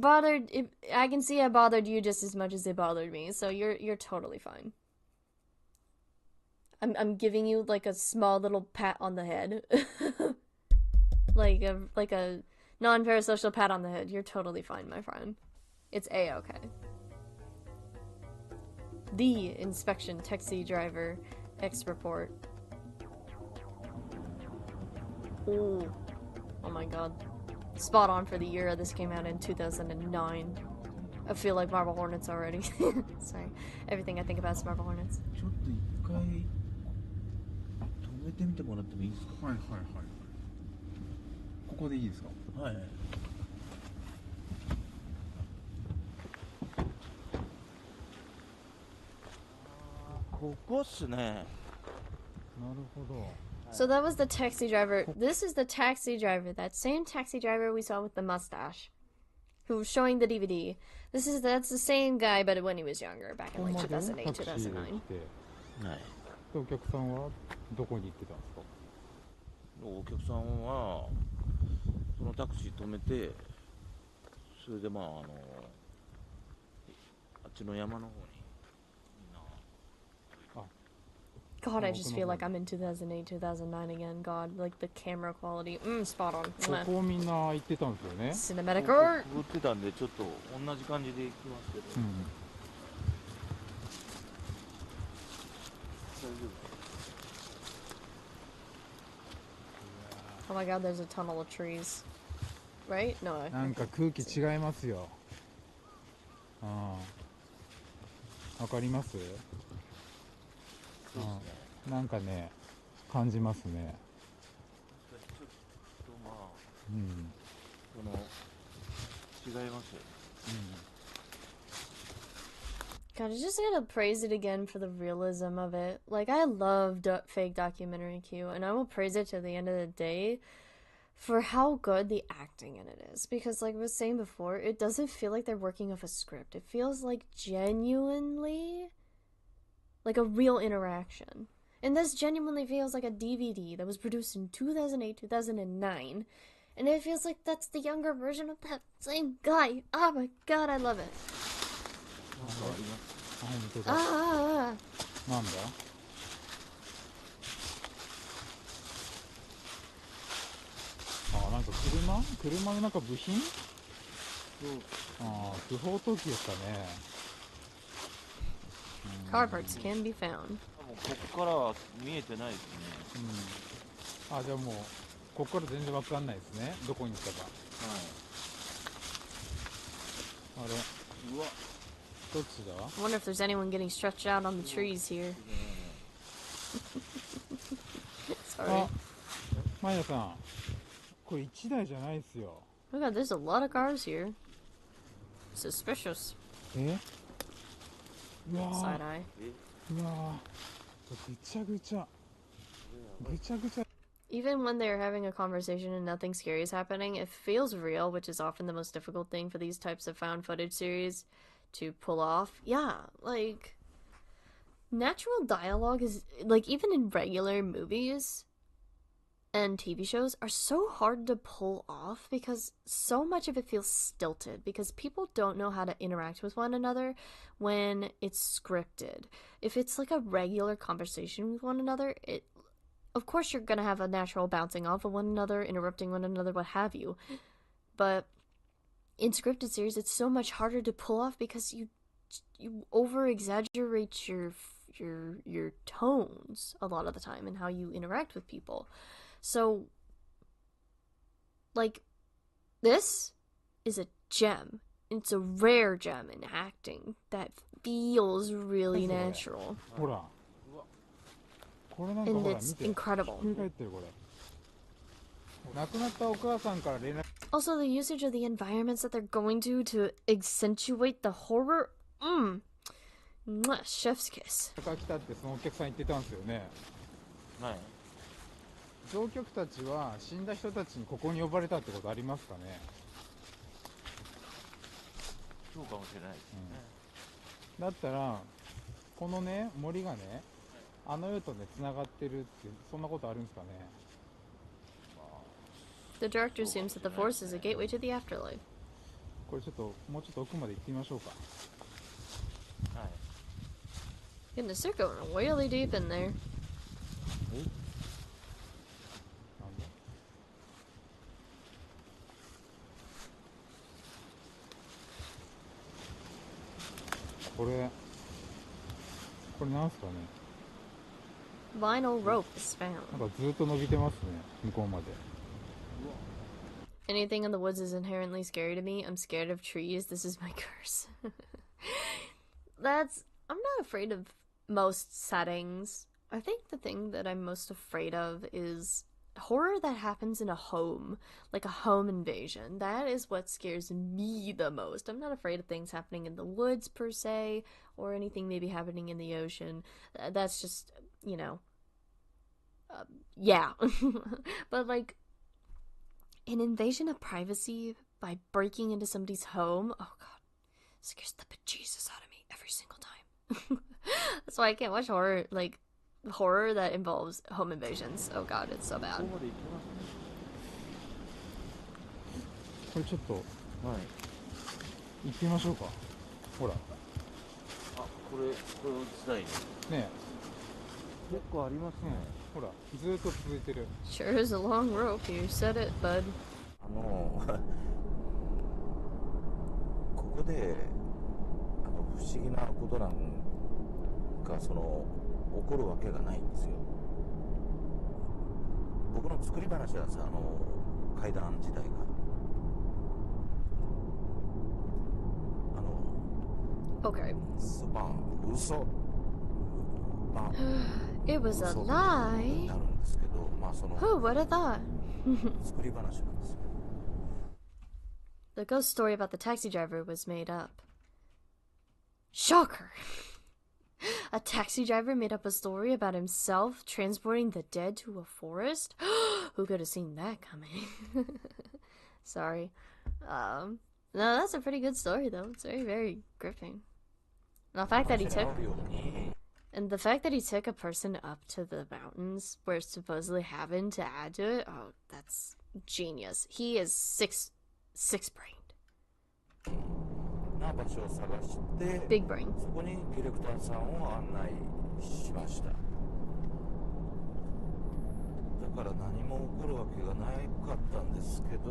Speaker 1: bothered... I can see it bothered you just as much as it bothered me, so you're totally fine. I'm giving you, like, a small little pat on the head. Like a non-parasocial pat on the head. You're totally fine, my friend. It's A-okay. The inspection taxi driver X report. Ooh. Oh my god. Spot on for the year. This came out in 2009. I feel like Marble Hornets already. Sorry. Everything I think about is Marble Hornets.
Speaker 3: ちょっと一回止めてみてもらってもいいですかはいはいはいここでいいですかはいここっすねなるほど
Speaker 1: So that was the taxi driver. This is the taxi driver. That same taxi driver we saw with the mustache, who was showing the DVD. That's the same guy, but when he was younger, back in like 2008, 2009.
Speaker 3: はい
Speaker 4: でお客さんはどこに行ってたんですか
Speaker 3: お客さんはそのタクシー止めてそれでまああっちの山の方に
Speaker 1: God, I just feel like I'm in 2008, 2009 again. God, like the camera quality. Spot on.
Speaker 4: ここみんな行ってたんですよね
Speaker 1: Cinematic art.
Speaker 3: 売ってたんでちょっと同じ感じで行きますけど、
Speaker 1: Oh my god, there's a tunnel of trees. Right? No.
Speaker 4: なんか空気違いますよわかりますなんかね感じますね
Speaker 3: ちょっとまあ違いますよ
Speaker 1: God, I just gotta praise it again for the realism of it. Like, I love fake documentary Q, and I will praise it to the end of the day for how good the acting in it is. Because, like I was saying before, it doesn't feel like they're working off a script. It feels like genuinely like a real interaction. And this genuinely feels like a DVD that was produced in 2008, 2009. And it feels like that's the younger version of that same guy. Oh my god, I love it.
Speaker 4: あなんだなんか車のなんか部品不法投棄ですかね
Speaker 1: Car parts can be found.
Speaker 3: ここからは見えてないですね
Speaker 4: じゃあもうここから全然わかんないですねどこに行ったかあれうわどっちだ
Speaker 1: I wonder if there's anyone getting stretched out on the trees here. Sorry.
Speaker 4: あマイナさんこれ1台じゃないですよ
Speaker 1: Oh my god, there's a lot of cars here. Suspicious.
Speaker 4: えうわ
Speaker 1: Side
Speaker 4: ー
Speaker 1: eye.
Speaker 4: うわーぐちゃぐちゃぐちゃぐちゃ
Speaker 1: Even when they're having a conversation and nothing scary is happening, it feels real, which is often the most difficult thing for these types of found footage series to pull off. Yeah, like, natural dialogue is, like, even in regular movies and TV shows are so hard to pull off because so much of it feels stilted because people don't know how to interact with one another when it's scripted. If it's like a regular conversation with one another, of course you're gonna have a natural bouncing off of one another, interrupting one another, what have you. But in scripted series, it's so much harder to pull off because you over exaggerate your tones a lot of the time and how you interact with people. So, like, this is a gem. It's a rare gem in acting that feels really natural.
Speaker 4: ほらこれなんか
Speaker 1: And
Speaker 4: ほら
Speaker 1: it's
Speaker 4: 見て
Speaker 1: incredible.
Speaker 4: ひっくり返ってるこれ亡くなったお母さんから連絡
Speaker 1: Also, the usage of the environments that they're going to accentuate the horror. Mwah, chef's kiss.
Speaker 4: が来たってそのお客さん言ってたんですよね
Speaker 3: はい
Speaker 4: 乗客たちは死んだ人たちにここに呼ばれたってことありますかね
Speaker 3: そうかもしれないですね、
Speaker 4: だったらこのね森がねあの世とねつながってるってそんなことあるんですかね
Speaker 1: The director assumes that the force is a gateway to the afterlife.
Speaker 4: これちょっともうちょっと奥まで行ってみましょうか
Speaker 3: はい
Speaker 1: Goodness, they're going really deep in there.
Speaker 4: なんでこれなんすかね
Speaker 1: Vinyl rope is found.
Speaker 4: なんかずっと伸びてますね向こうまで
Speaker 1: Anything in the woods is inherently scary to me. I'm scared of trees. This is my curse. I'm not afraid of most settings. I think the thing that I'm most afraid of is horror that happens in a home, like a home invasion. That is what scares me the most. I'm not afraid of things happening in the woods per se, or anything maybe happening in the ocean. That's just, yeah. But like, an invasion of privacy by breaking into somebody's home, oh god, scares the bejesus out of me every single time. That's why I can't watch horror that involves home invasions. Oh god, it's so bad.
Speaker 3: ここまで行きますね
Speaker 4: これちょっと
Speaker 3: はい
Speaker 4: 行ってみましょうかほら
Speaker 3: あこれ自体に
Speaker 4: ね
Speaker 3: 結構ありますね、
Speaker 4: ほらずっと続いてる
Speaker 1: Sure is a long rope. You said it, bud.
Speaker 3: ここで不思議なことなんか起こるわけがないんですよ僕の作り話なんです階段自体が
Speaker 1: Okay.
Speaker 3: 嘘
Speaker 1: It was a lie.
Speaker 3: なるんですけど、
Speaker 1: Who would have thought?
Speaker 3: 作り話なんですよ
Speaker 1: The ghost story about the taxi driver was made up. Shocker! A taxi driver made up a story about himself transporting the dead to a forest? Who could have seen that coming? Sorry. No, that's a pretty good story though. It's very, very gripping. And the fact that he took a person up to the mountains where it supposedly happened to add to it, oh, that's genius. He is six-brained.
Speaker 3: な場所を探して
Speaker 1: Big brain.
Speaker 3: そこにディレクターさんを案内しましただから何も起こるわけがなかったんですけど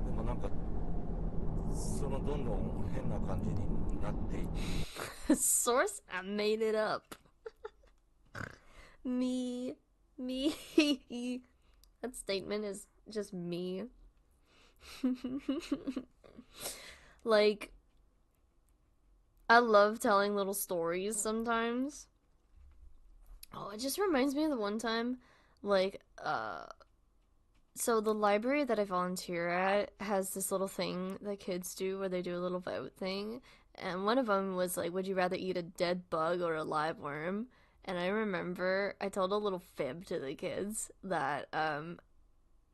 Speaker 3: でもなんかどんどん変な感じになっていって
Speaker 1: Source? I made it up. Me. That statement is just me. Like, I love telling little stories sometimes. Oh, it just reminds me of the one time, like, so the library that I volunteer at has this little thing that kids do where they do a little vote thing. And one of them was like, would you rather eat a dead bug or a live worm? And I remember I told a little fib to the kids that,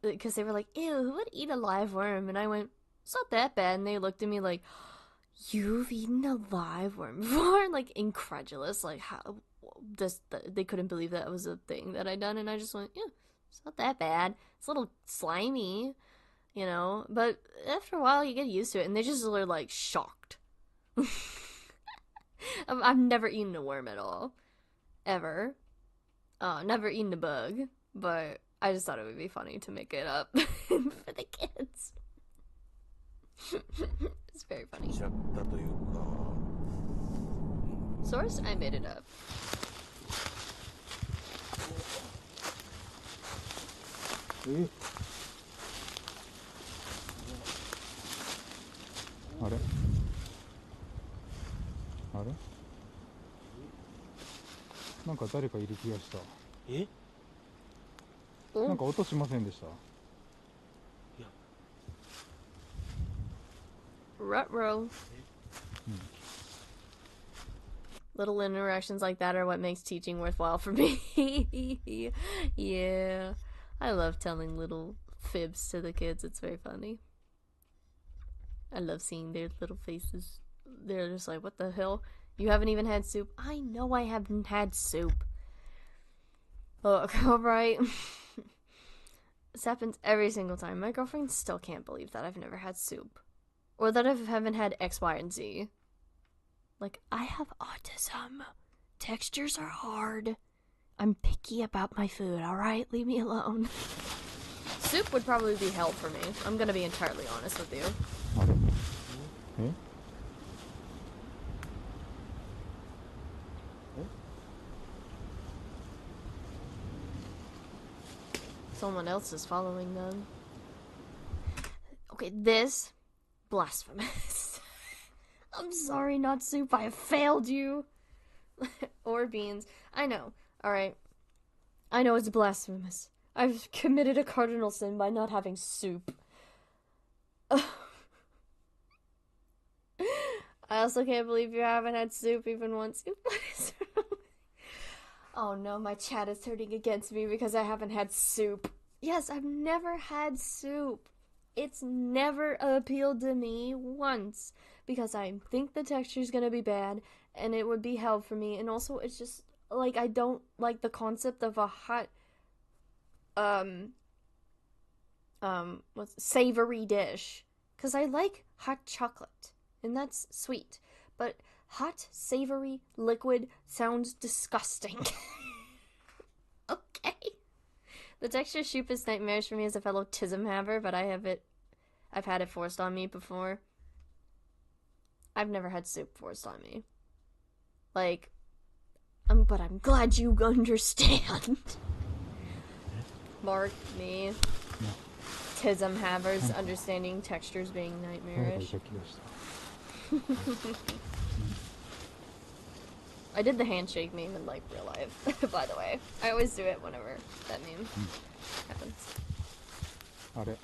Speaker 1: because they were like, ew, who would eat a live worm? And I went, it's not that bad. And they looked at me like, you've eaten a live worm before? Like, incredulous. Like, how, just, they couldn't believe that was a thing that I'd done. And I just went, yeah, it's not that bad. It's a little slimy, you know? But after a while, you get used to it. And they just are, like, shocked. I've never eaten a worm at all. Ever. Never eaten a bug. But I just thought it would be funny to make it up for the kids. It's very funny.
Speaker 3: しちゃったというか、
Speaker 1: Source? I made it up.
Speaker 4: Are? なんか誰かいる気がした。
Speaker 3: え？
Speaker 4: なんか音しませんでした。
Speaker 1: Ruh-roh. Little interactions like that are what makes teaching worthwhile for me. Yeah. I love telling little fibs to the kids. It's very funny. I love seeing their little faces. They're just like, what the hell? You haven't even had soup? I know I haven't had soup. Look, alright. This happens every single time. My girlfriend still can't believe that I've never had soup. Or that I haven't had X, Y, and Z. Like, I have autism. Textures are hard. I'm picky about my food, alright? Leave me alone. Soup would probably be hell for me. I'm gonna be entirely honest with you.
Speaker 4: あれ？え？
Speaker 1: Someone else is following them. Okay, this... blasphemous. I'm sorry, not soup. I have failed you. Or beans. I know. Alright. I know it's blasphemous. I've committed a cardinal sin by not having soup. I also can't believe you haven't had soup even once. Oh no, my chat is turning against me because I haven't had soup. Yes, I've never had soup. It's never appealed to me once because I think the texture's gonna be bad and it would be hell for me. And also, it's just like I don't like the concept of a hot, savory dish because I like hot chocolate and that's sweet, but hot, savory, liquid sounds disgusting. Okay. The texture soup is nightmarish for me as a fellow tism haver, but I've had it forced on me before. I've never had soup forced on me. Like, but I'm glad you understand. Mark, me.
Speaker 4: Yeah.
Speaker 1: Tism havers understanding textures being nightmarish. I did the handshake meme in like real life, by the way. I always do it whenever that meme happens.
Speaker 4: あれ？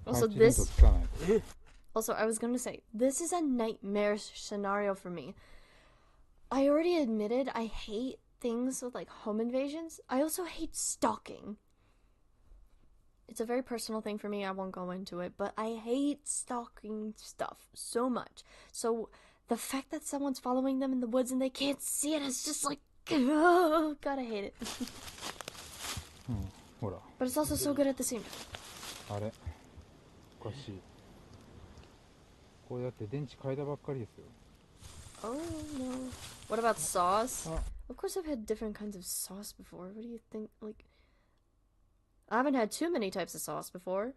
Speaker 1: Also,
Speaker 4: あっちヒント
Speaker 1: this.
Speaker 4: つかないと。
Speaker 1: Also, I was gonna say, this is a nightmarish scenario for me. I already admitted I hate things with like home invasions. I also hate stalking. It's a very personal thing for me. I won't go into it, but I hate stalking stuff so much. So the fact that someone's following them in the woods and they can't see it is just like, oh, God, I hate it.
Speaker 4: ほら。
Speaker 1: But it's also so good at the same time.
Speaker 4: あれ？おかしい。これだって電池変えたばっかりですよ。
Speaker 1: Oh, no. What about sauce?
Speaker 4: Oh.
Speaker 1: Of course I've had different kinds of sauce before. What do you think? Like, I haven't had too many types of sauce before.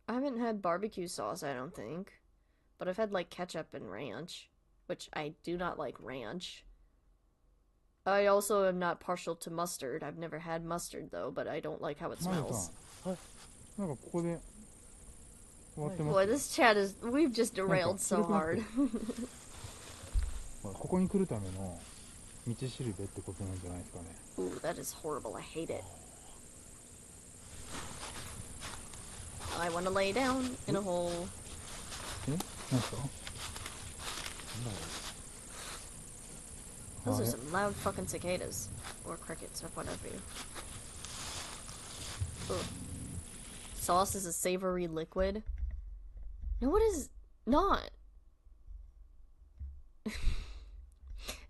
Speaker 1: I haven't had barbecue sauce, I don't think. But I've had, like, ketchup and ranch. Which I do not like ranch. I also am not partial to mustard. I've never had mustard though, but I don't like how it
Speaker 4: マリオさ
Speaker 1: smells.
Speaker 4: ん、なんかここで終わってます
Speaker 1: Boy,
Speaker 4: よ。
Speaker 1: this chat is. We've just derailed so
Speaker 4: なんか
Speaker 1: hard.
Speaker 4: ほらここに来るための道しるべってことなんじゃないですかね。
Speaker 1: Ooh, that is horrible. I hate it. I want to lay down in a hole.
Speaker 4: え、なんですか？
Speaker 1: Those
Speaker 4: あ
Speaker 1: are
Speaker 4: れ
Speaker 1: some loud fucking cicadas. Or crickets, or whatever. Ugh. Sauce is a savory liquid. No, it is not.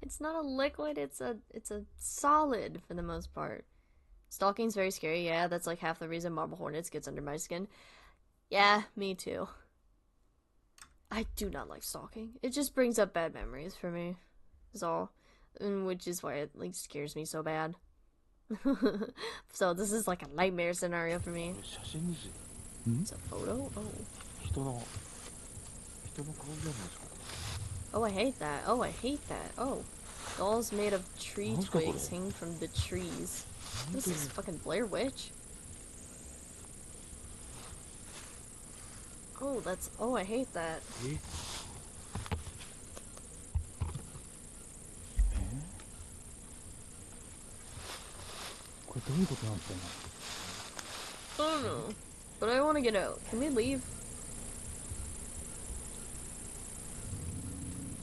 Speaker 1: It's not a liquid, it's a solid for the most part. Stalking's very scary, yeah, that's like half the reason Marble Hornets gets under my skin. Yeah, me too. I do not like stalking. It just brings up bad memories for me. Is all. And which is why it like scares me so bad. So this is like a nightmare scenario for me.
Speaker 3: 写真ですよ。
Speaker 1: It's a photo? Oh.
Speaker 3: 人の顔じゃないですか。
Speaker 1: Oh, I hate that. Oh, I hate that. Oh. Dolls made of tree
Speaker 3: What's going
Speaker 1: twigs
Speaker 3: on?
Speaker 1: hang from the trees. What is this, fucking Blair Witch? Oh, that's... Oh, I hate that.
Speaker 3: え？
Speaker 4: これどういうことなんですかね。
Speaker 1: I don't know. But I want to get out. Can we leave?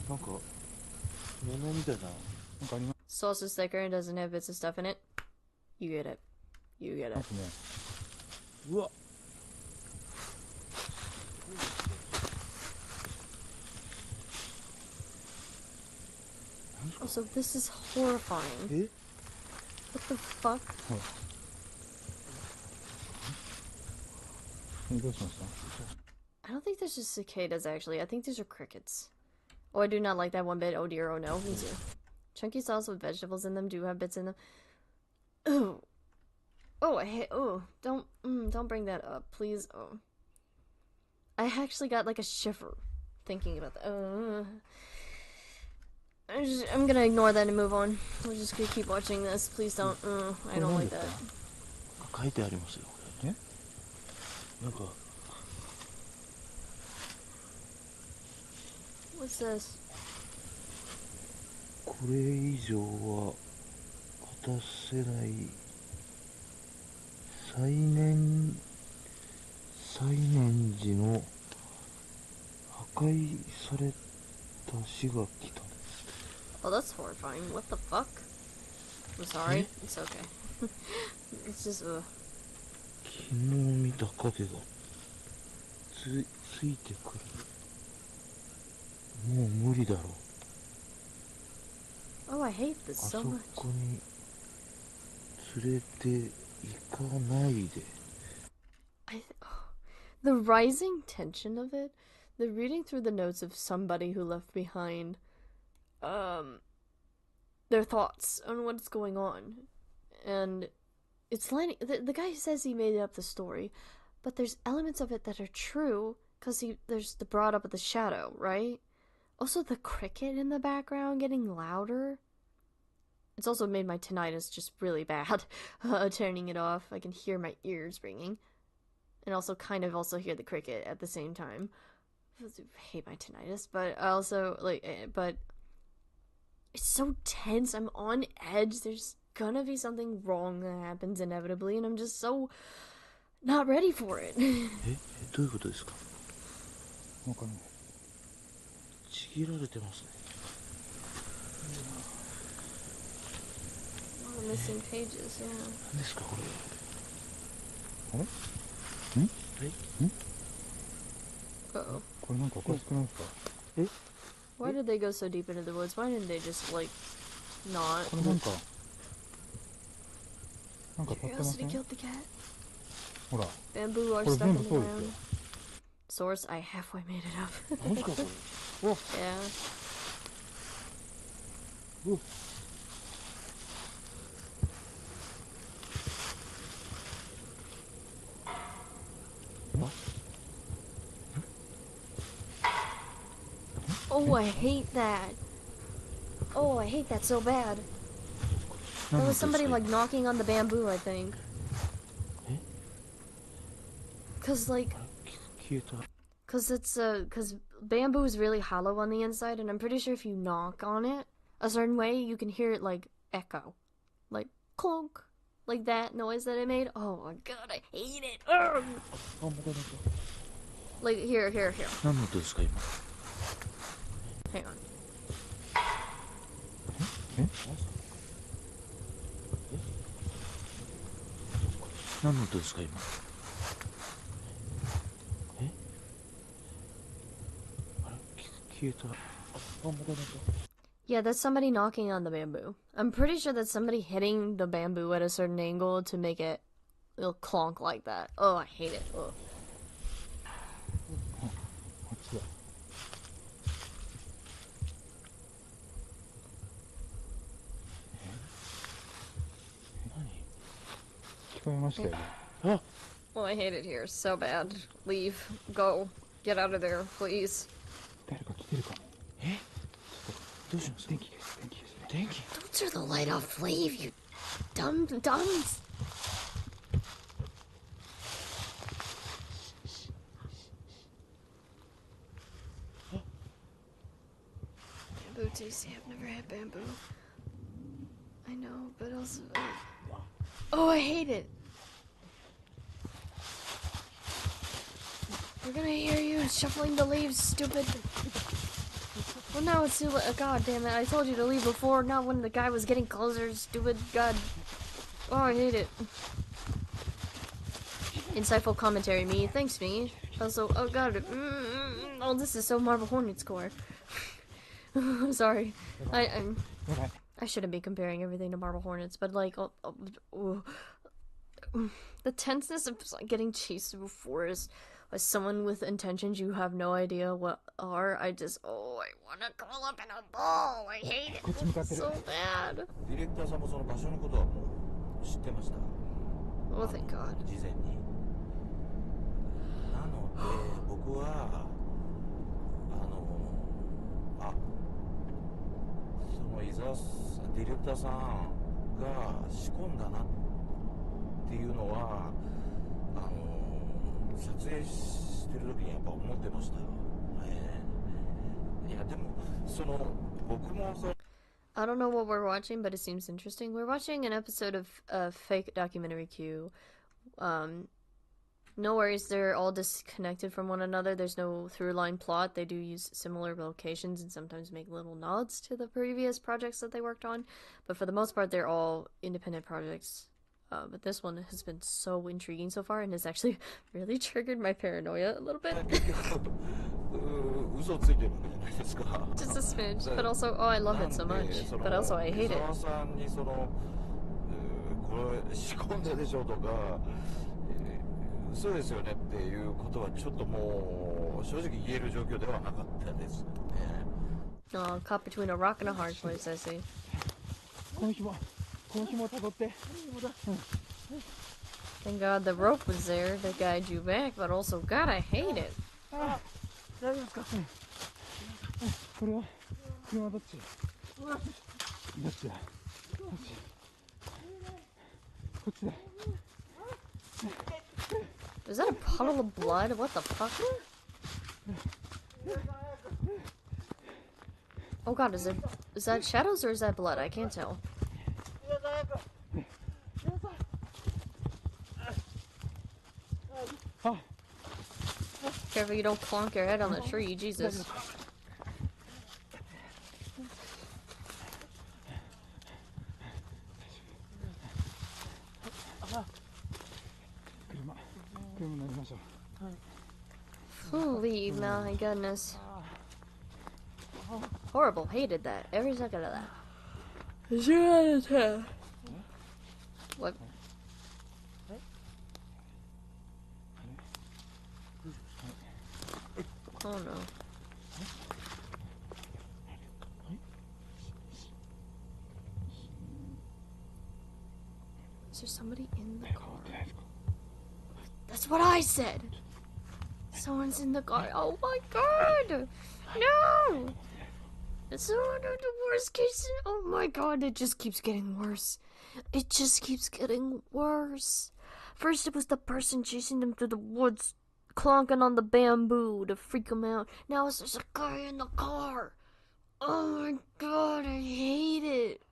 Speaker 3: なんか布みたいな。
Speaker 4: なんかありま
Speaker 1: Sauce is thicker and doesn't have bits of stuff in it. You get it. You get it.
Speaker 4: すね。
Speaker 3: うわ。
Speaker 1: Also, this is horrifying.
Speaker 3: え？
Speaker 1: What the fuck?
Speaker 4: どうしました？
Speaker 1: I don't think this is cicadas, actually. I think these are crickets. Oh, I do not like that one bit. Oh dear, oh no. Me too. Chunky sauce with vegetables in them do have bits in them. Ooh. Oh, I hate... Oh, don't bring that up, please. Oh. I actually got, like, a shiver thinking about that. I'm gonna ignore that and move on. We're just gonna keep watching this. Please don't. I don't like that.
Speaker 3: 書いてありますよ。これ
Speaker 4: え？
Speaker 3: なんか
Speaker 1: What's this?
Speaker 3: これ以上は果たせない再燃時の破壊された死が来た。
Speaker 1: Oh, that's horrifying. What the fuck? I'm sorry. It's okay. It's just,
Speaker 3: 昨日見た影がついてくる。もう無理だろう。
Speaker 1: Oh, I hate this
Speaker 3: あ
Speaker 1: so
Speaker 3: そ
Speaker 1: much.
Speaker 3: こに連れて行かないで。
Speaker 1: The rising tension of it, the reading through the notes of somebody who left behind, their thoughts on what's going on. And it's lining, the guy says he made up the story, but there's elements of it that are true, because there's the brought up of the shadow, right? Also the cricket in the background getting louder. It's also made my tinnitus just really bad. Turning it off, I can hear my ears ringing. And also kind of also hear the cricket at the same time. I hate my tinnitus, but I also, like, but it's so tense. I'm on edge. There's gonna be something wrong that happens inevitably, and I'm just so not ready for it.
Speaker 3: どういうことですか？
Speaker 4: わかんない。
Speaker 3: ちぎられてますね。
Speaker 1: Oh, missing pages, yeah.
Speaker 3: 何ですかこれ？
Speaker 4: あれ？
Speaker 1: Uh-oh.
Speaker 4: これなんかおかしくないですか？
Speaker 1: Why did they go so deep into the woods? Why didn't they just, like, not?
Speaker 4: これなんか立ってませ
Speaker 1: Curiosity
Speaker 4: ん？
Speaker 1: killed the cat?
Speaker 4: ほら、
Speaker 1: Bamboo are
Speaker 4: これ
Speaker 1: stuck
Speaker 4: 全
Speaker 1: in
Speaker 4: 部
Speaker 1: the
Speaker 4: そうですよ。
Speaker 1: ground. Source, I halfway made it up.
Speaker 3: 何ですかこれ？
Speaker 1: Yeah.
Speaker 3: うわ。
Speaker 1: Oh, I hate that. Oh, I hate that so bad. There was somebody like knocking on the bamboo, I think. Cause like, cause bamboo is really hollow on the inside, and I'm pretty sure if you knock on it a certain way, you can hear it like echo, like clunk, like that noise that it made. Oh my god, I hate it. Ugh. Like here. Hang on. Yeah, that's somebody knocking on the bamboo. I'm pretty sure that's somebody hitting the bamboo at a certain angle to make it it'll clonk like that. Oh, I hate it. Ugh.
Speaker 4: What's that? 聞こえましたよね。
Speaker 1: Well, I hate it here so bad. Leave. Go. Get out of there, please.
Speaker 4: 誰か来てるかも。どうします？電気です。電気。
Speaker 1: Don't turn the light off. Leave, you dumbs. Bamboo TC. I've never had bamboo. I know, but also... Oh, I hate it. We're gonna hear you shuffling the leaves, stupid. Well, now it's too late. Oh, god damn it. I told you to leave before, not when the guy was getting closer, stupid. God. Oh, I hate it. Insightful commentary, me. Thanks, me. Also, oh god. Oh, this is so Marble Hornets core. I'm sorry. I shouldn't be comparing everything to Marble Hornets, but like, the tenseness of getting chased through a forest by someone with intentions you have no idea what are, I wanna curl up in a ball. I hate it so bad.
Speaker 3: ディレクターさんもその場所のことはもう知ってました。
Speaker 1: Oh, thank God.
Speaker 3: 事前に。なので僕はその伊沢ディレクターさんが仕込んだなっていうのは撮影してる時にやっぱ思ってましたよ。いやでもその僕もそ
Speaker 1: I don't know what we're watching, but it seems interesting. We're watching an episode of fake documentary Q. No worries, they're all disconnected from one another. There's no through-line plot. They do use similar locations and sometimes make little nods to the previous projects that they worked on. But for the most part, they're all independent projects. But this one has been so intriguing so far and has actually really triggered my paranoia a little bit.
Speaker 3: 嘘ついてるわけじゃないですか。
Speaker 1: Just a smidge, but also, oh, I love it so much. But also, I hate it.
Speaker 3: 伊沢さんにそのこれ仕込んだでしょとか嘘ですよねっていうことはちょっともう正直言える状況ではなかったですね。
Speaker 1: Oh, caught between a rock and a hard place, I see.
Speaker 4: この紐たどって。
Speaker 1: Thank God the rope was there to guide you back, but also, God, I hate it.
Speaker 4: 大丈夫ですか？これは車どっち？どっちだ？こっちだ。
Speaker 1: Is that a puddle of blood? What the fuck? Oh god, is that shadows or is that blood? I can't tell. Careful you don't clonk your head on the tree, Jesus. Holy my goodness. Horrible, hated that. Every second of that. What? Oh no. Is there somebody in the car? That's what I said! Someone's in the car. Oh my god! No! It's the worst case. Oh my god, it just keeps getting worse. It just keeps getting worse. First it was the person chasing them through the woods, clonking on the bamboo to freak them out. Now it's just a guy in the car. Oh my god, I hate it.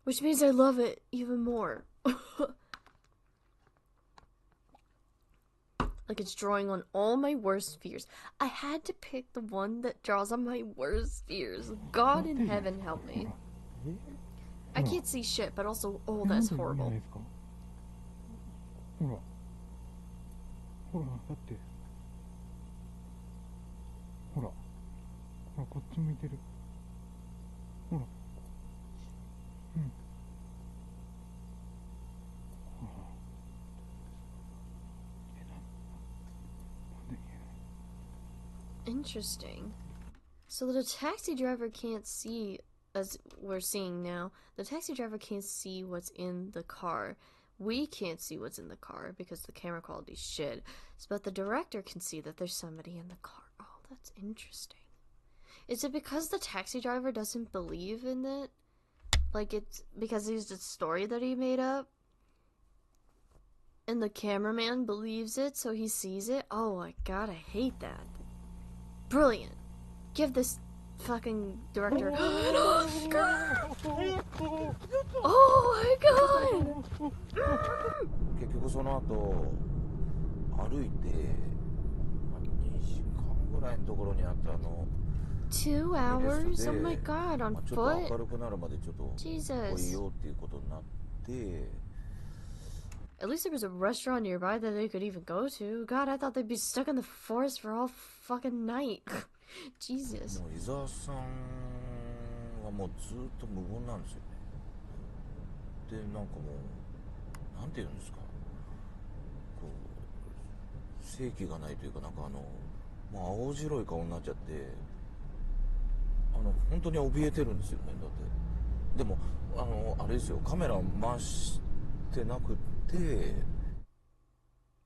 Speaker 1: Which means I love it even more. Like it's drawing on all my worst fears. I had to pick the one that draws on my worst fears. God in heaven help me. I can't see shit, but also, oh, that's horrible.
Speaker 4: ほらほらだってほらほらこっち向いてるほらうんほら
Speaker 1: Interesting. So the taxi driver can't see, as we're seeing now, the taxi driver can't see what's in the car. We can't see what's in the car because the camera quality's shit. But the director can see that there's somebody in the car. Oh, that's interesting. Is it because the taxi driver doesn't believe in it? Like it's because it's a story that he made up? And the cameraman believes it, so he sees it? Oh my god, I hate that. Brilliant. Give this fucking director an Oscar! Oh my god!
Speaker 3: 結局その後歩いて2時間ぐらいのところにあった
Speaker 1: 2 hours? Oh my god, on
Speaker 3: ちょっと
Speaker 1: foot?
Speaker 3: 明るくなるまでちょっと来い
Speaker 1: Jesus.
Speaker 3: よっていうことになって
Speaker 1: At least there was a restaurant nearby that they could even go to. God, I thought they'd be stuck in the forest for all fucking night. Jesus.
Speaker 3: もう伊沢さんはもうずっと無言なんですよね。でなんかもうなんていうんですか、こう正気がないというか、なんかまあ青白い顔になっちゃって、本当に怯えてるんですよね。だってでもあれですよ、カメラ回してなくて。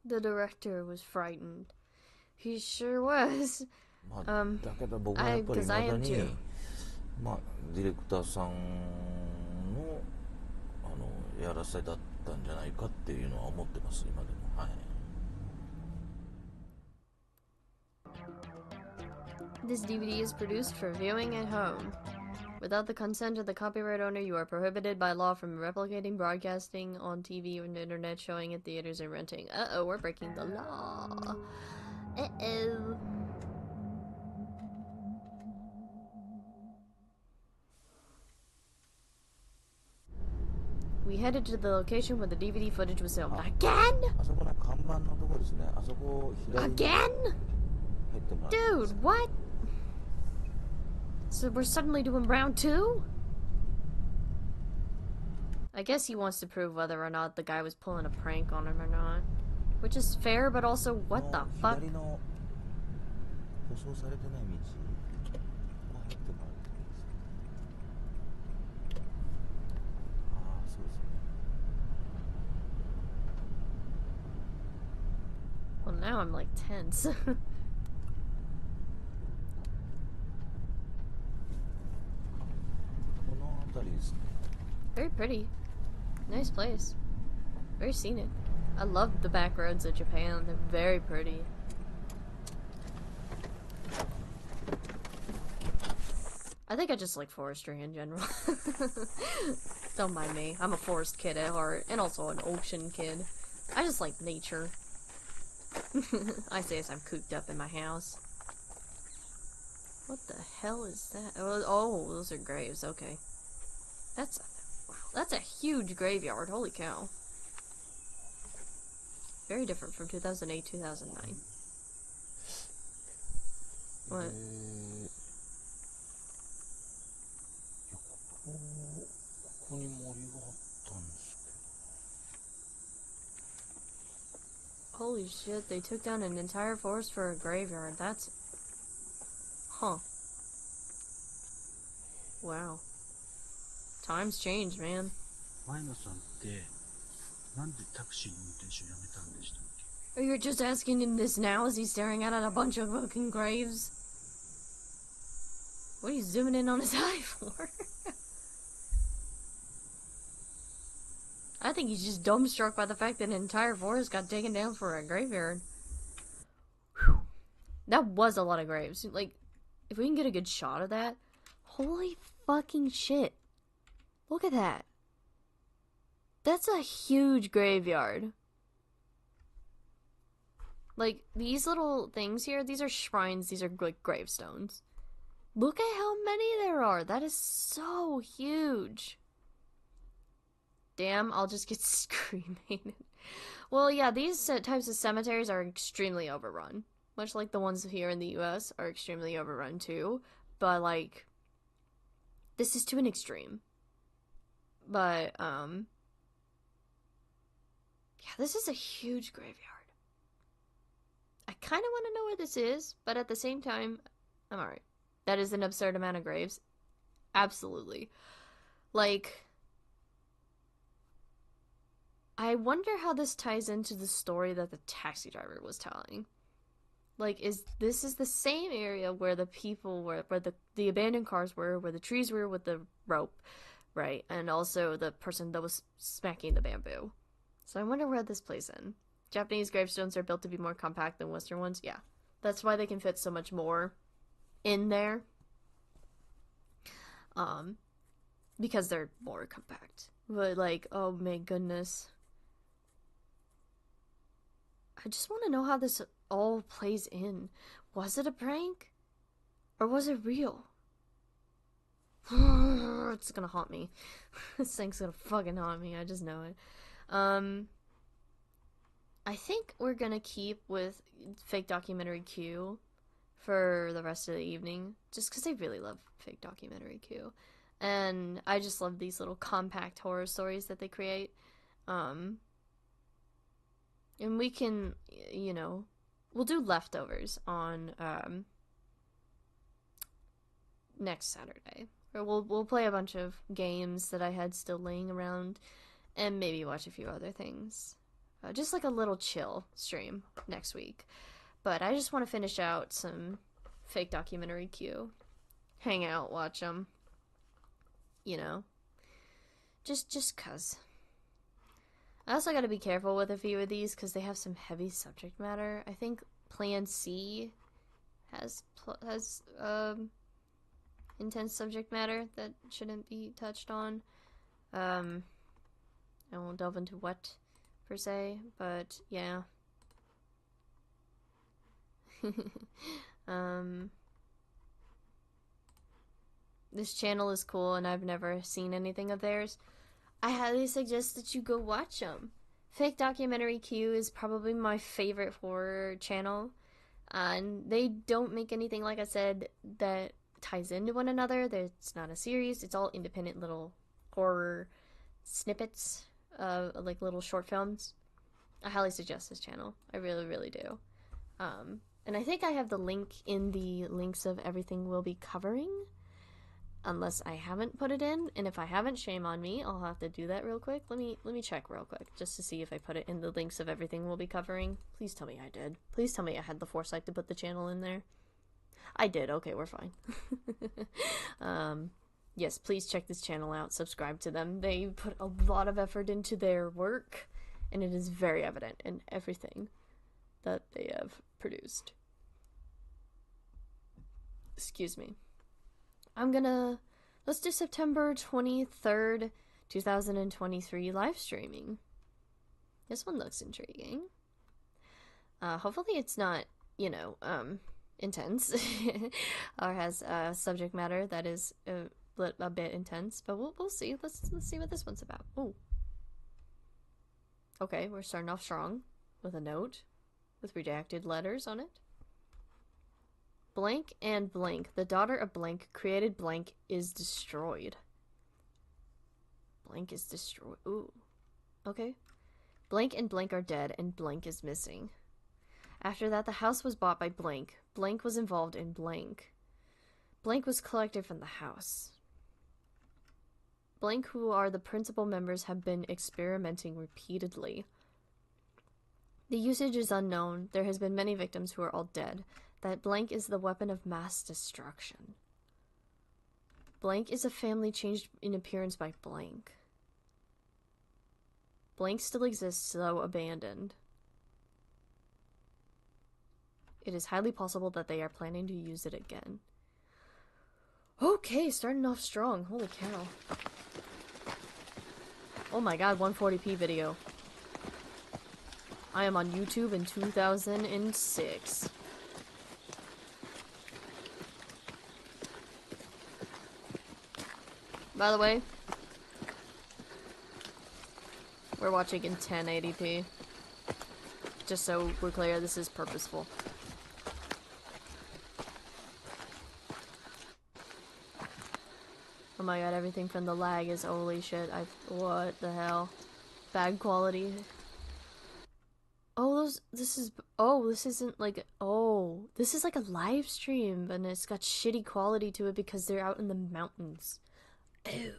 Speaker 1: The director was frightened. He sure was.
Speaker 3: まあ、だけど僕はやっぱり未だに、まあ、ディレクターさんのやらせだったんじゃないかっていうのは思ってます、今でも。はい。
Speaker 1: This DVD is produced for viewing at home. Without the consent of the copyright owner, you are prohibited by law from replicating, broadcasting on TV or internet, showing at theaters, and renting. Uh-oh, we're breaking the law. Uh-oh. We headed to the location where the DVD footage was filmed. Again?
Speaker 3: あそこの看板のとこですね。あそこ左に
Speaker 1: Again?
Speaker 3: 入ってもらってます。
Speaker 1: Dude, what? So we're suddenly doing round 2? I guess he wants to prove whether or not the guy was pulling a prank on him or not. Which is fair, but also, what the fuck?
Speaker 3: 左の舗装されてない道、ここ入ってもらっていいですか。ああ、そうですね。
Speaker 1: Well, now I'm like tense. Very pretty. Nice place. Very scenic. I love the back roads of Japan. They're very pretty. I think I just like forestry in general. Don't mind me. I'm a forest kid at heart, and also an ocean kid. I just like nature. I say as I'm cooped up in my house. What the hell is that? Oh, those are graves. Okay. That's a huge graveyard. Holy cow. Very different from 2008, 2009. What? Holy shit, they took down an entire forest for a graveyard. That's... Huh. Wow. Times change, man. Oh, you're just asking him this now as he's staring out at a bunch of fucking graves? What are you zooming in on his eye for? think he's just dumbstruck by the fact that an entire forest got taken down for a graveyard. Whew. That was a lot of graves. Like, if we can get a good shot of that, holy fucking shit. Look at that. That's a huge graveyard. Like, these little things here, these are shrines, these are like gravestones. Look at how many there are. That is so huge. Damn, I'll just get screaming. Well, yeah, these types of cemeteries are extremely overrun. Much like the ones here in the US are extremely overrun too. But, like, this is to an extreme. But, yeah, this is a huge graveyard. I kind of want to know where this is, but at the same time, I'm alright. That is an absurd amount of graves. Absolutely. Like, I wonder how this ties into the story that the taxi driver was telling. Like, this is the same area where the people were, where the abandoned cars were, where the trees were with the rope, right? And also the person that was smacking the bamboo. So I wonder where this plays in. Japanese gravestones are built to be more compact than Western ones. Yeah, that's why they can fit so much more in there. Because they're more compact. But, like, oh my goodness. I just want to know how this all plays in. Was it a prank? Or was it real? It's gonna haunt me. This thing's gonna fucking haunt me. I just know it. I think we're gonna keep with fake documentary Q for the rest of the evening. Just because I really love fake documentary Q. And I just love these little compact horror stories that they create. And we can, you know, we'll do leftovers on next Saturday. Or we'll play a bunch of games that I had still laying around, and maybe watch a few other things. Just like a little chill stream next week. But I just want to finish out some fake documentary Q. Hang out, watch them. You know. Just cuz. I also gotta be careful with a few of these because they have some heavy subject matter. I think Plan C has intense subject matter that shouldn't be touched on. I won't delve into what per se, but yeah. This channel is cool and I've never seen anything of theirs. I highly suggest that you go watch them. Fake Documentary Q is probably my favorite horror channel. And they don't make anything, like I said, that ties into one another. It's not a series. It's all independent little horror snippets, like little short films. I highly suggest this channel. I really, really do. And I think I have the link in the links of everything we'll be covering. Unless I haven't put it in, and if I haven't, shame on me. I'll have to do that real quick. Let me check real quick, just to see if I put it in the links of everything we'll be covering. Please tell me I did. Please tell me I had the foresight to put the channel in there. I did. Okay, we're fine. Yes, please check this channel out. Subscribe to them. They put a lot of effort into their work, and it is very evident in everything that they have produced. Excuse me. Let's do September 23rd, 2023 live streaming. This one looks intriguing. Hopefully it's not, you know, intense, or has subject matter that is a bit intense, but we'll see. Let's see what this one's about. Ooh. Okay, we're starting off strong with a note with redacted letters on it. Blank and blank, the daughter of blank created blank is destroyed. Blank is destroyed. Ooh. Okay. Blank and blank are dead, and blank is missing. After that, the house was bought by blank. Blank was involved in blank. Blank was collected from the house. Blank, who are the principal members, have been experimenting repeatedly. The usage is unknown. There has been many victims who are all dead. That blank is the weapon of mass destruction. Blank is a family changed in appearance by blank. Blank still exists, though abandoned. It is highly possible that they are planning to use it again. Okay, starting off strong. Holy cow. Oh my god, 140p video. I am on YouTube in 2006. By the way, we're watching in 1080p. Just so we're clear, this is purposeful. Oh my god, everything from the lag is holy shit. What the hell? Bad quality. Oh, this isn't like, this is like a live stream, and it's got shitty quality to it because they're out in the mountains. Ew.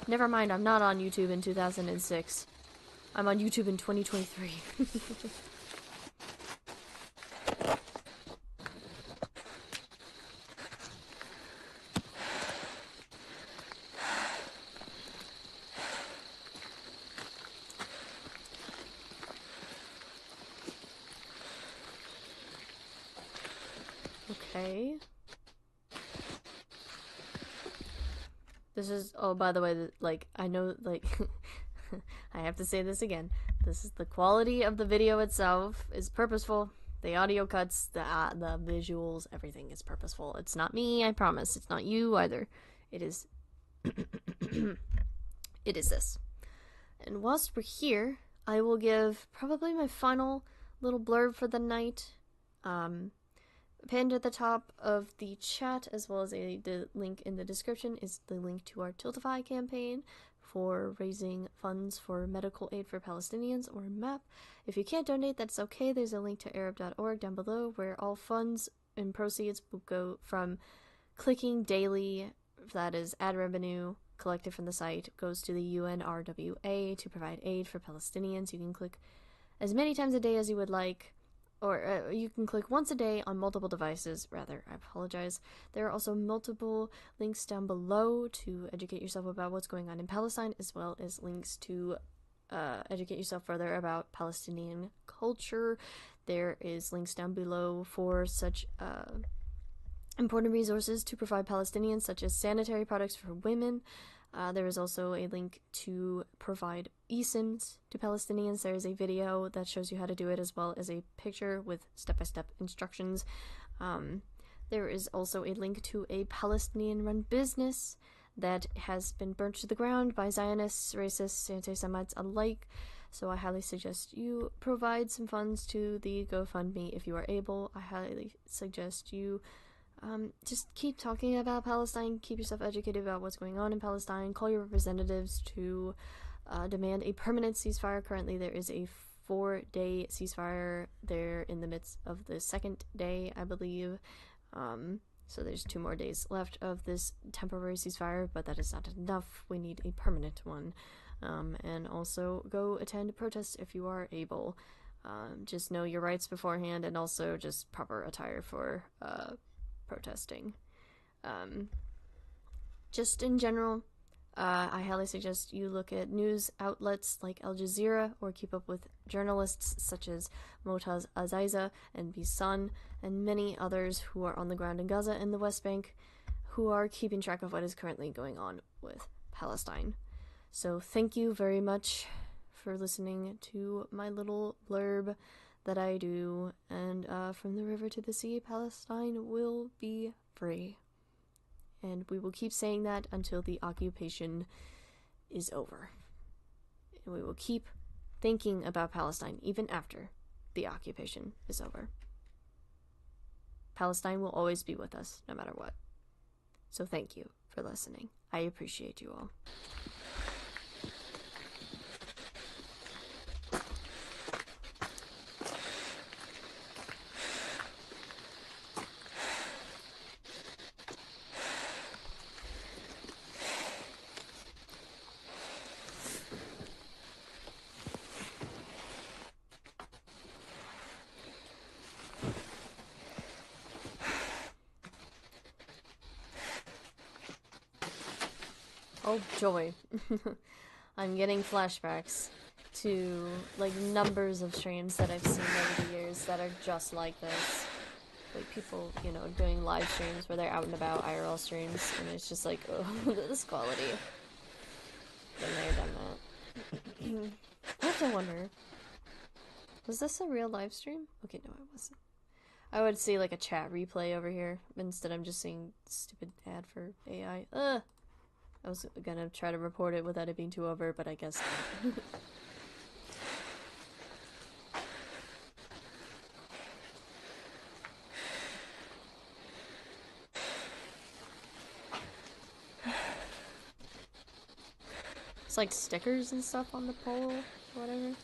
Speaker 1: Never mind, I'm not on YouTube in 2006. I'm on YouTube in 2023. Okay. This is, oh, by the way, like, I know, like, I have to say this again. This is the quality of the video itself is purposeful. The audio cuts, the visuals, everything is purposeful. It's not me, I promise. It's not you either. It is, it is this. And whilst we're here, I will give probably my final little blurb for the night. Pinned at the top of the chat, as well as the link in the description, is the link to our Tiltify campaign for raising funds for medical aid for Palestinians, or MAP. If you can't donate, that's okay. There's a link to Arab.org down below, where all funds and proceeds will go from clicking daily, that is ad revenue collected from the site, goes to the UNRWA to provide aid for Palestinians. You can click as many times a day as you would like, or you can click once a day on multiple devices, rather, I apologize. There are also multiple links down below to educate yourself about what's going on in Palestine, as well as links to educate yourself further about Palestinian culture. There is links down below for such important resources to provide Palestinians, such as sanitary products for women. There is also a link to provide eSIMs to Palestinians. There is a video that shows you how to do it, as well as a picture with step-by-step instructions. There is also a link to a Palestinian-run business that has been burnt to the ground by Zionists, racists, anti-Semites alike. So I highly suggest you provide some funds to the GoFundMe if you are able. I highly suggest you just keep talking about Palestine, keep yourself educated about what's going on in Palestine, call your representatives to demand a permanent ceasefire. Currently there is a 4-day ceasefire. They're in the midst of the 2nd day, I believe. So there's 2 more days left of this temporary ceasefire, but that is not enough. We need a permanent one. And also go attend protests if you are able. Just know your rights beforehand, and also just proper attire for protesting. Just in general, I highly suggest you look at news outlets like Al Jazeera, or keep up with journalists such as Motaz Azaiza and Bisan, and many others who are on the ground in Gaza and the West Bank, who are keeping track of what is currently going on with Palestine. So thank you very much for listening to my little blurb that I do, and from the river to the sea, Palestine will be free. And we will keep saying that until the occupation is over. And we will keep thinking about Palestine even after the occupation is over. Palestine will always be with us, no matter what. So thank you for listening. I appreciate you all. Oh, joy. I'm getting flashbacks to, like, numbers of streams that I've seen over the years that are just like this. Like, people, you know, doing live streams where they're out and about, IRL streams, and it's just like, oh, this quality. Been there, done that. I have to wonder, was this a real live stream? Okay, no, it wasn't. I would see, like, a chat replay over here. Instead, I'm just seeing stupid ad for AI. Ugh! I was gonna try to report it without it being too over, but I guess not. It's like stickers and stuff on the pole, or whatever.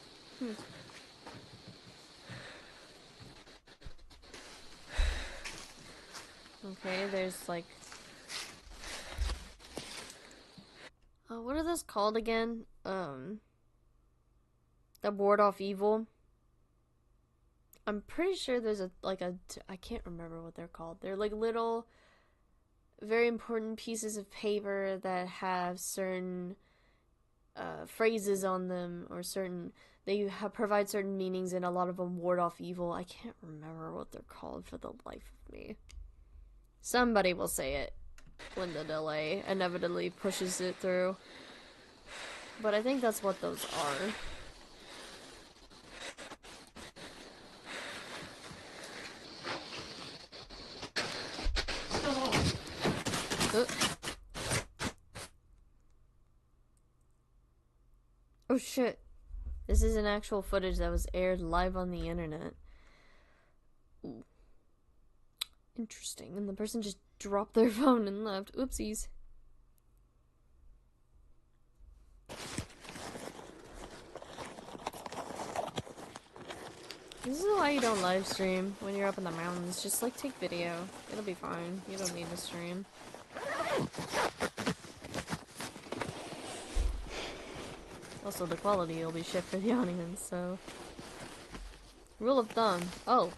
Speaker 1: Okay, there's like... what are those called again? That ward off evil. I'm pretty sure there's I can't remember what they're called. They're like little, very important pieces of paper that have certain phrases on them, or provide certain meanings, and a lot of them ward off evil. I can't remember what they're called for the life of me. Somebody will say it when the delay inevitably pushes it through. But I think that's what those are. Oh shit. This is an actual footage that was aired live on the internet. Ooh. Interesting. And the person just dropped their phone and left. Oopsies. This is why you don't live stream when you're up in the mountains. Just like take video. It'll be fine. You don't need to stream. Also, the quality will be shit for the audience, so... Rule of thumb. Oh.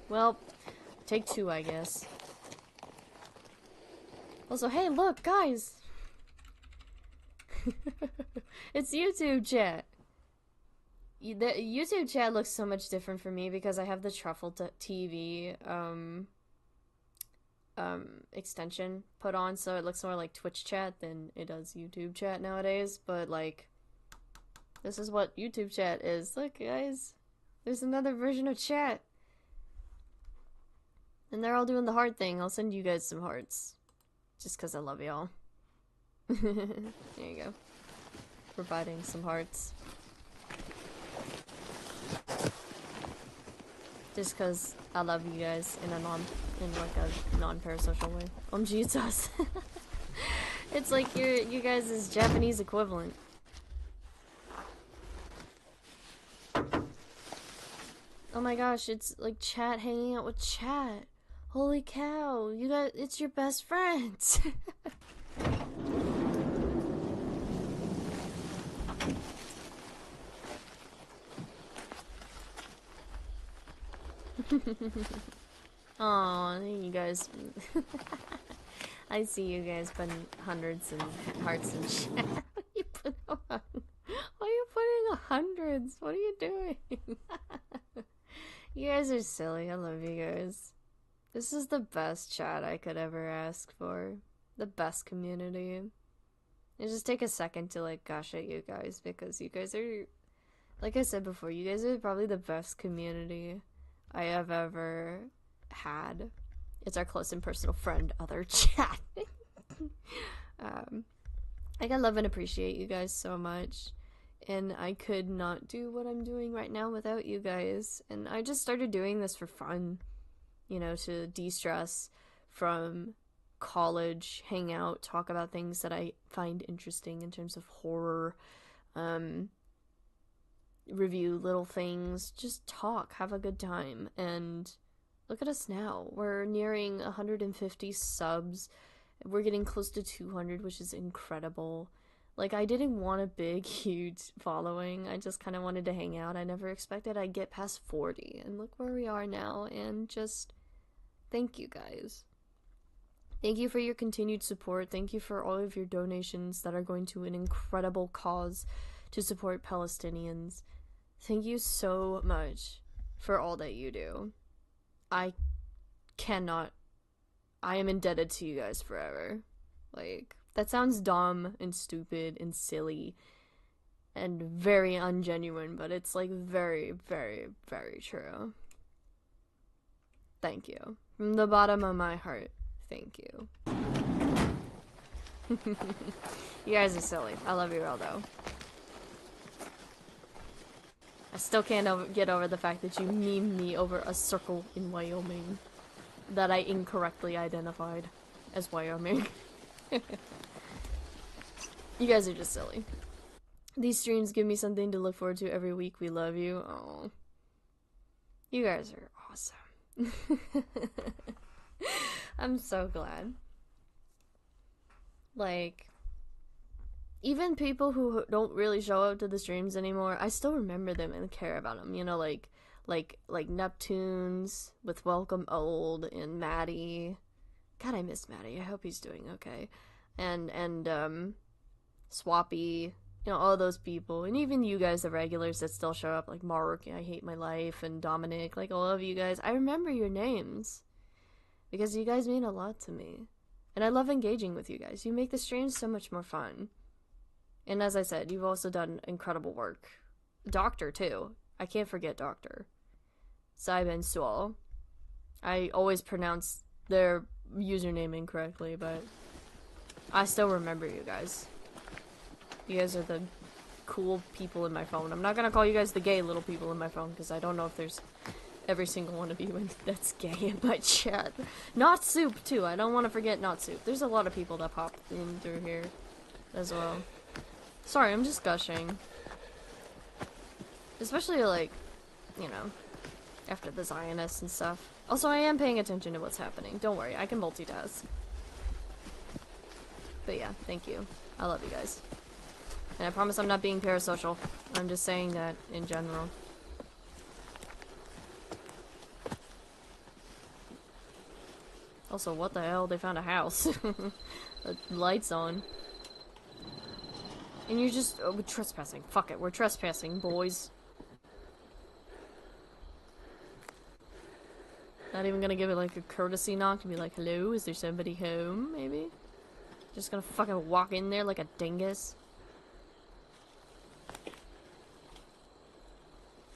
Speaker 1: Well, take two, I guess. Also, hey, look, guys! It's YouTube chat! The YouTube chat looks so much different for me because I have the Truffle TV, extension put on, so it looks more like Twitch chat than it does YouTube chat nowadays, but, like... This is what YouTube chat is. Look, guys. There's another version of chat. And they're all doing the heart thing. I'll send you guys some hearts. Just because I love y'all. There you go. Providing some hearts. Just because I love you guys in a non-parasocial way. Jesus. It's like you guys' Japanese equivalent. Oh my gosh, it's like chat hanging out with chat. Holy cow, you guys, it's your best friends. Aw, you guys. I see you guys putting hundreds and hearts in chat. Why are you putting hundreds? What are you doing? You guys are silly. I love you guys. This is the best chat I could ever ask for. The best community. And just take a second to like gush at you guys, because you guys are, like I said before, you guys are probably the best community I have ever had. It's our close and personal friend, other chat. Like, I love and appreciate you guys so much. And I could not do what I'm doing right now without you guys. And I just started doing this for fun, you know, to de-stress from college, hang out, talk about things that I find interesting in terms of horror, review little things, just talk, have a good time. And look at us now. We're nearing 150 subs. We're getting close to 200, which is incredible. Like, I didn't want a big, huge following. I just kind of wanted to hang out. I never expected I'd get past 40. And look where we are now. And just, thank you guys. Thank you for your continued support. Thank you for all of your donations that are going to an incredible cause to support Palestinians. Thank you so much for all that you do. I am indebted to you guys forever. Like, that sounds dumb and stupid and silly and very ungenuine, but it's like very, very, very true. Thank you. From the bottom of my heart, thank you. You guys are silly. I love you all, though. I still can't get over the fact that you memed me over a circle in Wyoming that I incorrectly identified as Wyoming. You guys are just silly. These streams give me something to look forward to every week. We love you. Oh, you guys are awesome. I'm so glad. Like, even people who don't really show up to the streams anymore, I still remember them and care about them. You know, like Neptunes with Welcome Old and Maddie. God, I miss Maddie. I hope he's doing okay. And Swappy, you know, all those people, and even you guys, the regulars that still show up, like Mark, I Hate My Life, and Dominic, like all of you guys. I remember your names because you guys mean a lot to me, and I love engaging with you guys. You make the streams so much more fun. And as I said, you've also done incredible work. Doctor, too. I can't forget Doctor. Saiben Suol. I always pronounce their username incorrectly, but I still remember you guys. You guys are the cool people in my phone. I'm not gonna call you guys the gay little people in my phone, because I don't know if there's every single one of you that's gay in my chat. Not Soup, too. I don't want to forget Not Soup. There's a lot of people that pop in through here as well. Sorry, I'm just gushing. Especially, like, you know, after the Zionists and stuff. Also, I am paying attention to what's happening. Don't worry, I can multitask. But yeah, thank you. I love you guys. And I promise I'm not being parasocial. I'm just saying that in general. Also, what the hell? They found a house. The lights on. And you're just... Oh, we're trespassing. Fuck it. We're trespassing, boys. Not even gonna give it, like, a courtesy knock and be like, hello, is there somebody home, maybe? Just gonna fucking walk in there like a dingus?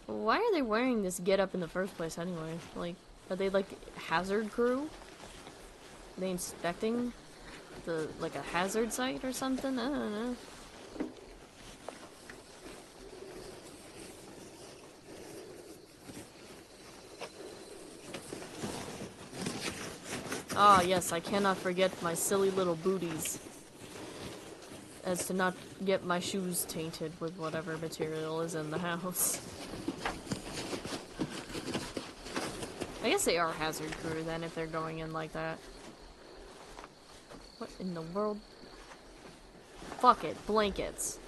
Speaker 1: Why are they wearing this getup in the first place, anyway? Like, are they, like, hazard crew? Are they inspecting the, like, a hazard site or something? I don't know. Ah, yes, I cannot forget my silly little booties. As to not get my shoes tainted with whatever material is in the house. I guess they are hazard crew then, if they're going in like that. What in the world? Fuck it, blankets.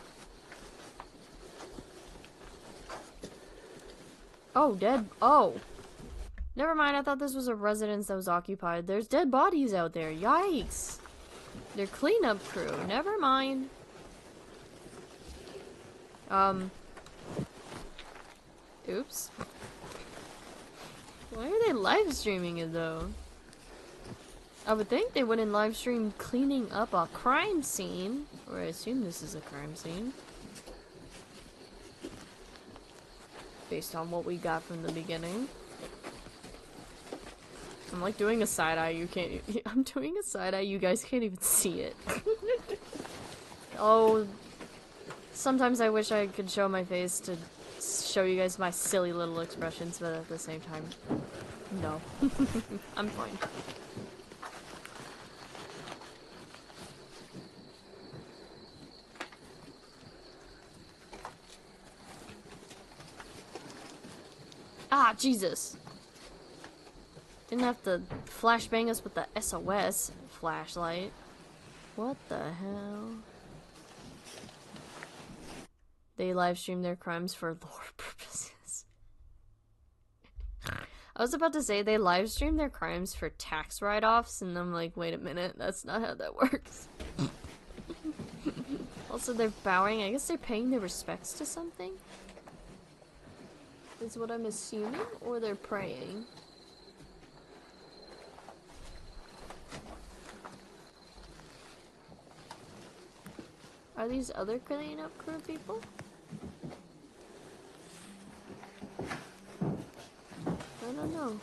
Speaker 1: Oh, dead. Oh. Never mind, I thought this was a residence that was occupied. There's dead bodies out there. Yikes. They're cleanup crew. Never mind. Oops. Why are they live streaming it though? I would think they wouldn't live stream cleaning up a crime scene. Or I assume this is a crime scene. Based on what we got from the beginning. I'm like doing a side eye, you can't. I'm doing a side eye, you guys can't even see it. Oh. Sometimes I wish I could show my face to show you guys my silly little expressions, but at the same time, no. I'm fine. Ah, Jesus. Didn't have to flashbang us with the SOS flashlight. What the hell? They live stream their crimes for lore purposes. I was about to say they live stream their crimes for tax write-offs, and I'm like, wait a minute, that's not how that works. Also, they're bowing. I guess they're paying their respects to something? Is what I'm assuming? Or they're praying? Are these other cleanup crew people? I don't know.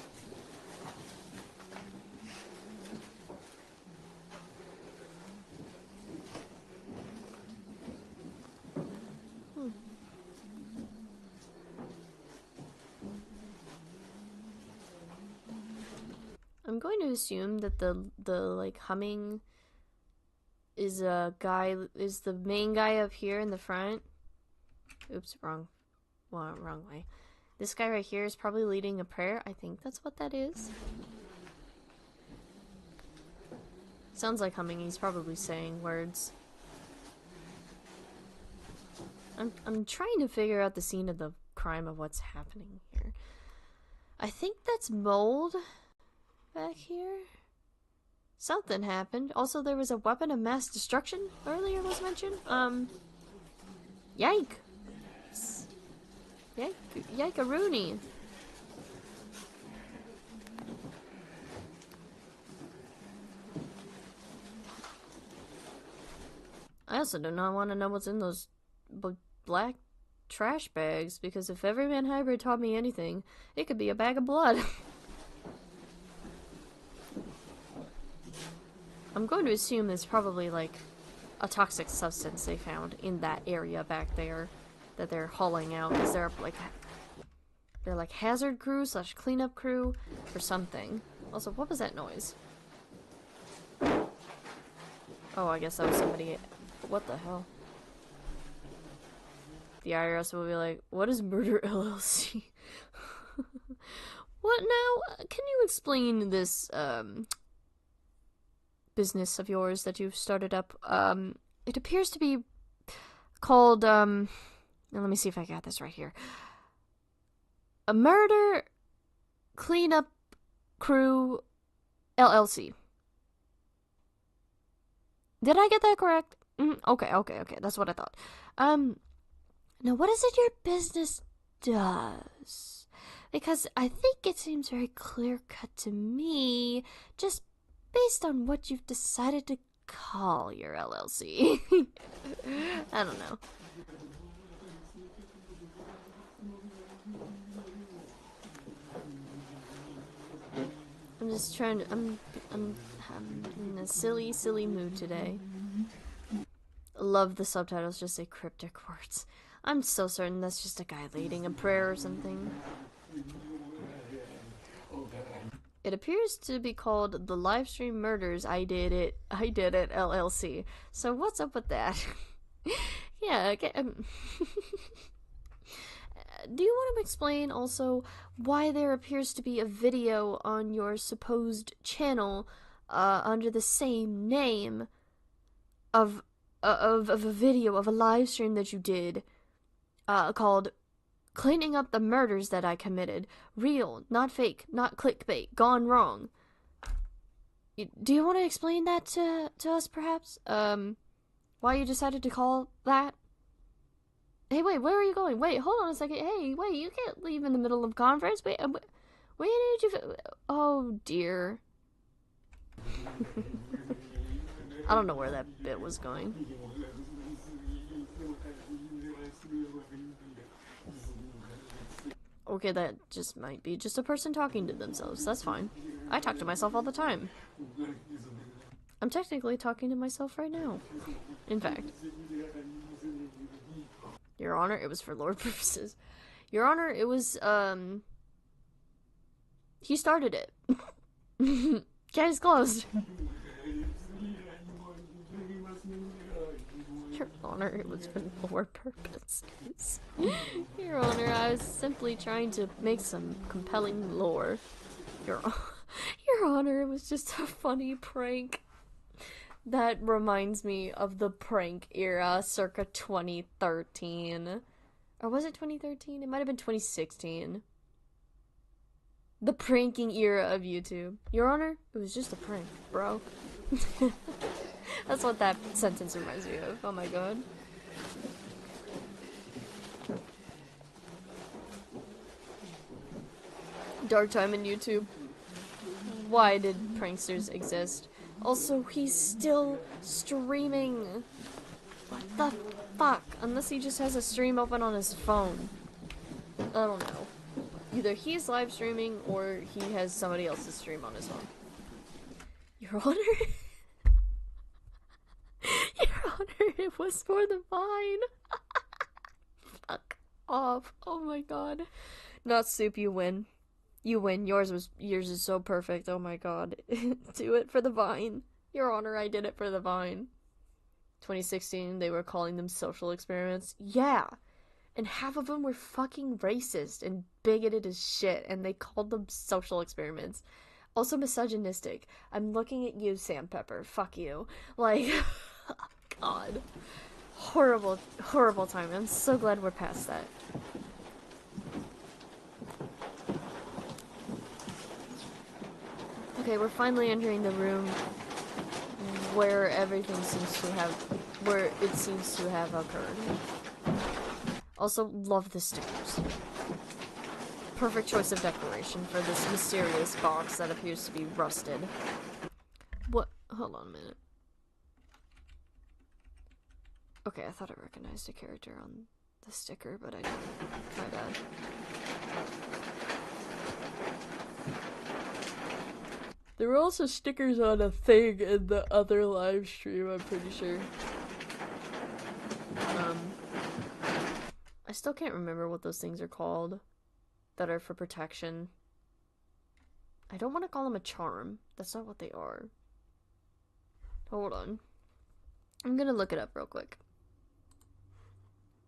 Speaker 1: I'm going to assume that the like humming is the main guy up here in the front. Oops, wrong way. This guy right here is probably leading a prayer. I think that's what that is. Sounds like humming. He's probably saying words. I'm trying to figure out the scene of the crime of what's happening here. I think that's mold back here. Something happened. Also, there was a weapon of mass destruction earlier was mentioned. Yikes. Yike-a-rooney. I also do not want to know what's in those black trash bags, because if Everyman Hybrid taught me anything, it could be a bag of blood. I'm going to assume it's probably like a toxic substance they found in that area back there that they're hauling out, because they're like hazard crew / cleanup crew or something. Also, what was that noise? Oh, I guess that was somebody. What the hell? The IRS will be like, what is Murder LLC? What now? Can you explain this business of yours that you've started up? It appears to be called now let me see if I got this right here. A Murder Cleanup Crew LLC. Did I get that correct? Okay, that's what I thought. Now what is it your business does? Because I think it seems very clear-cut to me, just based on what you've decided to call your LLC. I don't know. I'm just trying to, I'm in a silly mood today. Love the subtitles just say cryptic words. I'm so certain that's just a guy leading a prayer or something. It appears to be called the Livestream Murders I Did It LLC. So what's up with that? Yeah, okay. Do you want to explain also why there appears to be a video on your supposed channel under the same name of a video of a live stream that you did called Cleaning Up the Murders That I Committed? Real, not fake, not clickbait, gone wrong. Do you want to explain that to us, perhaps? Why you decided to call that? Hey, wait, where are you going? Wait, hold on a second. Hey, wait, you can't leave in the middle of conference. Wait, where did you... Oh, dear. I don't know where that bit was going. Okay, that just might be just a person talking to themselves. That's fine. I talk to myself all the time. I'm technically talking to myself right now. In fact. Your Honor, it was for lore purposes. Your Honor, it was, he started it. Case closed. Your Honor, it was for lore purposes. Your Honor, I was simply trying to make some compelling lore. Your Honor, it was just a funny prank. That reminds me of the prank era circa 2013. Or was it 2013? It might have been 2016. The pranking era of YouTube. Your Honor, it was just a prank, bro. That's what that sentence reminds me of. Oh my god. Dark time in YouTube. Why did pranksters exist? Also, he's still streaming. What the fuck? Unless he just has a stream open on his phone. I don't know. Either he's live streaming or he has somebody else's stream on his phone. Your Honor? Your Honor, it was for the Vine. Fuck off. Oh my god. Not Soup, you win. You win. Yours is so perfect. Oh my god. Do it for the Vine. Your Honor, I did it for the Vine. 2016, they were calling them social experiments. Yeah. And half of them were fucking racist and bigoted as shit, and they called them social experiments. Also misogynistic. I'm looking at you, Sam Pepper. Fuck you. Like, god. Horrible, horrible time. I'm so glad we're past that. Okay, we're finally entering the room where everything seems to have, where it seems to have occurred. Also, love the stickers. Perfect choice of decoration for this mysterious box that appears to be rusted. What? Hold on a minute. Okay, I thought I recognized a character on the sticker, but I didn't. My bad. There were also stickers on a thing in the other live stream, I'm pretty sure. I still can't remember what those things are called that are for protection. I don't want to call them a charm. That's not what they are. Hold on. I'm gonna look it up real quick.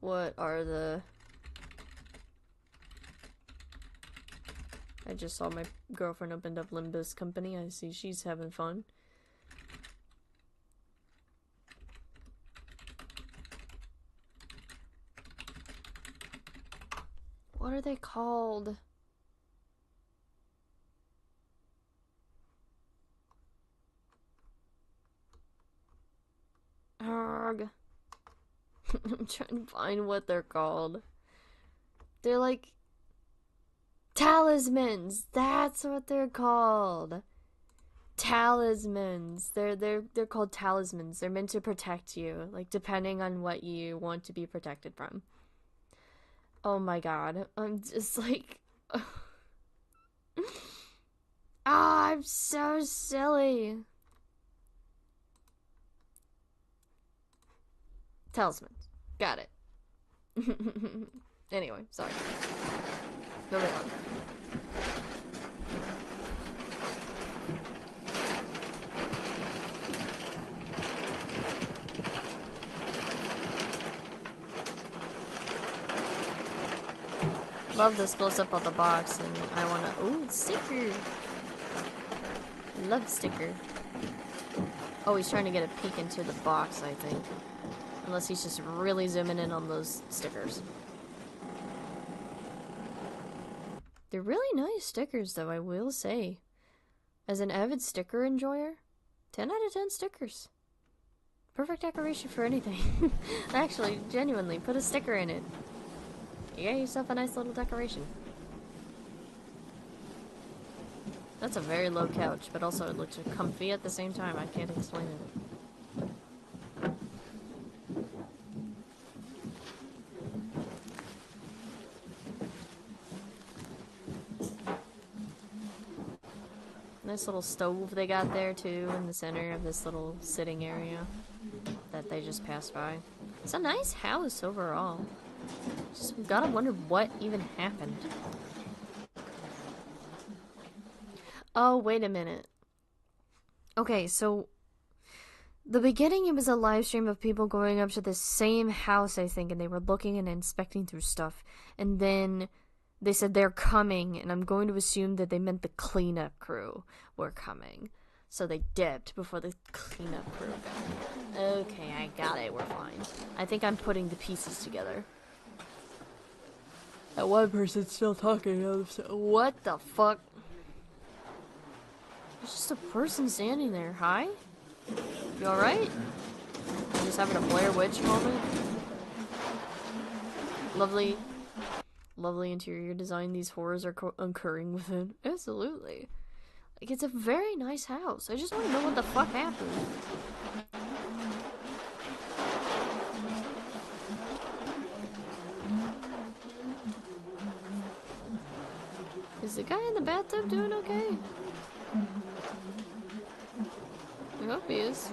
Speaker 1: What are the... I just saw my girlfriend opened up Limbus Company. I see she's having fun. What are they called? Arg. I'm trying to find what they're called. They're like talismans. That's what they're called. Talismans. They're called talismans. They're meant to protect you, like depending on what you want to be protected from. Oh my god. I'm just like I'm so silly. Talismans. Got it. Anyway, sorry. Moving on. Love this close up of the box, and I wanna. Ooh, sticker! Love sticker. Oh, he's trying to get a peek into the box, I think. Unless he's just really zooming in on those stickers. They're really nice stickers, though, I will say. As an avid sticker enjoyer, 10 out of 10 stickers. Perfect decoration for anything. Actually, genuinely, put a sticker in it. You got yourself a nice little decoration. That's a very low couch, but also it looks comfy at the same time. I can't explain it. Nice little stove they got there too in the center of this little sitting area that they just passed by. It's a nice house overall. Just gotta wonder what even happened. Oh, wait a minute. Okay, so the beginning, it was a live stream of people going up to the same house, I think, and they were looking and inspecting through stuff. And then they said they're coming, and I'm going to assume that they meant the cleanup crew were coming. So they dipped before the cleanup crew got here. Okay, I got it. We're fine. I think I'm putting the pieces together. That one person's still talking. What the fuck? There's just a person standing there. Hi? You alright? Just having a Blair Witch moment. Lovely. Lovely interior design. These horrors are occurring within. Absolutely. Like, it's a very nice house. I just want to know what the fuck happened. Is the guy in the bathtub doing okay? I hope he is. Is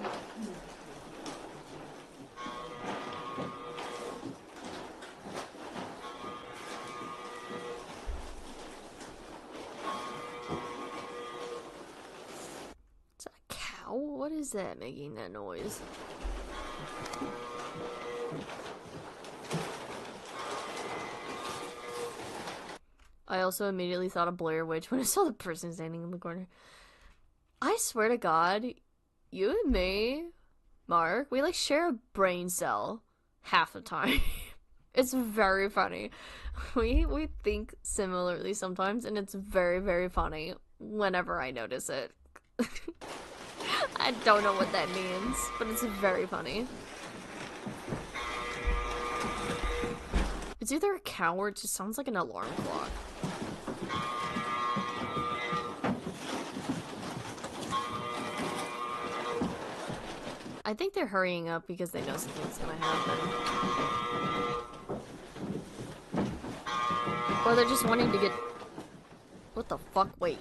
Speaker 1: that a cow? What is that making that noise? I also immediately thought of Blair Witch when I saw the person standing in the corner. I swear to God, you and me, Mark, we like share a brain cell half the time. It's very funny. We think similarly sometimes, and it's very, very funny whenever I notice it. I don't know what that means, but it's very funny. It's either a cow or it just sounds like an alarm clock. I think they're hurrying up because they know something's gonna happen. Or they're just wanting to get... What the fuck? Wait.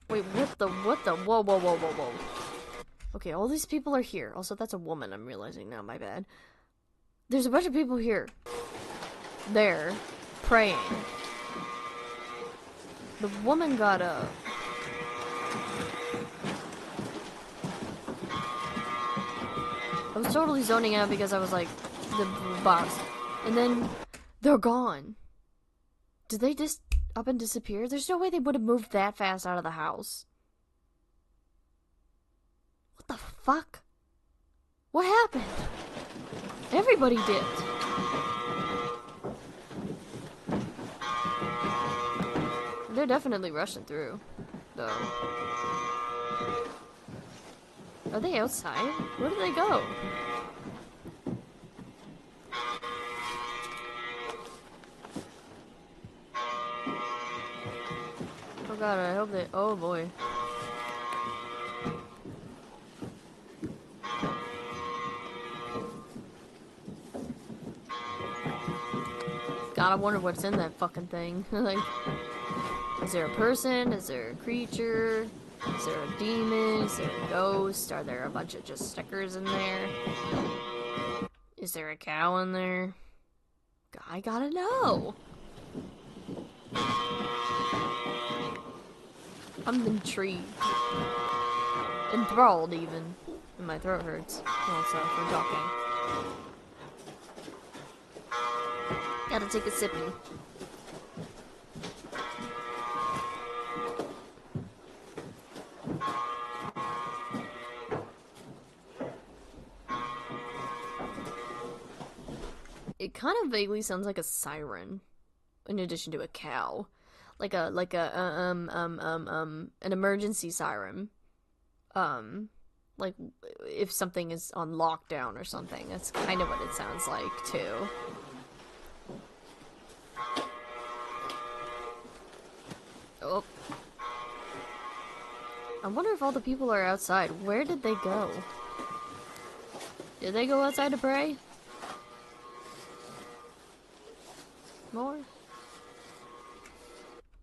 Speaker 1: Wait, what the... Whoa, whoa, whoa, whoa, whoa. Okay, all these people are here. Also, that's a woman, I'm realizing now, my bad. There's a bunch of people here. There. Praying. The woman got up. I was totally zoning out because I was like, the box. And then, they're gone. Did they just up and disappear? There's no way they would have moved that fast out of the house. What the fuck? What happened? Everybody dipped. They're definitely rushing through, though. Are they outside? Where do they go? Oh god, I hope they... Oh boy. God, I wonder what's in that fucking thing. Like, is there a person? Is there a creature? Is there a demon? Is there a ghost? Are there a bunch of just stickers in there? Is there a cow in there? I gotta know. I'm intrigued. Enthralled, even. And my throat hurts. Also, for talking. Gotta take a sippy. It kind of vaguely sounds like a siren, in addition to a cow, like an emergency siren, like if something is on lockdown or something. That's kind of what it sounds like too. Oh, I wonder if all the people are outside. Where did they go? Did they go outside to pray? More?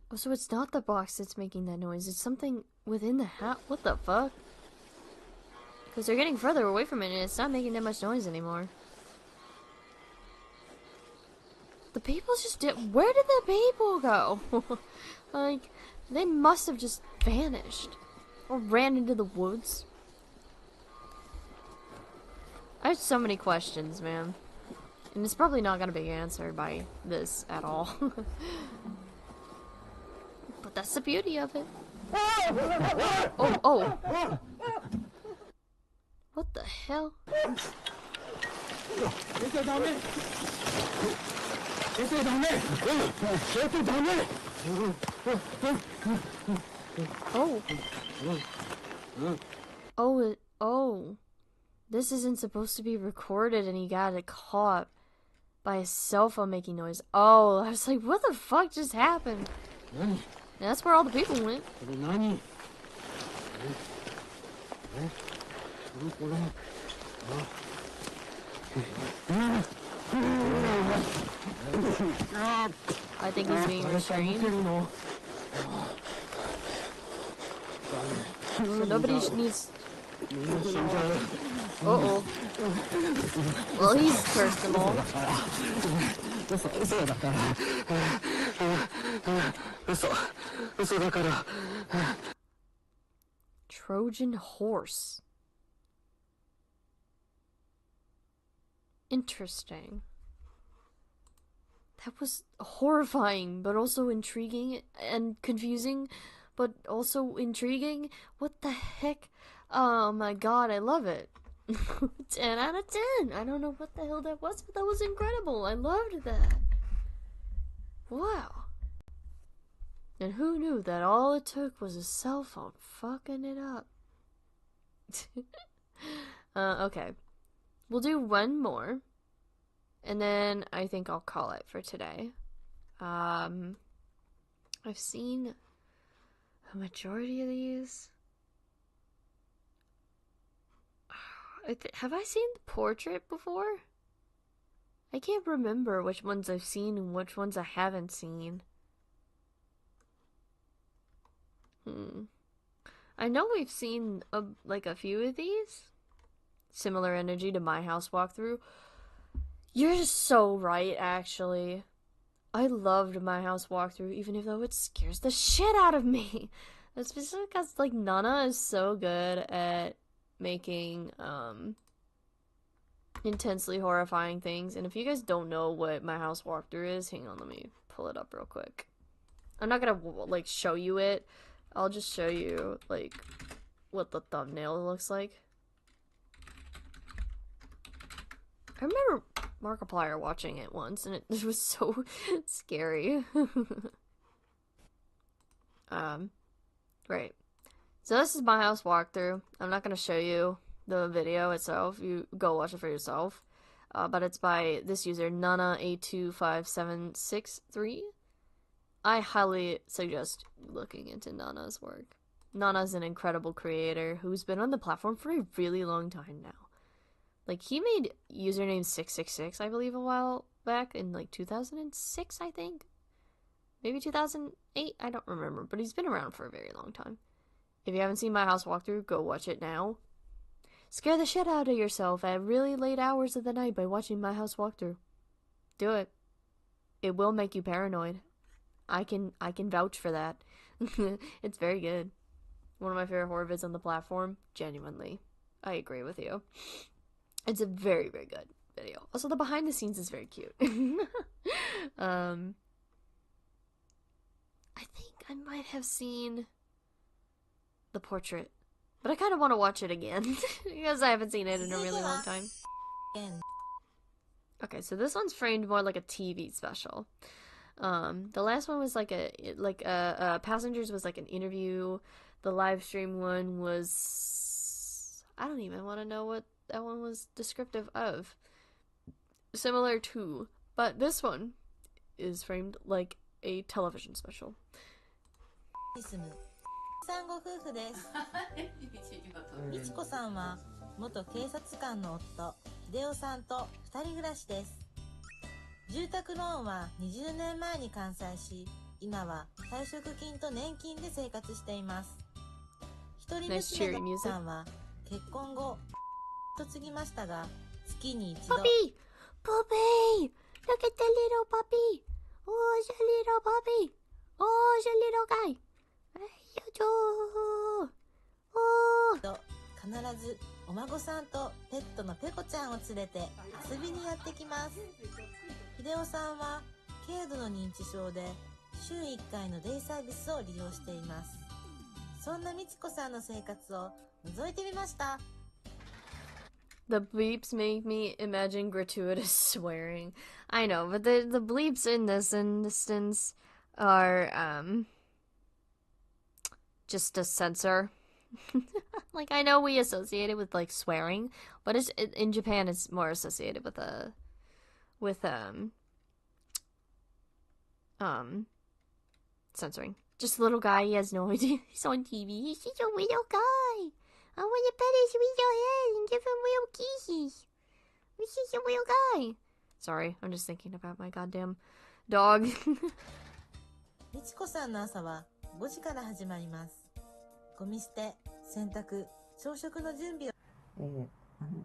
Speaker 1: Oh, so it's not the box that's making that noise. It's something within the house. What the fuck? Because they're getting further away from it and it's not making that much noise anymore. The people just did... Where did the people go? Like, they must have just vanished. Or ran into the woods. I have so many questions, man. And it's probably not gonna be answered by this at all. But that's the beauty of it. Oh, oh. What the hell? Oh. Oh. This isn't supposed to be recorded and he got it caught by his cell phone making noise. Oh, I was like, what the fuck just happened? And that's where all the people went. I think he's being restrained. So nobody needs... Uh-oh. Well, he's cursed them all. Trojan horse. Interesting. That was horrifying, but also intriguing and confusing, but also intriguing. What the heck? Oh my god, I love it. 10 out of 10. I don't know what the hell that was, but that was incredible. I loved that. Wow. And who knew that all it took was a cell phone fucking it up? Okay. We'll do one more. And then I think I'll call it for today. I've seen a majority of these. Have I seen the portrait before? I can't remember which ones I've seen and which ones I haven't seen. I know we've seen a few of these. Similar energy to my house walkthrough. You're so right, actually. I loved my house walkthrough, even though it scares the shit out of me. Especially because, like, Nana is so good at making, intensely horrifying things. And if you guys don't know what my house walkthrough is, hang on, let me pull it up real quick. I'm not gonna, like, show you it. I'll just show you, like, what the thumbnail looks like. I remember Markiplier watching it once, and it was so scary. Right. So this is my house walkthrough. I'm not going to show you the video itself. You go watch it for yourself. But it's by this user, Nana825763. I highly suggest looking into Nana's work. Nana's an incredible creator who's been on the platform for a really long time now. Like, he made username 666, I believe, a while back in, like, 2006, I think? Maybe 2008? I don't remember, but he's been around for a very long time. If you haven't seen my house walkthrough, go watch it now. Scare the shit out of yourself at really late hours of the night by watching my house walkthrough. Do it. It will make you paranoid. I can vouch for that. It's very good. One of my favorite horror vids on the platform. Genuinely. I agree with you. It's a very, very good video. Also, the behind the scenes is very cute. I think I might have seen the portrait, but I kind of want to watch it again because I haven't seen it in a really long time. Okay, so this one's framed more like a TV special. The last one was like Passengers was like an interview. The live stream one was, I don't even want to know what that one was descriptive of. Similar to, but this one is framed like a television special.
Speaker 5: 産後夫婦です。美智子さんは元警察官の夫、秀夫さんと2人暮らしです。住宅ローンは20年前に完済し、今は退職金と年金で生活しています。一人娘のさんは結婚後、嫁ぎましたが、月に一度。
Speaker 1: Puppy! Puppy! Look at the little puppy! Oh, it's a little puppy! Oh, it's a little guy! Oh!
Speaker 5: 必ずお孫さんとペットのペコちゃんを連れて遊びにやってきます。秀夫さんは軽度の認知症で週1回のデイサービスを利用しています。そんな美智子さんの生活を覗いてみました。
Speaker 1: The bleeps make me imagine gratuitous swearing. I know, but the bleeps in this instance are just a censor. Like, I know we associate it with like swearing, but in Japan it's more associated with censoring. Just a little guy, he has no idea. He's on TV. He's just a little guy. I want to pet his little head and give him little kisses. He's just a little guy. Sorry, I'm just thinking about my goddamn dog.
Speaker 5: みちこさんの朝は5時から始まります。ゴミ捨て、洗濯、朝食の準備を。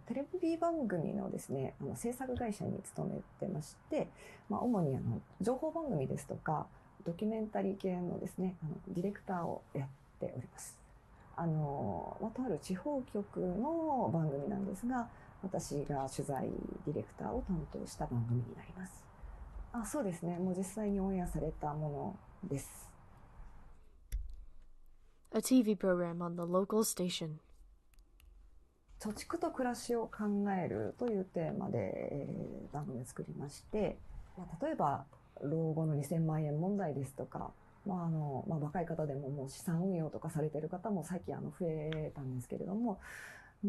Speaker 6: テレビ番組のですね、制作会社に勤めてまして、主に情報番組ですとか、ドキュメンタリー系のですね、ディレクターをやっております。とある地方局の番組なんですが、私が取材ディレクターを担当した番組になります。そうですね、もう実際にオンエアされたものです。
Speaker 1: A TV program on the local station.
Speaker 6: 貯蓄と暮らしを考えるというテーマで、番組を作りまして、例えば老後の2000万円問題ですとか、若い方でももう資産運用とかされている方も最近増えたんですけれども、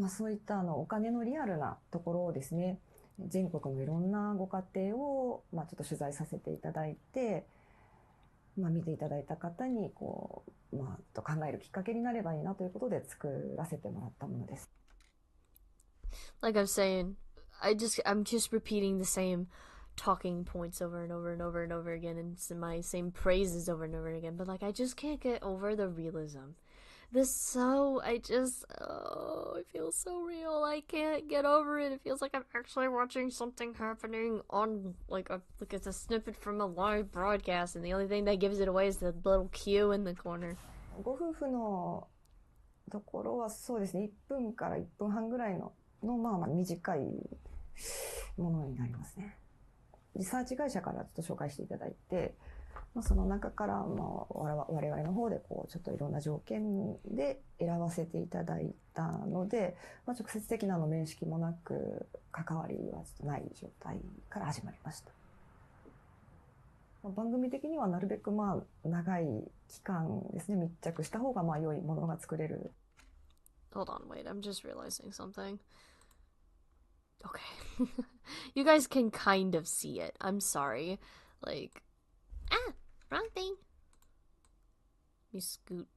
Speaker 6: そういったお金のリアルなところをですね、全国のいろんなご家庭をちょっと取材させていただいて、見ていただいた方に考えるきっかけになればいいなということで作らせてもらったものです。
Speaker 1: Like I'm saying, I'm just repeating the same talking points over and over and over and over again, and my same praises over and over again, but like I just can't get over the realism. It feels so real. I can't get over it. It feels like I'm actually watching something happening on like it's a snippet from a live broadcast, and the only thing that gives it away is the little cue in the corner.
Speaker 6: ご夫婦のところはそうですね、1分から1分半ぐらいの短いものになりますね。リサーチ会社からちょっと紹介していただいて、その中から我々の方でちょっといろんな条件で選ばせていただいたので、直接的な面識もなく関わりはちょっとない状態から始まりました。番組的にはなるべく長い期間ですね、密着した方が良いものが作れる。
Speaker 1: Hold on, wait, I'm just realizing something. Okay. You guys can kind of see it. I'm sorry. Like, wrong thing. Let me scoot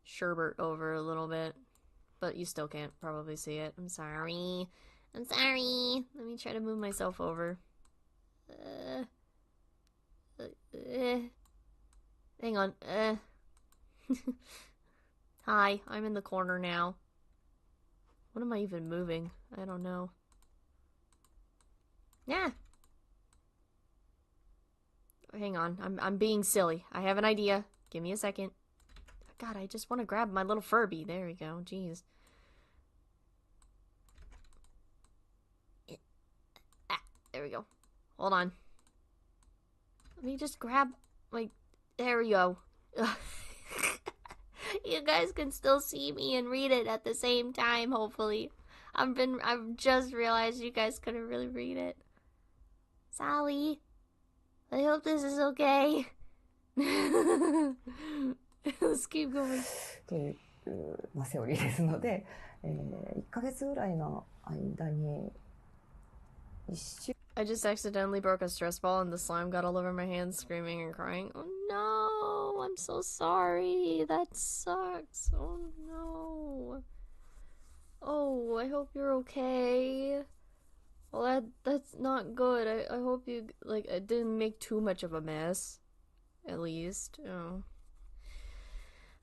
Speaker 1: Sherbert over a little bit. But you still can't probably see it. I'm sorry. Let me try to move myself over. Hang on. Hi, I'm in the corner now. What am I even moving? I don't know. Yeah. Hang on. I'm being silly. I have an idea. Give me a second. God, I just want to grab my little Furby. There we go. Jeez. There we go. Hold on. Let me just grab my... There we go. You guys can still see me and read it at the same time, hopefully. I've just realized you guys couldn't really read it. Sally, I hope this is okay. Let's keep going.
Speaker 6: という、セオリーですので、1ヶ月ぐらいの間に
Speaker 1: I just accidentally broke a stress ball and the slime got all over my hands, screaming and crying. Oh no, I'm so sorry. That sucks. Oh no. Oh, I hope you're okay. Well, that's not good. I hope you, it didn't make too much of a mess. At least. Oh.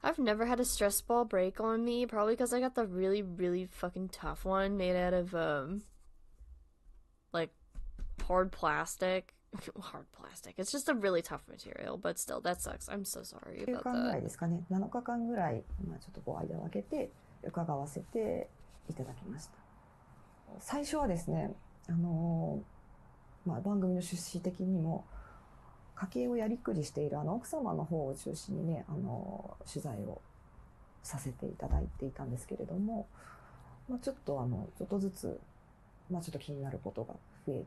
Speaker 1: I've never had a stress ball break on me, probably because I got the really, really fucking tough one made out of, hard plastic. Hard plastic. It's just a really tough material, but still, that sucks. I'm so sorry about
Speaker 6: 9日ぐらい
Speaker 1: that.
Speaker 6: ですかね。7日間ぐらい、ちょっと間を空けて伺わせていただきました。最初はですね、番組の趣旨的にも家計をやりくりしている奥様の方を中心にね、取材をさせていただいていたんですけれども、ちょっとずつまあちょっと気になることが増え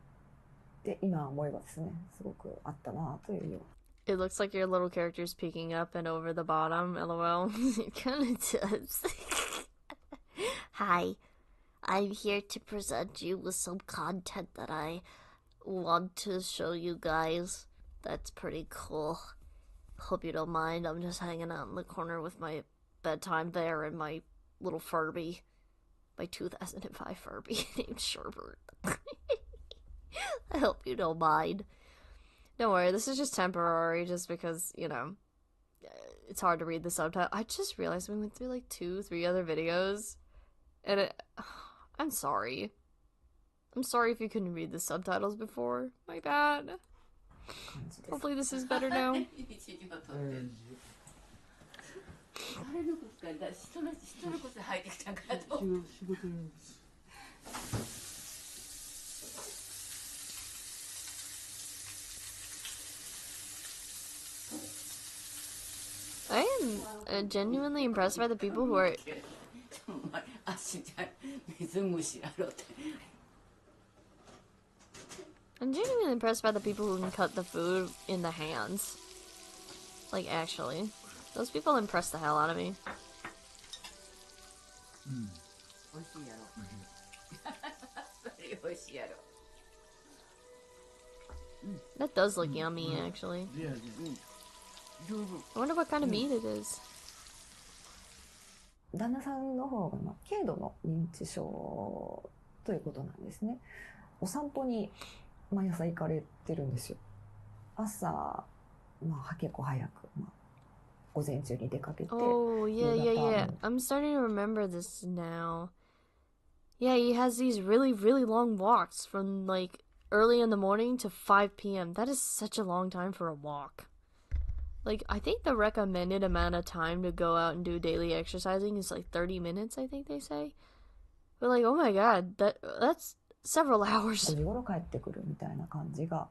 Speaker 6: て、今思えばですね、すごくあったなというような。
Speaker 1: It looks like your little character's peeking up and over the bottom, lol. It kind of does. Hi, I'm here to present you with some content that I want to show you guys. That's pretty cool. Hope you don't mind. I'm just hanging out in the corner with my bedtime bear and my little Furby. My 2005 Furby named Sherbert. I hope you don't mind. Don't worry, this is just temporary, just because, you know, it's hard to read the subtitle. I just realized we went through like 2-3 other videos, and I'm sorry. I'm sorry if you couldn't read the subtitles before. My bad. Hopefully this is better now. I am genuinely impressed by the people who are... I'm genuinely impressed by the people who can cut the food in the hands. Like, actually. Those people impress the hell out of me. That does look yummy, actually. I wonder what kind of meat it is.
Speaker 6: 旦那さんの方が、軽度の認知症ということなんですね。お散歩に毎朝行かれてるんですよ。朝、結構早く、午前中に出かけて。
Speaker 1: Oh, yeah. I'm starting to remember this now. Yeah, he has these really, really long walks from, like, early in the morning to 5 p.m. That is such a long time for a walk. Like, I think the recommended amount of time to go out and do daily exercising is like 30 minutes, I think they say. But like, oh my god, that's several hours.
Speaker 6: 5時頃帰ってくるみたいな感じが。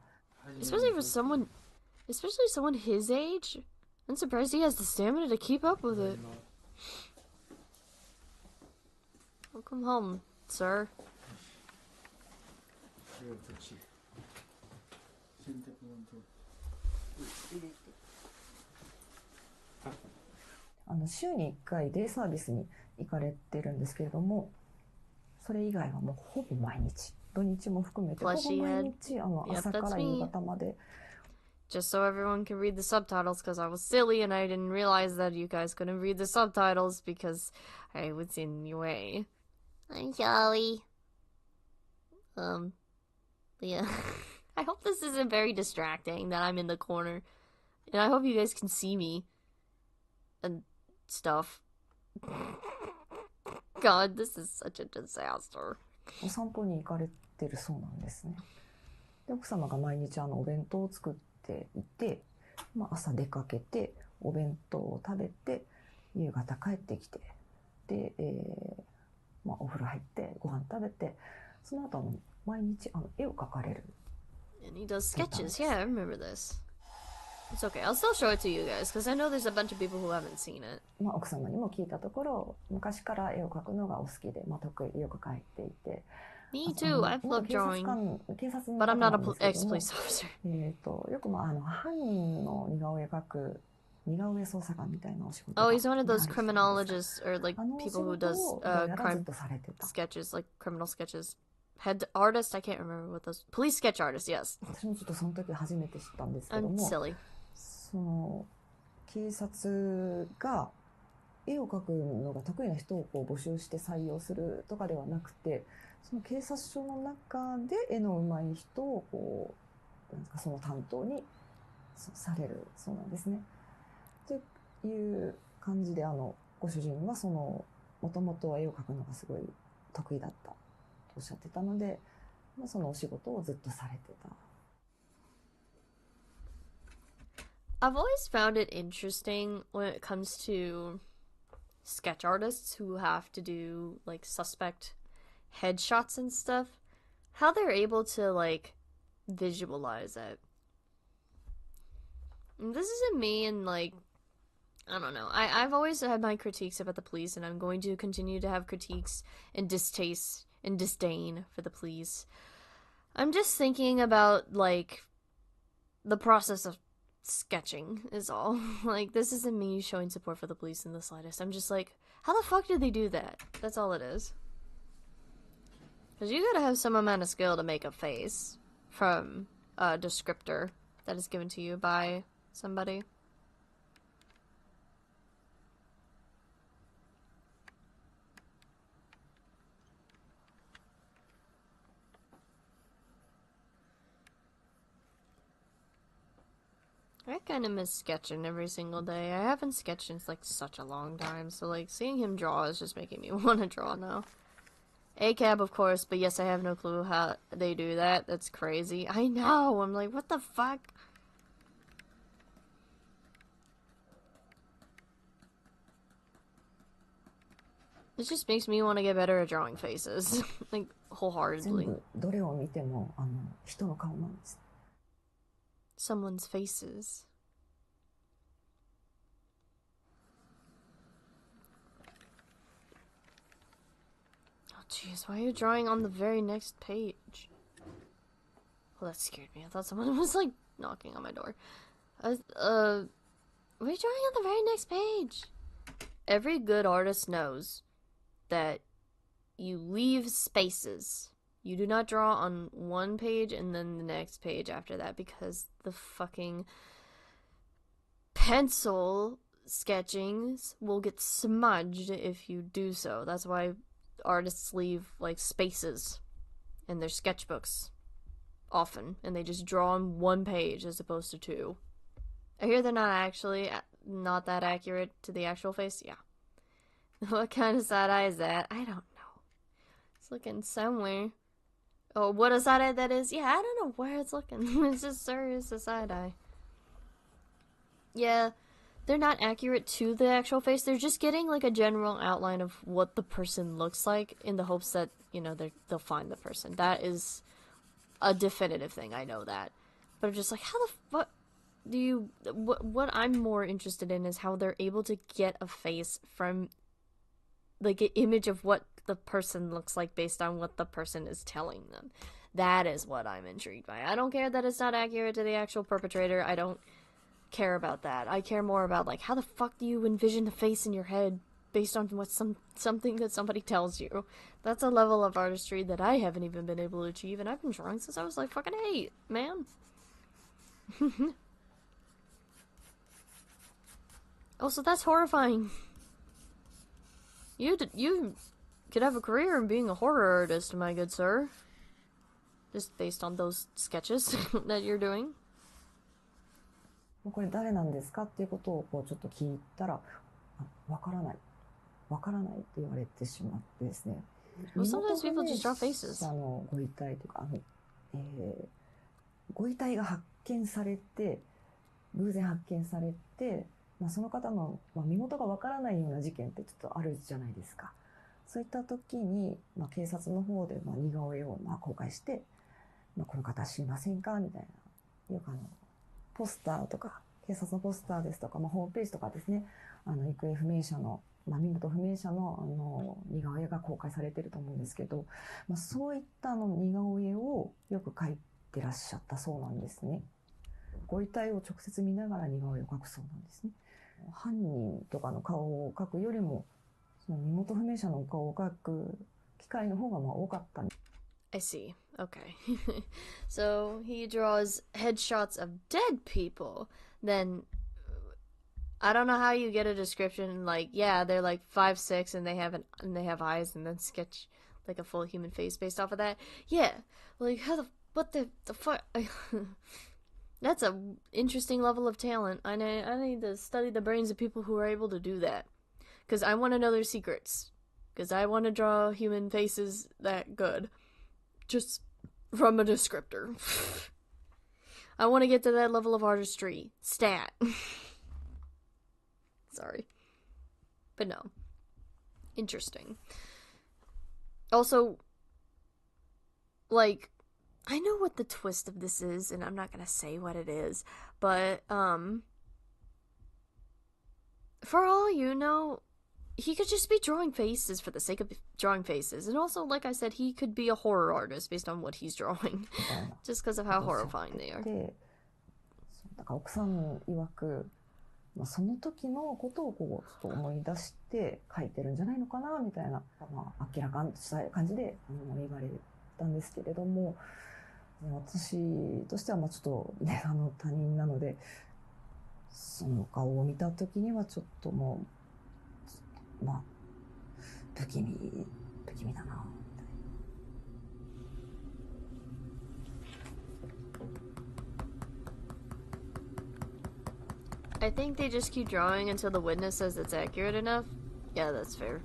Speaker 1: Especially someone his age. I'm surprised he has the stamina to keep up with it. Welcome home, sir.
Speaker 6: 週に1回デイサービスに行かれてるんですけれども、それ以外はもうほぼ毎日、土日も含めてほぼ毎日朝から夕方まで。
Speaker 1: Just so everyone can read the subtitles, because I was silly and I didn't realize that you guys couldn't read the subtitles because I was in your way. I'm sorry. Yeah. I hope this isn't very distracting that I'm in the corner. And I hope you guys can see me. And stuff. God, this is such a disaster.
Speaker 6: お散歩に行かれてるそうなんですね。で、奥様が毎日お弁当を作っていて、朝出かけて、お弁当を食べて、夕方帰ってきて、で、お風呂入って、ご飯食べて、その後毎日絵を描かれる。
Speaker 1: And he does sketches. Yeah, I remember this. It's okay. I'll still show it to you guys, because I know there's a bunch of people who haven't seen it.
Speaker 6: 奥様にも聞いたところ、昔から絵を描くのがお好きで、得意、よく描いていて。
Speaker 1: Me too. I've loved drawing. But I'm not a ex-police officer.
Speaker 6: よく犯人の似顔絵描く、似顔絵捜査官みたいなお仕事。
Speaker 1: Oh, he's one of those criminologists, or like people who does crime sketches, like criminal sketches. Head artist? I can't remember what those... Police sketch artist, yes.
Speaker 6: 私もちょっとその時初めて知ったんですけども。
Speaker 1: I'm silly.
Speaker 6: 警察が絵を描くのが得意な人を募集して採用するとかではなくて、その警察署の中で絵の上手い人をその担当にされるそうなんですね。という感じでご主人はもともと絵を描くのがすごい得意だったとおっしゃってたので、そのお仕事をずっとされてた。
Speaker 1: I've always found it interesting when it comes to sketch artists who have to do like suspect headshots and stuff, how they're able to like visualize it. And this isn't me and like, I don't know. I've always had my critiques about the police, and I'm going to continue to have critiques and distastes and disdain for the police. I'm just thinking about, like, the process of sketching is all. Like, this isn't me showing support for the police in the slightest. I'm just like, how the fuck did they do that? That's all it is. Because you gotta have some amount of skill to make a face from a descriptor that is given to you by somebody. I kind of miss sketching every single day. I haven't sketched in like such a long time, so like seeing him draw is just making me want to draw now. ACAB, of course, but yes, I have no clue how they do that. That's crazy. I know. I'm like, what the fuck? This just makes me want to get better at drawing faces, like wholeheartedly.
Speaker 6: 全部どれを見ても人の顔なんです。
Speaker 1: Someone's faces. Oh jeez, why are you drawing on the very next page? Well, that scared me. I thought someone was like knocking on my door. Why are you drawing on the very next page? Every good artist knows that you leave spaces. You do not draw on one page and then the next page after that, because the fucking pencil sketchings will get smudged if you do so. That's why artists leave like spaces in their sketchbooks often, and they just draw on one page as opposed to two. I hear they're not that accurate to the actual face. Yeah. What kind of side eye is that? I don't know. It's looking somewhere. Oh, what a side eye that is? Yeah, I don't know where it's looking. It's just serious a side eye. Yeah, they're not accurate to the actual face. They're just getting like a general outline of what the person looks like in the hopes that, you know, they'll find the person. That is a definitive thing. I know that. But I'm just like, how the fuck do you... What I'm more interested in is how they're able to get a face from like an image of what the person looks like based on what the person is telling them. That is what I'm intrigued by. I don't care that it's not accurate to the actual perpetrator. I don't care about that. I care more about, like, how the fuck do you envision the face in your head based on what something that somebody tells you? That's a level of artistry that I haven't even been able to achieve, and I've been drawing since I was like fucking 8, man. Also, that's horrifying. You could have a career in being a horror artist, my good sir. Just based on those sketches that you're doing.
Speaker 6: これ誰なんですかっていうことをこうちょっと聞いたら、わからないって言われてしまってですね。
Speaker 1: Well, sometimes people just draw faces.
Speaker 6: ご遺体というかご遺体が発見されて、偶然発見されて、その方の身元がわからないような事件ってちょっとあるじゃないですか。そういった時に、警察の方で似顔絵を公開して、この方知りませんかみたいな。よくポスターとか、警察のポスターですとか、ホームページとかですね、行方不明者の、身元不明者の似顔絵が公開されていると思うんですけど、そういった似顔絵をよく描いてらっしゃったそうなんですね。ご遺体を直接見ながら似顔絵を描くそうなんですね。犯人とかの顔を描くよりも、その身元不明者の顔を描く機会の方が多かった。
Speaker 1: I see. Okay. So he draws headshots of dead people. Then I don't know how you get a description like, yeah, they're like 5'6" and they have eyes, and then sketch like a full human face based off of that. Yeah. Like what the fuck? That's a interesting level of talent. I need to study the brains of people who are able to do that. Because I want to know their secrets. Because I want to draw human faces that good. Just from a descriptor. I want to get to that level of artistry. Stat. Sorry. But no. Interesting. Also, like, I know what the twist of this is, and I'm not gonna say what it is, but, for all you know, he could just be drawing faces for the sake of drawing faces. And also, like I said, he could be a horror artist based on what he's drawing. Just because of how horrifying they are.
Speaker 6: だから奥さん曰く、まあ、その時のことをこうちょっと思い出して書いてるんじゃないのかなみたいな、まあ、明らかにした感じで言われたんですけれども、私としてはまあちょっと、ね、他人なのでその顔を見た時にはちょっともうまあ不気味だな。
Speaker 1: I think they just keep drawing until the witness says it's accurate enough. Yeah, that's fair.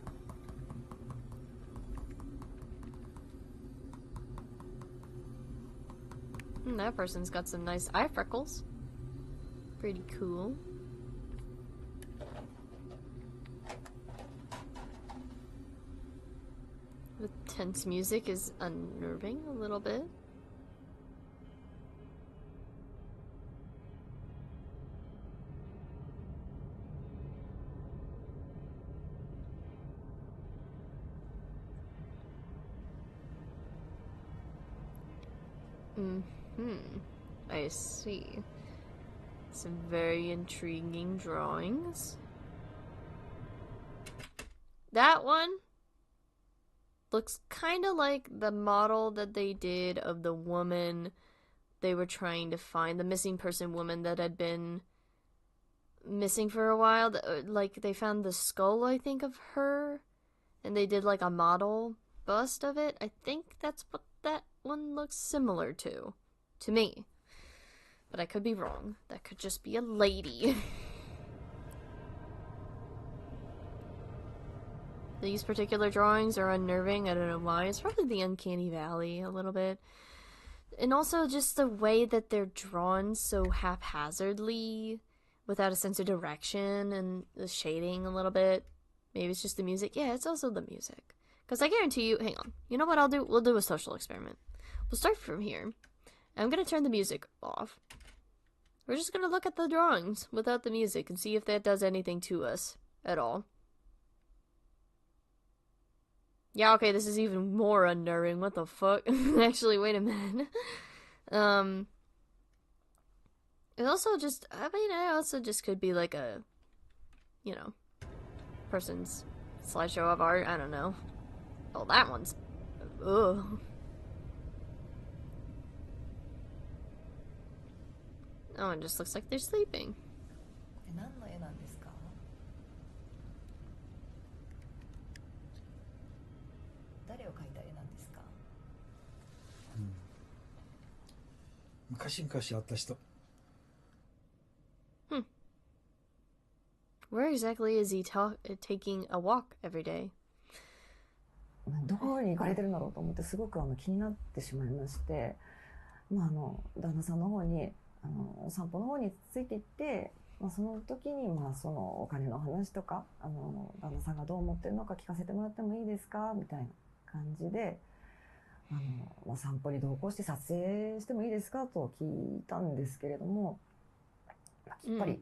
Speaker 1: That person's got some nice eye freckles. Pretty cool. The tense music is unnerving a little bit. I see. Some very intriguing drawings. That one looks kind of like the model that they did of the woman they were trying to find, the missing person woman that had been missing for a while. Like, they found the skull, I think, of her, and they did like a model bust of it. I think that's what that one looks similar to me. But I could be wrong. That could just be a lady. These particular drawings are unnerving. I don't know why. It's probably the uncanny valley a little bit. And also just the way that they're drawn so haphazardly without a sense of direction and the shading a little bit. Maybe it's just the music. Yeah, it's also the music. Because I guarantee you, hang on. You know what I'll do? We'll do a social experiment. We'll start from here. I'm going to turn the music off. We're just going to look at the drawings without the music and see if that does anything to us at all. Yeah, okay, this is even more unnerving. What the fuck? Actually, wait a minute. It also just, I mean, it also just could be like a, you know, person's slideshow of art. I don't know. Oh, that one's, ugh. Oh, it just looks like they're sleeping. Where exactly is he taking a walk every day?
Speaker 6: どこに行かれてるんだろうと思ってすごく気になってしまいまして、まあ、旦那さんの方にお散歩の方についていって、まあ、その時に、まあ、そのお金の話とか旦那さんがどう思ってるのか聞かせてもらってもいいですかみたいな感じでまあ、散歩に同行して撮影してもいいですかと聞いたんですけれども、きっぱり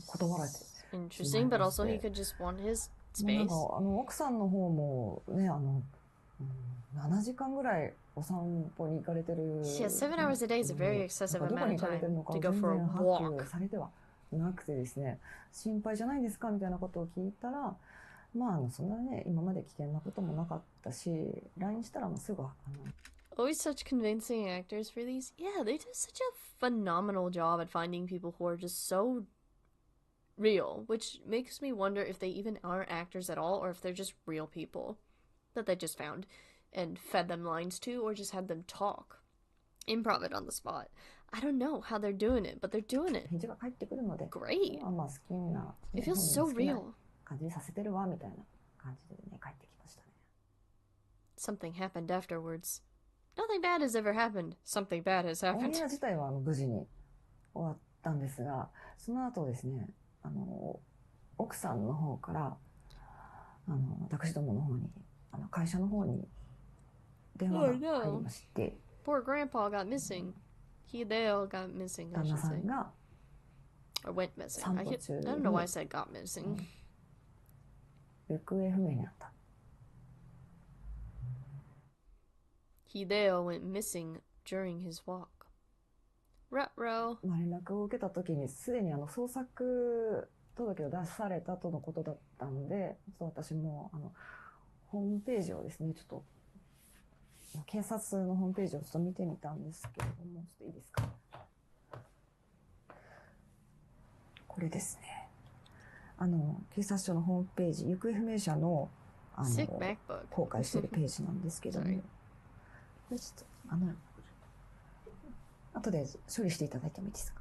Speaker 6: 断られて。
Speaker 1: Interesting, but also he could just want his space.
Speaker 6: なんか奥さんの方もね7時間ぐらいお散歩に行かれてる。
Speaker 1: Yeah, 7 hours a day is a very excessive amount of time to go for a walk.
Speaker 6: されてはなくてですね、心配じゃないですかみたいなことを聞いたら、まあそんなね今まで危険なこともなかったし、LINE したらもうすぐ
Speaker 1: Always such convincing actors for these. Yeah, they do such a phenomenal job at finding people who are just so real, which makes me wonder if they even are actors at all, or if they're just real people that they just found and fed them lines to, or just had them talk, improv it on the spot. I don't know how they're doing it, but they're doing it. Great. It feels so real. Something happened afterwards. Nothing bad has ever happened. Something bad has happened.
Speaker 6: オンエア自体は無事に終わったんですが、その後ですね、奥さんの方から私どもの方に会社の方に電話が入りまして、
Speaker 1: Poor grandpa got missing. They all got missing, I should say.
Speaker 6: 旦那さんが
Speaker 1: Or went missing. I don't know why I said got missing.
Speaker 6: 行方不明になった。
Speaker 1: Hideo went missing during his walk. Ruh-roh.
Speaker 6: 連絡を受けた時にすでに捜索届を出されたとのことだったので、私もホームページをですね、ちょっと警察のホームページをちょっと見てみたんですけれども、ちょっといいですか。これですね。警察署のホームページ、行方不明者の公開しているページなんですけども、これちょっと後で処理していただいてもいいですか。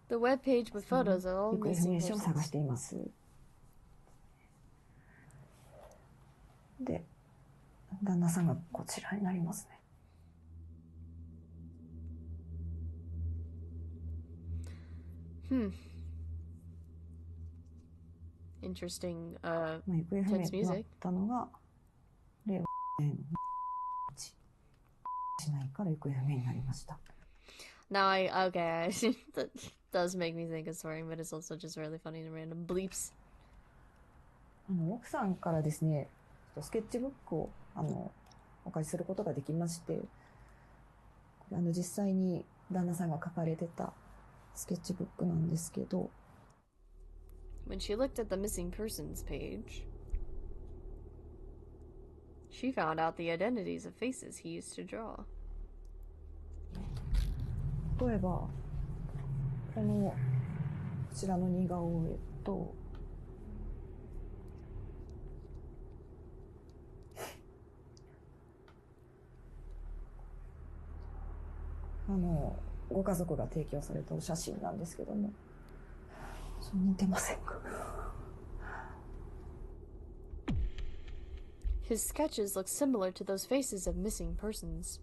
Speaker 1: The web page with photos of all
Speaker 6: 行方不
Speaker 1: missing
Speaker 6: 明者を探
Speaker 1: persons.
Speaker 6: しています。で、旦那さんがこちらになりますね。
Speaker 1: Interesting,
Speaker 6: 行方不明
Speaker 1: tense
Speaker 6: になっ
Speaker 1: music.
Speaker 6: たのが、令和年市内から行方不明になりました。
Speaker 1: Now okay, that does make me think of swearing, but it's also just really funny and random bleeps.
Speaker 6: 奥さんからですね、スケッチブックをお借りすることができまして、実際に旦那さんが書かれてたスケッチブックなんですけど、
Speaker 1: When she looked at the missing persons page, she found out the identities of faces he used to draw.
Speaker 6: 例えばこちらの似顔絵と、ご家族が提供されたお写真なんですけども、そう似てませんか。
Speaker 1: His sketches look similar to those faces of missing persons.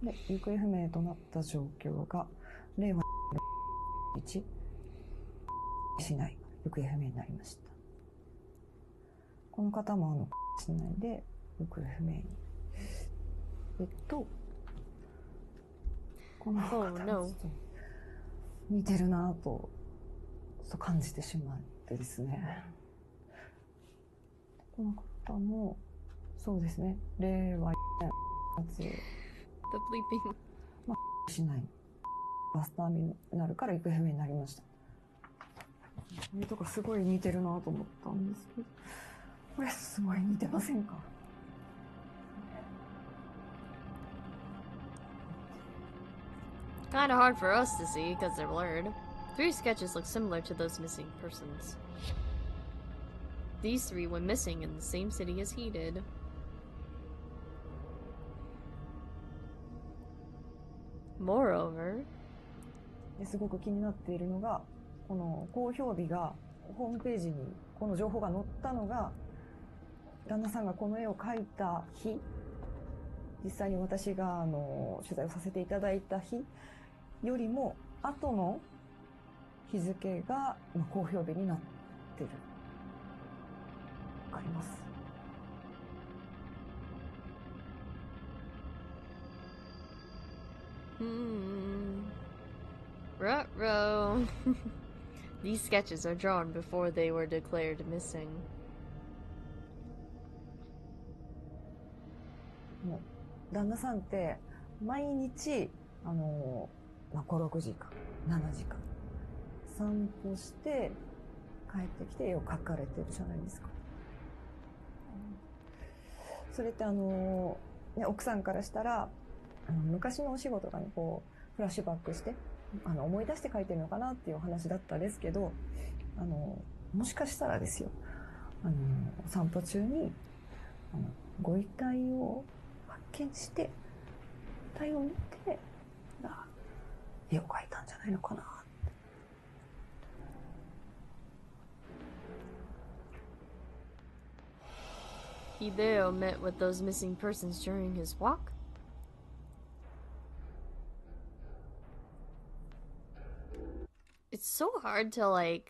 Speaker 6: で、行方不明となった状況が令和1市内行方不明になりました。この方も市内で行方不明に。この方と似てるなぁと感じてしまってですね。この方もそうですね、令和夏
Speaker 1: The bleeping.
Speaker 6: 市内バスターミナルから行方不明になりました。これとかすごい似てるなと思ったんですけど、これすごい似てませんか。
Speaker 1: Kinda hard for us to see because they're blurred. 3 sketches look similar to those missing persons. These 3 went missing in the same city as he did. Moreover,
Speaker 6: すごく気になっているのが、この公表日がホームページにこの情報が載ったのが、旦那さんがこの絵を描いた日、実際に私が取材をさせていただいた日よりも後の日付が公表日になってる。わかります？Ruh-roh.
Speaker 1: These sketches are drawn before they were declared missing.
Speaker 6: 旦那さんって毎日5、6時間7時間散歩して帰ってきて絵を描かれてるじゃないですか。それって奥さんからしたら昔のお仕事がねこうフラッシュバックして思い出して描いてるのかなっていうお話だったんですけど、もしかしたらですよ、散歩中にご遺体を発見して遺体を見て絵を描いたんじゃないのかな。
Speaker 1: Hideo met with those missing persons during his walk. It's so hard to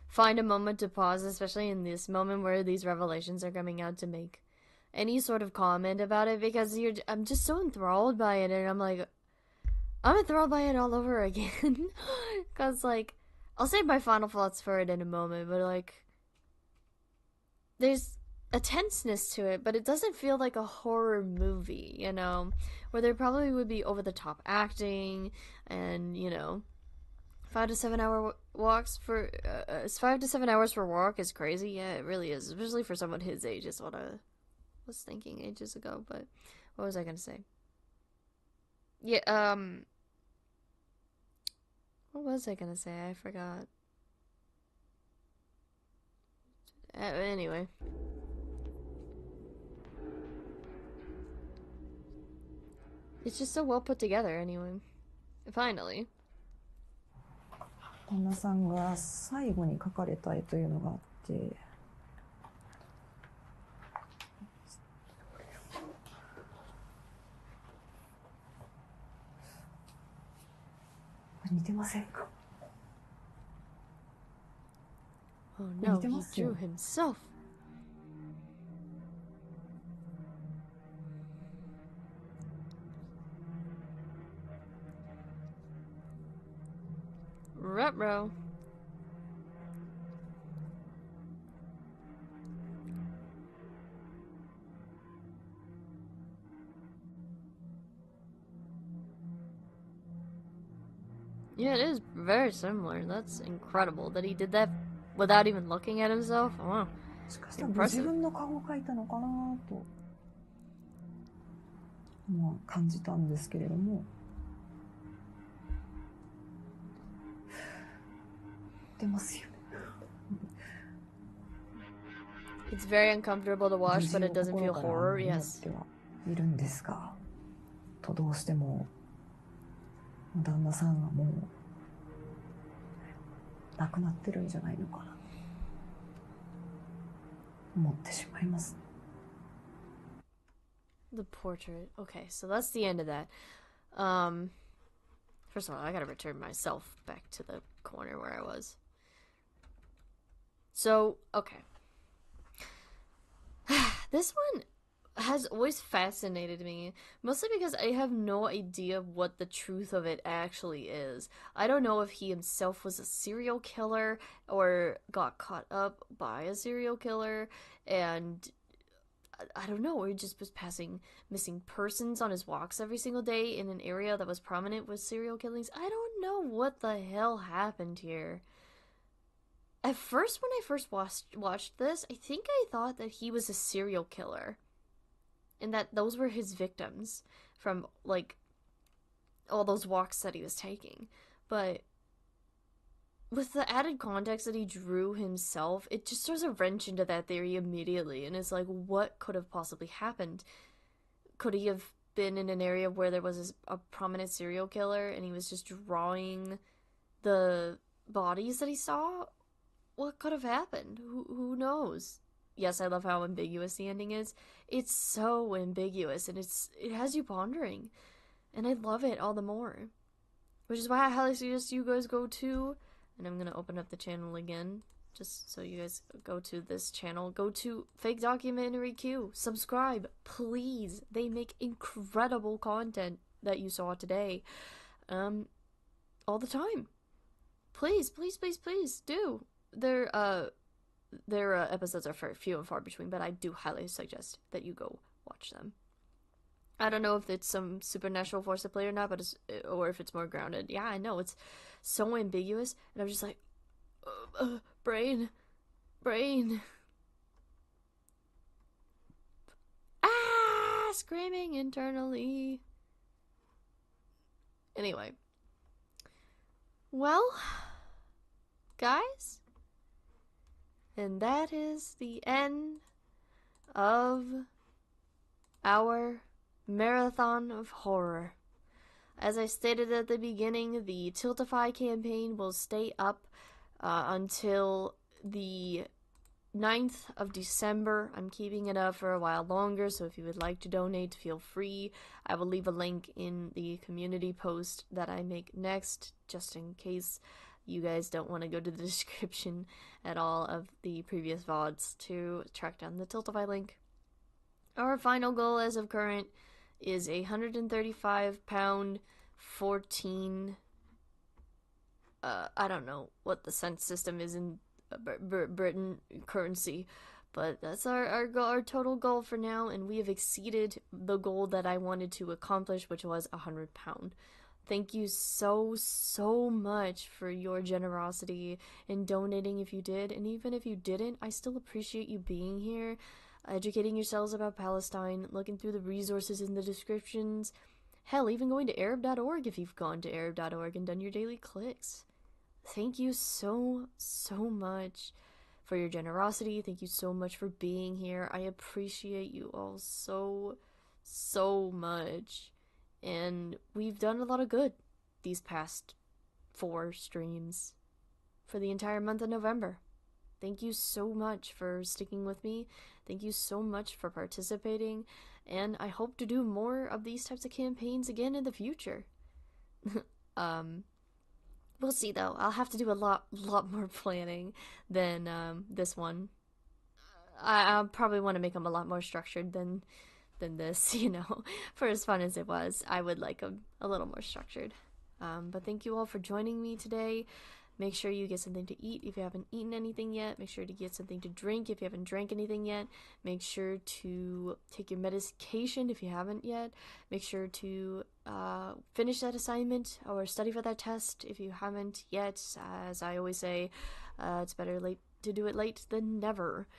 Speaker 1: find a moment to pause, especially in this moment where these revelations are coming out, to make any sort of comment about it, because I'm just so enthralled by it, and I'm like, I'm enthralled by it all over again. Because, like, I'll save my final thoughts for it in a moment, but, like, there's a tenseness to it, but it doesn't feel like a horror movie, you know? Where there probably would be over-the-top acting and, you know, 5 to 7 hour walks for 5 to 7 hours for walk is crazy. Yeah, it really is, especially for someone his age. Is what I was thinking ages ago. But what was I gonna say? Yeah, what was I gonna say? I forgot. Anyway, it's just so well put together. Anyway, finally.
Speaker 6: 旦那さんが最後に描かれた絵というのがあって、似てませんか?
Speaker 1: Oh no, he drew himself. Ruh-roh. Yeah, it is very similar. That's incredible that he did that without even looking at himself. Wow.
Speaker 6: しかしたら自分の顔を描いたのかなと、まあ、感じたんですけれども。出ますよね。
Speaker 1: It's very uncomfortable to watch, but it doesn't feel horror. Yes.
Speaker 6: いるんですが、とどうしても旦那さんはもう亡くなってるんじゃないのかなと思ってしまいます。
Speaker 1: The portrait. Okay, so that's the end of that. First of all, I gotta return myself back to the corner where I was. So, okay. This one has always fascinated me, mostly because I have no idea what the truth of it actually is. I don't know if he himself was a serial killer or got caught up by a serial killer, and I don't know, or he just was passing missing persons on his walks every single day in an area that was prominent with serial killings. I don't know what the hell happened here. At first, when I first watched this, I think I thought that he was a serial killer. And that those were his victims from, like, all those walks that he was taking. But with the added context that he drew himself, it just throws a wrench into that theory immediately. And it's like, what could have possibly happened? Could he have been in an area where there was a prominent serial killer and he was just drawing the bodies that he saw? What could have happened? Who knows? Yes, I love how ambiguous the ending is. It's so ambiguous, and it has you pondering. And I love it all the more. Which is why I highly suggest you guys go to, and I'm going to open up the channel again, just so you guys go to this channel. Go to Fake Documentary Q. Subscribe, please. They make incredible content that you saw today. All the time. Please, please, please, please do. Their episodes are few and far between, but I do highly suggest that you go watch them. I don't know if it's some supernatural force at play or not, or if it's more grounded. Yeah, I know, it's so ambiguous, and I'm just like, brain. Ah, screaming internally. Anyway. Well, guys, and that is the end of our marathon of horror. As I stated at the beginning, the Tiltify campaign will stay up until the 9th of December. I'm keeping it up for a while longer, so if you would like to donate, feel free. I will leave a link in the community post that I make next, just in case you guys don't want to go to the description at all of the previous VODs to track down the Tiltify link. Our final goal as of current is a £135 14, I don't know what the cent system is in Britain currency, but that's our total goal for now, and we have exceeded the goal that I wanted to accomplish, which was £100. Thank you so much for your generosity in donating if you did, and even if you didn't, I still appreciate you being here, educating yourselves about Palestine, looking through the resources in the descriptions, hell, even going to Arab.org if you've gone to Arab.org and done your daily clicks. Thank you so much for your generosity. Thank you so much for being here. I appreciate you all so much. And we've done a lot of good these past 4 streams for the entire month of November. Thank you so much for sticking with me. Thank you so much for participating. And I hope to do more of these types of campaigns again in the future. We'll see though. I'll have to do a lot more planning than this one. I'll probably want to make them a lot more structured than this, you know. For as fun as it was, I would like them a little more structured. But thank you all for joining me today. Make sure you get something to eat if you haven't eaten anything yet. Make sure to get something to drink if you haven't drank anything yet. Make sure to take your medication if you haven't yet. Make sure to finish that assignment or study for that test if you haven't yet. As I always say, it's better late to do it late than never.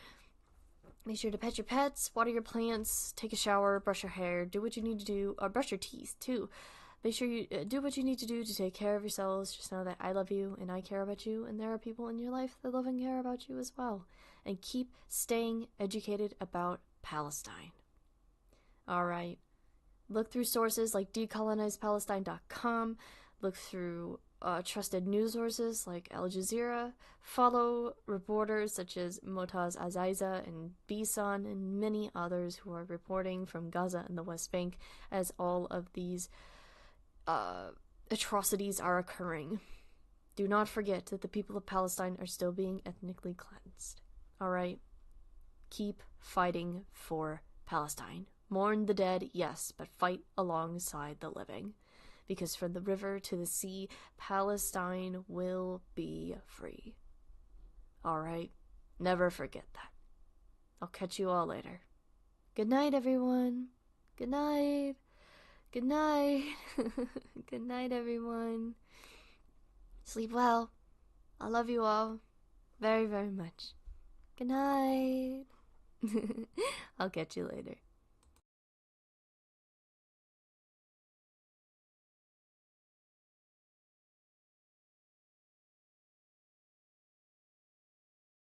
Speaker 1: Make sure to pet your pets, water your plants, take a shower, brush your hair, do what you need to do, or brush your teeth too. Make sure you do what you need to do to take care of yourselves. Just know that I love you and I care about you, and there are people in your life that love and care about you as well. And keep staying educated about Palestine. Alright. Look through sources like decolonizepalestine.com. Look through trusted news sources like Al Jazeera. Follow reporters such as Motaz Azaiza and Bisan and many others who are reporting from Gaza and the West Bank as all of these atrocities are occurring. Do not forget that the people of Palestine are still being ethnically cleansed. Alright? Keep fighting for Palestine. Mourn the dead, yes, but fight alongside the living. Because from the river to the sea, Palestine will be free. Alright? Never forget that. I'll catch you all later. Good night, everyone. Good night. Good night. Good night, everyone. Sleep well. I love you all very much. Good night. I'll catch you later.